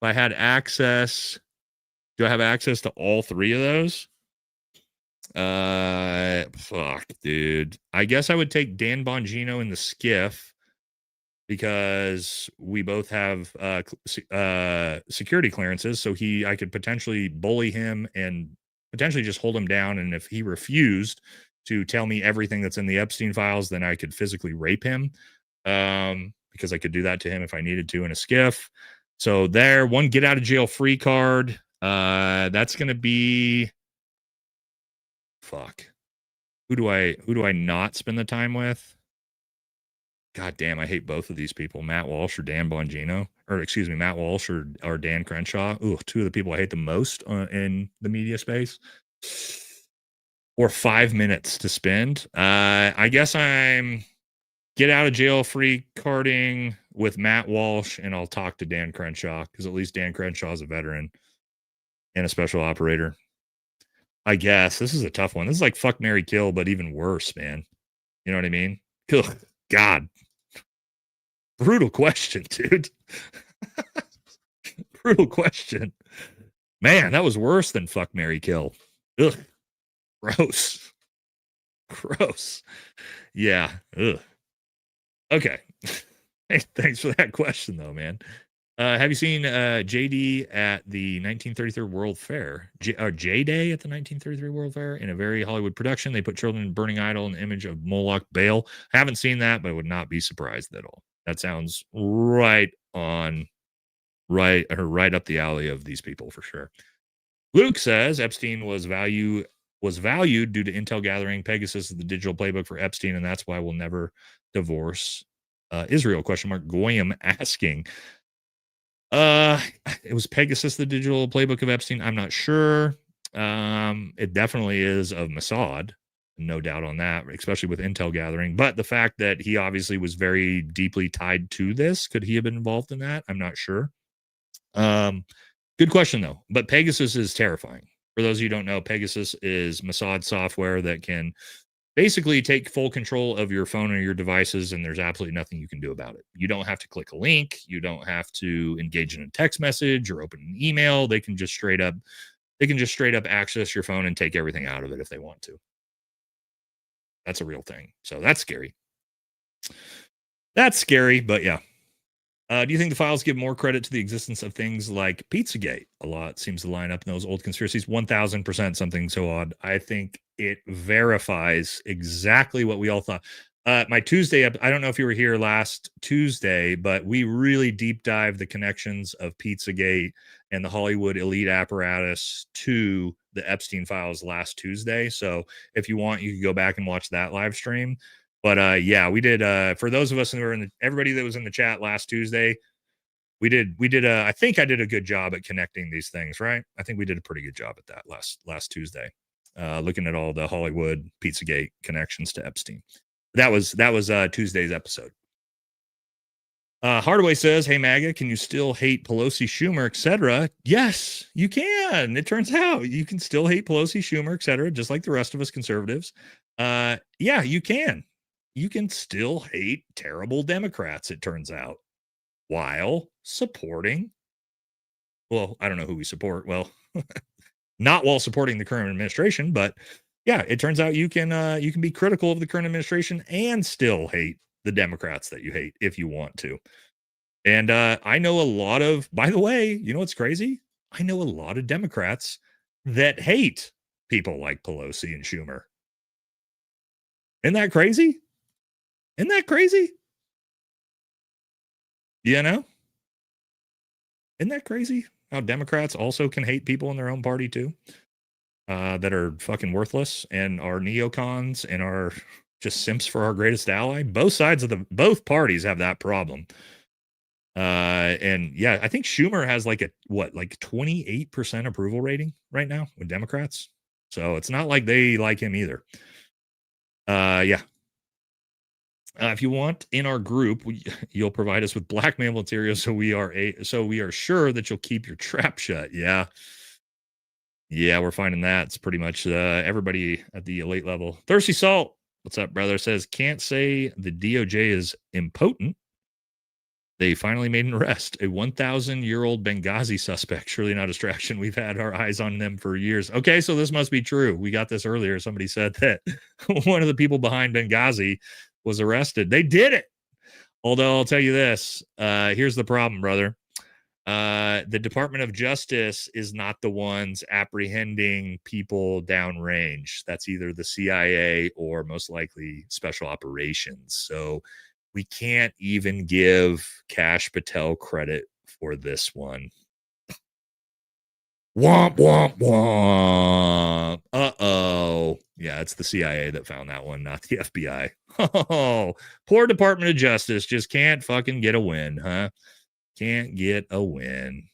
I had access, do I have access to all three of those? Fuck, dude. I guess I would take Dan Bongino in the skiff because we both have security clearances. So I could potentially bully him and potentially just hold him down. And if he refused to tell me everything that's in the Epstein files, then I could physically rape him because I could do that to him if I needed to in a skiff. So there, one get out of jail free card. That's going to be, fuck. Who do I not spend the time with? God damn, I hate both of these people. Matt Walsh or Dan Bongino, or excuse me, Matt Walsh or Dan Crenshaw. Ooh, two of the people I hate the most in the media space. Or 5 minutes to spend. I guess I'm get out of jail free carding with Matt Walsh, and I'll talk to Dan Crenshaw because at least Dan Crenshaw is a veteran and a special operator. I guess this is a tough one. This is like fuck, marry, kill, but even worse, man. You know what I mean? Ugh, God. Brutal question, dude. Brutal question. Man, that was worse than fuck, marry, kill. Ugh. Gross. Gross. Yeah. Ugh. Okay. Hey, thanks for that question, though, man. Have you seen JD at the 1933 World Fair? J-Day at the 1933 World Fair? In a very Hollywood production, they put children in burning idol in the image of Moloch Baal. Haven't seen that, but I would not be surprised at all. That sounds right up the alley of these people for sure. Luke says Epstein was valued due to intel gathering. Pegasus is the digital playbook for Epstein, and that's why we'll never divorce Israel. ? Goyam asking. It was Pegasus the digital playbook of Epstein. I'm not sure. It definitely is of Mossad. No doubt on that, especially with intel gathering. But the fact that he obviously was very deeply tied to this, could he have been involved in that? I'm not sure. Good question though. But Pegasus is terrifying. For those of you who don't know, Pegasus is Mossad software that can basically take full control of your phone or your devices, and there's absolutely nothing you can do about it. You don't have to click a link. You don't have to engage in a text message or open an email. They can just straight up access your phone and take everything out of it if they want to. That's a real thing. So that's scary. That's scary, but yeah. Do you think the files give more credit to the existence of things like Pizzagate? A lot seems to line up in those old conspiracies. 1000%, something so odd. I think it verifies exactly what we all thought. My Tuesday, I don't know if you were here last Tuesday, but we really deep dived the connections of Pizzagate and the Hollywood elite apparatus to the Epstein files last Tuesday. So if you want, you can go back and watch that live stream. But yeah, we did. For those of us who were everybody that was in the chat last Tuesday, we did. I think I did a good job at connecting these things, right? I think we did a pretty good job at that last Tuesday, looking at all the Hollywood Pizzagate connections to Epstein. That was Tuesday's episode. Hardaway says, "Hey MAGA, can you still hate Pelosi, Schumer, etc.?" Yes, you can. It turns out you can still hate Pelosi, Schumer, etc., just like the rest of us conservatives. Yeah, you can. You can still hate terrible Democrats, it turns out, while supporting, well, I don't know who we support. Well, not while supporting the current administration, but yeah, it turns out you can be critical of the current administration and still hate the Democrats that you hate if you want to. And I know a lot of, by the way, you know what's crazy? I know a lot of Democrats that hate people like Pelosi and Schumer. Isn't that crazy? Isn't that crazy? You know? Isn't that crazy? How Democrats also can hate people in their own party too, that are fucking worthless and are neocons and are just simps for our greatest ally. Both both parties have that problem. And yeah, I think Schumer has like 28% approval rating right now with Democrats. So it's not like they like him either. Yeah. If you want in our group, you'll provide us with blackmail material so we are sure that you'll keep your trap shut. Yeah. Yeah, we're finding that. It's pretty much everybody at the elite level. Thirsty Salt, what's up, brother? Says, can't say the DOJ is impotent. They finally made an arrest. A 1,000-year-old Benghazi suspect. Surely not a distraction. We've had our eyes on them for years. Okay, so this must be true. We got this earlier. Somebody said that one of the people behind Benghazi was arrested. They did it. Although I'll tell you this, here's the problem, brother. The Department of Justice is not the ones apprehending people downrange. That's either the CIA or most likely special operations. So we can't even give Kash Patel credit for this one. Womp, womp, womp. Uh-oh. Yeah, it's the CIA that found that one, not the FBI. Oh, poor Department of Justice just can't fucking get a win, huh? Can't get a win.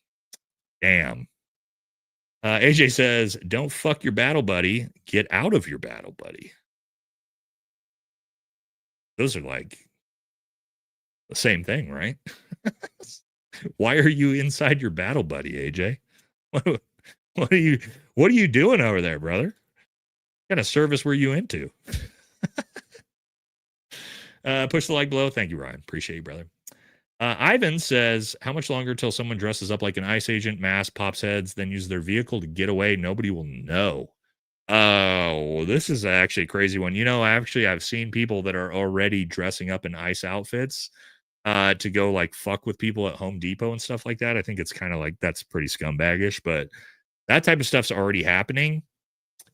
Damn. AJ says, don't fuck your battle buddy. Get out of your battle buddy. Those are like the same thing, right? Why are you inside your battle buddy, AJ? What are you doing over there, brother? What kind of service were you into? Push the like below. Thank you, Ryan. Appreciate you, brother. Ivan says, how much longer till someone dresses up like an ICE agent, mask, pops heads, then uses their vehicle to get away? Nobody will know. Oh, this is actually a crazy one. You know, I've seen people that are already dressing up in ICE outfits to go like fuck with people at Home Depot and stuff like that. I think it's kind of like, that's pretty scumbaggish, but that type of stuff's already happening.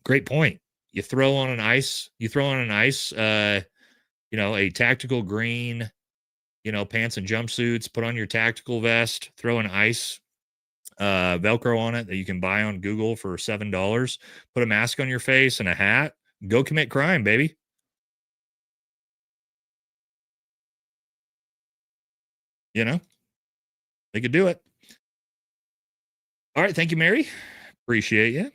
Great point. You throw on an ICE, a tactical green, pants and jumpsuits, put on your tactical vest, throw an ICE Velcro on it that you can buy on Google for $7, put a mask on your face and a hat, go commit crime, baby. They could do it. All right. Thank you, Mary. Appreciate you.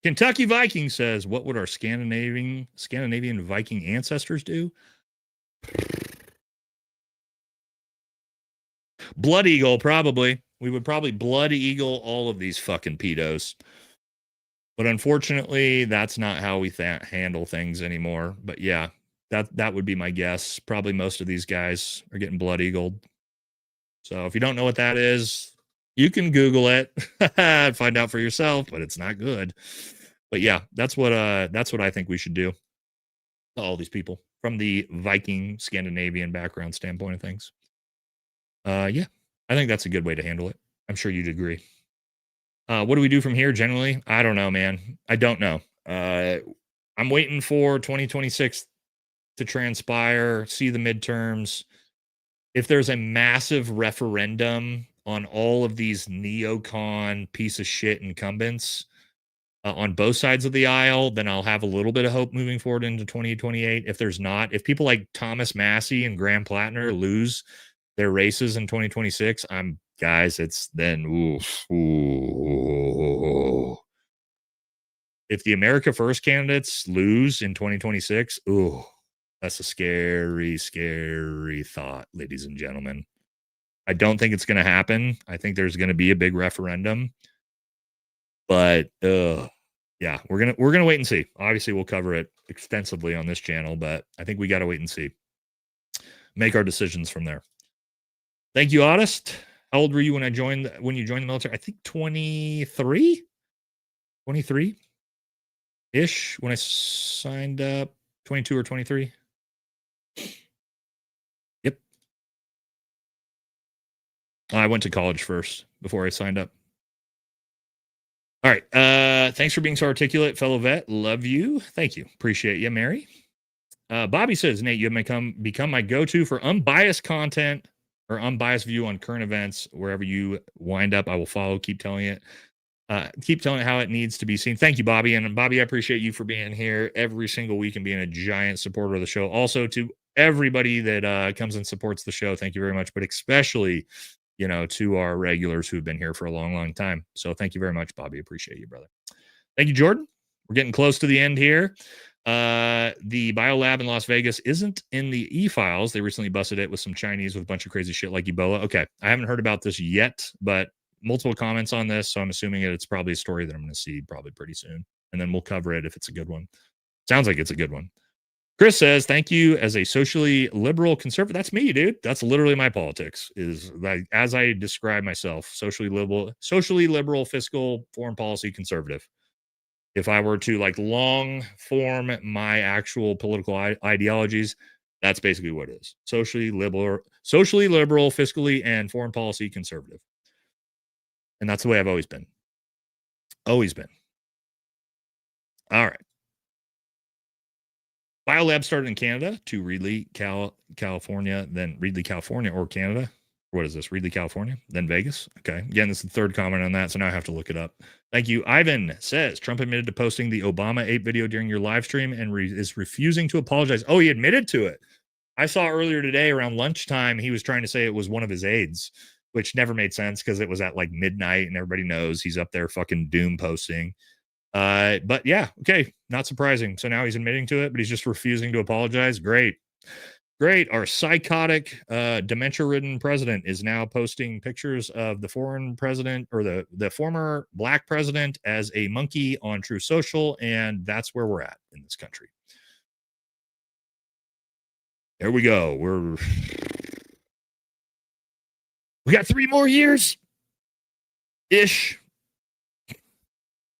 Kentucky Viking says, what would our Scandinavian Viking ancestors do? Blood Eagle, probably. We would probably Blood Eagle all of these fucking pedos. But unfortunately, that's not how we handle things anymore. But yeah, that would be my guess. Probably most of these guys are getting Blood Eagled. So if you don't know what that is, you can Google it and find out for yourself, but it's not good. But yeah, that's what I think we should do to all these people from the Viking Scandinavian background standpoint of things. Yeah, I think that's a good way to handle it. I'm sure you'd agree. What do we do from here generally? I don't know, man. I don't know. I'm waiting for 2026 to transpire, see the midterms. If there's a massive referendum on all of these neocon piece of shit incumbents on both sides of the aisle, then I'll have a little bit of hope moving forward into 2028. If there's not, if people like Thomas Massey and Graham Plattner lose their races in 2026, it's then, ooh. If the America First candidates lose in 2026, ooh, that's a scary, scary thought, ladies and gentlemen. I don't think it's going to happen. I think there's going to be a big referendum. But yeah, we're gonna wait and see. Obviously, we'll cover it extensively on this channel, but I think we got to wait and see. Make our decisions from there. Thank you, Honest. How old were you when you joined the military? I think 23 ish when I signed up. 22 or 23. Yep. I went to college first before I signed up. All right. Thanks for being so articulate, fellow vet. Love you. Thank you. Appreciate you, Mary. Bobby says, Nate, you have become my go-to for unbiased content or unbiased view on current events. Wherever you wind up, I will follow. Keep telling it. Keep telling it how it needs to be seen. Thank you, Bobby. And Bobby, I appreciate you for being here every single week and being a giant supporter of the show. Also, to everybody that comes and supports the show, thank you very much. But especially, to our regulars who've been here for a long, long time. So thank you very much, Bobby. Appreciate you, brother. Thank you, Jordan. We're getting close to the end here. The biolab in Las Vegas isn't in the e-files. They recently busted it with some Chinese with a bunch of crazy shit like Ebola. Okay. I haven't heard about this yet, but multiple comments on this. So I'm assuming it's probably a story that I'm going to see probably pretty soon. And then we'll cover it if it's a good one. Sounds like it's a good one. Chris says, thank you as a socially liberal conservative. That's me, dude. That's literally my politics is like, as I describe myself, socially liberal, fiscal, foreign policy conservative. If I were to like long form my actual political ideologies, that's basically what it is. Socially liberal, fiscally and foreign policy conservative. And that's the way I've always been. Always been. All right. Biolab started in Canada to Reedley, California, then Reedley, California, or Canada. What is this? Reedley, California, then Vegas. Okay. Again, this is the third comment on that, so now I have to look it up. Thank you. Ivan says, Trump admitted to posting the Obama ape video during your live stream and is refusing to apologize. Oh, he admitted to it. I saw earlier today around lunchtime, he was trying to say it was one of his aides, which never made sense because it was at like midnight and everybody knows he's up there fucking doom posting. But yeah, okay, not surprising. So now he's admitting to it, but he's just refusing to apologize. Great. Our psychotic, dementia-ridden president is now posting pictures of the foreign president or the former black president as a monkey on True Social, and that's where we're at in this country. There we go. We got 3 more years ish.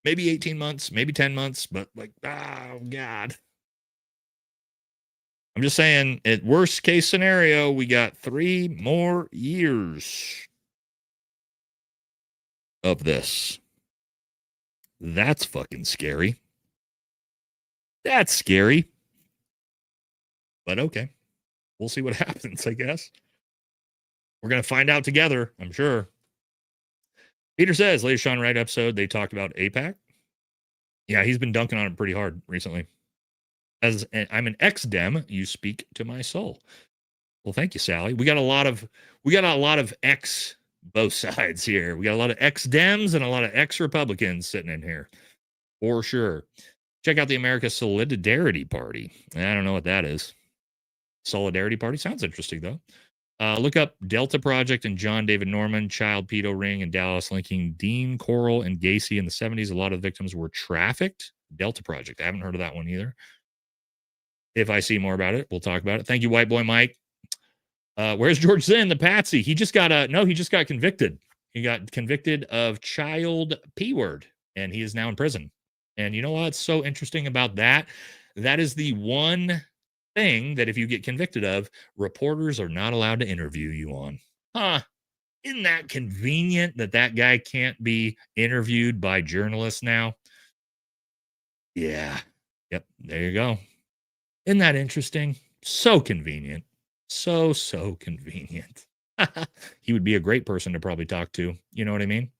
Maybe 18 months, maybe 10 months, but like, oh God. I'm just saying, at worst case scenario, we got 3 more years of this. That's fucking scary. That's scary. But okay. We'll see what happens, I guess. We're going to find out together, I'm sure. Peter says, latest Sean Wright episode, they talked about AIPAC. Yeah, he's been dunking on it pretty hard recently. As I'm an ex-Dem, you speak to my soul. Well, thank you, Sally. We got a lot of ex both sides here. We got a lot of ex-Dems and a lot of ex-Republicans sitting in here. for sure. Check out the America Solidarity Party. I don't know what that is. Solidarity Party sounds interesting, though. Look up Delta Project and John David Norman, child pedo ring in Dallas, linking Dean, Coral, and Gacy in the 70s. A lot of the victims were trafficked. Delta Project. I haven't heard of that one either. If I see more about it, we'll talk about it. Thank you, White Boy Mike. Where's George Zinn, the patsy? He just got convicted. He got convicted of child P-word, and he is now in prison. And you know what's so interesting about that? That is the one thing that if you get convicted of, reporters are not allowed to interview you on. Huh. Isn't that convenient that that guy can't be interviewed by journalists now? Yeah. Yep. There you go. Isn't that interesting? So convenient. So convenient. He would be a great person to probably talk to. You know what I mean?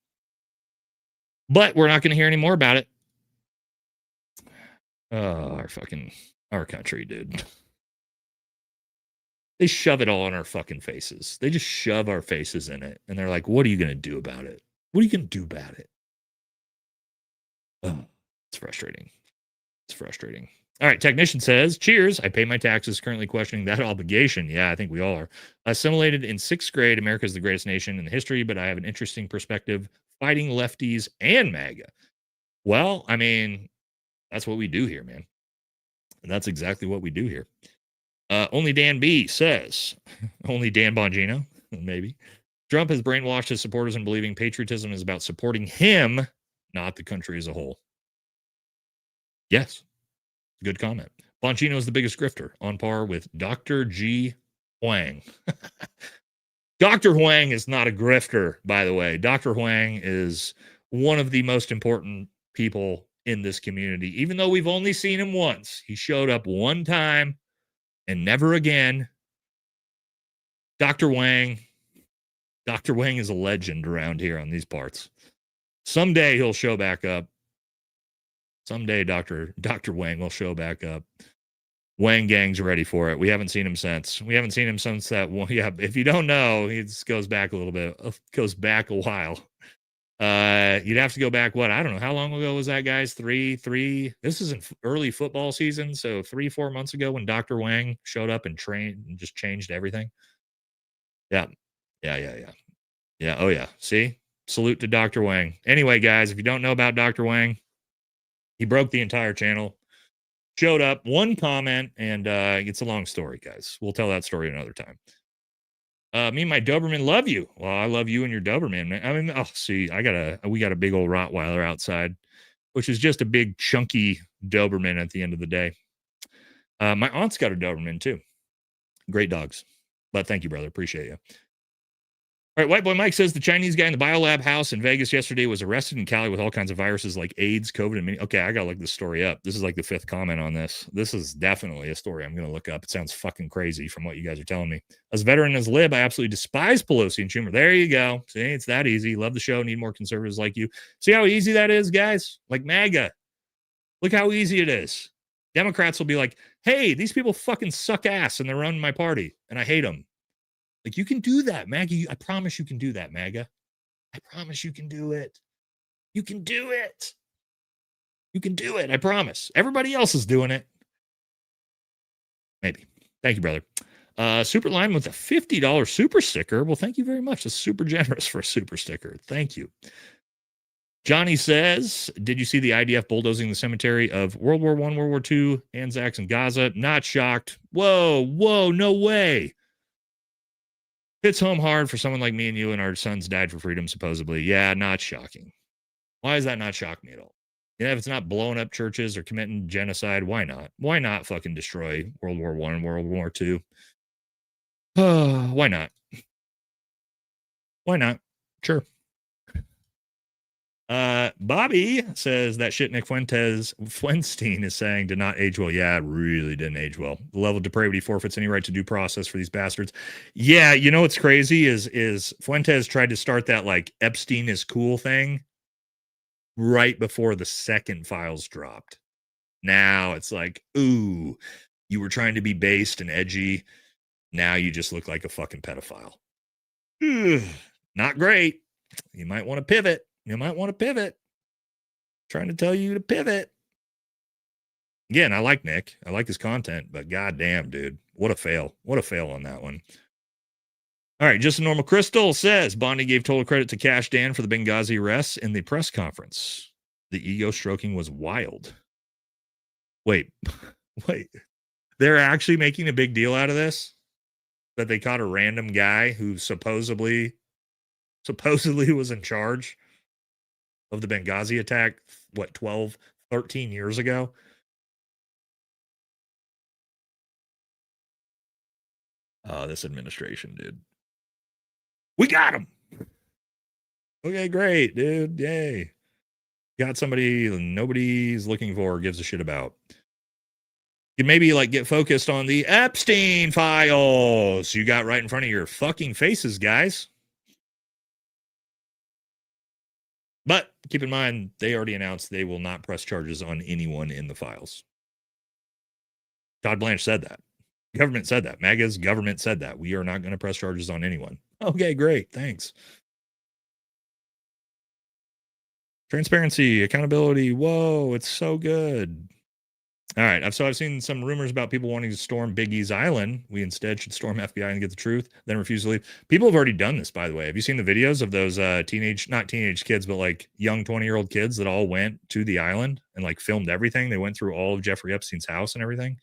But we're not going to hear any more about it. Oh, our country, dude. They shove it all on our fucking faces. They just shove our faces in it. And they're like, what are you going to do about it? What are you going to do about it? Oh, it's frustrating. It's frustrating. All right, technician says, cheers. I pay my taxes, currently questioning that obligation. Yeah, I think we all are. Assimilated in 6th grade, America is the greatest nation in history, but I have an interesting perspective fighting lefties and MAGA. Well, I mean, that's what we do here, man. And that's exactly what we do here. Only Dan B says, only Dan Bongino, maybe. Trump has brainwashed his supporters in believing patriotism is about supporting him, not the country as a whole. Yes. Good comment. Bongino is the biggest grifter, on par with Dr. G. Huang. Dr. Huang is not a grifter, by the way. Dr. Huang is one of the most important people in this community. Even though we've only seen him once, he showed up one time and never again. Dr. Huang is a legend around here on these parts. Someday he'll show back up. Someday Dr. Wang will show back up. Wang gang's ready for it. We haven't seen him since. We haven't seen him since that one. Yeah, if you don't know, he goes back a little bit. Goes back a while. You'd have to go back, what? I don't know. How long ago was that, guys? Three. This is in early football season. So 3-4 months ago when Dr. Wang showed up and trained and just changed everything. Yeah. Oh, yeah. See? Salute to Dr. Wang. Anyway, guys, if you don't know about Dr. Wang, he broke the entire channel, showed up, one comment, and it's a long story, guys. We'll tell that story another time. Me and my Doberman love you. Well, I love you and your Doberman, man. I mean, see, we got a big old Rottweiler outside, which is just a big chunky Doberman at the end of the day. My aunt's got a Doberman too. Great dogs. But thank you, brother. Appreciate you. All right, White Boy Mike says the Chinese guy in the biolab house in Vegas yesterday was arrested in Cali with all kinds of viruses like AIDS, COVID, and many. Okay, I gotta look this story up. This is like the 5th comment on this. This is definitely a story I'm gonna look up. It sounds fucking crazy from what you guys are telling me. As a veteran, as lib, I absolutely despise Pelosi and Schumer. There you go. See, it's that easy. Love the show. Need more conservatives like you. See how easy that is, guys? Like MAGA. Look how easy it is. Democrats will be like, hey, these people fucking suck ass and they're running my party and I hate them. Like, you can do that, MAGA. I promise you can do that, MAGA. I promise you can do it. You can do it. You can do it. I promise. Everybody else is doing it. Maybe. Thank you, brother. Super Line with a $50 super sticker. Well, thank you very much. That's super generous for a super sticker. Thank you. Johnny says, did you see the IDF bulldozing the cemetery of World War I, World War II, Anzacs, and Gaza? Not shocked. Whoa, no way. Hits home hard for someone like me and you, and our sons died for freedom, supposedly. Yeah, not shocking. Why does that not shock me at all? Yeah, if it's not blowing up churches or committing genocide, why not? Why not fucking destroy World War I and World War II? Why not? Why not? Sure. Bobby says that shit Nick Fuenstein is saying did not age well. Yeah, it really didn't age well. The level of depravity forfeits any right to due process for these bastards. Yeah, you know what's crazy is Fuentes tried to start that like Epstein is cool thing right before the second files dropped. Now it's like, ooh, you were trying to be based and edgy. Now you just look like a fucking pedophile. Ugh, not great. You might want to pivot. Trying to tell you to pivot. Again, I like Nick. I like his content, but goddamn, dude, what a fail. What a fail on that one. All right, Just a Normal Crystal says Bondi gave total credit to Cash Dan for the Benghazi arrests in the press conference. The ego stroking was wild. Wait. They're actually making a big deal out of this? That they caught a random guy who supposedly was in charge of the Benghazi attack, 12, 13 years ago? Oh, this administration, dude. We got him. Okay, great, dude. Yay. Got somebody nobody's looking for or gives a shit about. You maybe get focused on the Epstein files you got right in front of your fucking faces, guys. But keep in mind, they already announced they will not press charges on anyone in the files. Todd Blanche said that. Government said that. MAGA's government said that. We are not going to press charges on anyone. Okay, great. Thanks. Transparency, accountability. Whoa, it's so good. All right. I've seen some rumors about people wanting to storm Big E's island. We instead should storm FBI and get the truth, then refuse to leave. People have already done this, by the way. Have you seen the videos of those not teenage kids, but young 20-year-old kids that all went to the island and filmed everything? They went through all of Jeffrey Epstein's house and everything.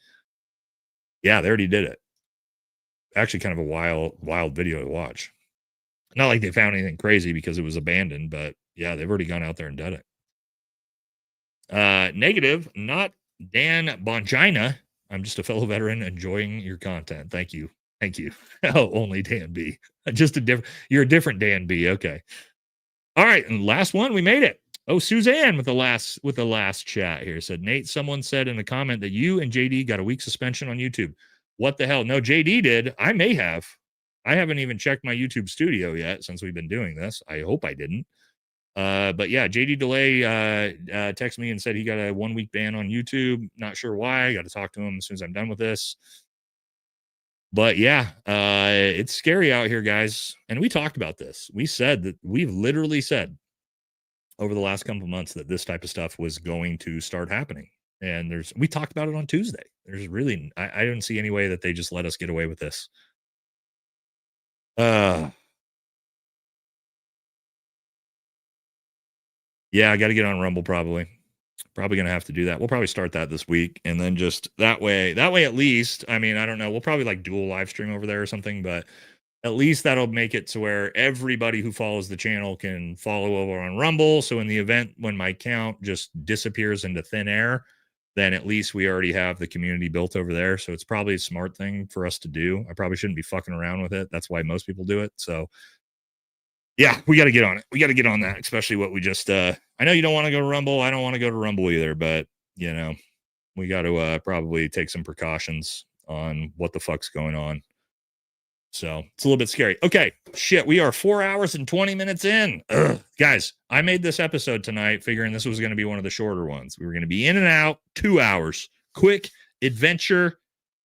Yeah, they already did it. Actually, kind of a wild video to watch. Not like they found anything crazy because it was abandoned, but yeah, they've already gone out there and done it. Negative, not Dan Bongina. I'm just a fellow veteran enjoying your content. Thank you. Thank you. Oh, only Dan B. You're a different Dan B. Okay. All right. And last one, we made it. Oh, Suzanne with the last chat here said, Nate, someone said in a comment that you and JD got a week suspension on YouTube. What the hell? No, JD did. I may have. I haven't even checked my YouTube studio yet since we've been doing this. I hope I didn't. But yeah, JD Delay texted me and said he got a 1 week ban on YouTube. Not sure why. I got to talk to him as soon as I'm done with this. But yeah, it's scary out here, guys. And we talked about this. We've literally said over the last couple of months that this type of stuff was going to start happening. And we talked about it on Tuesday. There's really, I don't see any way that they just let us get away with this. Yeah, I got to get on Rumble probably. Probably going to have to do that. We'll probably start that this week. And then just that way at least, I mean, I don't know. We'll probably dual live stream over there or something, but at least that'll make it to where everybody who follows the channel can follow over on Rumble. So in the event when my account just disappears into thin air, then at least we already have the community built over there. So it's probably a smart thing for us to do. I probably shouldn't be fucking around with it. That's why most people do it. So yeah, we got to get on it. We got to get on that, especially what we just, I know you don't want to go to Rumble. I don't want to go to Rumble either, but we got to probably take some precautions on what the fuck's going on. So it's a little bit scary. Okay, shit, we are 4 hours and 20 minutes in. Ugh. Guys, I made this episode tonight figuring this was going to be one of the shorter ones. We were going to be in and out, 2 hours. Quick adventure,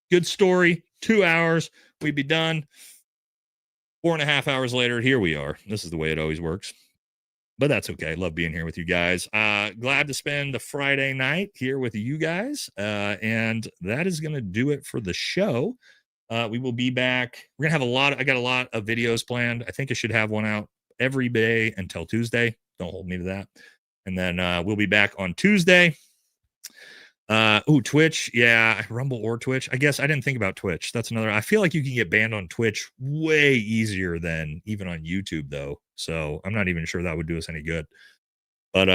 good story, 2 hours. We'd be done. 4.5 hours later, here we are. This is the way it always works. But that's okay. Love being here with you guys. Glad to spend the Friday night here with you guys. And that is going to do it for the show. We will be back. We're going to have I got a lot of videos planned. I think I should have one out every day until Tuesday. Don't hold me to that. And then we'll be back on Tuesday. Twitch. Yeah, Rumble or Twitch. I guess I didn't think about Twitch. That's another. I feel like you can get banned on Twitch way easier than even on YouTube, though. So I'm not even sure that would do us any good. But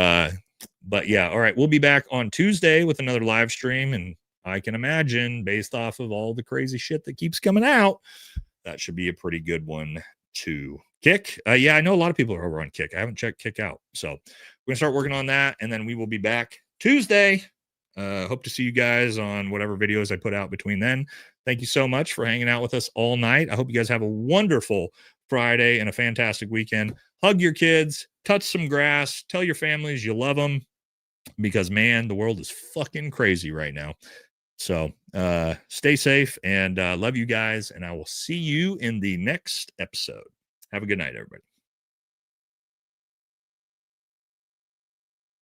yeah. All right. We'll be back on Tuesday with another live stream. And I can imagine, based off of all the crazy shit that keeps coming out, that should be a pretty good one to Kick. Yeah, I know a lot of people are over on Kick. I haven't checked Kick out. So we're going to start working on that. And then we will be back Tuesday. Hope to see you guys on whatever videos I put out between then. Thank you so much for hanging out with us all night. I hope you guys have a wonderful Friday and a fantastic weekend. Hug your kids, touch some grass, tell your families you love them, because man, the world is fucking crazy right now. So stay safe and love you guys. And I will see you in the next episode. Have a good night, everybody.